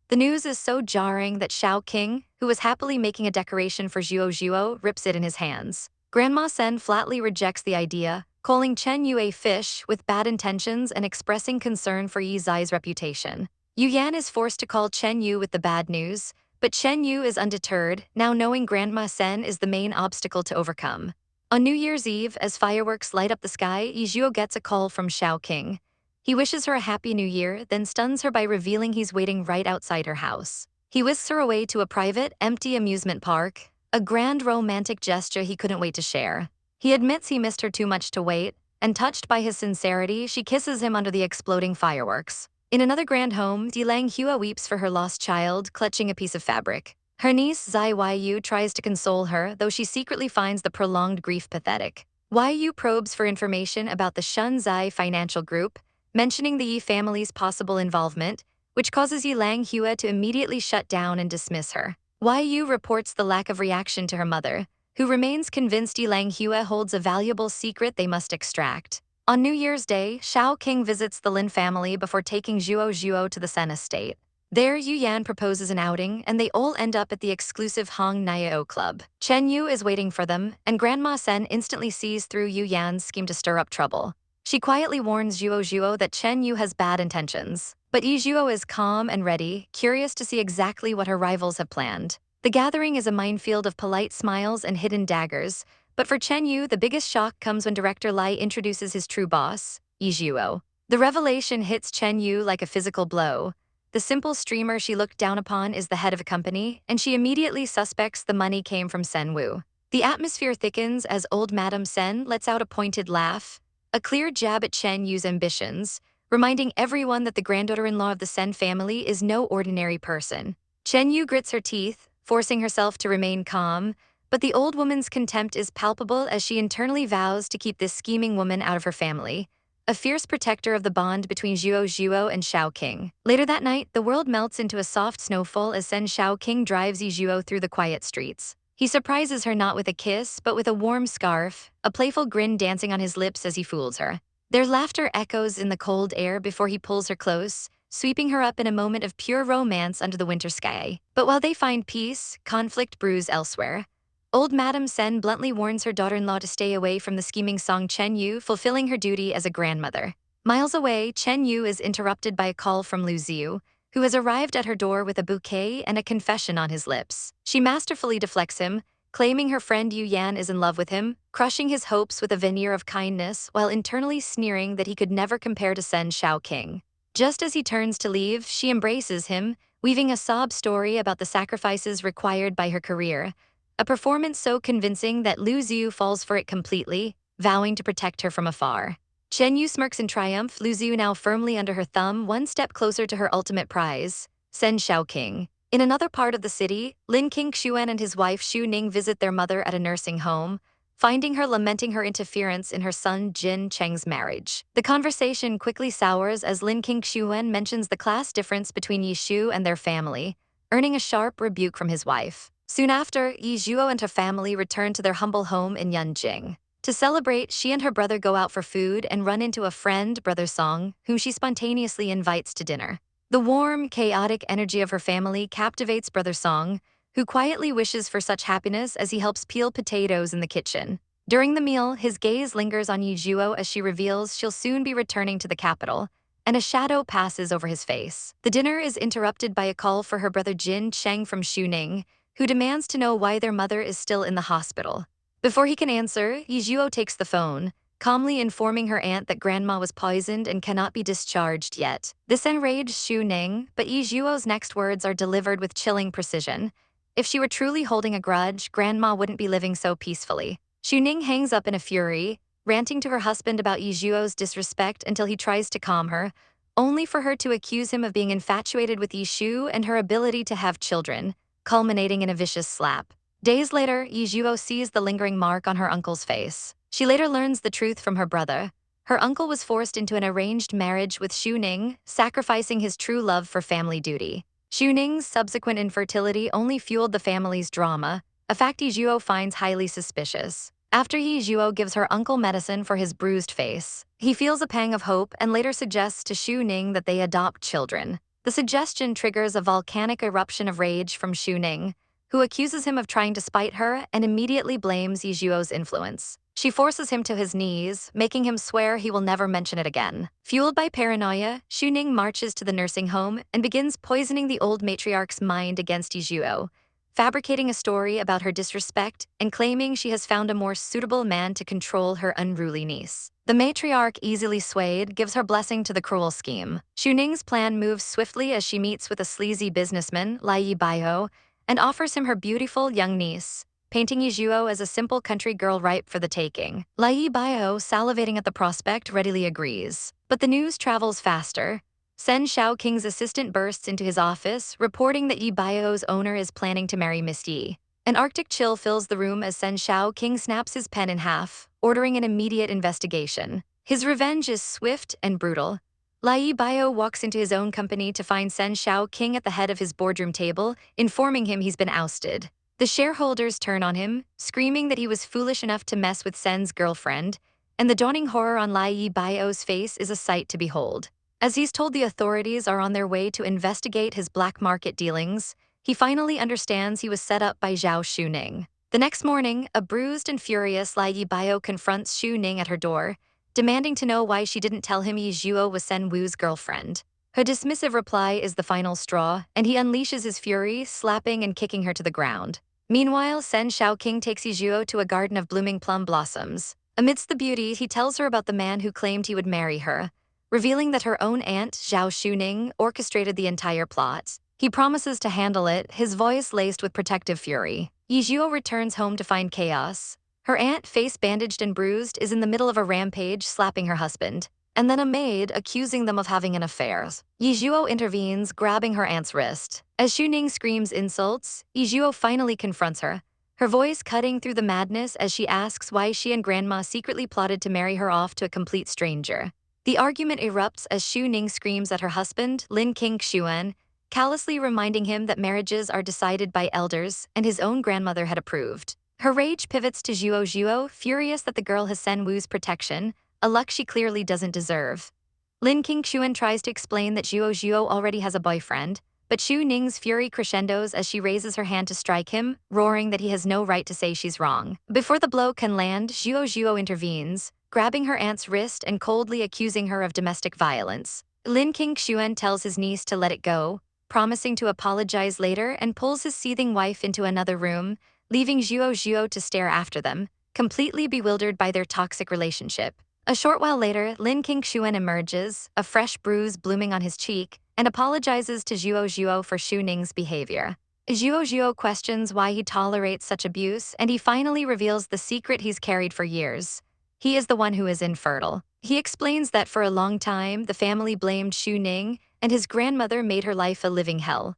The news is so jarring that Shaoqing, who was happily making a decoration for Zhuo, rips it in his hands. Grandma Sen flatly rejects the idea, calling Chen Yu a fish with bad intentions and expressing concern for Ye Zai's reputation. Yu Yan is forced to call Chen Yu with the bad news, but Chen Yu is undeterred, now knowing Grandma Sen is the main obstacle to overcome. On New Year's Eve, as fireworks light up the sky, Ye Zhuo gets a call from Shaoqing. He wishes her a happy new year, then stuns her by revealing he's waiting right outside her house. He whisks her away to a private, empty amusement park, a grand romantic gesture he couldn't wait to share. He admits he missed her too much to wait, and touched by his sincerity, she kisses him under the exploding fireworks. In another grand home, Dilang Hua weeps for her lost child, clutching a piece of fabric. Her niece, Zai Yu, tries to console her, though she secretly finds the prolonged grief pathetic. Yu probes for information about the Shun Zai financial group, mentioning the Yi family's possible involvement, which causes Yilang Hua to immediately shut down and dismiss her. Yu reports the lack of reaction to her mother, who remains convinced Lang Hua holds a valuable secret they must extract. On New Year's Day, Shao King visits the Lin family before taking Zhuo to the Sen estate. There, Yu Yan proposes an outing, and they all end up at the exclusive Hong Niao club. Chen Yu is waiting for them, and Grandma Sen instantly sees through Yu Yan's scheme to stir up trouble. She quietly warns Zhuo that Chen Yu has bad intentions. But Ye Zhuo is calm and ready, curious to see exactly what her rivals have planned. The gathering is a minefield of polite smiles and hidden daggers, but for Chen Yu, the biggest shock comes when director Lai introduces his true boss, Ye Zhuo. The revelation hits Chen Yu like a physical blow. The simple streamer she looked down upon is the head of a company, and she immediately suspects the money came from Sen Wu. The atmosphere thickens as old Madame Sen lets out a pointed laugh, a clear jab at Chen Yu's ambitions, reminding everyone that the granddaughter-in-law of the Sen family is no ordinary person. Chen Yu grits her teeth, forcing herself to remain calm, but the old woman's contempt is palpable as she internally vows to keep this scheming woman out of her family, a fierce protector of the bond between Zhuo and Shao King. Later that night, the world melts into a soft snowfall as Sen Shao King drives Ye Zhuo through the quiet streets. He surprises her not with a kiss, but with a warm scarf, a playful grin dancing on his lips as he fools her. Their laughter echoes in the cold air before he pulls her close, sweeping her up in a moment of pure romance under the winter sky. But while they find peace, conflict brews elsewhere. Old Madame Sen bluntly warns her daughter-in-law to stay away from the scheming Song Chen Yu, fulfilling her duty as a grandmother. Miles away, Chen Yu is interrupted by a call from Lu Ziyu, who has arrived at her door with a bouquet and a confession on his lips. She masterfully deflects him, claiming her friend Yu Yan is in love with him, crushing his hopes with a veneer of kindness while internally sneering that he could never compare to Sen Shao King. Just as he turns to leave, she embraces him, weaving a sob story about the sacrifices required by her career, a performance so convincing that Lu Ziyu falls for it completely, vowing to protect her from afar. Chen Yu smirks in triumph, Lu Ziyu now firmly under her thumb, one step closer to her ultimate prize, Sen Shao King. In another part of the city, Lin King Xuan and his wife Xu Ning visit their mother at a nursing home, finding her lamenting her interference in her son Jin Cheng's marriage. The conversation quickly sours as Lin King Xuan mentions the class difference between Ye Zhuo and their family, earning a sharp rebuke from his wife. Soon after, Ye Zhuo and her family return to their humble home in Yanjing. To celebrate, she and her brother go out for food and run into a friend, Brother Song, whom she spontaneously invites to dinner. The warm, chaotic energy of her family captivates Brother Song, who quietly wishes for such happiness as he helps peel potatoes in the kitchen. During the meal, his gaze lingers on Ye Zhuo as she reveals she'll soon be returning to the capital, and a shadow passes over his face. The dinner is interrupted by a call for her brother Jin Cheng from Xu Ning, who demands to know why their mother is still in the hospital. Before he can answer, Ye Zhuo takes the phone, calmly informing her aunt that grandma was poisoned and cannot be discharged yet. This enraged Xu Ning, but Ye Zhuo's next words are delivered with chilling precision. If she were truly holding a grudge, grandma wouldn't be living so peacefully. Xu Ning hangs up in a fury, ranting to her husband about Ye Zhuo's disrespect until he tries to calm her, only for her to accuse him of being infatuated with Ye Zhuo and her ability to have children, culminating in a vicious slap. Days later, Ye Zhuo sees the lingering mark on her uncle's face. She later learns the truth from her brother. Her uncle was forced into an arranged marriage with Xu Ning, sacrificing his true love for family duty. Xu Ning's subsequent infertility only fueled the family's drama, a fact Ye Zhuo finds highly suspicious. After Ye Zhuo gives her uncle medicine for his bruised face, he feels a pang of hope and later suggests to Xu Ning that they adopt children. The suggestion triggers a volcanic eruption of rage from Xu Ning, who accuses him of trying to spite her and immediately blames Ye Zhuo's influence. She forces him to his knees, making him swear he will never mention it again. Fueled by paranoia, Xu Ning marches to the nursing home and begins poisoning the old matriarch's mind against Ye Zhuo, fabricating a story about her disrespect and claiming she has found a more suitable man to control her unruly niece. The matriarch, easily swayed, gives her blessing to the cruel scheme. Xu Ning's plan moves swiftly as she meets with a sleazy businessman, Lai Baiho, and offers him her beautiful young niece, painting Ye Zhuo as a simple country girl ripe for the taking. Lai Baiho, salivating at the prospect, readily agrees. But the news travels faster. Sen Shao King's assistant bursts into his office, reporting that Ye Baiho's owner is planning to marry Miss Yi. An arctic chill fills the room as Sen Shao King snaps his pen in half, ordering an immediate investigation. His revenge is swift and brutal. Lai Bio walks into his own company to find Sen Shao King at the head of his boardroom table, informing him he's been ousted. The shareholders turn on him, screaming that he was foolish enough to mess with Sen's girlfriend, and the dawning horror on Lai Bio's face is a sight to behold. As he's told the authorities are on their way to investigate his black market dealings, he finally understands he was set up by Zhao Xuning. The next morning, a bruised and furious Lai Bio confronts Xuning at her door, demanding to know why she didn't tell him Ye Zhuo was Sen Wu's girlfriend. Her dismissive reply is the final straw, and he unleashes his fury, slapping and kicking her to the ground. Meanwhile, Sen Shaoqing takes Ye Zhuo to a garden of blooming plum blossoms. Amidst the beauty, he tells her about the man who claimed he would marry her, revealing that her own aunt, Zhao Xuning, orchestrated the entire plot. He promises to handle it, his voice laced with protective fury. Ye Zhuo returns home to find chaos. Her aunt, face bandaged and bruised, is in the middle of a rampage, slapping her husband, and then a maid accusing them of having an affair. Ye Zhuo intervenes, grabbing her aunt's wrist. As Xuning screams insults, Ye Zhuo finally confronts her, her voice cutting through the madness as she asks why she and Grandma secretly plotted to marry her off to a complete stranger. The argument erupts as Xuning screams at her husband, Lin King Xuan, callously reminding him that marriages are decided by elders and his own grandmother had approved. Her rage pivots to Zhuo, furious that the girl has Sen Wu's protection, a luck she clearly doesn't deserve. Lin King Xuan tries to explain that Zhuo already has a boyfriend, but Xu Ning's fury crescendos as she raises her hand to strike him, roaring that he has no right to say she's wrong. Before the blow can land, Zhuo intervenes, grabbing her aunt's wrist and coldly accusing her of domestic violence. Lin King Xuan tells his niece to let it go, promising to apologize later, and pulls his seething wife into another room, leaving Zhuo to stare after them, completely bewildered by their toxic relationship. A short while later, Lin King Xuan emerges, a fresh bruise blooming on his cheek, and apologizes to Zhuo for Xu Ning's behavior. Zhuo questions why he tolerates such abuse, and he finally reveals the secret he's carried for years. He is the one who is infertile. He explains that for a long time, the family blamed Xu Ning, and his grandmother made her life a living hell.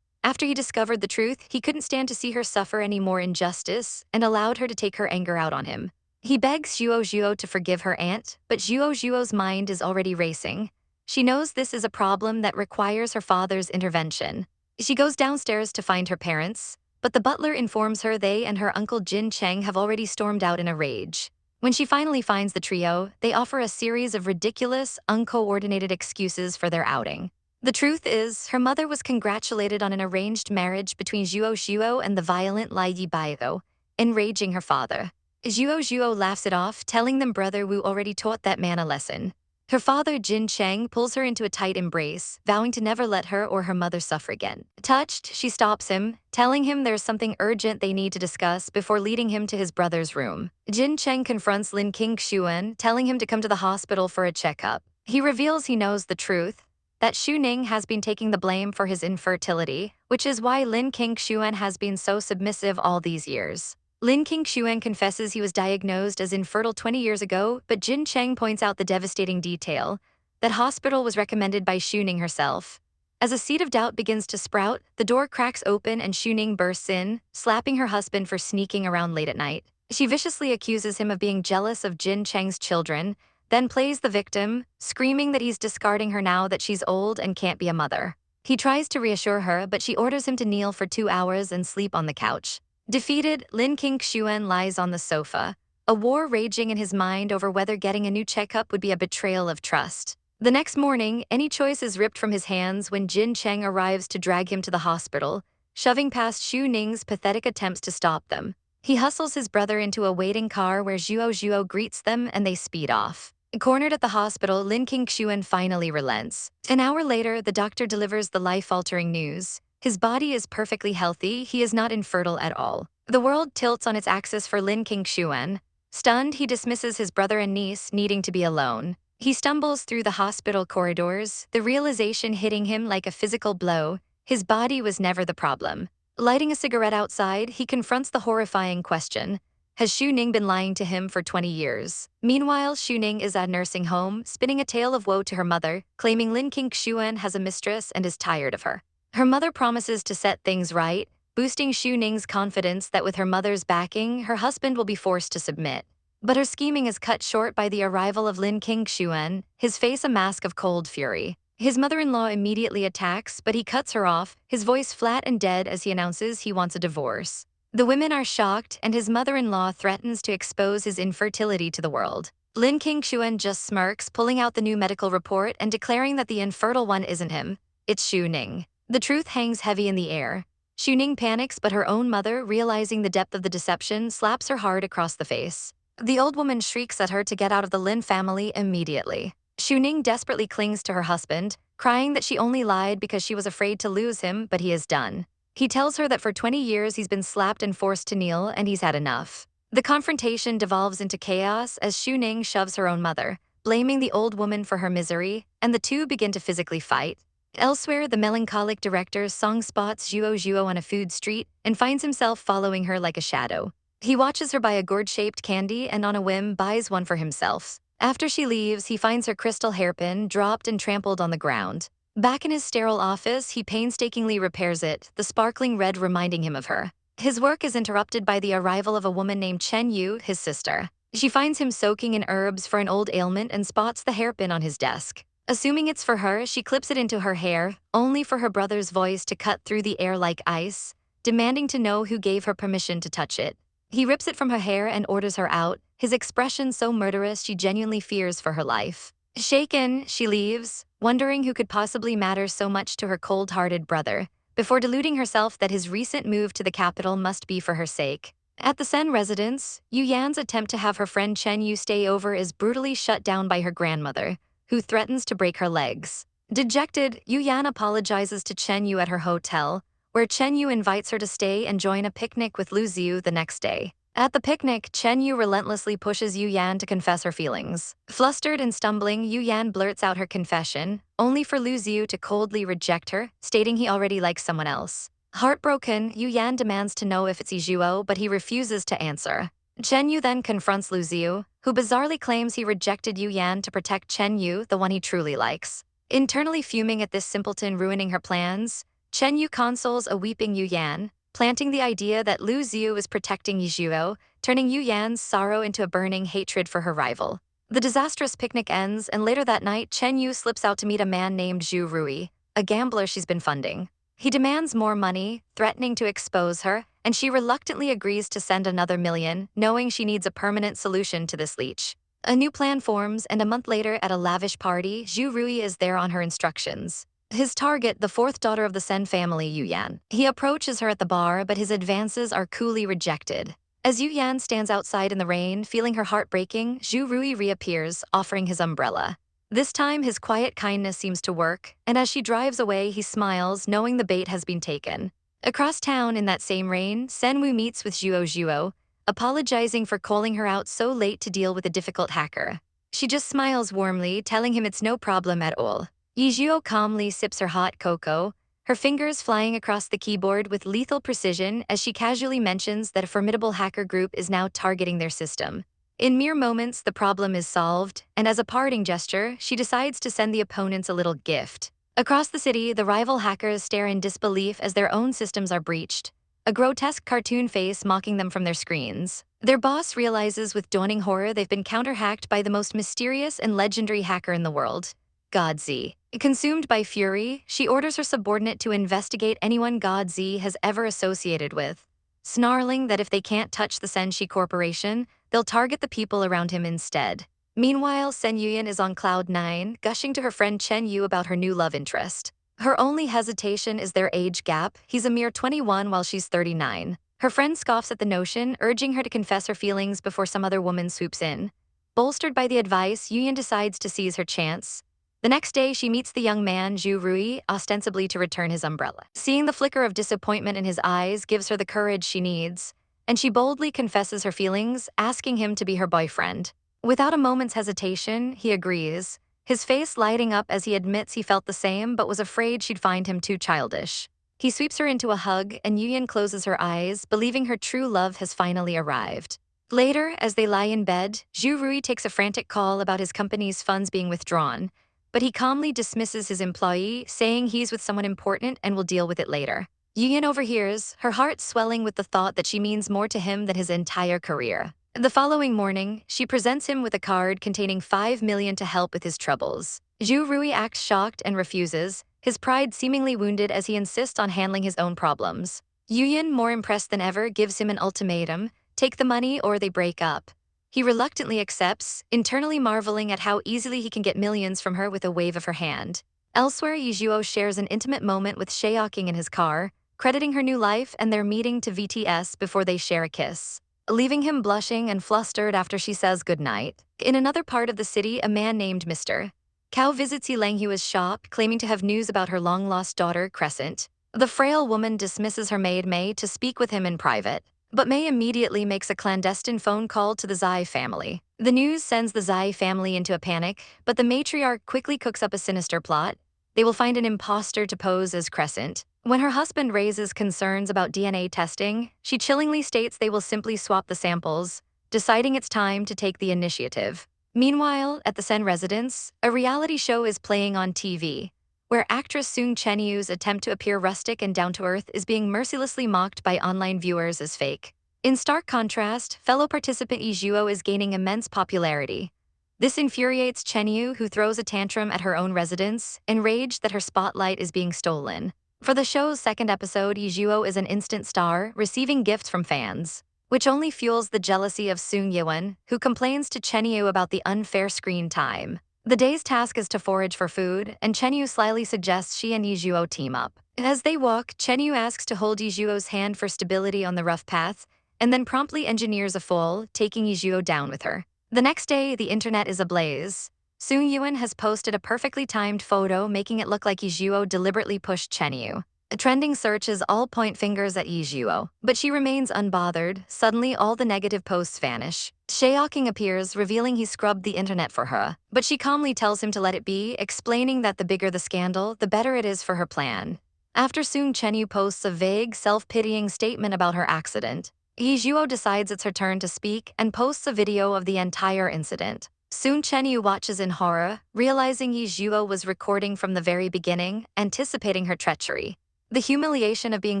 After he discovered the truth, he couldn't stand to see her suffer any more injustice and allowed her to take her anger out on him. He begs Zhuo to forgive her aunt, but Zhuo's mind is already racing. She knows this is a problem that requires her father's intervention. She goes downstairs to find her parents, but the butler informs her they and her uncle Jin Cheng have already stormed out in a rage. When she finally finds the trio, they offer a series of ridiculous, uncoordinated excuses for their outing. The truth is, her mother was congratulated on an arranged marriage between Zhuo and the violent Lai Bio, enraging her father. Zhuo laughs it off, telling them Brother Wu already taught that man a lesson. Her father, Jin Cheng, pulls her into a tight embrace, vowing to never let her or her mother suffer again. Touched, she stops him, telling him there's something urgent they need to discuss before leading him to his brother's room. Jin Cheng confronts Lin King Xuan, telling him to come to the hospital for a checkup. He reveals he knows the truth, that Xu Ning has been taking the blame for his infertility, which is why Lin King Xuan has been so submissive all these years. Lin King Xuan confesses he was diagnosed as infertile 20 years ago, but Jin Cheng points out the devastating detail, that hospital was recommended by Xu Ning herself. As a seed of doubt begins to sprout, the door cracks open and Xu Ning bursts in, slapping her husband for sneaking around late at night. She viciously accuses him of being jealous of Jin Cheng's children, then plays the victim, screaming that he's discarding her now that she's old and can't be a mother. He tries to reassure her, but she orders him to kneel for 2 hours and sleep on the couch. Defeated, Lin King Xuan lies on the sofa, a war raging in his mind over whether getting a new checkup would be a betrayal of trust. The next morning, any choice is ripped from his hands when Jin Cheng arrives to drag him to the hospital, shoving past Xu Ning's pathetic attempts to stop them. He hustles his brother into a waiting car where Zhuo greets them and they speed off. Cornered at the hospital, Lin King Xuan finally relents. An hour later, the doctor delivers the life-altering news. His body is perfectly healthy, he is not infertile at all. The world tilts on its axis for Lin King Xuan. Stunned, he dismisses his brother and niece, needing to be alone. He stumbles through the hospital corridors, the realization hitting him like a physical blow. His body was never the problem. Lighting a cigarette outside, he confronts the horrifying question. Has Xu Ning been lying to him for 20 years? Meanwhile, Xu Ning is at a nursing home, spinning a tale of woe to her mother, claiming Lin King Xuan has a mistress and is tired of her. Her mother promises to set things right, boosting Xu Ning's confidence that with her mother's backing, her husband will be forced to submit. But her scheming is cut short by the arrival of Lin Qingshuan, his face a mask of cold fury. His mother-in-law immediately attacks, but he cuts her off, his voice flat and dead as he announces he wants a divorce. The women are shocked, and his mother-in-law threatens to expose his infertility to the world. Lin Qingshuan just smirks, pulling out the new medical report and declaring that the infertile one isn't him, it's Xu Ning. The truth hangs heavy in the air. Xu Ning panics, but her own mother, realizing the depth of the deception, slaps her hard across the face. The old woman shrieks at her to get out of the Lin family immediately. Xu Ning desperately clings to her husband, crying that she only lied because she was afraid to lose him, but he is done. He tells her that for 20 years he's been slapped and forced to kneel, and he's had enough. The confrontation devolves into chaos as Xu Ning shoves her own mother, blaming the old woman for her misery, and the two begin to physically fight. Elsewhere, the melancholic director Song spots Ye Zhuo on a food street and finds himself following her like a shadow. He watches her buy a gourd-shaped candy and on a whim buys one for himself. After she leaves, he finds her crystal hairpin dropped and trampled on the ground. Back in his sterile office, he painstakingly repairs it, the sparkling red reminding him of her. His work is interrupted by the arrival of a woman named Chen Yu, his sister. She finds him soaking in herbs for an old ailment and spots the hairpin on his desk. Assuming it's for her, she clips it into her hair, only for her brother's voice to cut through the air like ice, demanding to know who gave her permission to touch it. He rips it from her hair and orders her out, his expression so murderous she genuinely fears for her life. Shaken, she leaves, wondering who could possibly matter so much to her cold-hearted brother, before deluding herself that his recent move to the capital must be for her sake. At the Sen residence, Yu Yan's attempt to have her friend Chen Yu stay over is brutally shut down by her grandmother, who threatens to break her legs. Dejected, Yu Yan apologizes to Chen Yu at her hotel, where Chen Yu invites her to stay and join a picnic with Lu Ziyu the next day. At the picnic, Chen Yu relentlessly pushes Yu Yan to confess her feelings. Flustered and stumbling, Yu Yan blurts out her confession, only for Lu Ziyu to coldly reject her, stating he already likes someone else. Heartbroken, Yu Yan demands to know if it's Ye Zhuo, but he refuses to answer. Chen Yu then confronts Lu Ziyu, who bizarrely claims he rejected Yu Yan to protect Chen Yu, the one he truly likes. Internally fuming at this simpleton ruining her plans, Chen Yu consoles a weeping Yu Yan, planting the idea that Lu Ziyu is protecting Ye Zhuo, turning Yu Yan's sorrow into a burning hatred for her rival. The disastrous picnic ends, and later that night, Chen Yu slips out to meet a man named Zhu Rui, a gambler she's been funding. He demands more money, threatening to expose her, and she reluctantly agrees to send another $1 million, knowing she needs a permanent solution to this leech. A new plan forms, and a month later at a lavish party, Zhu Rui is there on her instructions. His target, the fourth daughter of the Sen family, Yu Yan. He approaches her at the bar, but his advances are coolly rejected. As Yu Yan stands outside in the rain, feeling her heart breaking, Zhu Rui reappears, offering his umbrella. This time, his quiet kindness seems to work, and as she drives away, he smiles, knowing the bait has been taken. Across town, in that same rain, Sen Wu meets with Zhuo, apologizing for calling her out so late to deal with a difficult hacker. She just smiles warmly, telling him it's no problem at all. Ye Zhuo calmly sips her hot cocoa, her fingers flying across the keyboard with lethal precision as she casually mentions that a formidable hacker group is now targeting their system. In mere moments, the problem is solved, and as a parting gesture, she decides to send the opponents a little gift. Across the city, the rival hackers stare in disbelief as their own systems are breached, a grotesque cartoon face mocking them from their screens. Their boss realizes with dawning horror they've been counter-hacked by the most mysterious and legendary hacker in the world, God Z. Consumed by fury, she orders her subordinate to investigate anyone God Z has ever associated with, snarling that if they can't touch the Senshi Corporation, they'll target the people around him instead. Meanwhile, Sen Yuyan is on cloud 9, gushing to her friend Chen Yu about her new love interest. Her only hesitation is their age gap. He's a mere 21 while she's 39. Her friend scoffs at the notion, urging her to confess her feelings before some other woman swoops in. Bolstered by the advice, Yuyan decides to seize her chance. The next day, she meets the young man, Zhu Rui, ostensibly to return his umbrella. Seeing the flicker of disappointment in his eyes gives her the courage she needs, and she boldly confesses her feelings, asking him to be her boyfriend. Without a moment's hesitation, he agrees, his face lighting up as he admits he felt the same but was afraid she'd find him too childish. He sweeps her into a hug, and Yuyan closes her eyes, believing her true love has finally arrived. Later, as they lie in bed, Zhu Rui takes a frantic call about his company's funds being withdrawn, but he calmly dismisses his employee, saying he's with someone important and will deal with it later. Yuyan overhears, her heart swelling with the thought that she means more to him than his entire career. The following morning, she presents him with a card containing 5 million to help with his troubles. Zhu Rui acts shocked and refuses, his pride seemingly wounded as he insists on handling his own problems. Yuyan, more impressed than ever, gives him an ultimatum: take the money or they break up. He reluctantly accepts, internally marveling at how easily he can get millions from her with a wave of her hand. Elsewhere, Ye Zhuo shares an intimate moment with Shaoqing in his car, crediting her new life and their meeting to VTS before they share a kiss, leaving him blushing and flustered after she says goodnight. In another part of the city, a man named Mr. Cao visits Yilanghua's shop, claiming to have news about her long-lost daughter, Crescent. The frail woman dismisses her maid Mei to speak with him in private, but Mei immediately makes a clandestine phone call to the Zai family. The news sends the Zai family into a panic, but the matriarch quickly cooks up a sinister plot. They will find an imposter to pose as Crescent. When her husband raises concerns about DNA testing, she chillingly states they will simply swap the samples, deciding it's time to take the initiative. Meanwhile, at the Sen residence, a reality show is playing on TV, where actress Sung Chenyu's attempt to appear rustic and down-to-earth is being mercilessly mocked by online viewers as fake. In stark contrast, fellow participant Ye Zhuo is gaining immense popularity. This infuriates Chenyu, who throws a tantrum at her own residence, enraged that her spotlight is being stolen. For the show's second episode, Ye Zhuo is an instant star, receiving gifts from fans, which only fuels the jealousy of Sung Yuan, who complains to Chenyu about the unfair screen time. The day's task is to forage for food, and Chenyu slyly suggests she and Ye Zhuo team up. As they walk, Chenyu asks to hold Ye Zhuo's hand for stability on the rough path, and then promptly engineers a fall, taking Ye Zhuo down with her. The next day, the internet is ablaze. Sung Yuan has posted a perfectly timed photo, making it look like Ye Zhuo deliberately pushed Chenyu. A trending search is all point fingers at Ye Zhuo, but she remains unbothered. Suddenly, all the negative posts vanish. Shaoqing appears, revealing he scrubbed the internet for her, but she calmly tells him to let it be, explaining that the bigger the scandal, the better it is for her plan. After Sung Chenyu posts a vague, self-pitying statement about her accident, Ye Zhuo decides it's her turn to speak and posts a video of the entire incident. Sung Chenyu watches in horror, realizing Ye Zhuo was recording from the very beginning, anticipating her treachery. The humiliation of being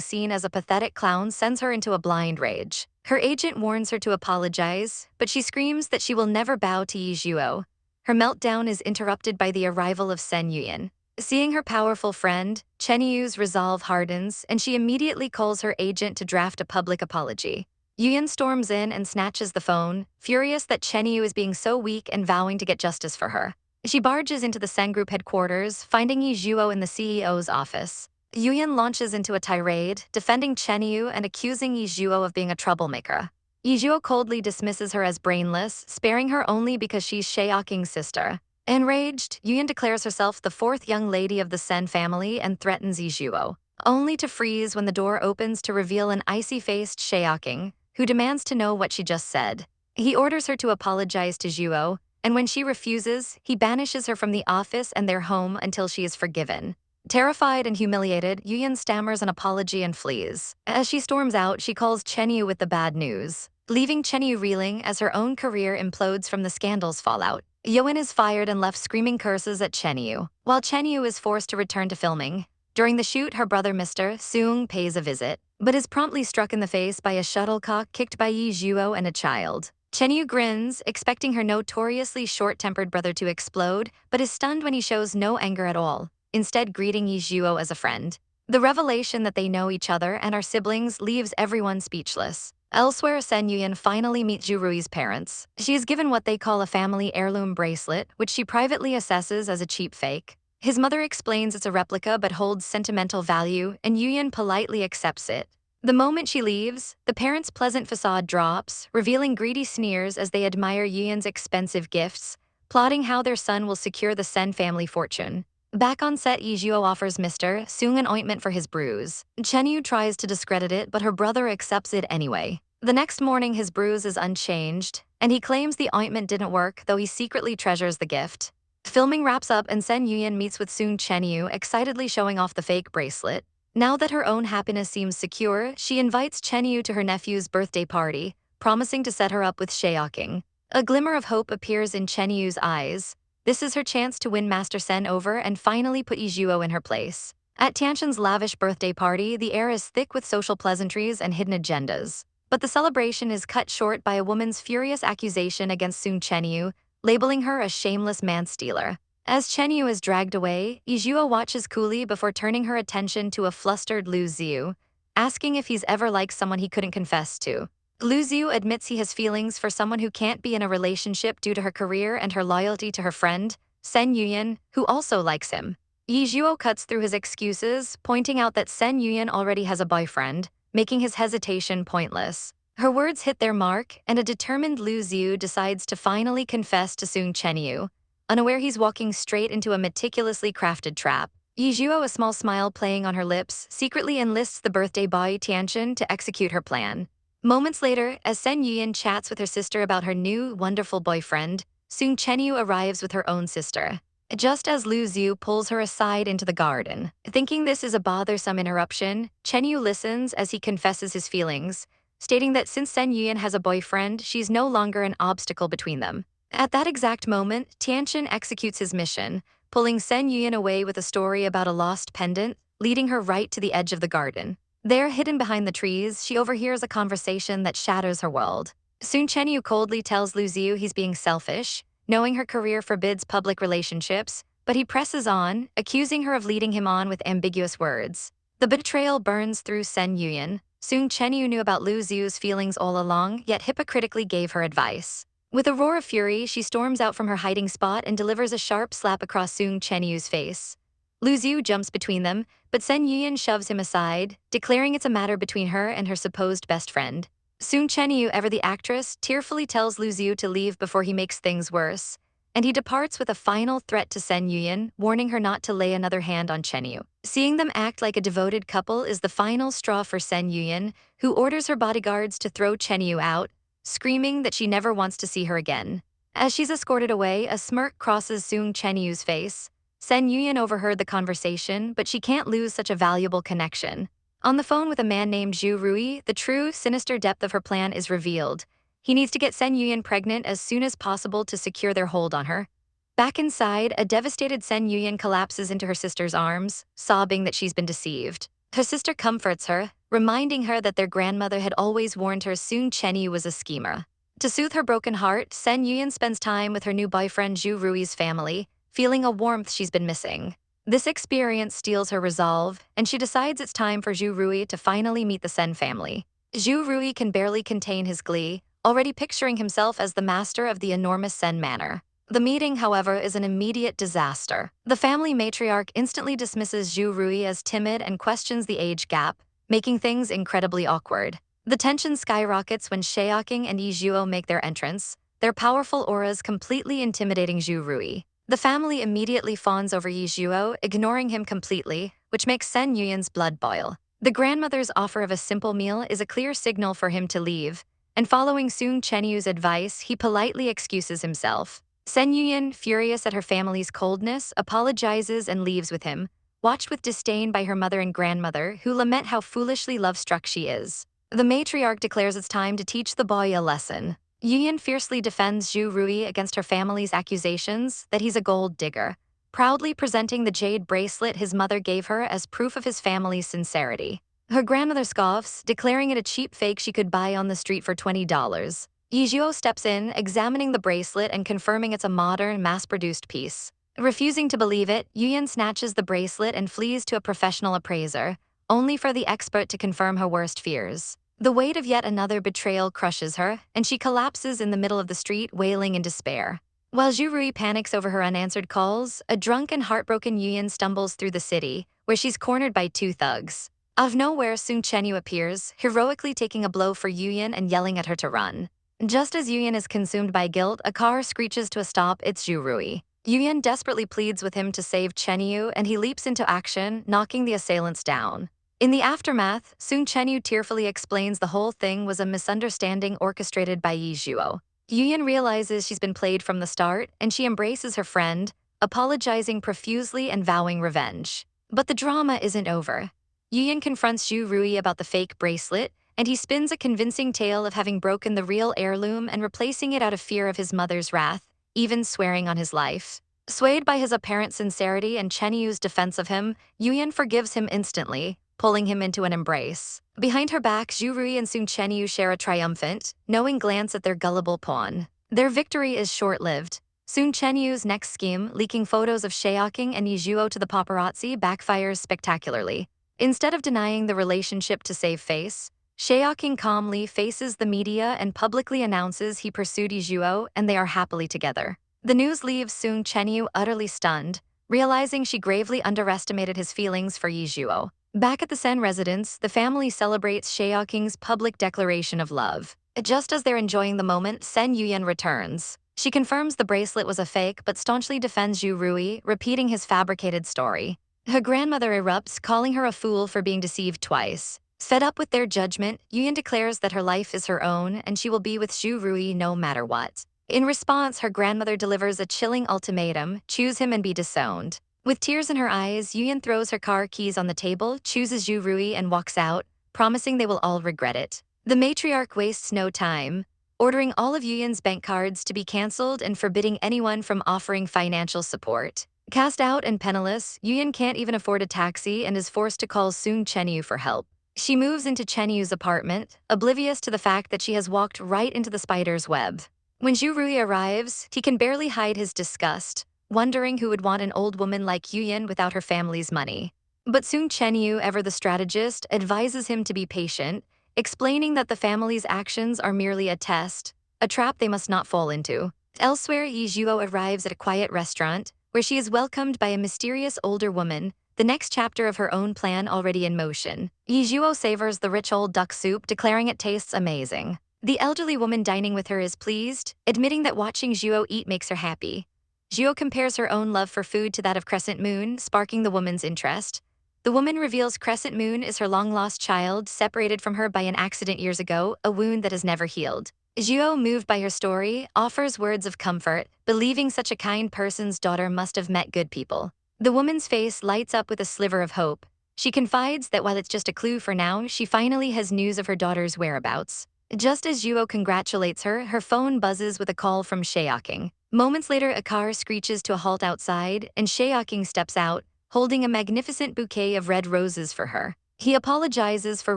seen as a pathetic clown sends her into a blind rage. Her agent warns her to apologize, but she screams that she will never bow to Ye Zhuo. Her meltdown is interrupted by the arrival of Sen Yuyan. Seeing her powerful friend, Chenyu's resolve hardens, and she immediately calls her agent to draft a public apology. Yuyan storms in and snatches the phone, furious that Chenyu is being so weak and vowing to get justice for her. She barges into the Sen Group headquarters, finding Ye Zhuo in the CEO's office. Yuyan launches into a tirade, defending Chenyu and accusing Ye Zhuo of being a troublemaker. Ye Zhuo coldly dismisses her as brainless, sparing her only because she's Shaoqing's sister. Enraged, Yuyan declares herself the fourth young lady of the Sen family and threatens Ye Zhuo, only to freeze when the door opens to reveal an icy-faced Shaoqing, who demands to know what she just said. He orders her to apologize to Zhuo, and when she refuses, he banishes her from the office and their home until she is forgiven. Terrified and humiliated, Yuyan stammers an apology and flees. As she storms out, she calls Chenyu with the bad news, leaving Chenyu reeling as her own career implodes from the scandal's fallout. Yuan is fired and left screaming curses at Chenyu, while Chenyu is forced to return to filming. During the shoot, her brother Mr. Sung pays a visit, but is promptly struck in the face by a shuttlecock kicked by Ye Zhuo and a child. Chenyu grins, expecting her notoriously short-tempered brother to explode, but is stunned when he shows no anger at all, instead greeting Ye Zhuo as a friend. The revelation that they know each other and are siblings leaves everyone speechless. Elsewhere, Sen Yuyan finally meets Zhu Rui's parents. She is given what they call a family heirloom bracelet, which she privately assesses as a cheap fake. His mother explains it's a replica but holds sentimental value, and Yuyan politely accepts it. The moment she leaves, the parents' pleasant facade drops, revealing greedy sneers as they admire Yuyan's expensive gifts, plotting how their son will secure the Sen family fortune. Back on set, Ye Zhuo offers Mr. Sung an ointment for his bruise. Chenyu tries to discredit it, but her brother accepts it anyway. The next morning, his bruise is unchanged, and he claims the ointment didn't work, though he secretly treasures the gift. Filming wraps up and Sen Yuyan meets with Sung Chenyu, excitedly showing off the fake bracelet. Now that her own happiness seems secure, she invites Chenyu to her nephew's birthday party, promising to set her up with Shaoqing. A glimmer of hope appears in Chenyu's eyes. This is her chance to win Master Sen over and finally put Ye Zhuo in her place. At Tianxin's lavish birthday party, the air is thick with social pleasantries and hidden agendas. But the celebration is cut short by a woman's furious accusation against Sung Chenyu, labeling her a shameless man-stealer. As Chenyu is dragged away, Ye Zhuo watches coolly before turning her attention to a flustered Lu Xiu, asking if he's ever liked someone he couldn't confess to. Lu Xiu admits he has feelings for someone who can't be in a relationship due to her career and her loyalty to her friend, Sen Yuyan, who also likes him. Ye Zhuo cuts through his excuses, pointing out that Sen Yuyan already has a boyfriend, making his hesitation pointless. Her words hit their mark, and a determined Lu Xiu decides to finally confess to Sung Chenyu, unaware he's walking straight into a meticulously crafted trap. Ye Zhuo, a small smile playing on her lips, secretly enlists the birthday boy Tianchen to execute her plan. Moments later, as Sen Yuyan chats with her sister about her new, wonderful boyfriend, Sung Chenyu arrives with her own sister. Just as Lu Xiu pulls her aside into the garden. Thinking this is a bothersome interruption, Chenyu listens as he confesses his feelings, stating that since Sen Yuyan has a boyfriend, she's no longer an obstacle between them. At that exact moment, Tianchen executes his mission, pulling Sen Yuyan away with a story about a lost pendant, leading her right to the edge of the garden. There, hidden behind the trees, she overhears a conversation that shatters her world. Soon Chenyu coldly tells Lu Xiu he's being selfish, knowing her career forbids public relationships, but he presses on, accusing her of leading him on with ambiguous words. The betrayal burns through Sen Yuyan. Sung Chenyu knew about Lu Xiu's feelings all along, yet hypocritically gave her advice. With a roar of fury, she storms out from her hiding spot and delivers a sharp slap across Sung Chenyu's face. Lu Xiu jumps between them, but Sen Yuyan shoves him aside, declaring it's a matter between her and her supposed best friend. Sung Chenyu, ever the actress, tearfully tells Lu Xiu to leave before he makes things worse, and he departs with a final threat to Sen Yuyan, warning her not to lay another hand on Chenyu. Seeing them act like a devoted couple is the final straw for Sen Yuyan, who orders her bodyguards to throw Chenyu out, screaming that she never wants to see her again. As she's escorted away, a smirk crosses Sung Chenyu's face. Sen Yuyan overheard the conversation, but she can't lose such a valuable connection. On the phone with a man named Zhu Rui, the true, sinister depth of her plan is revealed. He needs to get Sen Yuyan pregnant as soon as possible to secure their hold on her. Back inside, a devastated Sen Yuyan collapses into her sister's arms, sobbing that she's been deceived. Her sister comforts her, reminding her that their grandmother had always warned her Sung Chenyu was a schemer. To soothe her broken heart, Sen Yuyan spends time with her new boyfriend Zhu Rui's family, feeling a warmth she's been missing. This experience steals her resolve, and she decides it's time for Zhu Rui to finally meet the Sen family. Zhu Rui can barely contain his glee, already picturing himself as the master of the enormous Sen manor. The meeting, however, is an immediate disaster. The family matriarch instantly dismisses Zhu Rui as timid and questions the age gap, making things incredibly awkward. The tension skyrockets when Shaoqing and Ye Zhuo make their entrance, their powerful auras completely intimidating Zhu Rui. The family immediately fawns over Ye Zhuo, ignoring him completely, which makes Sen Yuyan's blood boil. The grandmother's offer of a simple meal is a clear signal for him to leave, and following Sung Chenyu's advice, he politely excuses himself. Sen Yuyan, furious at her family's coldness, apologizes and leaves with him, watched with disdain by her mother and grandmother, who lament how foolishly love-struck she is. The matriarch declares it's time to teach the boy a lesson. Yuyan fiercely defends Zhu Rui against her family's accusations that he's a gold digger, proudly presenting the jade bracelet his mother gave her as proof of his family's sincerity. Her grandmother scoffs, declaring it a cheap fake she could buy on the street for $20. Ye Zhuo steps in, examining the bracelet and confirming it's a modern, mass-produced piece. Refusing to believe it, Yuyan snatches the bracelet and flees to a professional appraiser, only for the expert to confirm her worst fears. The weight of yet another betrayal crushes her, and she collapses in the middle of the street, wailing in despair. While Zhu Rui panics over her unanswered calls, a drunk and heartbroken Yuyan stumbles through the city, where she's cornered by two thugs. Out of nowhere, Sung Chenyu appears, heroically taking a blow for Yuyan and yelling at her to run. Just as Yuyan is consumed by guilt, a car screeches to a stop. It's Zhu Rui. Yuyan desperately pleads with him to save Chenyu, and he leaps into action, knocking the assailants down. In the aftermath, Sung Chenyu tearfully explains the whole thing was a misunderstanding orchestrated by Ye Zhuo. Yuyan realizes she's been played from the start, and she embraces her friend, apologizing profusely and vowing revenge. But the drama isn't over. Yuyan confronts Zhu Rui about the fake bracelet, and he spins a convincing tale of having broken the real heirloom and replacing it out of fear of his mother's wrath, even swearing on his life. Swayed by his apparent sincerity and Chenyu's defense of him, Yuyan forgives him instantly, pulling him into an embrace. Behind her back, Zhu Rui and Sung Chenyu share a triumphant, knowing glance at their gullible pawn. Their victory is short-lived. Sung Chenyu's next scheme, leaking photos of Shaoqing and Ye Zhuo to the paparazzi, backfires spectacularly. Instead of denying the relationship to save face, Shaoqing calmly faces the media and publicly announces he pursued Ye Zhuo and they are happily together. The news leaves Sung Chenyu utterly stunned, realizing she gravely underestimated his feelings for Ye Zhuo. Back at the Sen residence, the family celebrates Shaoqing's public declaration of love. Just as they're enjoying the moment, Sen Yuyan returns. She confirms the bracelet was a fake but staunchly defends Zhu Rui, repeating his fabricated story. Her grandmother erupts, calling her a fool for being deceived twice. Fed up with their judgment, Yuyan declares that her life is her own and she will be with Zhu Rui no matter what. In response, her grandmother delivers a chilling ultimatum: choose him and be disowned. With tears in her eyes, Yuyan throws her car keys on the table, chooses Zhu Rui and walks out, promising they will all regret it. The matriarch wastes no time, ordering all of Yuyan's bank cards to be cancelled and forbidding anyone from offering financial support. Cast out and penniless, Yuyan can't even afford a taxi and is forced to call Sung Chenyu for help. She moves into Chenyu's apartment, oblivious to the fact that she has walked right into the spider's web. When Zhu Rui arrives, he can barely hide his disgust, wondering who would want an old woman like Yuyan without her family's money. But Sung Chenyu, ever the strategist, advises him to be patient, explaining that the family's actions are merely a test, a trap they must not fall into. Elsewhere, Ye Zhuo arrives at a quiet restaurant, where she is welcomed by a mysterious older woman, the next chapter of her own plan already in motion. Ye Zhuo savors the rich old duck soup, declaring it tastes amazing. The elderly woman dining with her is pleased, admitting that watching Zhuo eat makes her happy. Zhuo compares her own love for food to that of Crescent Moon, sparking the woman's interest. The woman reveals Crescent Moon is her long-lost child, separated from her by an accident years ago, a wound that has never healed. Zhuo, moved by her story, offers words of comfort, believing such a kind person's daughter must have met good people. The woman's face lights up with a sliver of hope. She confides that while it's just a clue for now, she finally has news of her daughter's whereabouts. Just as Zhuo congratulates her, her phone buzzes with a call from Shaoqing. Moments later, a car screeches to a halt outside, and Shaoqing steps out, holding a magnificent bouquet of red roses for her. He apologizes for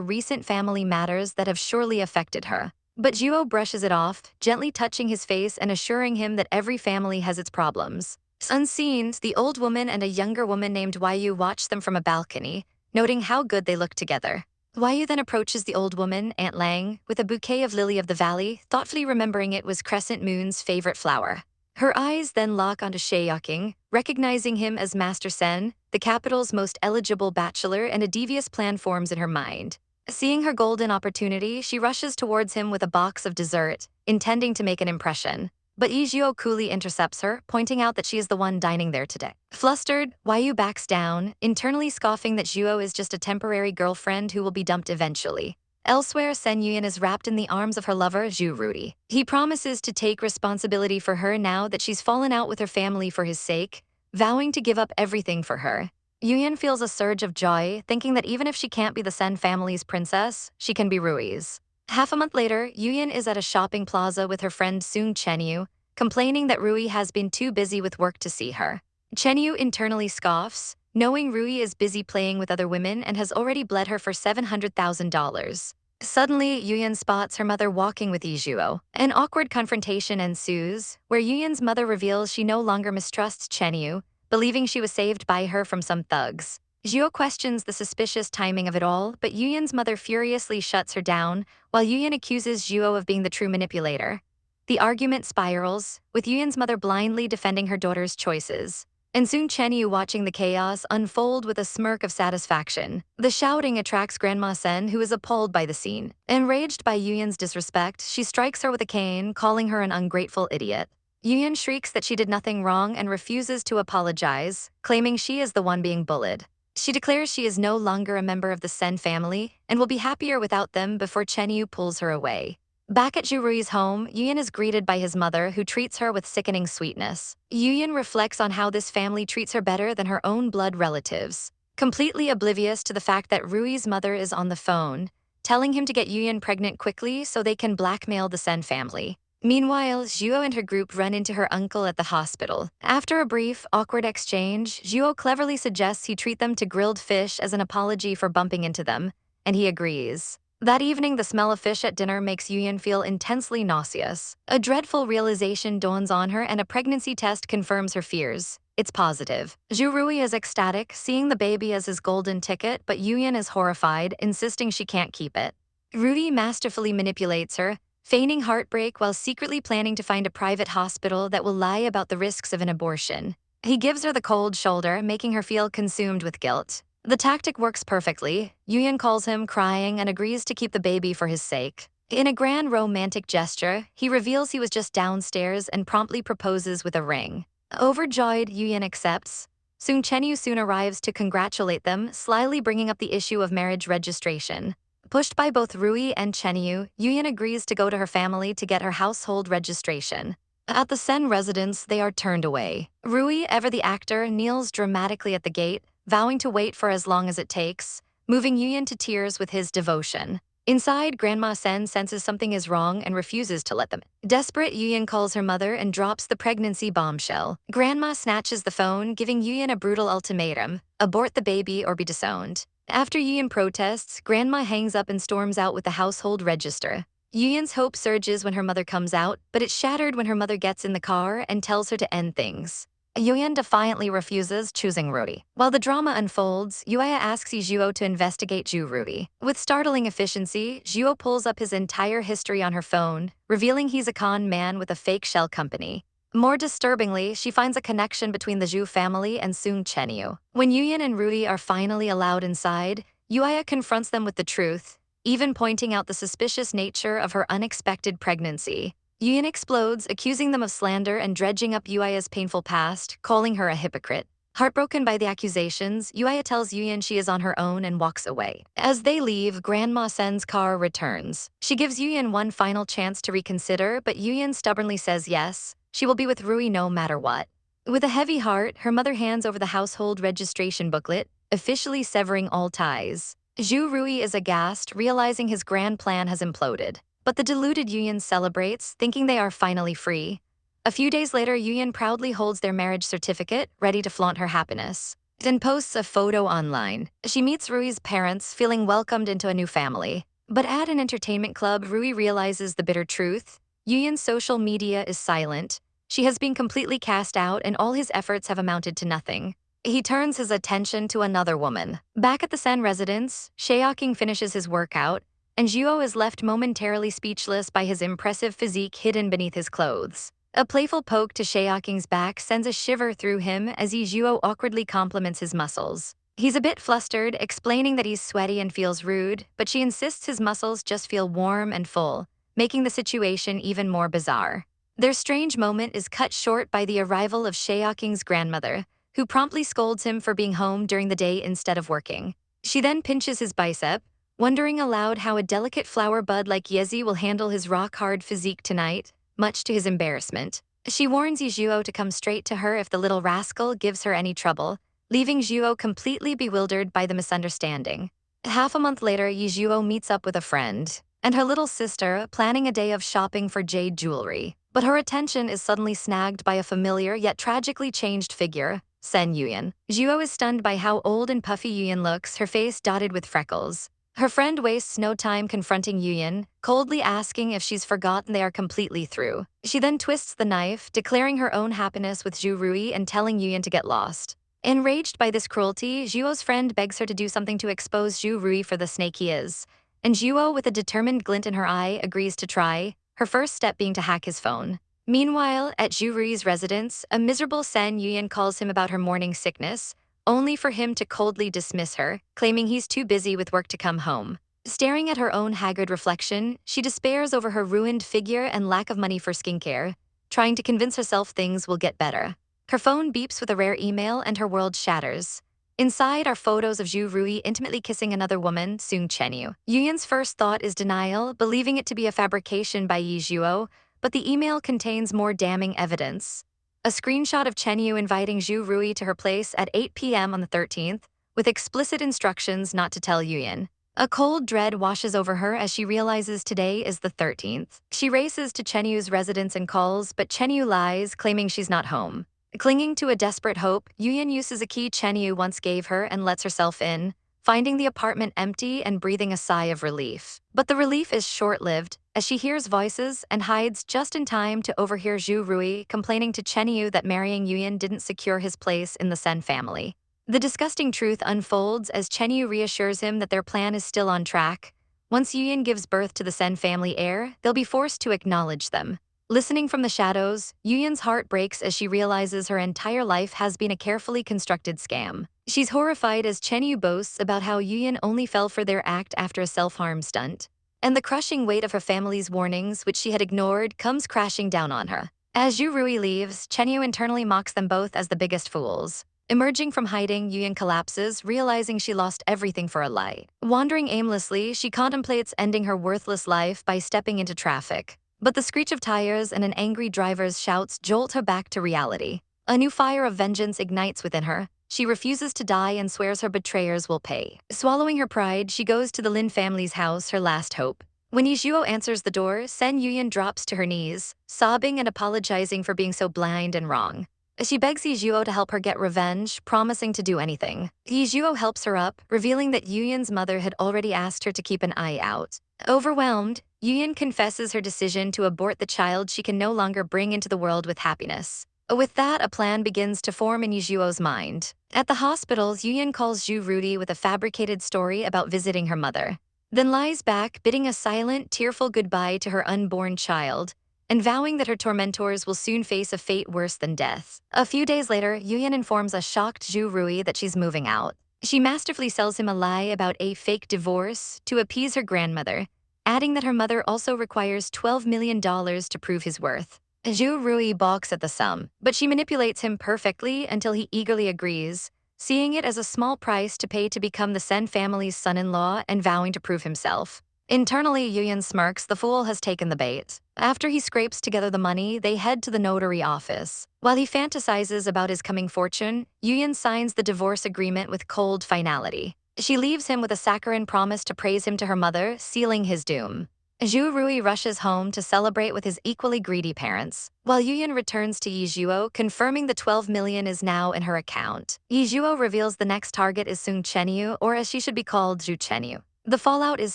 recent family matters that have surely affected her. But Zhuo brushes it off, gently touching his face and assuring him that every family has its problems. Unseen, the old woman and a younger woman named Yu watch them from a balcony, noting how good they look together. Yu then approaches the old woman, Aunt Lang, with a bouquet of lily of the valley, thoughtfully remembering it was Crescent Moon's favorite flower. Her eyes then lock onto Shaoqing, recognizing him as Master Sen, the capital's most eligible bachelor, and a devious plan forms in her mind. Seeing her golden opportunity, she rushes towards him with a box of dessert, intending to make an impression. But Ye Zhuo coolly intercepts her, pointing out that she is the one dining there today. Flustered, Yu backs down, internally scoffing that Zhuo is just a temporary girlfriend who will be dumped eventually. Elsewhere, Sen Yuyan is wrapped in the arms of her lover, Zhu Rui. He promises to take responsibility for her now that she's fallen out with her family for his sake, vowing to give up everything for her. Yuyan feels a surge of joy, thinking that even if she can't be the Sen family's princess, she can be Rui's. Half a month later, Yuyan is at a shopping plaza with her friend Sung Chenyu, complaining that Rui has been too busy with work to see her. Chenyu internally scoffs, knowing Rui is busy playing with other women and has already bled her for $700,000. Suddenly, Yuyan spots her mother walking with Ye Zhuo. An awkward confrontation ensues, where Yuyan's mother reveals she no longer mistrusts Chenyu, believing she was saved by her from some thugs. Zhuo questions the suspicious timing of it all, but Yuyan's mother furiously shuts her down, while Yuyan accuses Zhuo of being the true manipulator. The argument spirals, with Yuyan's mother blindly defending her daughter's choices, and Sung Chenyu watching the chaos unfold with a smirk of satisfaction. The shouting attracts Grandma Sen, who is appalled by the scene. Enraged by Yuyan's disrespect, she strikes her with a cane, calling her an ungrateful idiot. Yuyan shrieks that she did nothing wrong and refuses to apologize, claiming she is the one being bullied. She declares she is no longer a member of the Sen family and will be happier without them before Chenyu pulls her away. Back at Zhu Rui's home, Yuyan is greeted by his mother, who treats her with sickening sweetness. Yuyan reflects on how this family treats her better than her own blood relatives, completely oblivious to the fact that Rui's mother is on the phone, telling him to get Yuyan pregnant quickly so they can blackmail the Sen family. Meanwhile, Zhuo and her group run into her uncle at the hospital. After a brief, awkward exchange, Zhuo cleverly suggests he treat them to grilled fish as an apology for bumping into them, and he agrees. That evening, the smell of fish at dinner makes Yuyan feel intensely nauseous. A dreadful realization dawns on her, and a pregnancy test confirms her fears. It's positive. Zhu Rui is ecstatic, seeing the baby as his golden ticket, but Yuyan is horrified, insisting she can't keep it. Rui masterfully manipulates her, feigning heartbreak while secretly planning to find a private hospital that will lie about the risks of an abortion. He gives her the cold shoulder, making her feel consumed with guilt. The tactic works perfectly. Yuyan calls him, crying, and agrees to keep the baby for his sake. In a grand romantic gesture, he reveals he was just downstairs and promptly proposes with a ring. Overjoyed, Yuyan accepts. Chenyu soon arrives to congratulate them, slyly bringing up the issue of marriage registration. Pushed by both Rui and Chenyu, Yuyan agrees to go to her family to get her household registration. At the Sen residence, they are turned away. Rui, ever the actor, kneels dramatically at the gate, vowing to wait for as long as it takes, moving Yuyan to tears with his devotion. Inside, Grandma Sen senses something is wrong and refuses to let them. Desperate, Yuyan calls her mother and drops the pregnancy bombshell. Grandma snatches the phone, giving Yuyan a brutal ultimatum: abort the baby or be disowned. After Yuyan protests, Grandma hangs up and storms out with the household register. Yuyan's hope surges when her mother comes out, but it's shattered when her mother gets in the car and tells her to end things. Yuyan defiantly refuses, choosing Rui. While the drama unfolds, Yuya asks Ye Zhuo to investigate Zhu Rui. With startling efficiency, Zhuo pulls up his entire history on her phone, revealing he's a con man with a fake shell company. More disturbingly, she finds a connection between the Zhu family and Sung Chenyu. When Yuyan and Rui are finally allowed inside, Yuya confronts them with the truth, even pointing out the suspicious nature of her unexpected pregnancy. Yuyan explodes, accusing them of slander and dredging up Yuya's painful past, calling her a hypocrite. Heartbroken by the accusations, Yuya tells Yuyan she is on her own and walks away. As they leave, Grandma Sen's car returns. She gives Yuyan one final chance to reconsider, but Yuyan stubbornly says yes. She will be with Rui no matter what. With a heavy heart, her mother hands over the household registration booklet, officially severing all ties. Zhu Rui is aghast, realizing his grand plan has imploded. But the deluded Yuyan celebrates, thinking they are finally free. A few days later, Yuyan proudly holds their marriage certificate, ready to flaunt her happiness. Then posts a photo online. She meets Rui's parents, feeling welcomed into a new family. But at an entertainment club, Rui realizes the bitter truth. Yuyan's social media is silent. She has been completely cast out, and all his efforts have amounted to nothing. He turns his attention to another woman. Back at the Sen residence, Shaoqing finishes his workout, and Zhuo is left momentarily speechless by his impressive physique hidden beneath his clothes. A playful poke to Shaoqing's back sends a shiver through him as Ye Zhuo awkwardly compliments his muscles. He's a bit flustered, explaining that he's sweaty and feels rude, but she insists his muscles just feel warm and full, making the situation even more bizarre. Their strange moment is cut short by the arrival of Shaoqing's grandmother, who promptly scolds him for being home during the day instead of working. She then pinches his bicep, wondering aloud how a delicate flower bud like Ye Zhuo will handle his rock-hard physique tonight, much to his embarrassment. She warns Ye Zhuo to come straight to her if the little rascal gives her any trouble, leaving Zhuo completely bewildered by the misunderstanding. Half a month later, Ye Zhuo meets up with a friend and her little sister, planning a day of shopping for jade jewelry. But her attention is suddenly snagged by a familiar yet tragically changed figure, Sen Yuyan. Zhuo is stunned by how old and puffy Yuyan looks, her face dotted with freckles. Her friend wastes no time confronting Yuyan, coldly asking if she's forgotten they are completely through. She then twists the knife, declaring her own happiness with Zhu Rui and telling Yuyan to get lost. Enraged by this cruelty, Zhuo's friend begs her to do something to expose Zhu Rui for the snake he is. And Zhuo, with a determined glint in her eye, agrees to try, her first step being to hack his phone. Meanwhile, at Zhu Rui's residence, a miserable Sen Yuyan calls him about her morning sickness, only for him to coldly dismiss her, claiming he's too busy with work to come home. Staring at her own haggard reflection, she despairs over her ruined figure and lack of money for skincare, trying to convince herself things will get better. Her phone beeps with a rare email and her world shatters. Inside are photos of Zhu Rui intimately kissing another woman, Sung Chenyu. Yuyan's first thought is denial, believing it to be a fabrication by Ye Zhuo, but the email contains more damning evidence. A screenshot of Chenyu inviting Zhu Rui to her place at 8 p.m. on the 13th, with explicit instructions not to tell Yuyan. A cold dread washes over her as she realizes today is the 13th. She races to Chenyu's residence and calls, but Chenyu lies, claiming she's not home. Clinging to a desperate hope, Yuyin uses a key Chenyu once gave her and lets herself in, finding the apartment empty and breathing a sigh of relief. But the relief is short-lived, as she hears voices and hides just in time to overhear Zhu Rui complaining to Chenyu that marrying Yuyin didn't secure his place in the Sen family. The disgusting truth unfolds as Chenyu reassures him that their plan is still on track. Once Yuyin gives birth to the Sen family heir, they'll be forced to acknowledge them. Listening from the shadows, Yuyin's heart breaks as she realizes her entire life has been a carefully constructed scam. She's horrified as Chenyu boasts about how Yuyin only fell for their act after a self-harm stunt. And the crushing weight of her family's warnings, which she had ignored, comes crashing down on her. As Zhu Rui leaves, Chenyu internally mocks them both as the biggest fools. Emerging from hiding, Yuyin collapses, realizing she lost everything for a lie. Wandering aimlessly, she contemplates ending her worthless life by stepping into traffic. But the screech of tires and an angry driver's shouts jolt her back to reality. A new fire of vengeance ignites within her. She refuses to die and swears her betrayers will pay. Swallowing her pride, she goes to the Lin family's house, her last hope. When Ye Zhuo answers the door, Sen Yuyin drops to her knees, sobbing and apologizing for being so blind and wrong. She begs Ye Zhuo to help her get revenge, promising to do anything. Ye Zhuo helps her up, revealing that Yuyin's mother had already asked her to keep an eye out. Overwhelmed, Yuyin confesses her decision to abort the child she can no longer bring into the world with happiness. With that, a plan begins to form in Ye Zhuo's mind. At the hospital, Yuyin calls Zhu Rudi with a fabricated story about visiting her mother. Then lies back, bidding a silent, tearful goodbye to her unborn child, and vowing that her tormentors will soon face a fate worse than death. A few days later, Yuyin informs a shocked Zhu Rui that she's moving out. She masterfully sells him a lie about a fake divorce to appease her grandmother, adding that her mother also requires $12 million to prove his worth. Zhu Rui balks at the sum, but she manipulates him perfectly until he eagerly agrees, seeing it as a small price to pay to become the Sen family's son-in-law and vowing to prove himself. Internally, Yuyin smirks, the fool has taken the bait. After he scrapes together the money, they head to the notary office. While he fantasizes about his coming fortune, Yuyin signs the divorce agreement with cold finality. She leaves him with a saccharine promise to praise him to her mother, sealing his doom. Zhu Rui rushes home to celebrate with his equally greedy parents, while Yuyin returns to Ye Zhuo, confirming the 12 million is now in her account. Ye Zhuo reveals the next target is Sung Chenyu, or as she should be called, Zhu Chenyu. The fallout is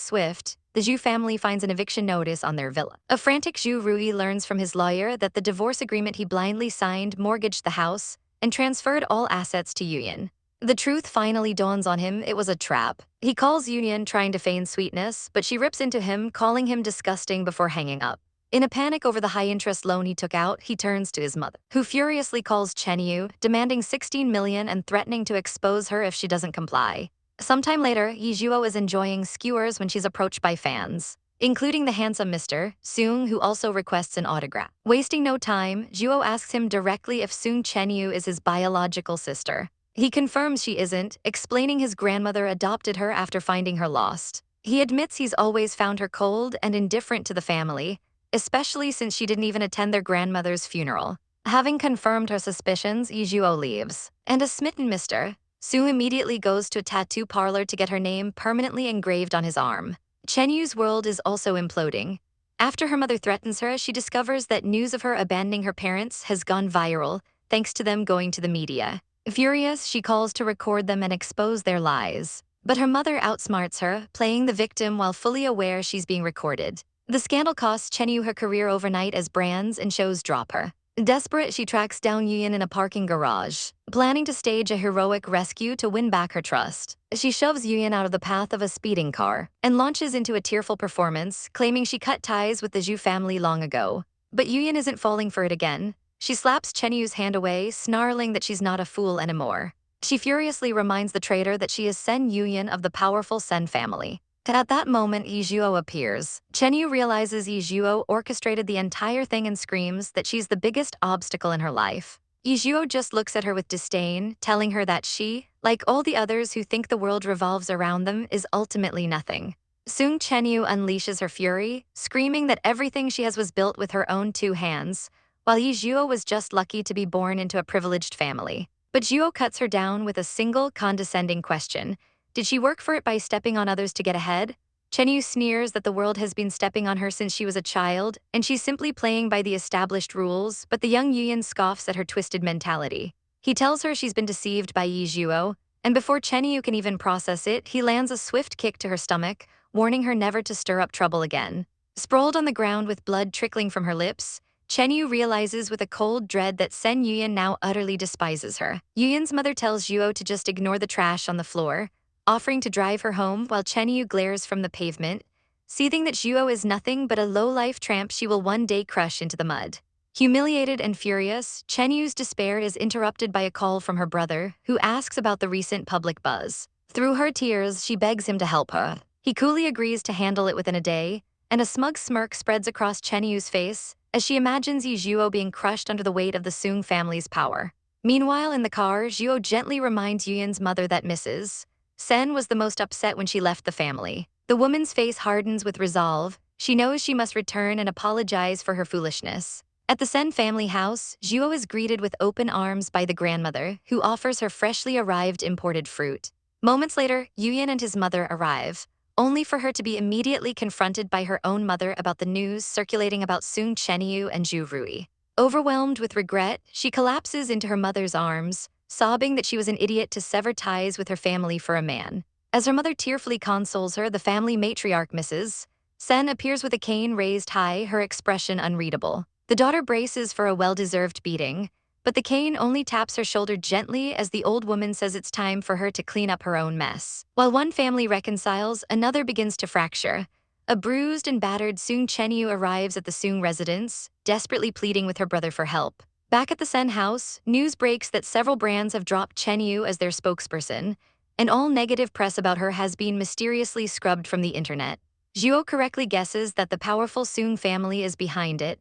swift. The Zhu family finds an eviction notice on their villa. A frantic Zhu Rui learns from his lawyer that the divorce agreement he blindly signed mortgaged the house and transferred all assets to Yuyin. The truth finally dawns on him, it was a trap. He calls Yuyin, trying to feign sweetness, but she rips into him, calling him disgusting before hanging up. In a panic over the high-interest loan he took out, he turns to his mother, who furiously calls Chenyu, demanding 16 million and threatening to expose her if she doesn't comply. Sometime later, Ye Zhuo is enjoying skewers when she's approached by fans, including the handsome Mr. Sung, who also requests an autograph. Wasting no time, Zhuo asks him directly if Sung Chenyu is his biological sister. He confirms she isn't, explaining his grandmother adopted her after finding her lost. He admits he's always found her cold and indifferent to the family, especially since she didn't even attend their grandmother's funeral. Having confirmed her suspicions, Ye Zhuo leaves. And a smitten Mr. Sue immediately goes to a tattoo parlor to get her name permanently engraved on his arm. Chenyu's world is also imploding. After her mother threatens her, she discovers that news of her abandoning her parents has gone viral, thanks to them going to the media. Furious, she calls to record them and expose their lies. But her mother outsmarts her, playing the victim while fully aware she's being recorded. The scandal costs Chenyu her career overnight as brands and shows drop her. Desperate, she tracks down Yuyin in a parking garage, planning to stage a heroic rescue to win back her trust. She shoves Yuyin out of the path of a speeding car and launches into a tearful performance, claiming she cut ties with the Zhu family long ago. But Yuyin isn't falling for it again. She slaps Chenyu's hand away, snarling that she's not a fool anymore. She furiously reminds the traitor that she is Sen Yuyin of the powerful Sen family. At that moment, Ye Zhuo appears. Chenyu realizes Ye Zhuo orchestrated the entire thing and screams that she's the biggest obstacle in her life. Ye Zhuo just looks at her with disdain, telling her that she, like all the others who think the world revolves around them, is ultimately nothing. Soon Chenyu unleashes her fury, screaming that everything she has was built with her own 2 hands, while Ye Zhuo was just lucky to be born into a privileged family. But Zhuo cuts her down with a single condescending question. Did she work for it by stepping on others to get ahead? Chen Yu sneers that the world has been stepping on her since she was a child, and she's simply playing by the established rules, but the young Yuyan scoffs at her twisted mentality. He tells her she's been deceived by Ye Zhuo, and before Chen Yu can even process it, he lands a swift kick to her stomach, warning her never to stir up trouble again. Sprawled on the ground with blood trickling from her lips, Chen Yu realizes with a cold dread that Sen Yuyan now utterly despises her. Yuyan's mother tells Zhuo to just ignore the trash on the floor, offering to drive her home while Chen Yu glares from the pavement, seething that Zhuo is nothing but a low-life tramp she will one day crush into the mud. Humiliated and furious, Chen Yu's despair is interrupted by a call from her brother, who asks about the recent public buzz. Through her tears, she begs him to help her. He coolly agrees to handle it within a day, and a smug smirk spreads across Chen Yu's face as she imagines Ye Zhuo being crushed under the weight of the Sung family's power. Meanwhile, in the car, Zhuo gently reminds Yuyan's mother that Mrs. Sen was the most upset when she left the family. The woman's face hardens with resolve. She knows she must return and apologize for her foolishness. At the Sen family house, Zhuo is greeted with open arms by the grandmother, who offers her freshly arrived imported fruit. Moments later, Yuyan and his mother arrive, only for her to be immediately confronted by her own mother about the news circulating about Sung Chenyu and Zhu Rui. Overwhelmed with regret, she collapses into her mother's arms, sobbing that she was an idiot to sever ties with her family for a man. As her mother tearfully consoles her, the family matriarch Mrs. Sen appears with a cane raised high, her expression unreadable. The daughter braces for a well-deserved beating, but the cane only taps her shoulder gently as the old woman says it's time for her to clean up her own mess. While one family reconciles, another begins to fracture. A bruised and battered Sung Chenyu arrives at the Sung residence, desperately pleading with her brother for help. Back at the Sen house, news breaks that several brands have dropped Chen Yu as their spokesperson, and all negative press about her has been mysteriously scrubbed from the internet. Zhuo correctly guesses that the powerful Sung family is behind it.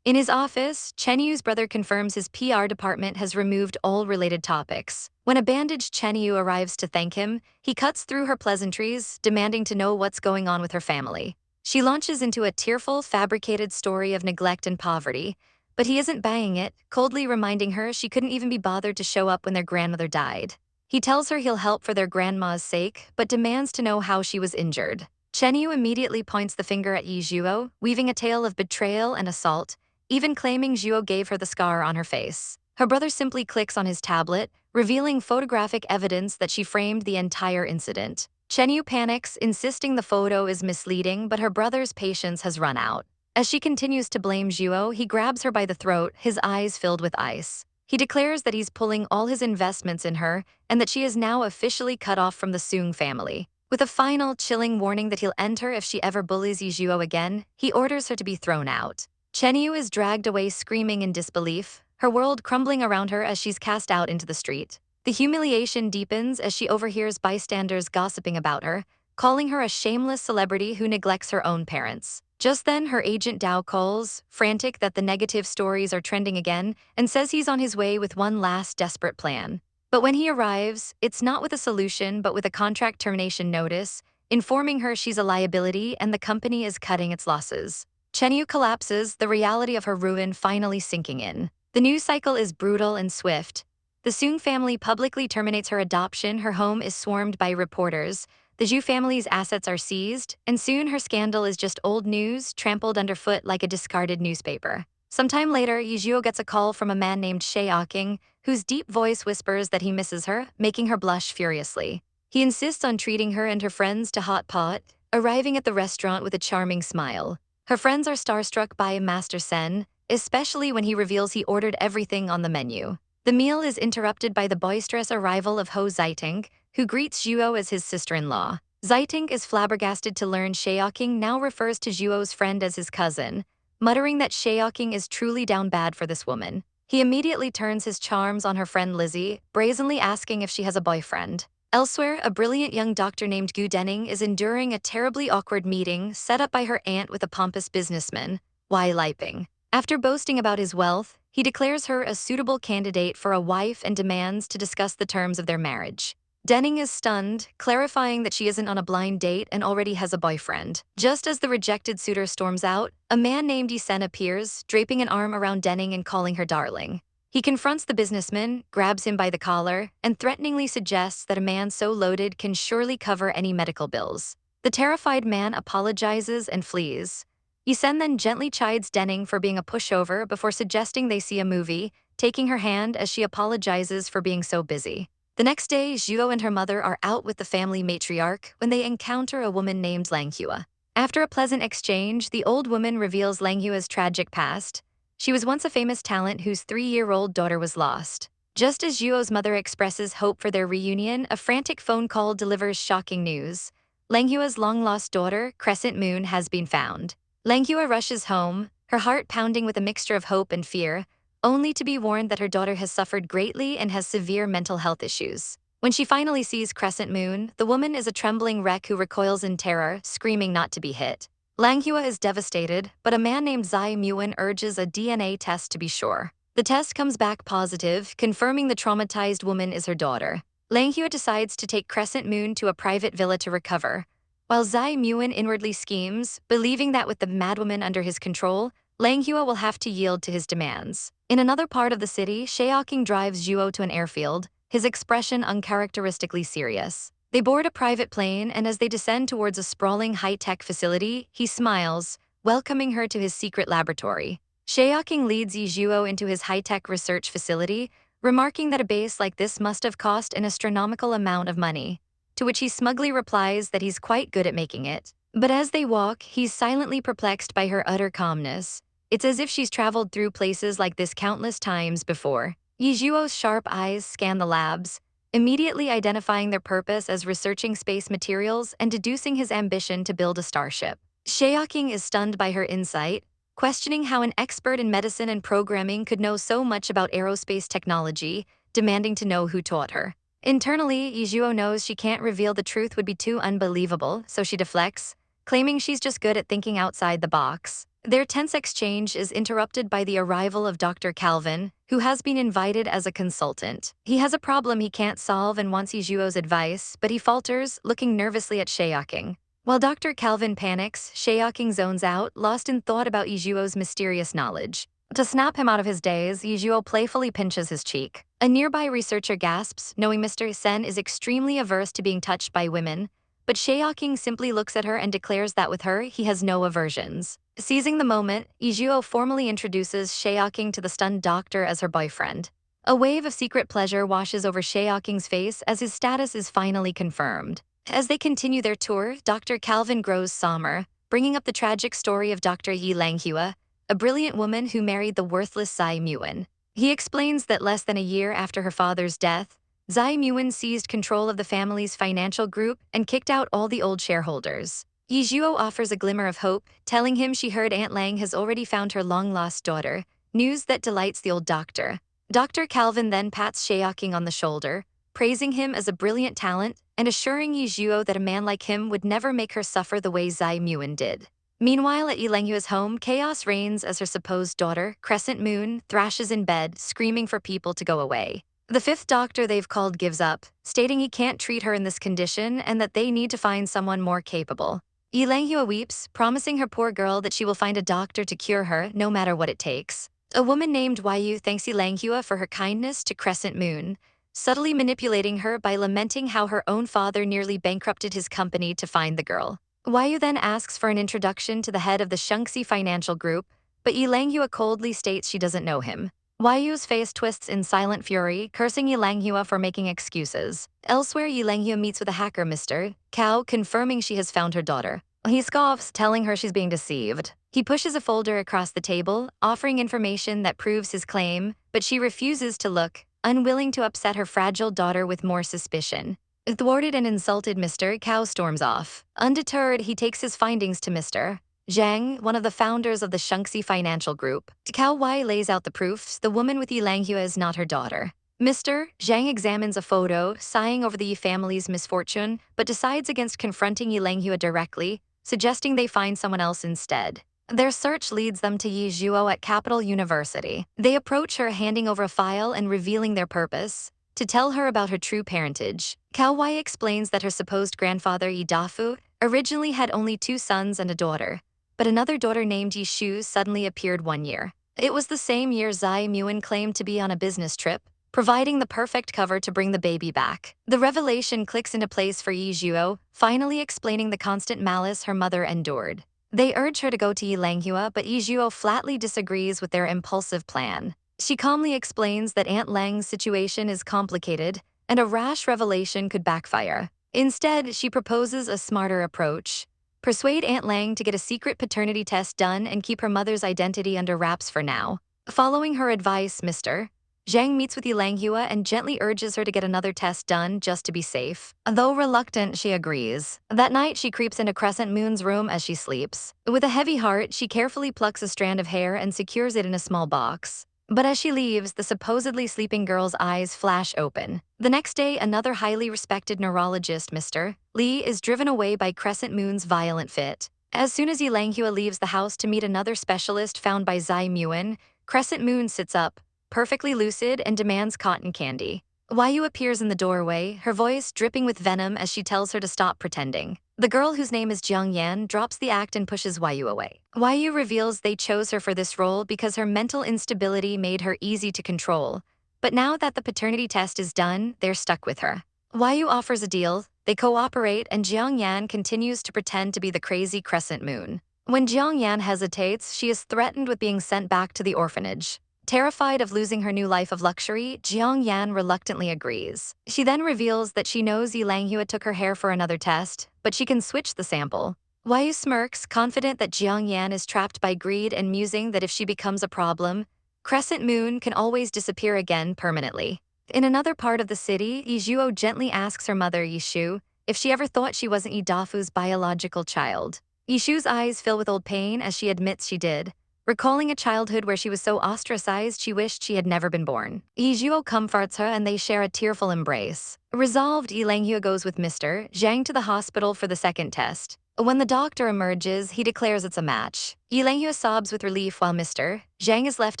In his office, Chen Yu's brother confirms his PR department has removed all related topics. When a bandaged Chen Yu arrives to thank him, he cuts through her pleasantries, demanding to know what's going on with her family. She launches into a tearful, fabricated story of neglect and poverty, but he isn't buying it, coldly reminding her she couldn't even be bothered to show up when their grandmother died. He tells her he'll help for their grandma's sake, but demands to know how she was injured. Chen Yu immediately points the finger at Ye Zhuo, weaving a tale of betrayal and assault, even claiming Zhuo gave her the scar on her face. Her brother simply clicks on his tablet, revealing photographic evidence that she framed the entire incident. Chen Yu panics, insisting the photo is misleading, but her brother's patience has run out. As she continues to blame Zhuo, he grabs her by the throat, his eyes filled with ice. He declares that he's pulling all his investments in her and that she is now officially cut off from the Sung family. With a final, chilling warning that he'll end her if she ever bullies Ye Zhuo again, he orders her to be thrown out. Chen Yu is dragged away screaming in disbelief, her world crumbling around her as she's cast out into the street. The humiliation deepens as she overhears bystanders gossiping about her, calling her a shameless celebrity who neglects her own parents. Just then, her agent Dao calls, frantic that the negative stories are trending again, and says he's on his way with one last desperate plan. But when he arrives, it's not with a solution but with a contract termination notice, informing her she's a liability and the company is cutting its losses. Chen Yu collapses, the reality of her ruin finally sinking in. The news cycle is brutal and swift. The Sung family publicly terminates her adoption, her home is swarmed by reporters, the Zhu family's assets are seized, and soon her scandal is just old news, trampled underfoot like a discarded newspaper. Sometime later, Ye Zhuo gets a call from a man named Shayok, whose deep voice whispers that he misses her, making her blush furiously. He insists on treating her and her friends to hot pot, arriving at the restaurant with a charming smile. Her friends are starstruck by Master Sen, especially when he reveals he ordered everything on the menu. The meal is interrupted by the boisterous arrival of Ho Zaiting, who greets Zhuo as his sister-in-law. Zaiting is flabbergasted to learn Shayok now refers to Zhuo's friend as his cousin, muttering that Shayok is truly down bad for this woman. He immediately turns his charms on her friend Lizzie, brazenly asking if she has a boyfriend. Elsewhere, a brilliant young doctor named Gu Denning is enduring a terribly awkward meeting set up by her aunt with a pompous businessman, Wai Liping. After boasting about his wealth, he declares her a suitable candidate for a wife and demands to discuss the terms of their marriage. Denning is stunned, clarifying that she isn't on a blind date and already has a boyfriend. Just as the rejected suitor storms out, a man named Yisen appears, draping an arm around Denning and calling her darling. He confronts the businessman, grabs him by the collar, and threateningly suggests that a man so loaded can surely cover any medical bills. The terrified man apologizes and flees. Yisen then gently chides Denning for being a pushover before suggesting they see a movie, taking her hand as she apologizes for being so busy. The next day, Zhuo and her mother are out with the family matriarch when they encounter a woman named Langhua. After a pleasant exchange, the old woman reveals Langhua's tragic past. She was once a famous talent whose 3-year-old daughter was lost. Just as Zhuo's mother expresses hope for their reunion, a frantic phone call delivers shocking news. Langhua's long-lost daughter, Crescent Moon, has been found. Langhua rushes home, her heart pounding with a mixture of hope and fear, only to be warned that her daughter has suffered greatly and has severe mental health issues. When she finally sees Crescent Moon, the woman is a trembling wreck who recoils in terror, screaming not to be hit. Langhua is devastated, but a man named Zai Muin urges a DNA test to be sure. The test comes back positive, confirming the traumatized woman is her daughter. Langhua decides to take Crescent Moon to a private villa to recover, while Zai Muin inwardly schemes, believing that with the madwoman under his control, Langhua will have to yield to his demands. In another part of the city, Shaoqing drives Zhuo to an airfield, his expression uncharacteristically serious. They board a private plane, and as they descend towards a sprawling high-tech facility, he smiles, welcoming her to his secret laboratory. Shaoqing leads Ye Zhuo into his high-tech research facility, remarking that a base like this must have cost an astronomical amount of money, to which he smugly replies that he's quite good at making it. But as they walk, he's silently perplexed by her utter calmness. It's as if she's traveled through places like this countless times before. Ye Zhuo's sharp eyes scan the labs, immediately identifying their purpose as researching space materials and deducing his ambition to build a starship. Shaoqing is stunned by her insight, questioning how an expert in medicine and programming could know so much about aerospace technology, demanding to know who taught her. Internally, Ye Zhuo knows she can't reveal the truth would be too unbelievable, so she deflects, claiming she's just good at thinking outside the box. Their tense exchange is interrupted by the arrival of Dr. Calvin, who has been invited as a consultant. He has a problem he can't solve and wants Ye Zhuo's advice, but he falters, looking nervously at Shaoqing. While Dr. Calvin panics, Shaoqing zones out, lost in thought about Ye Zhuo's mysterious knowledge. To snap him out of his daze, Ye Zhuo playfully pinches his cheek. A nearby researcher gasps, knowing Mr. Sen is extremely averse to being touched by women, but Shaoqing simply looks at her and declares that with her, he has no aversions. Seizing the moment, Ye Zhuo formally introduces Shaoqing to the stunned doctor as her boyfriend. A wave of secret pleasure washes over Shaoqing's face as his status is finally confirmed. As they continue their tour, Dr. Calvin grows somber, bringing up the tragic story of Dr. Yi Langhua, a brilliant woman who married the worthless Zai Muin. He explains that less than a year after her father's death, Zai Muin seized control of the family's financial group and kicked out all the old shareholders. Ye Zhuo offers a glimmer of hope, telling him she heard Aunt Lang has already found her long-lost daughter, news that delights the old doctor. Dr. Calvin then pats Shaoqing on the shoulder, praising him as a brilliant talent and assuring Ye Zhuo that a man like him would never make her suffer the way Zai Muin did. Meanwhile, at Ye Langhua's home, chaos reigns as her supposed daughter, Crescent Moon, thrashes in bed, screaming for people to go away. The fifth doctor they've called gives up, stating he can't treat her in this condition and that they need to find someone more capable. Ye Langhua weeps, promising her poor girl that she will find a doctor to cure her, no matter what it takes. A woman named Yu thanks Ye Langhua for her kindness to Crescent Moon, subtly manipulating her by lamenting how her own father nearly bankrupted his company to find the girl. Yu then asks for an introduction to the head of the Shunxi financial group, but Ye Langhua coldly states she doesn't know him. Yu's face twists in silent fury, cursing Ye Langhua for making excuses. Elsewhere, Ye Langhua meets with a hacker, Mr. Cao, confirming she has found her daughter. He scoffs, telling her she's being deceived. He pushes a folder across the table, offering information that proves his claim, but she refuses to look, unwilling to upset her fragile daughter with more suspicion. Thwarted and insulted, Mr. Cao storms off. Undeterred, he takes his findings to Mr. Zhang, one of the founders of the Shunxi financial group. Cao Wai lays out the proofs the woman with Ye Langhua is not her daughter. Mr. Zhang examines a photo, sighing over the Ye family's misfortune, but decides against confronting Ye Langhua directly, suggesting they find someone else instead. Their search leads them to Ye Zhuo at Capital University. They approach her, handing over a file and revealing their purpose, to tell her about her true parentage. Cao Wai explains that her supposed grandfather Ye Dafu originally had only 2 sons and a daughter, but another daughter named Ye Shu suddenly appeared one year. It was the same year Zai Muin claimed to be on a business trip, providing the perfect cover to bring the baby back. The revelation clicks into place for Ye Zhuo, finally explaining the constant malice her mother endured. They urge her to go to Ye Langhua, but Ye Zhuo flatly disagrees with their impulsive plan. She calmly explains that Aunt Lang's situation is complicated, and a rash revelation could backfire. Instead, she proposes a smarter approach. Persuade Aunt Lang to get a secret paternity test done and keep her mother's identity under wraps for now. Following her advice, Mr. Zhang meets with Ye Langhua and gently urges her to get another test done just to be safe. Though reluctant, she agrees. That night, she creeps into Crescent Moon's room as she sleeps. With a heavy heart, she carefully plucks a strand of hair and secures it in a small box. But as she leaves, the supposedly sleeping girl's eyes flash open. The next day, another highly respected neurologist, Mr. Li, is driven away by Crescent Moon's violent fit. As soon as Ye Langhua leaves the house to meet another specialist found by Zai Muin, Crescent Moon sits up, perfectly lucid, and demands cotton candy. Yu appears in the doorway, her voice dripping with venom as she tells her to stop pretending. The girl, whose name is Jiang Yan, drops the act and pushes Yu away. Yu reveals they chose her for this role because her mental instability made her easy to control. But now that the paternity test is done, they're stuck with her. Yu offers a deal, they cooperate, and Jiang Yan continues to pretend to be the crazy Crescent Moon. When Jiang Yan hesitates, she is threatened with being sent back to the orphanage. Terrified of losing her new life of luxury, Jiang Yan reluctantly agrees. She then reveals that she knows Ye Langhua took her hair for another test, but she can switch the sample. Yu smirks, confident that Jiang Yan is trapped by greed and musing that if she becomes a problem, Crescent Moon can always disappear again permanently. In another part of the city, Ye Zhuo gently asks her mother, Ye Shu, if she ever thought she wasn't Ye Dafu's biological child. Ye Shu's eyes fill with old pain as she admits she did, recalling a childhood where she was so ostracized she wished she had never been born. Ye Zhuo comforts her and they share a tearful embrace. Resolved, Ye Langhua goes with Mr. Zhang to the hospital for the second test. When the doctor emerges, he declares it's a match. Ye Langhua sobs with relief while Mr. Zhang is left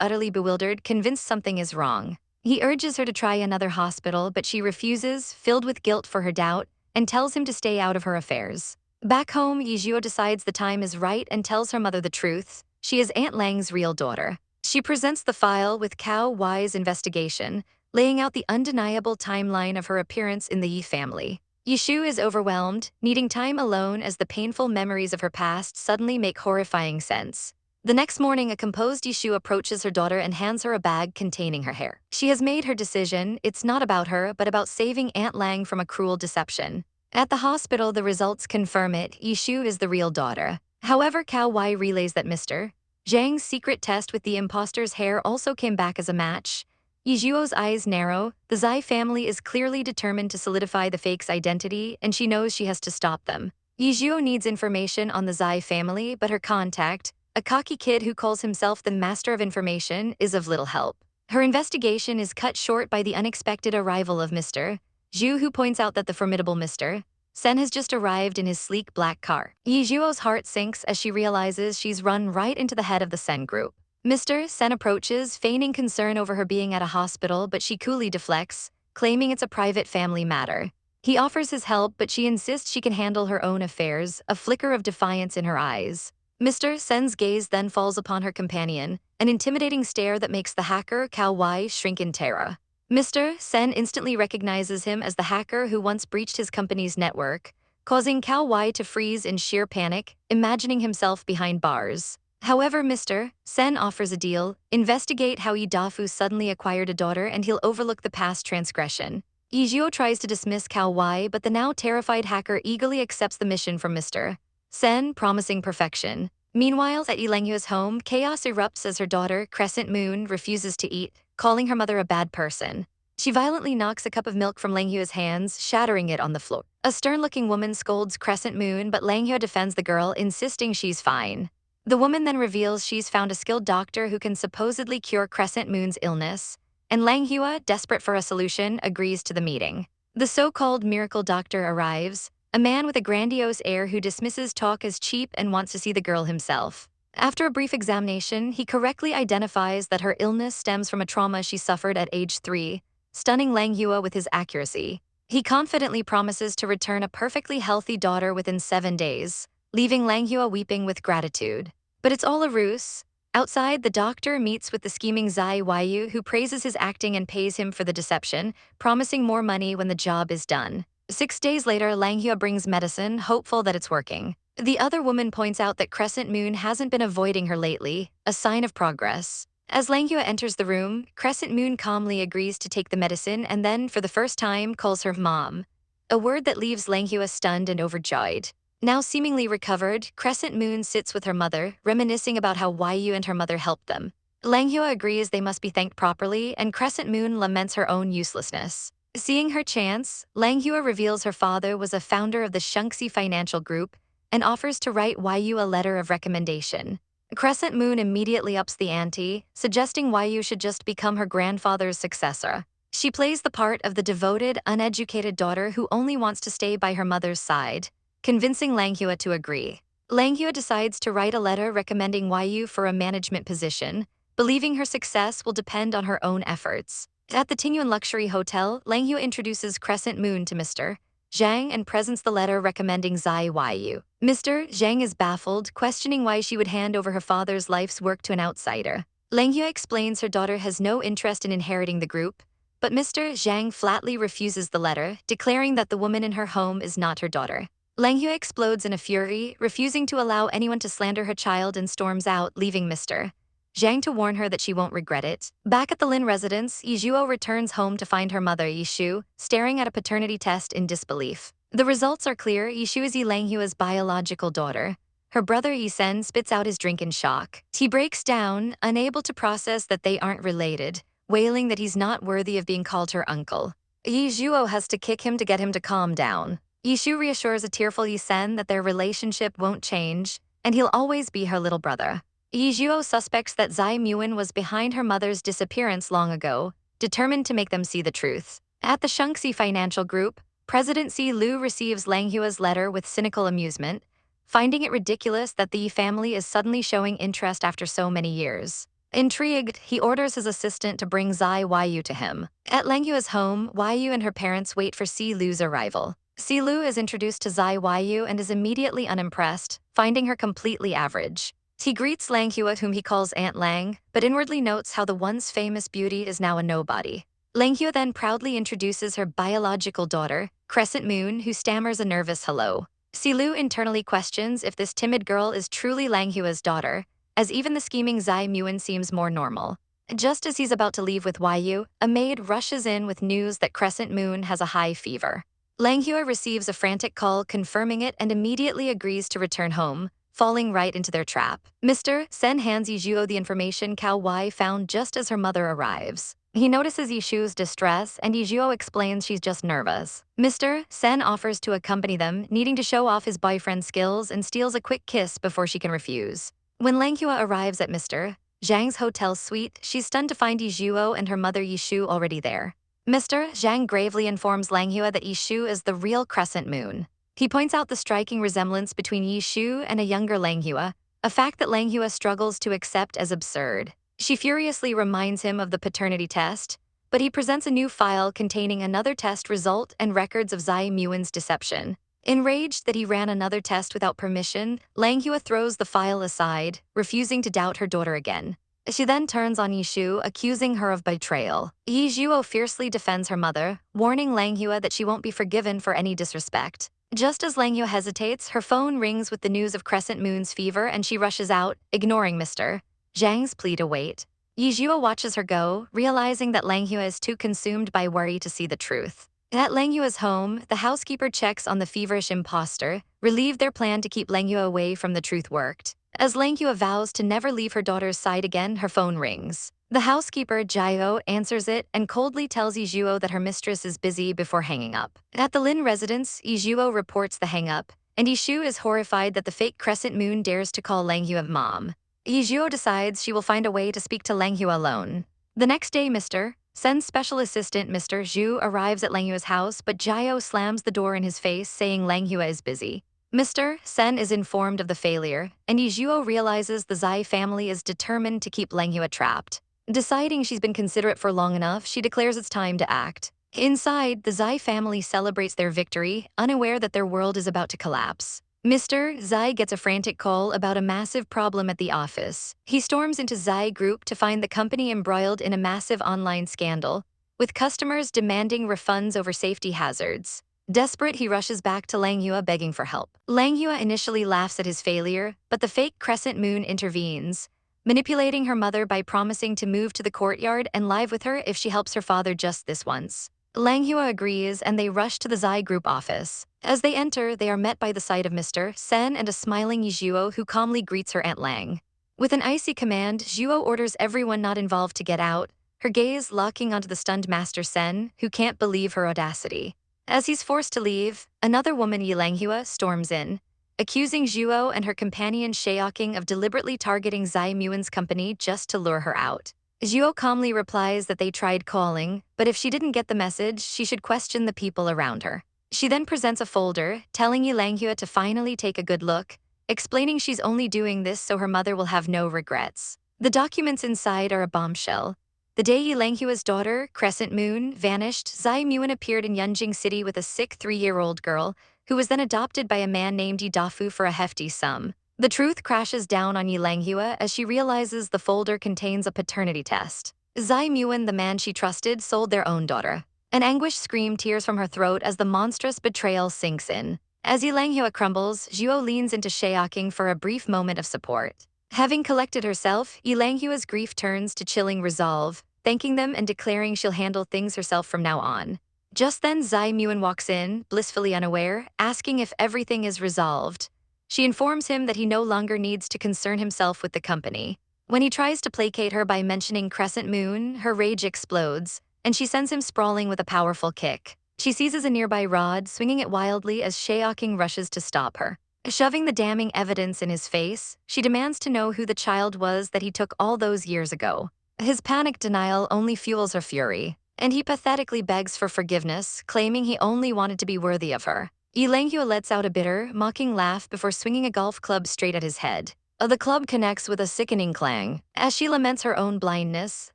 utterly bewildered, convinced something is wrong. He urges her to try another hospital, but she refuses, filled with guilt for her doubt, and tells him to stay out of her affairs. Back home, Ye Zhuo decides the time is right and tells her mother the truth. She is Aunt Lang's real daughter. She presents the file with Cao Wai's investigation, laying out the undeniable timeline of her appearance in the Yi family. Ye Shu is overwhelmed, needing time alone as the painful memories of her past suddenly make horrifying sense. The next morning, a composed Ye Shu approaches her daughter and hands her a bag containing her hair. She has made her decision. It's not about her, but about saving Aunt Lang from a cruel deception. At the hospital, the results confirm it. Ye Shu is the real daughter. However, Cao Wai relays that Mr. Zhang's secret test with the imposter's hair also came back as a match. Ye Zhuo's eyes narrow. The Zai family is clearly determined to solidify the fake's identity, and she knows she has to stop them. Ye Zhuo needs information on the Zai family, but her contact, a cocky kid who calls himself the Master of Information, is of little help. Her investigation is cut short by the unexpected arrival of Mr. Zhu, who points out that the formidable Mr. Sen has just arrived in his sleek black car. Ye Zhuo's heart sinks as she realizes she's run right into the head of the Sen group. Mr. Sen approaches, feigning concern over her being at a hospital, but she coolly deflects, claiming it's a private family matter. He offers his help, but she insists she can handle her own affairs, a flicker of defiance in her eyes. Mr. Sen's gaze then falls upon her companion, an intimidating stare that makes the hacker, Cao Wai, shrink in terror. Mr. Sen instantly recognizes him as the hacker who once breached his company's network, causing Cao Wai to freeze in sheer panic, imagining himself behind bars. However, Mr. Sen offers a deal: investigate how Ye Dafu suddenly acquired a daughter and he'll overlook the past transgression. Ye Zhuo tries to dismiss Cao Wai, but the now terrified hacker eagerly accepts the mission from Mr. Sen, promising perfection. Meanwhile, at Ye Langhua's home, chaos erupts as her daughter, Crescent Moon, refuses to eat, calling her mother a bad person. She violently knocks a cup of milk from Langhua's hands, shattering it on the floor. A stern-looking woman scolds Crescent Moon, but Langhua defends the girl, insisting she's fine. The woman then reveals she's found a skilled doctor who can supposedly cure Crescent Moon's illness, and Langhua, desperate for a solution, agrees to the meeting. The so-called miracle doctor arrives, a man with a grandiose air who dismisses talk as cheap and wants to see the girl himself. After a brief examination, he correctly identifies that her illness stems from a trauma she suffered at age 3, stunning Langhua with his accuracy. He confidently promises to return a perfectly healthy daughter within 7 days, leaving Langhua weeping with gratitude. But it's all a ruse. Outside, the doctor meets with the scheming Zai Yu, who praises his acting and pays him for the deception, promising more money when the job is done. 6 days later, Langhua brings medicine, hopeful that it's working. The other woman points out that Crescent Moon hasn't been avoiding her lately, a sign of progress. As Langhua enters the room, Crescent Moon calmly agrees to take the medicine and then, for the first time, calls her mom, a word that leaves Langhua stunned and overjoyed. Now seemingly recovered, Crescent Moon sits with her mother, reminiscing about how Yu and her mother helped them. Langhua agrees they must be thanked properly, and Crescent Moon laments her own uselessness. Seeing her chance, Langhua reveals her father was a founder of the Shunxi Financial Group and offers to write Yu a letter of recommendation. Crescent Moon immediately ups the ante, suggesting Yu should just become her grandfather's successor. She plays the part of the devoted, uneducated daughter who only wants to stay by her mother's side, convincing Langhua to agree. Langhua decides to write a letter recommending Yu for a management position, believing her success will depend on her own efforts. At the Tingyuan Luxury Hotel, Langhua introduces Crescent Moon to Mr. Zhang and presents the letter recommending Zai Yu. Mr. Zhang is baffled, questioning why she would hand over her father's life's work to an outsider. Langhua explains her daughter has no interest in inheriting the group, but Mr. Zhang flatly refuses the letter, declaring that the woman in her home is not her daughter. Langhua explodes in a fury, refusing to allow anyone to slander her child, and storms out, leaving Mr. Zhang to warn her that she won't regret it. Back at the Lin residence, Ye Zhuo returns home to find her mother, Ye Shu, staring at a paternity test in disbelief. The results are clear. Ye Shu is Ye Langhua's biological daughter. Her brother Ye Sen spits out his drink in shock. He breaks down, unable to process that they aren't related, wailing that he's not worthy of being called her uncle. Ye Zhuo has to kick him to get him to calm down. Ye Shu reassures a tearful Ye Sen that their relationship won't change, and he'll always be her little brother. Ye Zhuo suspects that Zai Muan was behind her mother's disappearance long ago, determined to make them see the truth. At the Shunxi Financial Group, President Si Lu receives Langhua's letter with cynical amusement, finding it ridiculous that the Yi family is suddenly showing interest after so many years. Intrigued, he orders his assistant to bring Zai Yu to him. At Langhua's home, Yu and her parents wait for Si Lu's arrival. Si Lu is introduced to Zai Yu and is immediately unimpressed, finding her completely average. He greets Langhua, whom he calls Aunt Lang, but inwardly notes how the once famous beauty is now a nobody. Langhua then proudly introduces her biological daughter, Crescent Moon, who stammers a nervous hello. Si Lu internally questions if this timid girl is truly Langhua's daughter, as even the scheming Zai Muan seems more normal. Just as he's about to leave with Yu, a maid rushes in with news that Crescent Moon has a high fever. Langhua receives a frantic call confirming it and immediately agrees to return home, falling right into their trap. Mr. Sen hands Ye Zhuo the information Cao Wai found just as her mother arrives. He notices Ye Shu's distress, and Ye Zhuo explains she's just nervous. Mr. Sen offers to accompany them, needing to show off his boyfriend's skills, and steals a quick kiss before she can refuse. When Langhua arrives at Mr. Zhang's hotel suite, she's stunned to find Ye Zhuo and her mother Ye Shu already there. Mr. Zhang gravely informs Langhua that Ye Shu is the real Crescent Moon. He points out the striking resemblance between Ye Shu and a younger Langhua, a fact that Langhua struggles to accept as absurd. She furiously reminds him of the paternity test, but he presents a new file containing another test result and records of Zai Muan's deception. Enraged that he ran another test without permission, Langhua throws the file aside, refusing to doubt her daughter again. She then turns on Ye Shu, accusing her of betrayal. Ye Zhuo fiercely defends her mother, warning Langhua that she won't be forgiven for any disrespect. Just as Langhua hesitates, her phone rings with the news of Crescent Moon's fever, and she rushes out, ignoring Mr. Zhang's plea to wait. Ye Zhuo watches her go, realizing that Langhua is too consumed by worry to see the truth. At Langhua's home, the housekeeper checks on the feverish imposter, relieved their plan to keep Langhua away from the truth worked. As Langhua vows to never leave her daughter's side again, her phone rings. The housekeeper, Jiao, answers it and coldly tells Ye Zhuo that her mistress is busy before hanging up. At the Lin residence, Ye Zhuo reports the hang-up, and Ye Shu is horrified that the fake Crescent Moon dares to call Langhua mom. Ye Zhuo decides she will find a way to speak to Langhua alone. The next day, Mr. Sen's special assistant, Mr. Zhu, arrives at Langhua's house, but Jiao slams the door in his face, saying Langhua is busy. Mr. Sen is informed of the failure, and Ye Zhuo realizes the Zai family is determined to keep Langhua trapped. Deciding she's been considerate for long enough, she declares it's time to act. Inside, the Zai family celebrates their victory, unaware that their world is about to collapse. Mr. Zai gets a frantic call about a massive problem at the office. He storms into Zai Group to find the company embroiled in a massive online scandal, with customers demanding refunds over safety hazards. Desperate, he rushes back to Langhua begging for help. Langhua initially laughs at his failure, but the fake crescent moon intervenes, manipulating her mother by promising to move to the courtyard and live with her if she helps her father just this once. Langhua agrees and they rush to the Zai Group office. As they enter, they are met by the sight of Mr. Sen and a smiling Ye Zhuo who calmly greets her Aunt Lang. With an icy command, Zhuo orders everyone not involved to get out, her gaze locking onto the stunned Master Sen, who can't believe her audacity. As he's forced to leave, another woman, Ye Langhua, storms in, accusing Zhuo and her companion Shaoqing of deliberately targeting Zai Muan's company just to lure her out. Zhuo calmly replies that they tried calling, but if she didn't get the message, she should question the people around her. She then presents a folder, telling Ye Langhua to finally take a good look, explaining she's only doing this so her mother will have no regrets. The documents inside are a bombshell. The day Ye Langhua's daughter, Crescent Moon, vanished, Zai Muan appeared in Yunjing City with a sick 3-year-old girl, who was then adopted by a man named Ye Dafu for a hefty sum. The truth crashes down on Ye Langhua as she realizes the folder contains a paternity test. Zai Muan, the man she trusted, sold their own daughter. An anguished scream tears from her throat as the monstrous betrayal sinks in. As Ye Langhua crumbles, Zhuo leans into Shaoqing for a brief moment of support. Having collected herself, Ye Langhua's grief turns to chilling resolve, thanking them and declaring she'll handle things herself from now on. Just then, Zai Muan walks in, blissfully unaware, asking if everything is resolved. She informs him that he no longer needs to concern himself with the company. When he tries to placate her by mentioning Crescent Moon, her rage explodes, and she sends him sprawling with a powerful kick. She seizes a nearby rod, swinging it wildly as Shaoqing rushes to stop her. Shoving the damning evidence in his face, she demands to know who the child was that he took all those years ago. His panicked denial only fuels her fury, and he pathetically begs for forgiveness, claiming he only wanted to be worthy of her. Ye Langhua lets out a bitter, mocking laugh before swinging a golf club straight at his head. The club connects with a sickening clang. As she laments her own blindness,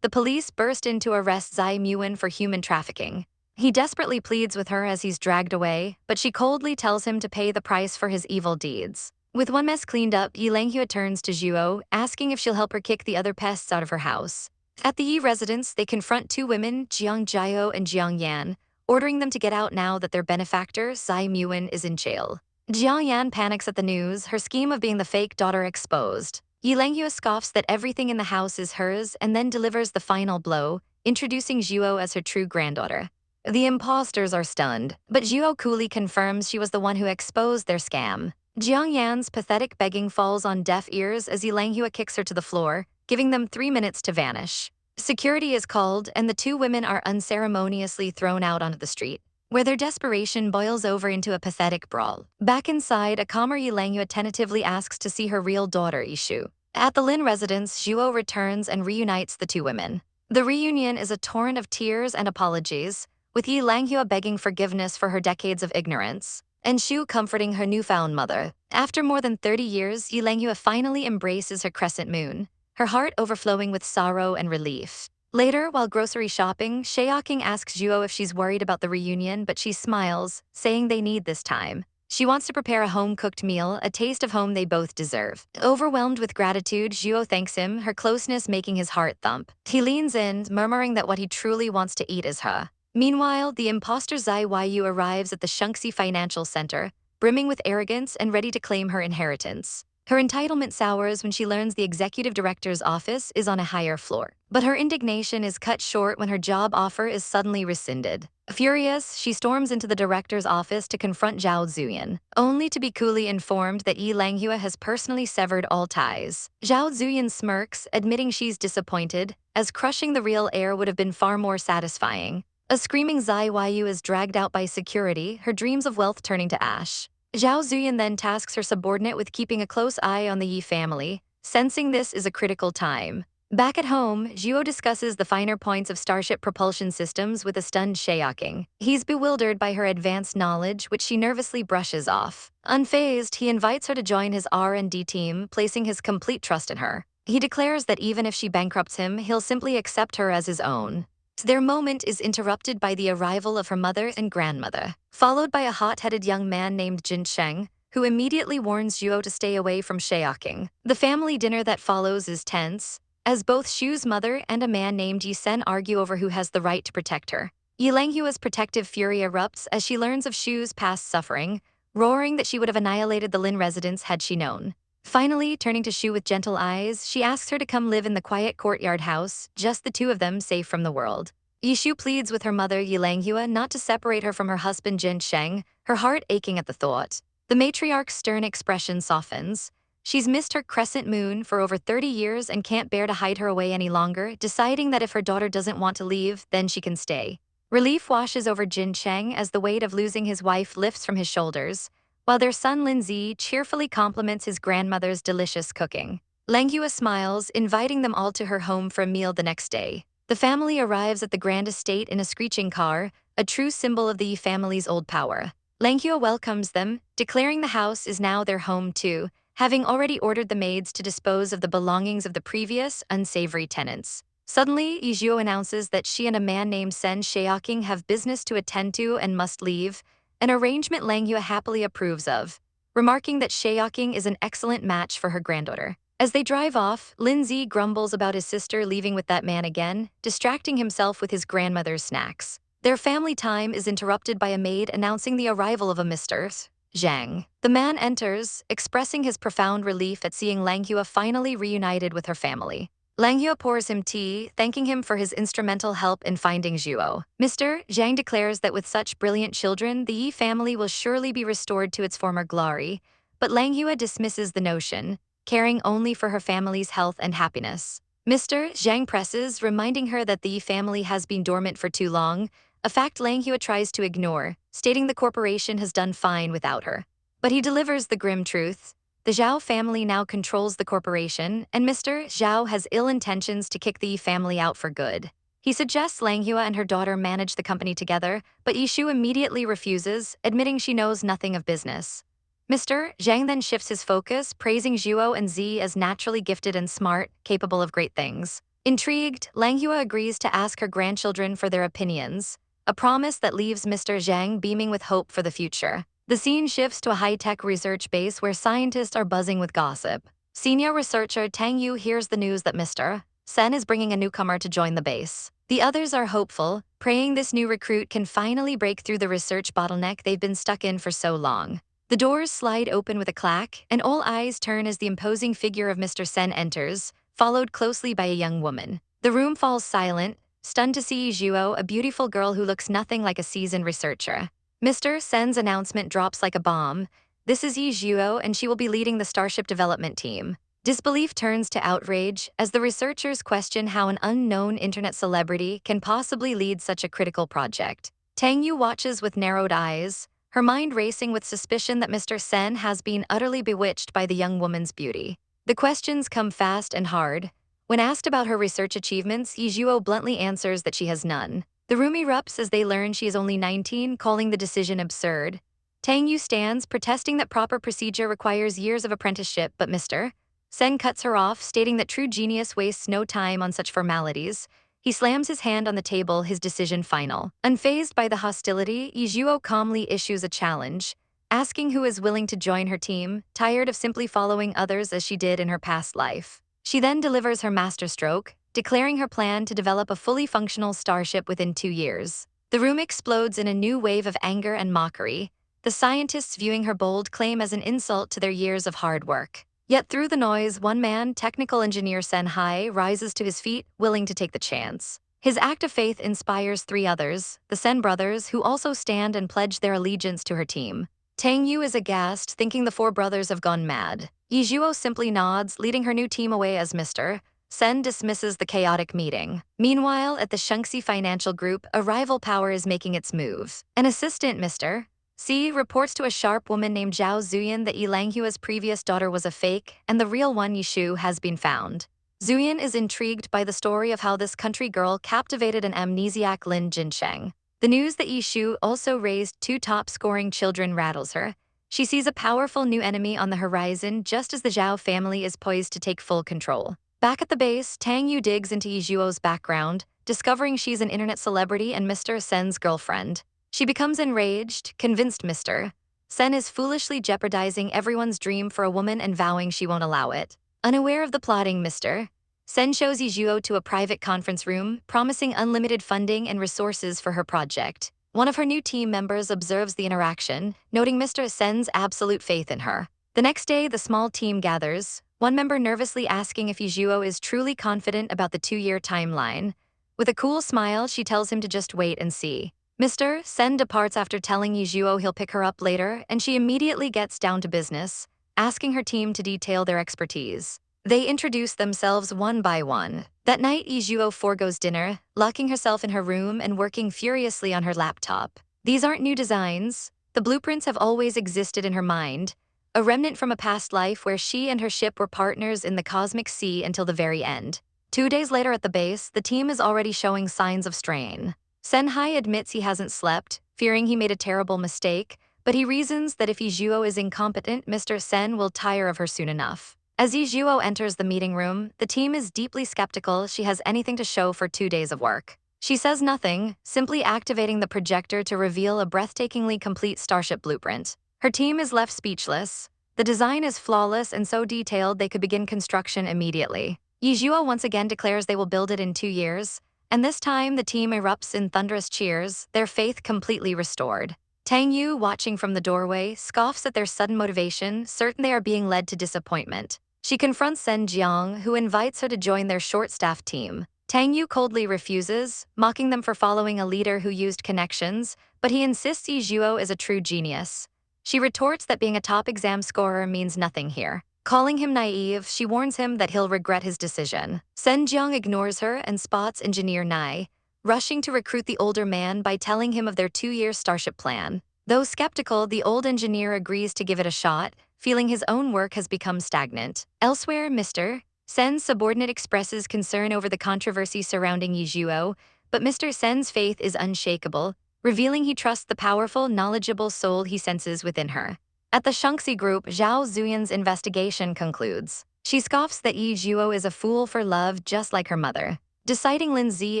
the police burst in to arrest Zai Muan for human trafficking. He desperately pleads with her as he's dragged away, but she coldly tells him to pay the price for his evil deeds. With one mess cleaned up, Ye Langhua turns to Zhuo, asking if she'll help her kick the other pests out of her house. At the Yi residence, they confront two women, Jiang Jiao and Jiang Yan, ordering them to get out now that their benefactor, Zai Muan, is in jail. Jiang Yan panics at the news, her scheme of being the fake daughter exposed. Ye Langhua scoffs that everything in the house is hers and then delivers the final blow, introducing Zhuo as her true granddaughter. The imposters are stunned, but Zhuo coolly confirms she was the one who exposed their scam. Jiang Yan's pathetic begging falls on deaf ears as Ye Langhua kicks her to the floor, giving them 3 minutes to vanish. Security is called, and the two women are unceremoniously thrown out onto the street, where their desperation boils over into a pathetic brawl. Back inside, a calmer Ye Langhua tentatively asks to see her real daughter, Ishu. At the Lin residence, Zhuo returns and reunites the two women. The reunion is a torrent of tears and apologies, with Ye Langhua begging forgiveness for her decades of ignorance, and Shu comforting her newfound mother. After more than 30 years, Ye Langhua finally embraces her crescent moon, her heart overflowing with sorrow and relief. Later, while grocery shopping, Shaoqing asks Zhuo if she's worried about the reunion, but she smiles, saying they need this time. She wants to prepare a home-cooked meal, a taste of home they both deserve. Overwhelmed with gratitude, Zhuo thanks him, her closeness making his heart thump. He leans in, murmuring that what he truly wants to eat is her. Meanwhile, the imposter Zai Yu arrives at the Shanxi Financial Center, brimming with arrogance and ready to claim her inheritance. Her entitlement sours when she learns the executive director's office is on a higher floor. But her indignation is cut short when her job offer is suddenly rescinded. Furious, she storms into the director's office to confront Zhao Zuyan, only to be coolly informed that Ye Langhua has personally severed all ties. Zhao Zuyan smirks, admitting she's disappointed, as crushing the real heir would have been far more satisfying. A screaming Zai Yu is dragged out by security, her dreams of wealth turning to ash. Zhao Zuyan then tasks her subordinate with keeping a close eye on the Yi family, sensing this is a critical time. Back at home, Zhuo discusses the finer points of Starship propulsion systems with a stunned Shaoqing. He's bewildered by her advanced knowledge, which she nervously brushes off. Unfazed, he invites her to join his R&D team, placing his complete trust in her. He declares that even if she bankrupts him, he'll simply accept her as his own. Their moment is interrupted by the arrival of her mother and grandmother, followed by a hot-headed young man named Jin Sheng, who immediately warns Zhuo to stay away from Shaoqing. The family dinner that follows is tense, as both Shu's mother and a man named Yi Sen argue over who has the right to protect her. Yi Langhua's protective fury erupts as she learns of Shu's past suffering, roaring that she would have annihilated the Lin residents had she known. Finally, turning to Shu with gentle eyes, she asks her to come live in the quiet courtyard house, just the two of them safe from the world. Yishu pleads with her mother Yi Langhua not to separate her from her husband Jin Sheng, her heart aching at the thought. The matriarch's stern expression softens. She's missed her crescent moon for over 30 years and can't bear to hide her away any longer, deciding that if her daughter doesn't want to leave, then she can stay. Relief washes over Jin Sheng as the weight of losing his wife lifts from his shoulders, while their son Lin Zi cheerfully compliments his grandmother's delicious cooking. Langhua smiles, inviting them all to her home for a meal the next day. The family arrives at the grand estate in a screeching car, a true symbol of the Yi family's old power. Langhua welcomes them, declaring the house is now their home too, having already ordered the maids to dispose of the belongings of the previous, unsavory tenants. Suddenly, Ye Zhuo announces that she and a man named Sen Shaoqing have business to attend to and must leave, an arrangement Langhua happily approves of, remarking that Shaoqing is an excellent match for her granddaughter. As they drive off, Lin Zi grumbles about his sister leaving with that man again, distracting himself with his grandmother's snacks. Their family time is interrupted by a maid announcing the arrival of a Mr. Zhang. The man enters, expressing his profound relief at seeing Langhua finally reunited with her family. Langhua pours him tea, thanking him for his instrumental help in finding Zhuo. Mr. Zhang declares that with such brilliant children, the Yi family will surely be restored to its former glory, but Langhua dismisses the notion, caring only for her family's health and happiness. Mr. Zhang presses, reminding her that the Yi family has been dormant for too long, a fact Langhua tries to ignore, stating the corporation has done fine without her. But he delivers the grim truth. The Zhao family now controls the corporation, and Mr. Zhao has ill intentions to kick the Yi family out for good. He suggests Langhua and her daughter manage the company together, but Yishu immediately refuses, admitting she knows nothing of business. Mr. Zhang then shifts his focus, praising Zhuo and Zi as naturally gifted and smart, capable of great things. Intrigued, Langhua agrees to ask her grandchildren for their opinions, a promise that leaves Mr. Zhang beaming with hope for the future. The scene shifts to a high-tech research base where scientists are buzzing with gossip. Senior researcher Tang Yu hears the news that Mr. Sen is bringing a newcomer to join the base. The others are hopeful, praying this new recruit can finally break through the research bottleneck they've been stuck in for so long. The doors slide open with a clack, and all eyes turn as the imposing figure of Mr. Sen enters, followed closely by a young woman. The room falls silent, stunned to see Zhuo, a beautiful girl who looks nothing like a seasoned researcher. Mr. Sen's announcement drops like a bomb. This is Ye Zhuo, and she will be leading the Starship development team. Disbelief turns to outrage as the researchers question how an unknown internet celebrity can possibly lead such a critical project. Tang Yu watches with narrowed eyes, her mind racing with suspicion that Mr. Sen has been utterly bewitched by the young woman's beauty. The questions come fast and hard. When asked about her research achievements, Ye Zhuo bluntly answers that she has none. The room erupts as they learn she is only 19, calling the decision absurd. Tang Yu stands, protesting that proper procedure requires years of apprenticeship, but Mr. Sen cuts her off, stating that true genius wastes no time on such formalities. He slams his hand on the table, his decision final. Unfazed by the hostility, Ye Zhuo calmly issues a challenge, asking who is willing to join her team, tired of simply following others as she did in her past life. She then delivers her masterstroke, declaring her plan to develop a fully functional starship within 2 years. The room explodes in a new wave of anger and mockery, the scientists viewing her bold claim as an insult to their years of hard work. Yet through the noise, one man, technical engineer Sen Hai, rises to his feet, willing to take the chance. His act of faith inspires 3 others, the Sen brothers, who also stand and pledge their allegiance to her team. Tang Yu is aghast, thinking the 4 brothers have gone mad. Ye Zhuo simply nods, leading her new team away as Mr. Sen dismisses the chaotic meeting. Meanwhile, at the Shengxi Financial Group, a rival power is making its move. An assistant, Mr. C, reports to a sharp woman named Zhao Zuyan that Yi Langhua's previous daughter was a fake, and the real one, Yishu, has been found. Zuyan is intrigued by the story of how this country girl captivated an amnesiac Lin Jinsheng. The news that Yishu also raised 2 top-scoring children rattles her. She sees a powerful new enemy on the horizon just as the Zhao family is poised to take full control. Back at the base, Tang Yu digs into Ye Zhuo's background, discovering she's an internet celebrity and Mr. Sen's girlfriend. She becomes enraged, convinced Mr. Sen is foolishly jeopardizing everyone's dream for a woman and vowing she won't allow it. Unaware of the plotting, Mr. Sen shows Ye Zhuo to a private conference room, promising unlimited funding and resources for her project. One of her new team members observes the interaction, noting Mr. Sen's absolute faith in her. The next day, the small team gathers, one member nervously asking if Ye Zhuo is truly confident about the 2-year timeline. With a cool smile, she tells him to just wait and see. Mr. Sen departs after telling Ye Zhuo he'll pick her up later, and she immediately gets down to business, asking her team to detail their expertise. They introduce themselves one by one. That night, Ye Zhuo forgoes dinner, locking herself in her room and working furiously on her laptop. These aren't new designs. The blueprints have always existed in her mind, a remnant from a past life where she and her ship were partners in the cosmic sea until the very end. 2 days later at the base, the team is already showing signs of strain. Senhai admits he hasn't slept, fearing he made a terrible mistake, but he reasons that if Ye Zhuo is incompetent, Mr. Sen will tire of her soon enough. As Ye Zhuo enters the meeting room, the team is deeply skeptical she has anything to show for 2 days of work. She says nothing, simply activating the projector to reveal a breathtakingly complete starship blueprint. Her team is left speechless. The design is flawless and so detailed they could begin construction immediately. Ye Zhuo once again declares they will build it in 2 years, and this time the team erupts in thunderous cheers, their faith completely restored. Tang Yu, watching from the doorway, scoffs at their sudden motivation, certain they are being led to disappointment. She confronts Sen Jiang, who invites her to join their short-staffed team. Tang Yu coldly refuses, mocking them for following a leader who used connections, but he insists Ye Zhuo is a true genius. She retorts that being a top exam scorer means nothing here. Calling him naive, she warns him that he'll regret his decision. Sen Jiang ignores her and spots Engineer Nai, rushing to recruit the older man by telling him of their 2-year starship plan. Though skeptical, the old engineer agrees to give it a shot, feeling his own work has become stagnant. Elsewhere, Mr. Sen's subordinate expresses concern over the controversy surrounding Ye Zhuo, but Mr. Sen's faith is unshakable, revealing he trusts the powerful, knowledgeable soul he senses within her. At the Shanxi group, Zhao Zuyan's investigation concludes. She scoffs that Ye Zhuo is a fool for love just like her mother. Deciding Lin Zi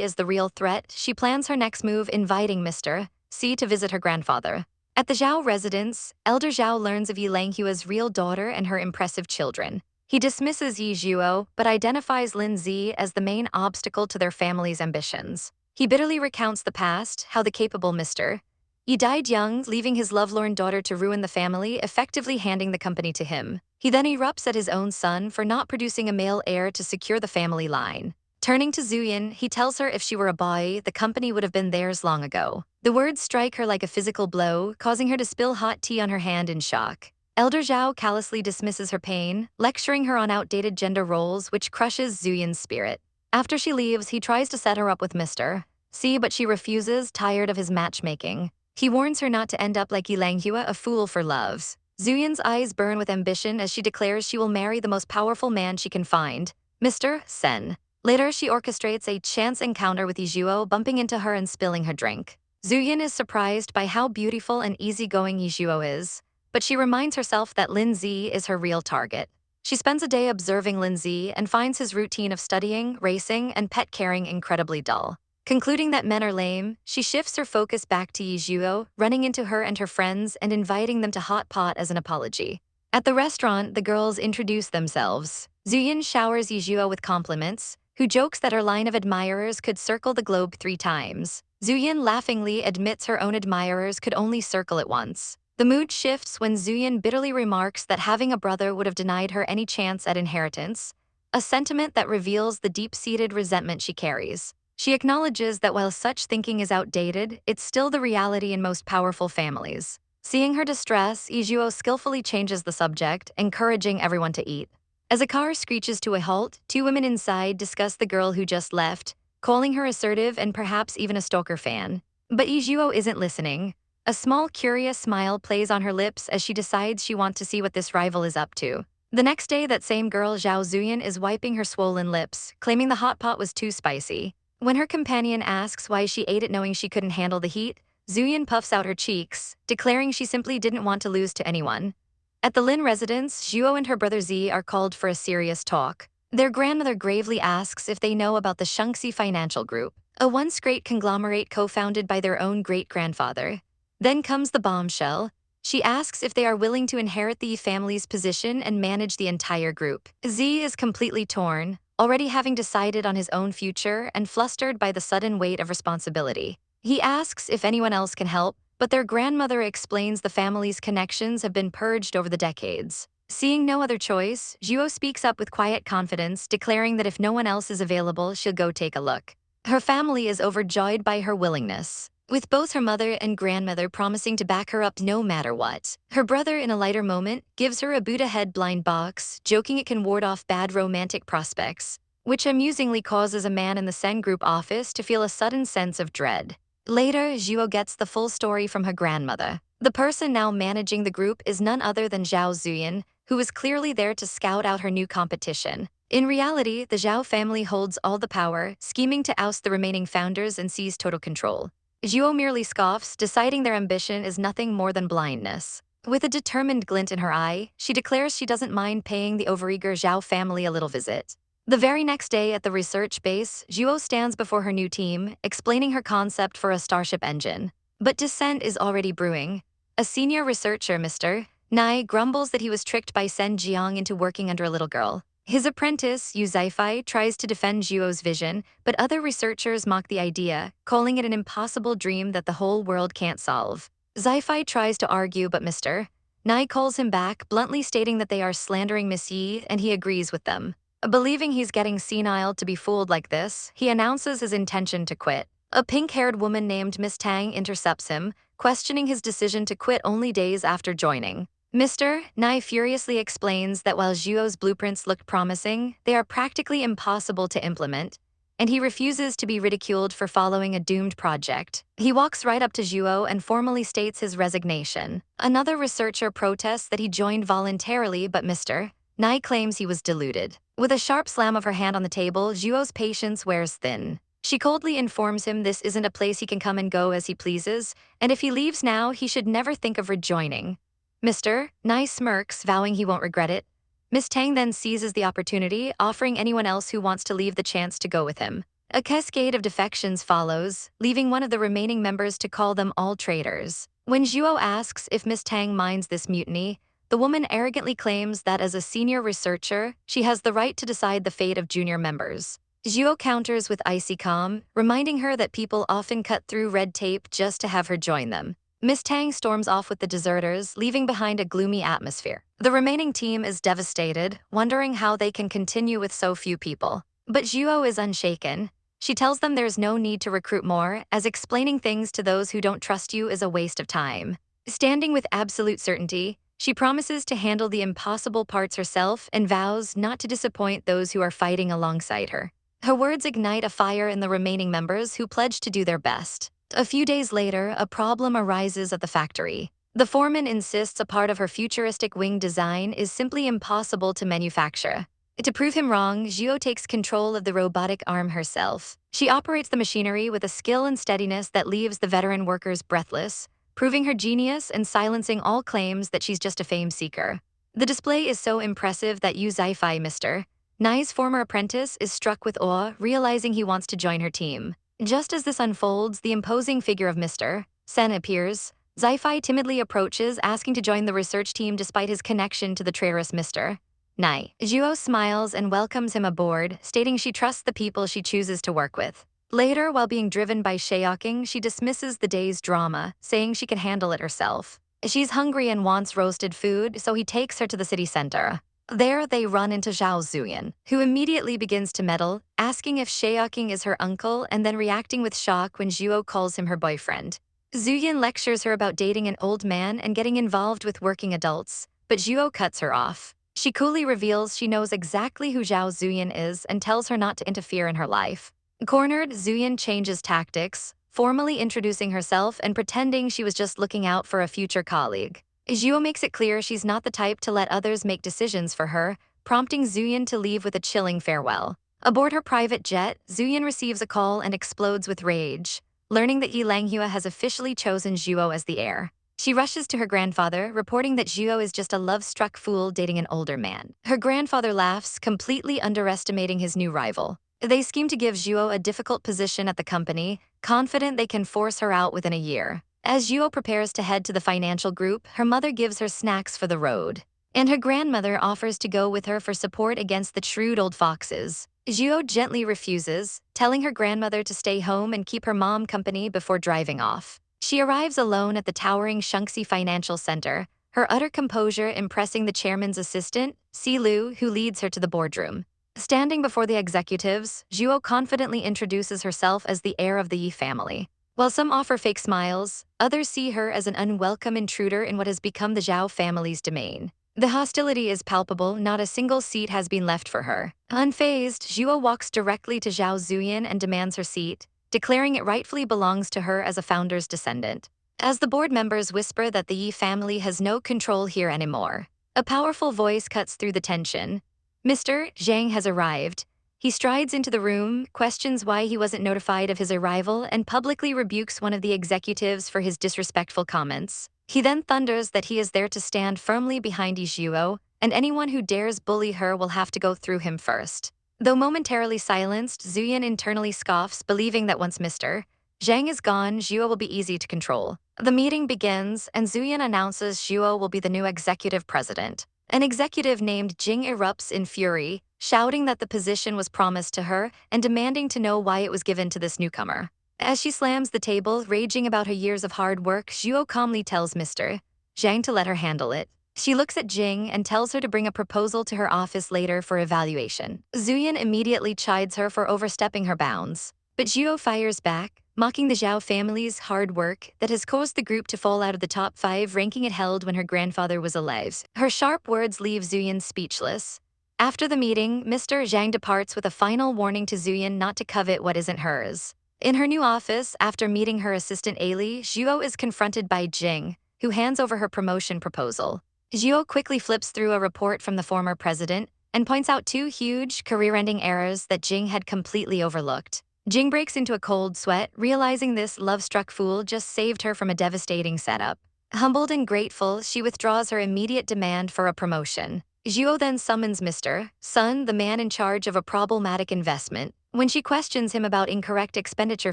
is the real threat, she plans her next move, inviting Mr. C to visit her grandfather. At the Zhao residence, Elder Zhao learns of Ye Langhua's real daughter and her impressive children. He dismisses Ye Zhuo, but identifies Lin Zi as the main obstacle to their family's ambitions. He bitterly recounts the past, how the capable Mr. Yi died young, leaving his lovelorn daughter to ruin the family, effectively handing the company to him. He then erupts at his own son for not producing a male heir to secure the family line. Turning to Zuyan, he tells her if she were a boy, the company would have been theirs long ago. The words strike her like a physical blow, causing her to spill hot tea on her hand in shock. Elder Zhao callously dismisses her pain, lecturing her on outdated gender roles, which crushes Zuyan's spirit. After she leaves, he tries to set her up with Mr. C, but she refuses, tired of his matchmaking. He warns her not to end up like Ye Langhua, a fool for love. Zuyan's eyes burn with ambition as she declares she will marry the most powerful man she can find, Mr. Sen. Later, she orchestrates a chance encounter with Ye Zhuo, bumping into her and spilling her drink. Zuyan is surprised by how beautiful and easygoing Ye Zhuo is, but she reminds herself that Lin Zi is her real target. She spends a day observing Lin Zi and finds his routine of studying, racing, and pet caring incredibly dull. Concluding that men are lame, she shifts her focus back to Ye Zhuo, running into her and her friends and inviting them to hot pot as an apology. At the restaurant, the girls introduce themselves. Zuyan showers Ye Zhuo with compliments, who jokes that her line of admirers could circle the globe 3 times. Zuyan laughingly admits her own admirers could only circle it once. The mood shifts when Zuyan bitterly remarks that having a brother would have denied her any chance at inheritance, a sentiment that reveals the deep-seated resentment she carries. She acknowledges that while such thinking is outdated, it's still the reality in most powerful families. Seeing her distress, Ye Zhuo skillfully changes the subject, encouraging everyone to eat. As a car screeches to a halt, 2 women inside discuss the girl who just left, calling her assertive and perhaps even a stalker fan. But Ye Zhuo isn't listening. A small, curious smile plays on her lips as she decides she wants to see what this rival is up to. The next day, that same girl, Zhao Zuyan, is wiping her swollen lips, claiming the hot pot was too spicy. When her companion asks why she ate it knowing she couldn't handle the heat, Zuyan puffs out her cheeks, declaring she simply didn't want to lose to anyone. At the Lin residence, Zhuo and her brother Zi are called for a serious talk. Their grandmother gravely asks if they know about the Shanxi Financial Group, a once great conglomerate co-founded by their own great-grandfather. Then comes the bombshell. She asks if they are willing to inherit the family's position and manage the entire group. Z is completely torn, already having decided on his own future and flustered by the sudden weight of responsibility. He asks if anyone else can help, but their grandmother explains the family's connections have been purged over the decades. Seeing no other choice, Zhuo speaks up with quiet confidence, declaring that if no one else is available, she'll go take a look. Her family is overjoyed by her willingness, with both her mother and grandmother promising to back her up no matter what. Her brother, in a lighter moment, gives her a Buddha head blind box, joking it can ward off bad romantic prospects, which amusingly causes a man in the Sen Group office to feel a sudden sense of dread. Later, Zhuo gets the full story from her grandmother. The person now managing the group is none other than Zhao Zuyan, who is clearly there to scout out her new competition. In reality, the Zhao family holds all the power, scheming to oust the remaining founders and seize total control. Zhuo merely scoffs, deciding their ambition is nothing more than blindness. With a determined glint in her eye, she declares she doesn't mind paying the overeager Zhao family a little visit. The very next day at the research base, Zhuo stands before her new team, explaining her concept for a starship engine. But dissent is already brewing. A senior researcher, Mr. Nai, grumbles that he was tricked by Sen Jiang into working under a little girl. His apprentice, Yu Zaifai, tries to defend Zhuo's vision, but other researchers mock the idea, calling it an impossible dream that the whole world can't solve. Zaifai tries to argue, but Mr. Nai calls him back, bluntly stating that they are slandering Miss Yi, and he agrees with them. Believing he's getting senile to be fooled like this, he announces his intention to quit. A pink-haired woman named Miss Tang intercepts him, questioning his decision to quit only days after joining. Mr. Nai furiously explains that while Zhuo's blueprints looked promising, they are practically impossible to implement, and he refuses to be ridiculed for following a doomed project. He walks right up to Zhuo and formally states his resignation. Another researcher protests that he joined voluntarily, but Mr. Nai claims he was deluded. With a sharp slam of her hand on the table, Zhuo's patience wears thin. She coldly informs him this isn't a place he can come and go as he pleases, and if he leaves now, he should never think of rejoining. Mr. Nai smirks, vowing he won't regret it. Miss Tang then seizes the opportunity, offering anyone else who wants to leave the chance to go with him. A cascade of defections follows, leaving one of the remaining members to call them all traitors. When Zhuo asks if Miss Tang minds this mutiny, the woman arrogantly claims that as a senior researcher, she has the right to decide the fate of junior members. Zhuo counters with icy calm, reminding her that people often cut through red tape just to have her join them. Miss Tang storms off with the deserters, leaving behind a gloomy atmosphere. The remaining team is devastated, wondering how they can continue with so few people. But Zhuo is unshaken. She tells them there's no need to recruit more, as explaining things to those who don't trust you is a waste of time. Standing with absolute certainty, she promises to handle the impossible parts herself and vows not to disappoint those who are fighting alongside her. Her words ignite a fire in the remaining members who pledge to do their best. A few days later, a problem arises at the factory. The foreman insists a part of her futuristic wing design is simply impossible to manufacture. To prove him wrong, Zhuo takes control of the robotic arm herself. She operates the machinery with a skill and steadiness that leaves the veteran workers breathless, proving her genius and silencing all claims that she's just a fame seeker. The display is so impressive that Yu Zaifai, Mr. Nai's former apprentice, is struck with awe, realizing he wants to join her team. Just as this unfolds, the imposing figure of Mr. Sen appears. Zaifai timidly approaches, asking to join the research team despite his connection to the traitorous Mr. Nai. Zhuo smiles and welcomes him aboard, stating she trusts the people she chooses to work with. Later, while being driven by Shaoking, she dismisses the day's drama, saying she can handle it herself. She's hungry and wants roasted food, so he takes her to the city center. There, they run into Zhao Zuyan, who immediately begins to meddle, asking if Shaoking is her uncle and then reacting with shock when Zhuo calls him her boyfriend. Zuyan lectures her about dating an old man and getting involved with working adults, but Zhuo cuts her off. She coolly reveals she knows exactly who Zhao Zuyan is and tells her not to interfere in her life. Cornered, Zuyan changes tactics, formally introducing herself and pretending she was just looking out for a future colleague. Zhuo makes it clear she's not the type to let others make decisions for her, prompting Zuyan to leave with a chilling farewell. Aboard her private jet, Zuyan receives a call and explodes with rage, learning that Yi Langhua has officially chosen Zhuo as the heir. She rushes to her grandfather, reporting that Zhuo is just a love-struck fool dating an older man. Her grandfather laughs, completely underestimating his new rival. They scheme to give Zhuo a difficult position at the company, confident they can force her out within a year. As Zhuo prepares to head to the financial group, her mother gives her snacks for the road. And her grandmother offers to go with her for support against the shrewd old foxes. Zhuo gently refuses, telling her grandmother to stay home and keep her mom company before driving off. She arrives alone at the towering Shanxi Financial Center, her utter composure impressing the chairman's assistant, Si Lu, who leads her to the boardroom. Standing before the executives, Zhuo confidently introduces herself as the heir of the Yi family. While some offer fake smiles, others see her as an unwelcome intruder in what has become the Zhao family's domain. The hostility is palpable, not a single seat has been left for her. Unfazed, Zhuo walks directly to Zhao Zuyan and demands her seat, declaring it rightfully belongs to her as a founder's descendant. As the board members whisper that the Yi family has no control here anymore, a powerful voice cuts through the tension. Mr. Zhang has arrived. He strides into the room, questions why he wasn't notified of his arrival, and publicly rebukes one of the executives for his disrespectful comments. He then thunders that he is there to stand firmly behind Ye Zhuo, and anyone who dares bully her will have to go through him first. Though momentarily silenced, Zuyan internally scoffs, believing that once Mr. Zhang is gone, Zhuo will be easy to control. The meeting begins, and Zuyan announces Zhuo will be the new executive president. An executive named Jing erupts in fury, shouting that the position was promised to her and demanding to know why it was given to this newcomer. As she slams the table, raging about her years of hard work, Zhuo calmly tells Mr. Zhang to let her handle it. She looks at Jing and tells her to bring a proposal to her office later for evaluation. Zuyan immediately chides her for overstepping her bounds. But Zhuo fires back, mocking the Zhao family's hard work that has caused the group to fall out of the top 5 ranking it held when her grandfather was alive. Her sharp words leave Zuyan speechless. After the meeting, Mr. Zhang departs with a final warning to Zuyan not to covet what isn't hers. In her new office, after meeting her assistant Ailey, Zhuo is confronted by Jing, who hands over her promotion proposal. Zhuo quickly flips through a report from the former president and points out 2 huge, career-ending errors that Jing had completely overlooked. Jing breaks into a cold sweat, realizing this love-struck fool just saved her from a devastating setup. Humbled and grateful, she withdraws her immediate demand for a promotion. Zhuo then summons Mr. Sun, the man in charge of a problematic investment. When she questions him about incorrect expenditure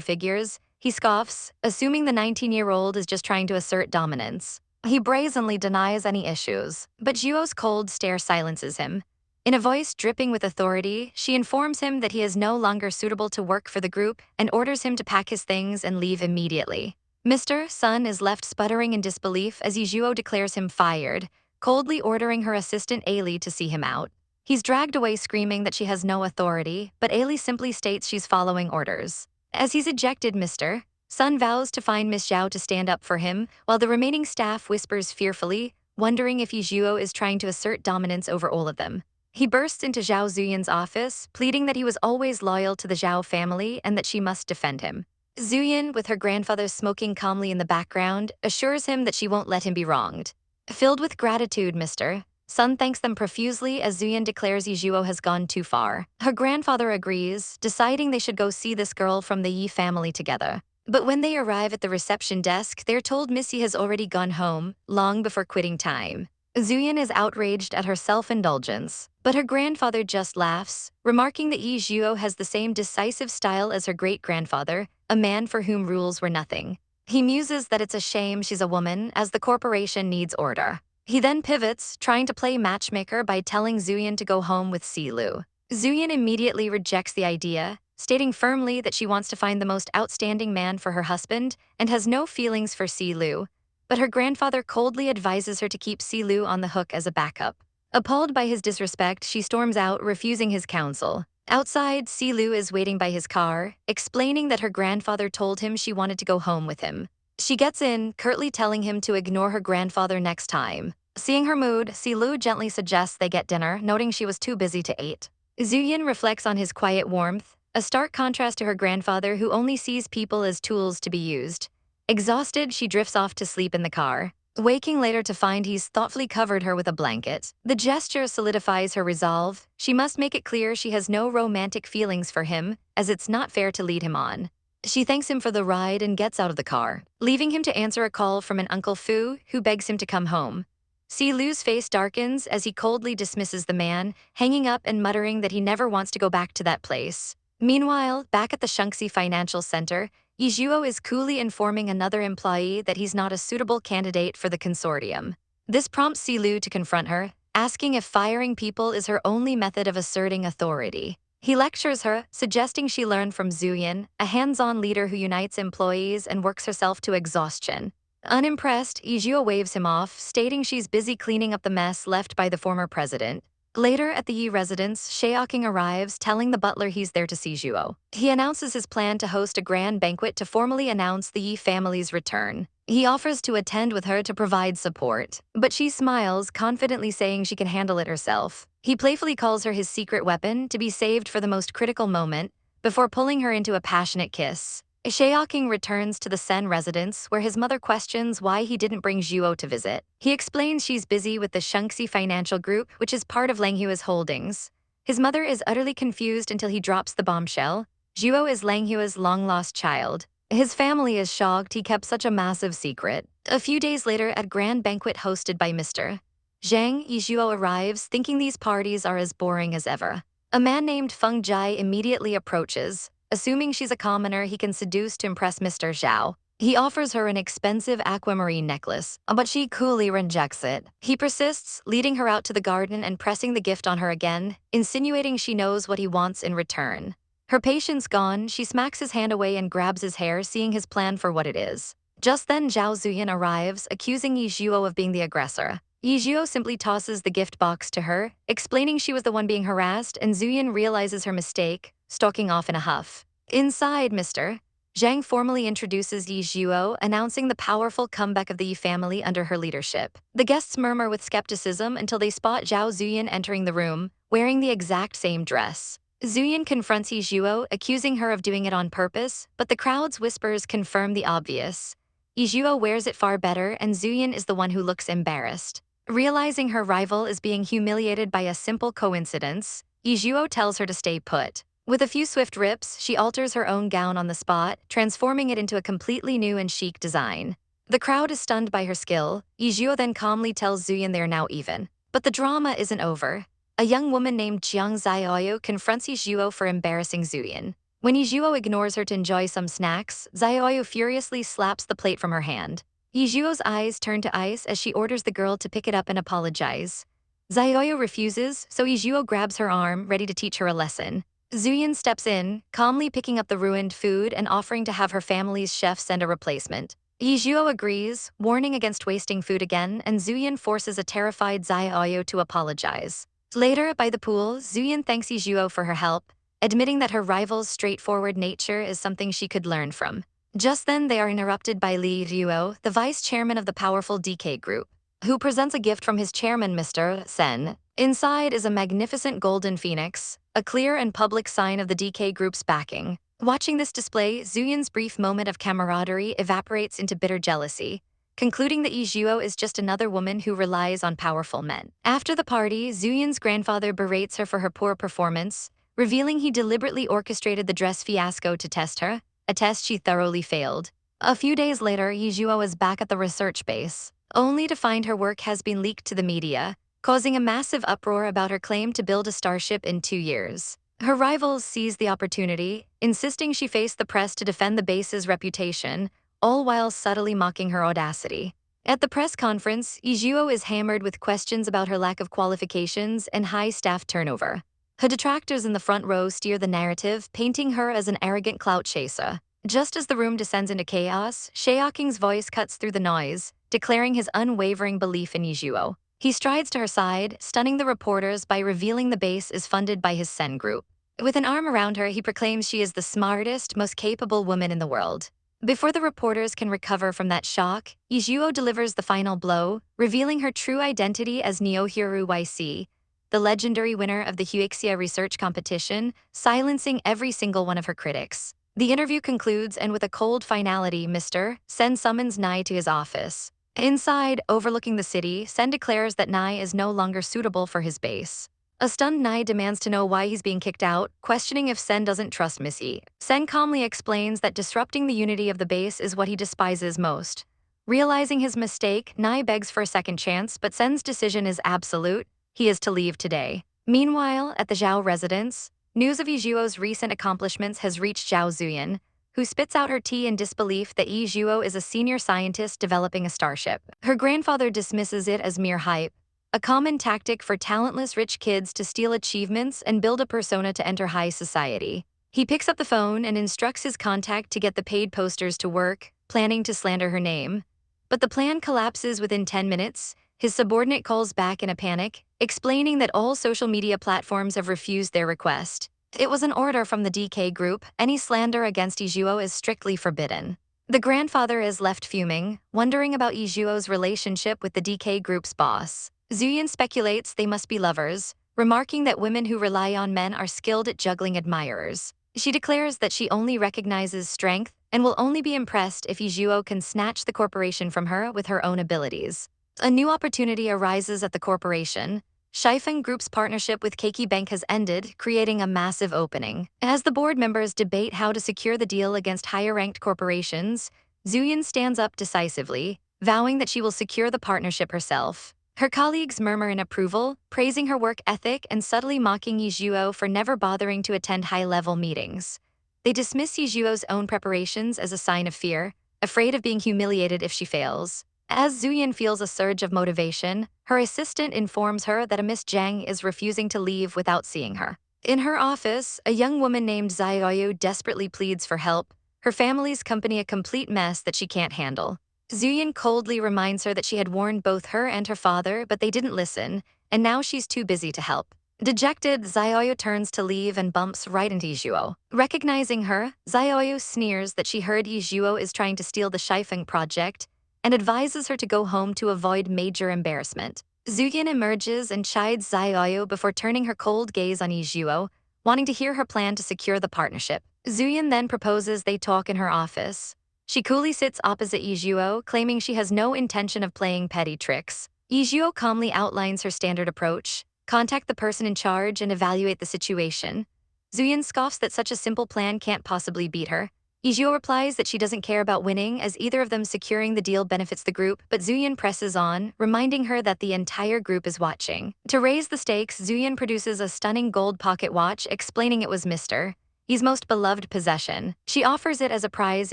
figures, he scoffs, assuming the 19-year-old is just trying to assert dominance. He brazenly denies any issues, but Zhuo's cold stare silences him. In a voice dripping with authority, she informs him that he is no longer suitable to work for the group and orders him to pack his things and leave immediately. Mr. Sun is left sputtering in disbelief as Ye Zhuo declares him fired, coldly ordering her assistant Ailey to see him out. He's dragged away screaming that she has no authority, but Ailey simply states she's following orders. As he's ejected, Mr. Sun vows to find Miss Zhao to stand up for him, while the remaining staff whispers fearfully, wondering if Ye Zhuo is trying to assert dominance over all of them. He bursts into Zhao Zuyan's office, pleading that he was always loyal to the Zhao family and that she must defend him. Zuyan, with her grandfather smoking calmly in the background, assures him that she won't let him be wronged. Filled with gratitude, Mr. Sun thanks them profusely as Zuyan declares Ye Zhuo has gone too far. Her grandfather agrees, deciding they should go see this girl from the Yi family together. But when they arrive at the reception desk, they're told Missy has already gone home, long before quitting time. Zuyan is outraged at her self-indulgence, but her grandfather just laughs, remarking that Ye Zhuo has the same decisive style as her great-grandfather, a man for whom rules were nothing. He muses that it's a shame she's a woman, as the corporation needs order. He then pivots, trying to play matchmaker by telling Zuyan to go home with Si Lu. Zuyan immediately rejects the idea, stating firmly that she wants to find the most outstanding man for her husband and has no feelings for Si Lu. But her grandfather coldly advises her to keep Si Lu on the hook as a backup. Appalled by his disrespect, she storms out, refusing his counsel. Outside, Si Lu is waiting by his car, explaining that her grandfather told him she wanted to go home with him. She gets in, curtly telling him to ignore her grandfather next time. Seeing her mood, Si Lu gently suggests they get dinner, noting she was too busy to eat. Zuyan reflects on his quiet warmth, a stark contrast to her grandfather who only sees people as tools to be used. Exhausted, she drifts off to sleep in the car, waking later to find he's thoughtfully covered her with a blanket. The gesture solidifies her resolve. She must make it clear she has no romantic feelings for him, as it's not fair to lead him on. She thanks him for the ride and gets out of the car, leaving him to answer a call from an Uncle Fu, who begs him to come home. Si Lu's face darkens as he coldly dismisses the man, hanging up and muttering that he never wants to go back to that place. Meanwhile, back at the Shanxi Financial Center, Ye Zhuo is coolly informing another employee that he's not a suitable candidate for the consortium. This prompts Silu to confront her, asking if firing people is her only method of asserting authority. He lectures her, suggesting she learn from Zuyin, a hands-on leader who unites employees and works herself to exhaustion. Unimpressed, Ye Zhuo waves him off, stating she's busy cleaning up the mess left by the former president. Later at the Yi residence, Shaoking arrives, telling the butler he's there to see Zhuo. He announces his plan to host a grand banquet to formally announce the Yi family's return. He offers to attend with her to provide support, but she smiles, confidently saying she can handle it herself. He playfully calls her his secret weapon to be saved for the most critical moment, before pulling her into a passionate kiss. Shaoking returns to the Sen residence, where his mother questions why he didn't bring Zhuo to visit. He explains she's busy with the Shengxi Financial Group, which is part of Langhua's holdings. His mother is utterly confused until he drops the bombshell. Zhuo is Langhua's long-lost child. His family is shocked he kept such a massive secret. A few days later, at grand banquet hosted by Mr. Zhang, Ye Zhuo arrives, thinking these parties are as boring as ever. A man named Feng Jai immediately approaches. Assuming she's a commoner he can seduce to impress Mr. Zhao. He offers her an expensive aquamarine necklace, but she coolly rejects it. He persists, leading her out to the garden and pressing the gift on her again, insinuating she knows what he wants in return. Her patience gone, she smacks his hand away and grabs his hair, seeing his plan for what it is. Just then Zhao Zuyin arrives, accusing Ye Zhuo of being the aggressor. Ye Zhuo simply tosses the gift box to her, explaining she was the one being harassed, and Zuyin realizes her mistake, stalking off in a huff. Inside, Mr. Zhang formally introduces Ye Zhuo, announcing the powerful comeback of the Yi family under her leadership. The guests murmur with skepticism until they spot Zhao Zuyin entering the room, wearing the exact same dress. Zuyin confronts Ye Zhuo, accusing her of doing it on purpose, but the crowd's whispers confirm the obvious. Ye Zhuo wears it far better, and Zuyin is the one who looks embarrassed. Realizing her rival is being humiliated by a simple coincidence, Ye Zhuo tells her to stay put. With a few swift rips, she alters her own gown on the spot, transforming it into a completely new and chic design. The crowd is stunned by her skill. Ye Zhuo then calmly tells Zuyin they are now even. But the drama isn't over. A young woman named Jiang Zioyo confronts Ye Zhuo for embarrassing Zuyin. When Ye Zhuo ignores her to enjoy some snacks, Zioyo furiously slaps the plate from her hand. Ye Zhuo's eyes turn to ice as she orders the girl to pick it up and apologize. Zioyo refuses, so Ye Zhuo grabs her arm, ready to teach her a lesson. Zuyin steps in, calmly picking up the ruined food and offering to have her family's chef send a replacement. Ye Zhuo agrees, warning against wasting food again, and Zuyin forces a terrified Zioyo to apologize. Later, by the pool, Zuyin thanks Ye Zhuo for her help, admitting that her rival's straightforward nature is something she could learn from. Just then, they are interrupted by Li Zhuo, the vice chairman of the powerful DK group, who presents a gift from his chairman, Mr. Sen. Inside is a magnificent golden phoenix, a clear and public sign of the DK group's backing. Watching this display, Zuyin's brief moment of camaraderie evaporates into bitter jealousy, concluding that Ye Zhuo is just another woman who relies on powerful men. After the party, Zuyin's grandfather berates her for her poor performance, revealing he deliberately orchestrated the dress fiasco to test her, a test she thoroughly failed. A few days later, Ye Zhuo is back at the research base, only to find her work has been leaked to the media, causing a massive uproar about her claim to build a starship in 2 years. Her rivals seize the opportunity, insisting she face the press to defend the base's reputation, all while subtly mocking her audacity. At the press conference, Ye Zhuo is hammered with questions about her lack of qualifications and high staff turnover. Her detractors in the front row steer the narrative, painting her as an arrogant clout chaser. Just as the room descends into chaos, Shaoking's voice cuts through the noise, declaring his unwavering belief in Ye Zhuo. He strides to her side, stunning the reporters by revealing the base is funded by his Sen group. With an arm around her, he proclaims she is the smartest, most capable woman in the world. Before the reporters can recover from that shock, Ye Zhuo delivers the final blow, revealing her true identity as Neohuru YC, the legendary winner of the Huixia research competition, silencing every single one of her critics. The interview concludes, and with a cold finality, Mr. Sen summons Nai to his office. Inside, overlooking the city, Sen declares that Nai is no longer suitable for his base. A stunned Nai demands to know why he's being kicked out, questioning if Sen doesn't trust Miss Yi. Sen calmly explains that disrupting the unity of the base is what he despises most. Realizing his mistake, Nai begs for a second chance, but Sen's decision is absolute. He is to leave today. Meanwhile, at the Zhao residence, news of Ye Zhuo's recent accomplishments has reached Zhao Zuyin, who spits out her tea in disbelief that Ye Zhuo is a senior scientist developing a starship. Her grandfather dismisses it as mere hype, a common tactic for talentless rich kids to steal achievements and build a persona to enter high society. He picks up the phone and instructs his contact to get the paid posters to work, planning to slander her name. But the plan collapses within 10 minutes. His subordinate calls back in a panic, explaining that all social media platforms have refused their request. It was an order from the DK group. Any slander against Ye Zhuo is strictly forbidden. The grandfather is left fuming, wondering about Ye Zhuo's relationship with the DK group's boss. Zuyin speculates they must be lovers, remarking that women who rely on men are skilled at juggling admirers. She declares that she only recognizes strength and will only be impressed if Ye Zhuo can snatch the corporation from her with her own abilities. A new opportunity arises at the corporation. Shifeng Group's partnership with Keiki Bank has ended, creating a massive opening. As the board members debate how to secure the deal against higher-ranked corporations, Zuyin stands up decisively, vowing that she will secure the partnership herself. Her colleagues murmur in approval, praising her work ethic and subtly mocking Ye Zhuo for never bothering to attend high-level meetings. They dismiss Ye Zhuo's own preparations as a sign of fear, afraid of being humiliated if she fails. As Zuyin feels a surge of motivation, her assistant informs her that a Miss Zhang is refusing to leave without seeing her. In her office, a young woman named Xiaoyu desperately pleads for help, her family's company a complete mess that she can't handle. Zuyin coldly reminds her that she had warned both her and her father, but they didn't listen, and now she's too busy to help. Dejected, Xiaoyu turns to leave and bumps right into Ye Zhuo. Recognizing her, Xiaoyu sneers that she heard Ye Zhuo is trying to steal the Shifeng project, and advises her to go home to avoid major embarrassment. Zuyin emerges and chides Xiaoyu before turning her cold gaze on Ye Zhuo, wanting to hear her plan to secure the partnership. Zuyin then proposes they talk in her office. She coolly sits opposite Ye Zhuo, claiming she has no intention of playing petty tricks. Ye Zhuo calmly outlines her standard approach: contact the person in charge and evaluate the situation. Zuyin scoffs that such a simple plan can't possibly beat her. Ye Zhuo replies that she doesn't care about winning, as either of them securing the deal benefits the group, but Zuyin presses on, reminding her that the entire group is watching. To raise the stakes, Zuyin produces a stunning gold pocket watch, explaining it was Mr. Ye's most beloved possession. She offers it as a prize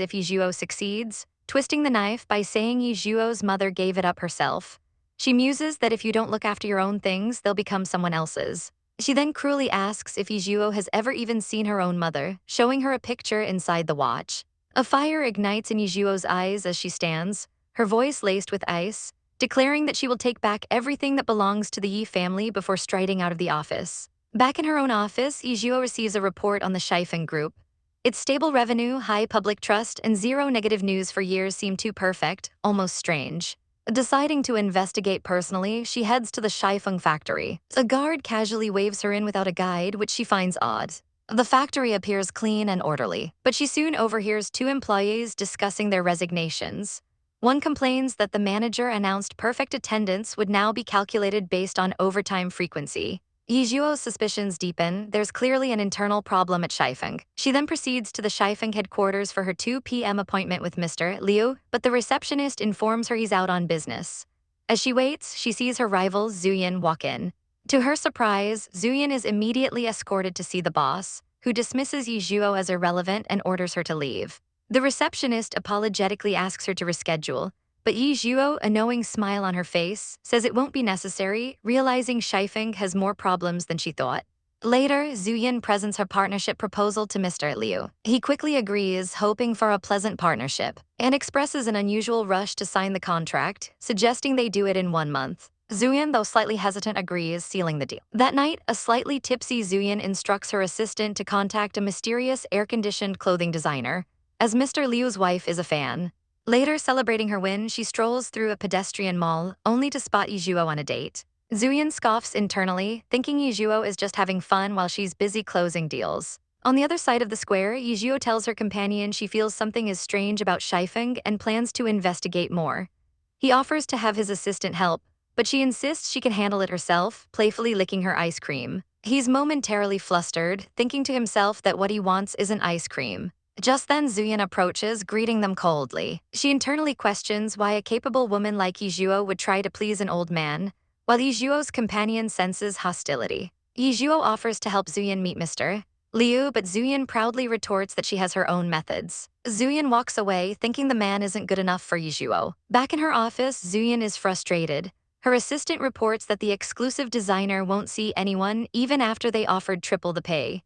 if Ye Zhuo succeeds, twisting the knife by saying Ye Zhuo's mother gave it up herself. She muses that if you don't look after your own things, they'll become someone else's. She then cruelly asks if Ye Zhuo has ever even seen her own mother, showing her a picture inside the watch. A fire ignites in Ye Zhuo's eyes as she stands, her voice laced with ice, declaring that she will take back everything that belongs to the Yi family before striding out of the office. Back in her own office, Ye Zhuo receives a report on the Shifeng Group. Its stable revenue, high public trust, and zero negative news for years seem too perfect, almost strange. Deciding to investigate personally, she heads to the Shifeng factory. A guard casually waves her in without a guide, which she finds odd. The factory appears clean and orderly, but she soon overhears two employees discussing their resignations. One complains that the manager announced perfect attendance would now be calculated based on overtime frequency. Ye Zhuo's suspicions deepen. There's clearly an internal problem at Shifeng. She then proceeds to the Shifeng headquarters for her 2 p.m. appointment with Mr. Liu, but the receptionist informs her he's out on business. As she waits, she sees her rival, Zuyin, walk in. To her surprise, Zuyin is immediately escorted to see the boss, who dismisses Ye Zhuo as irrelevant and orders her to leave. The receptionist apologetically asks her to reschedule, but Ye Zhuo, a knowing smile on her face, says it won't be necessary, realizing Shifeng has more problems than she thought. Later, Zuyin presents her partnership proposal to Mr. Liu. He quickly agrees, hoping for a pleasant partnership, and expresses an unusual rush to sign the contract, suggesting they do it in 1 month. Zuyin, though slightly hesitant, agrees, sealing the deal. That night, a slightly tipsy Zuyin instructs her assistant to contact a mysterious air-conditioned clothing designer, as Mr. Liu's wife is a fan. Later, celebrating her win, she strolls through a pedestrian mall, only to spot Ye Zhuo on a date. Zuyin scoffs internally, thinking Ye Zhuo is just having fun while she's busy closing deals. On the other side of the square, Ye Zhuo tells her companion she feels something is strange about Shifeng and plans to investigate more. He offers to have his assistant help, but she insists she can handle it herself, playfully licking her ice cream. He's momentarily flustered, thinking to himself that what he wants isn't ice cream. Just then, Zuyin approaches, greeting them coldly. She internally questions why a capable woman like Ye Zhuo would try to please an old man, while Ye Zhuo's companion senses hostility. Ye Zhuo offers to help Zuyin meet Mr. Liu, but Zuyan proudly retorts that she has her own methods. Zuyan walks away, thinking the man isn't good enough for Ye Zhuo. Back in her office, Zuyan is frustrated. Her assistant reports that the exclusive designer won't see anyone even after they offered triple the pay.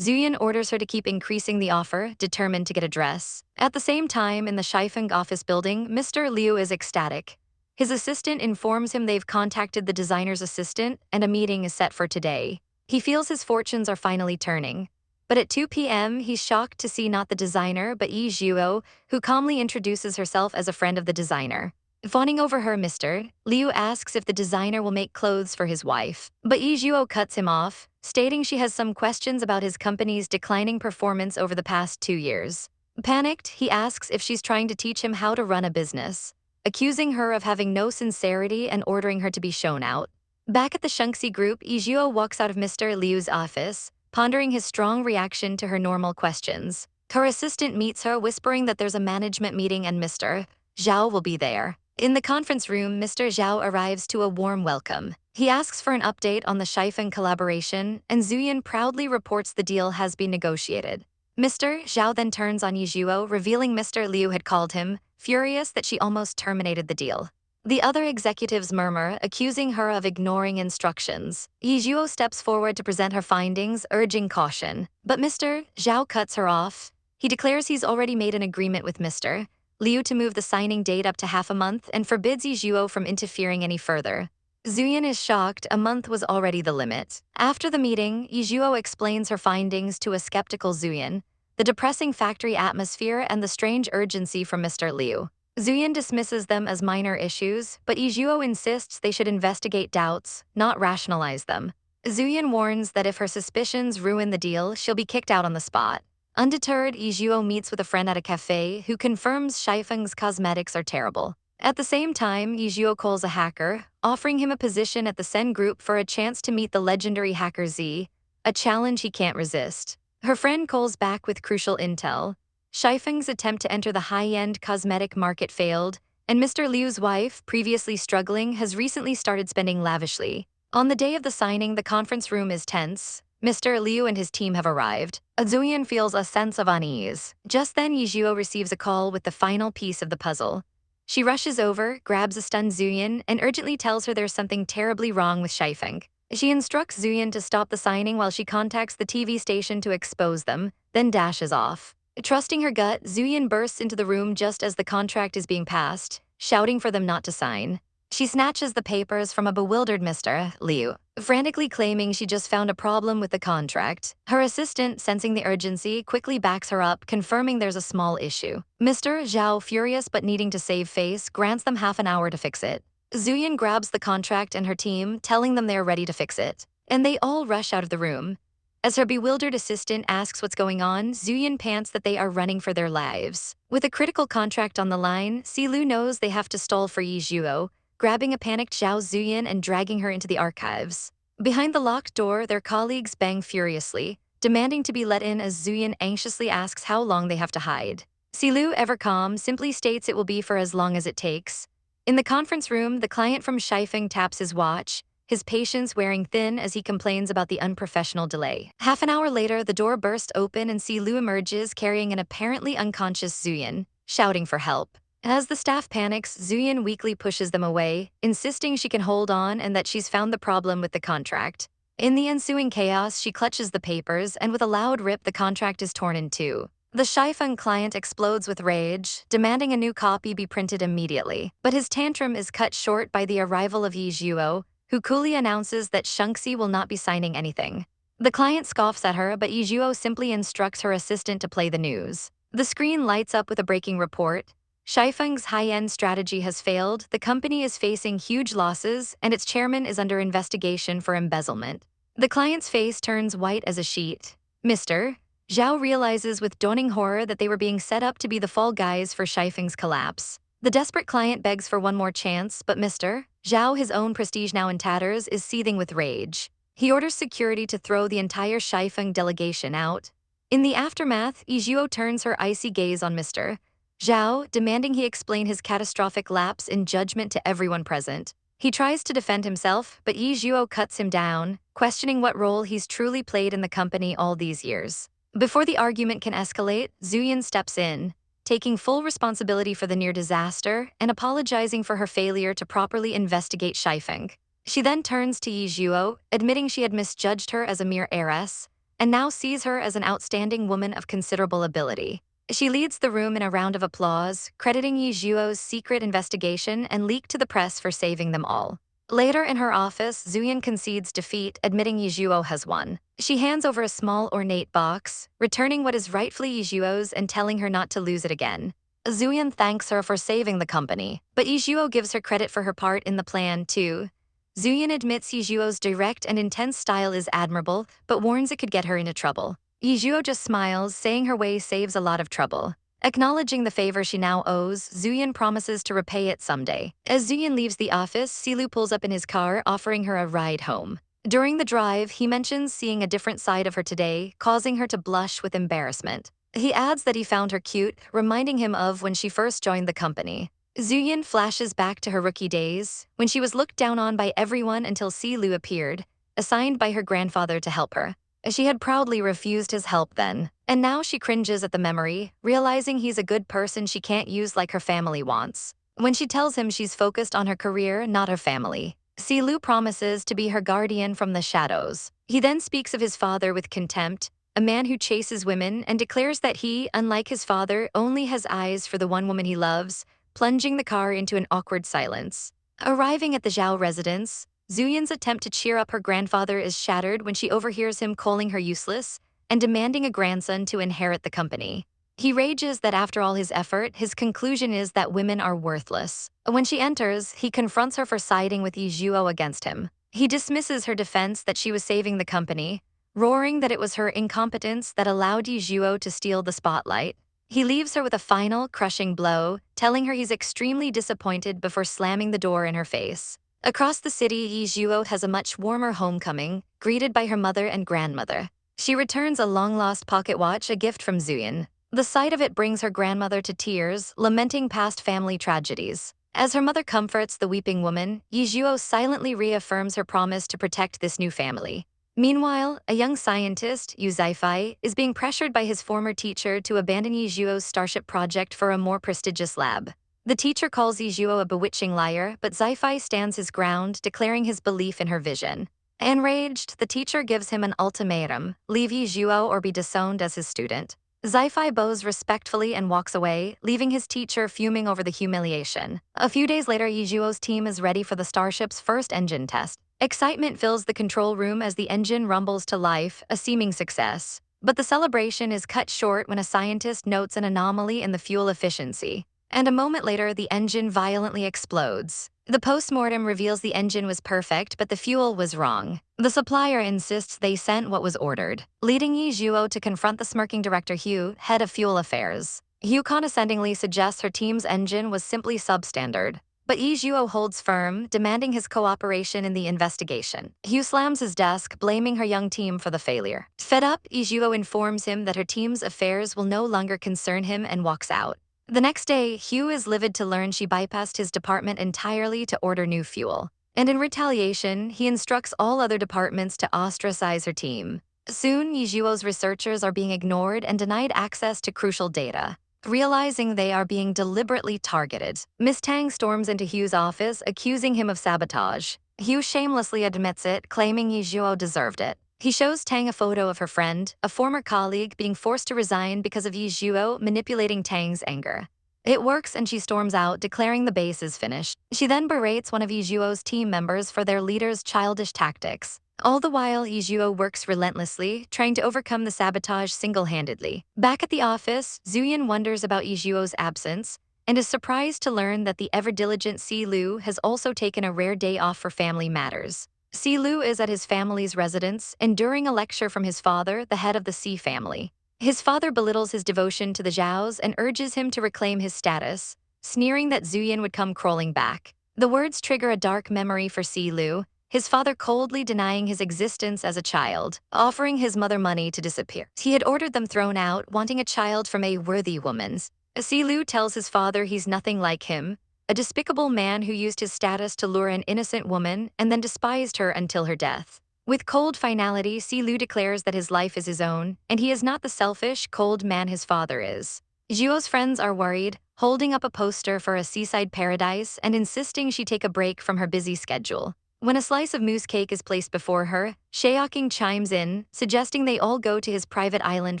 Zuyan orders her to keep increasing the offer, determined to get a dress. At the same time, in the Shifeng office building, Mr. Liu is ecstatic. His assistant informs him they've contacted the designer's assistant and a meeting is set for today. He feels his fortunes are finally turning. But at 2 p.m., he's shocked to see not the designer, but Ye Zhuo, who calmly introduces herself as a friend of the designer. Fawning over her, Mr. Liu asks if the designer will make clothes for his wife. But Ye Zhuo cuts him off, stating she has some questions about his company's declining performance over the past 2 years. Panicked, he asks if she's trying to teach him how to run a business, accusing her of having no sincerity and ordering her to be shown out. Back at the Shunxi group, Ye Zhuo walks out of Mr. Liu's office, pondering his strong reaction to her normal questions. Her assistant meets her, whispering that there's a management meeting and Mr. Zhao will be there. In the conference room, Mr. Zhao arrives to a warm welcome. He asks for an update on the Shifeng collaboration, and Zuyan proudly reports the deal has been negotiated. Mr. Zhao then turns on Ye Zhuo, revealing Mr. Liu had called him, furious that she almost terminated the deal. The other executives murmur, accusing her of ignoring instructions. Ye Zhuo steps forward to present her findings, urging caution. But Mr. Zhao cuts her off. He declares he's already made an agreement with Mr. Liu to move the signing date up to half a month and forbids Ye Zhuo from interfering any further. Zuyan is shocked, a month was already the limit. After the meeting, Ye Zhuo explains her findings to a skeptical Zuyan, the depressing factory atmosphere and the strange urgency from Mr. Liu. Zuyan dismisses them as minor issues, but Ye Zhuo insists they should investigate doubts, not rationalize them. Zuyan warns that if her suspicions ruin the deal, she'll be kicked out on the spot. Undeterred, Ye Zhuo meets with a friend at a cafe who confirms Shifeng's cosmetics are terrible. At the same time, Ye Zhuo calls a hacker, offering him a position at the Sen group for a chance to meet the legendary hacker Z, a challenge he can't resist. Her friend calls back with crucial intel. Shifeng's attempt to enter the high-end cosmetic market failed, and Mr. Liu's wife, previously struggling, has recently started spending lavishly. On the day of the signing, the conference room is tense. Mr. Liu and his team have arrived. Zuyan feels a sense of unease. Just then, Ye Zhuo receives a call with the final piece of the puzzle. She rushes over, grabs a stunned Zuyan, and urgently tells her there's something terribly wrong with Shifeng. She instructs Zuyan to stop the signing while she contacts the TV station to expose them, then dashes off. Trusting her gut, Zuyan bursts into the room just as the contract is being passed, shouting for them not to sign. She snatches the papers from a bewildered Mr. Liu, frantically claiming she just found a problem with the contract. Her assistant, sensing the urgency, quickly backs her up, confirming there's a small issue. Mr. Zhao, furious but needing to save face, grants them half an hour to fix it. Zuyan grabs the contract and her team, telling them they're ready to fix it. And they all rush out of the room. As her bewildered assistant asks what's going on, Zuyan pants that they are running for their lives. With a critical contract on the line, Silu knows they have to stall for Ye Zhuo, grabbing a panicked Zhao Zuyan and dragging her into the archives. Behind the locked door, their colleagues bang furiously, demanding to be let in as Zuyan anxiously asks how long they have to hide. Silu, ever calm, simply states it will be for as long as it takes. In the conference room, the client from Shifeng taps his watch, his patience wearing thin as he complains about the unprofessional delay. Half an hour later, the door bursts open and Silu emerges carrying an apparently unconscious Zuyan, shouting for help. As the staff panics, Zuyan weakly pushes them away, insisting she can hold on and that she's found the problem with the contract. In the ensuing chaos, she clutches the papers, and with a loud rip, the contract is torn in two. The Shifeng client explodes with rage, demanding a new copy be printed immediately. But his tantrum is cut short by the arrival of Ye Zhuo, who coolly announces that Shunxi will not be signing anything. The client scoffs at her, but Ye Zhuo simply instructs her assistant to play the news. The screen lights up with a breaking report. Shifeng's high-end strategy has failed, the company is facing huge losses, and its chairman is under investigation for embezzlement. The client's face turns white as a sheet. Mr. Zhao realizes with dawning horror that they were being set up to be the fall guys for Shifeng's collapse. The desperate client begs for one more chance, but Mr. Zhao, his own prestige now in tatters, is seething with rage. He orders security to throw the entire Shifeng delegation out. In the aftermath, Ye Zhuo turns her icy gaze on Mr. Zhao, demanding he explain his catastrophic lapse in judgment to everyone present. He tries to defend himself, but Ye Zhuo cuts him down, questioning what role he's truly played in the company all these years. Before the argument can escalate, Zuyin steps in, taking full responsibility for the near disaster and apologizing for her failure to properly investigate Shifeng. She then turns to Ye Zhuo, admitting she had misjudged her as a mere heiress, and now sees her as an outstanding woman of considerable ability. She leads the room in a round of applause, crediting Ye Zhuo's secret investigation and leak to the press for saving them all. Later in her office, Zuyin concedes defeat, admitting Ye Zhuo has won. She hands over a small ornate box, returning what is rightfully Ye Zhuo's and telling her not to lose it again. Zuyin thanks her for saving the company, but Ye Zhuo gives her credit for her part in the plan too. Zuyin admits Ye Zhuo's direct and intense style is admirable, but warns it could get her into trouble. Ye Zhuo just smiles, saying her way saves a lot of trouble. Acknowledging the favor she now owes, Zuyin promises to repay it someday. As Zuyin leaves the office, Silu pulls up in his car, offering her a ride home. During the drive, he mentions seeing a different side of her today, causing her to blush with embarrassment. He adds that he found her cute, reminding him of when she first joined the company. Zuyin flashes back to her rookie days, when she was looked down on by everyone until Silu appeared, assigned by her grandfather to help her. She had proudly refused his help then, and now she cringes at the memory, realizing he's a good person she can't use like her family wants. When she tells him she's focused on her career, not her family, Silu promises to be her guardian from the shadows. He then speaks of his father with contempt, a man who chases women, and declares that he, unlike his father, only has eyes for the one woman he loves, plunging the car into an awkward silence. Arriving at the Zhao residence, Zuyin's attempt to cheer up her grandfather is shattered when she overhears him calling her useless and demanding a grandson to inherit the company. He rages that after all his effort, his conclusion is that women are worthless. When she enters, he confronts her for siding with Ye Zhuo against him. He dismisses her defense that she was saving the company, roaring that it was her incompetence that allowed Ye Zhuo to steal the spotlight. He leaves her with a final, crushing blow, telling her he's extremely disappointed before slamming the door in her face. Across the city, Ye Zhuo has a much warmer homecoming, greeted by her mother and grandmother. She returns a long-lost pocket watch, a gift from Zuyin. The sight of it brings her grandmother to tears, lamenting past family tragedies. As her mother comforts the weeping woman, Ye Zhuo silently reaffirms her promise to protect this new family. Meanwhile, a young scientist, Yu Zhaifai, is being pressured by his former teacher to abandon Ye Zhuo's Starship project for a more prestigious lab. The teacher calls Ye Zhuo a bewitching liar, but Zhaifai stands his ground, declaring his belief in her vision. Enraged, the teacher gives him an ultimatum: leave Ye Zhuo or be disowned as his student. Zhaifai bows respectfully and walks away, leaving his teacher fuming over the humiliation. A few days later, Ye Zhuo's team is ready for the Starship's first engine test. Excitement fills the control room as the engine rumbles to life, a seeming success. But the celebration is cut short when a scientist notes an anomaly in the fuel efficiency. And a moment later, the engine violently explodes. The postmortem reveals the engine was perfect, but the fuel was wrong. The supplier insists they sent what was ordered, leading Ye Zhuo to confront the smirking director Hugh, head of fuel affairs. Hugh condescendingly suggests her team's engine was simply substandard, but Ye Zhuo holds firm, demanding his cooperation in the investigation. Hugh slams his desk, blaming her young team for the failure. Fed up, Ye Zhuo informs him that her team's affairs will no longer concern him and walks out. The next day, Hugh is livid to learn she bypassed his department entirely to order new fuel. And in retaliation, he instructs all other departments to ostracize her team. Soon, Ye Zhuo's researchers are being ignored and denied access to crucial data. Realizing they are being deliberately targeted, Miss Tang storms into Hugh's office, accusing him of sabotage. Hugh shamelessly admits it, claiming Ye Zhuo deserved it. He shows Tang a photo of her friend, a former colleague, being forced to resign because of Ye Zhuo manipulating Tang's anger. It works and she storms out, declaring the base is finished. She then berates one of Ye Zhuo's team members for their leader's childish tactics. All the while, Ye Zhuo works relentlessly, trying to overcome the sabotage single-handedly. Back at the office, Zuyin wonders about Ye Zhuo's absence and is surprised to learn that the ever-diligent Silu has also taken a rare day off for family matters. Silu is at his family's residence, enduring a lecture from his father, the head of the Si family. His father belittles his devotion to the Zhaos and urges him to reclaim his status, sneering that Zuyin would come crawling back. The words trigger a dark memory for Silu, his father coldly denying his existence as a child, offering his mother money to disappear. He had ordered them thrown out, wanting a child from a worthy woman's. Silu tells his father he's nothing like him, a despicable man who used his status to lure an innocent woman and then despised her until her death. With cold finality, Lu declares that his life is his own, and he is not the selfish, cold man his father is. Zhuo's friends are worried, holding up a poster for a seaside paradise and insisting she take a break from her busy schedule. When a slice of mousse cake is placed before her, Shaoking chimes in, suggesting they all go to his private island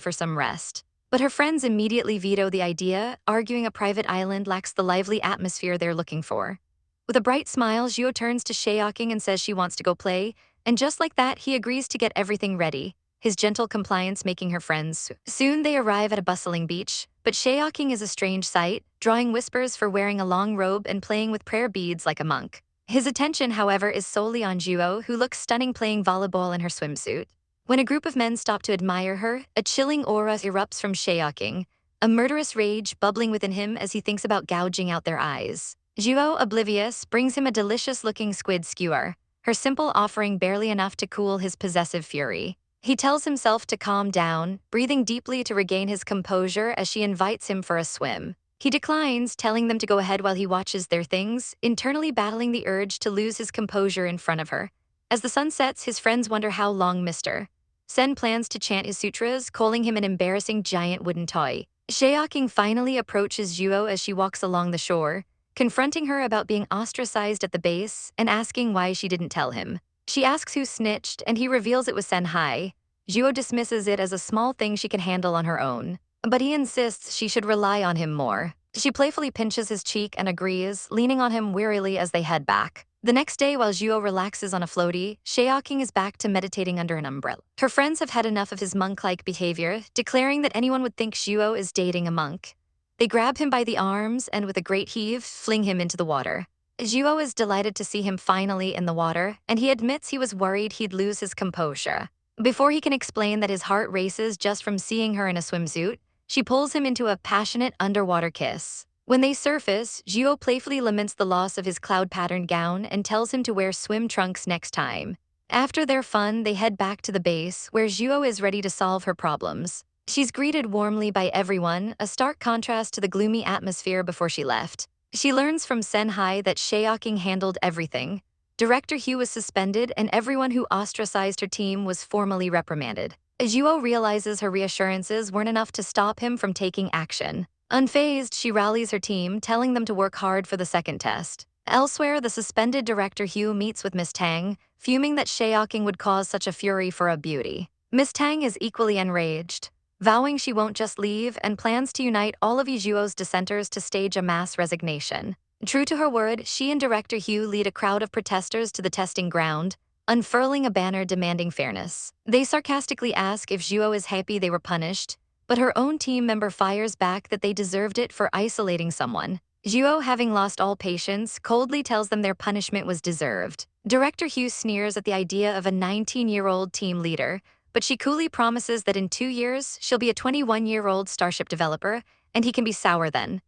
for some rest. But her friends immediately veto the idea, arguing a private island lacks the lively atmosphere they're looking for. With a bright smile, Zhuo turns to Shaoking and says she wants to go play, and just like that, he agrees to get everything ready, his gentle compliance making her friends. Soon they arrive at a bustling beach, but Shaoking is a strange sight, drawing whispers for wearing a long robe and playing with prayer beads like a monk. His attention, however, is solely on Zhuo, who looks stunning playing volleyball in her swimsuit. When a group of men stop to admire her, a chilling aura erupts from Shaoking, a murderous rage bubbling within him as he thinks about gouging out their eyes. Zhuo, oblivious, brings him a delicious-looking squid skewer, her simple offering barely enough to cool his possessive fury. He tells himself to calm down, breathing deeply to regain his composure as she invites him for a swim. He declines, telling them to go ahead while he watches their things, internally battling the urge to lose his composure in front of her. As the sun sets, his friends wonder how long Mr. Sen plans to chant his sutras, calling him an embarrassing giant wooden toy. Shaoking finally approaches Zhuo as she walks along the shore, confronting her about being ostracized at the base and asking why she didn't tell him. She asks who snitched, and he reveals it was Senhai. Zhuo dismisses it as a small thing she can handle on her own, but he insists she should rely on him more. She playfully pinches his cheek and agrees, leaning on him wearily as they head back. The next day, while Zhuo relaxes on a floaty, Shaoking is back to meditating under an umbrella. Her friends have had enough of his monk-like behavior, declaring that anyone would think Zhuo is dating a monk. They grab him by the arms and, with a great heave, fling him into the water. Zhuo is delighted to see him finally in the water, and he admits he was worried he'd lose his composure. Before he can explain that his heart races just from seeing her in a swimsuit, she pulls him into a passionate underwater kiss. When they surface, Zhuo playfully laments the loss of his cloud-patterned gown and tells him to wear swim trunks next time. After their fun, they head back to the base, where Zhuo is ready to solve her problems. She's greeted warmly by everyone, a stark contrast to the gloomy atmosphere before she left. She learns from Senhai that Shaoking handled everything. Director Hugh was suspended, and everyone who ostracized her team was formally reprimanded. Zhuo realizes her reassurances weren't enough to stop him from taking action. Unfazed, she rallies her team, telling them to work hard for the second test. Elsewhere, the suspended Director Hugh meets with Miss Tang, fuming that Shaoking would cause such a fury for a beauty. Miss Tang is equally enraged, vowing she won't just leave and plans to unite all of Zhuo's dissenters to stage a mass resignation. True to her word, she and Director Hugh lead a crowd of protesters to the testing ground, unfurling a banner demanding fairness. They sarcastically ask if Zhuo is happy they were punished, but her own team member fires back that they deserved it for isolating someone. Zhuo, having lost all patience, coldly tells them their punishment was deserved. Director Hugh sneers at the idea of a 19-year-old team leader, but she coolly promises that in 2 years, she'll be a 21-year-old Starship developer, and he can be sour then.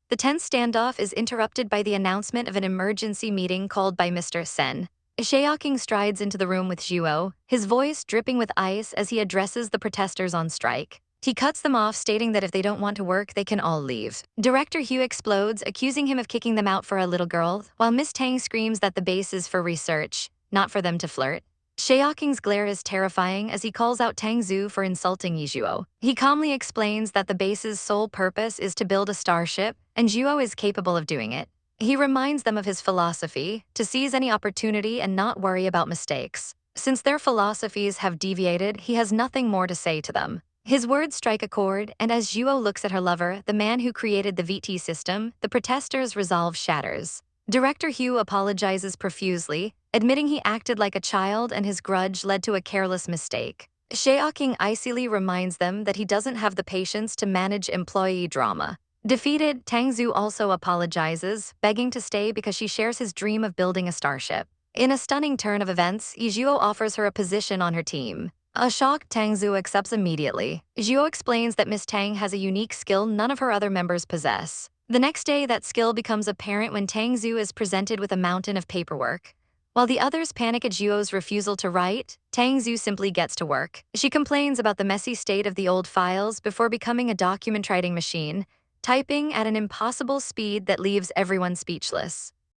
The tense standoff is interrupted by the announcement of an emergency meeting called by Mr. Sen. Shaoking strides into the room with Zhuo, his voice dripping with ice as he addresses the protesters on strike. He cuts them off, stating that if they don't want to work, they can all leave. Director Hugh explodes, accusing him of kicking them out for a little girl, while Miss Tang screams that the base is for research, not for them to flirt. Shaoking's glare is terrifying as he calls out Tang Zhu for insulting Ye Zhuo. He calmly explains that the base's sole purpose is to build a starship, and Zhuo is capable of doing it. He reminds them of his philosophy, to seize any opportunity and not worry about mistakes. Since their philosophies have deviated, he has nothing more to say to them. His words strike a chord, and as Zhuo looks at her lover, the man who created the VT system, the protesters' resolve shatters. Director Hugh apologizes profusely, admitting he acted like a child and his grudge led to a careless mistake. Shaoking icily reminds them that he doesn't have the patience to manage employee drama. Defeated, Tang Zhu also apologizes, begging to stay because she shares his dream of building a starship. In a stunning turn of events, Ye Zhuo offers her a position on her team. A shocked Tang Zhu accepts immediately. Zhuo explains that Miss Tang has a unique skill none of her other members possess. The next day, that skill becomes apparent when Tang Zhu is presented with a mountain of paperwork. While the others panic at Zhuo's refusal to write, Tang Zhu simply gets to work. She complains about the messy state of the old files before becoming a document writing machine, typing at an impossible speed that leaves everyone speechless.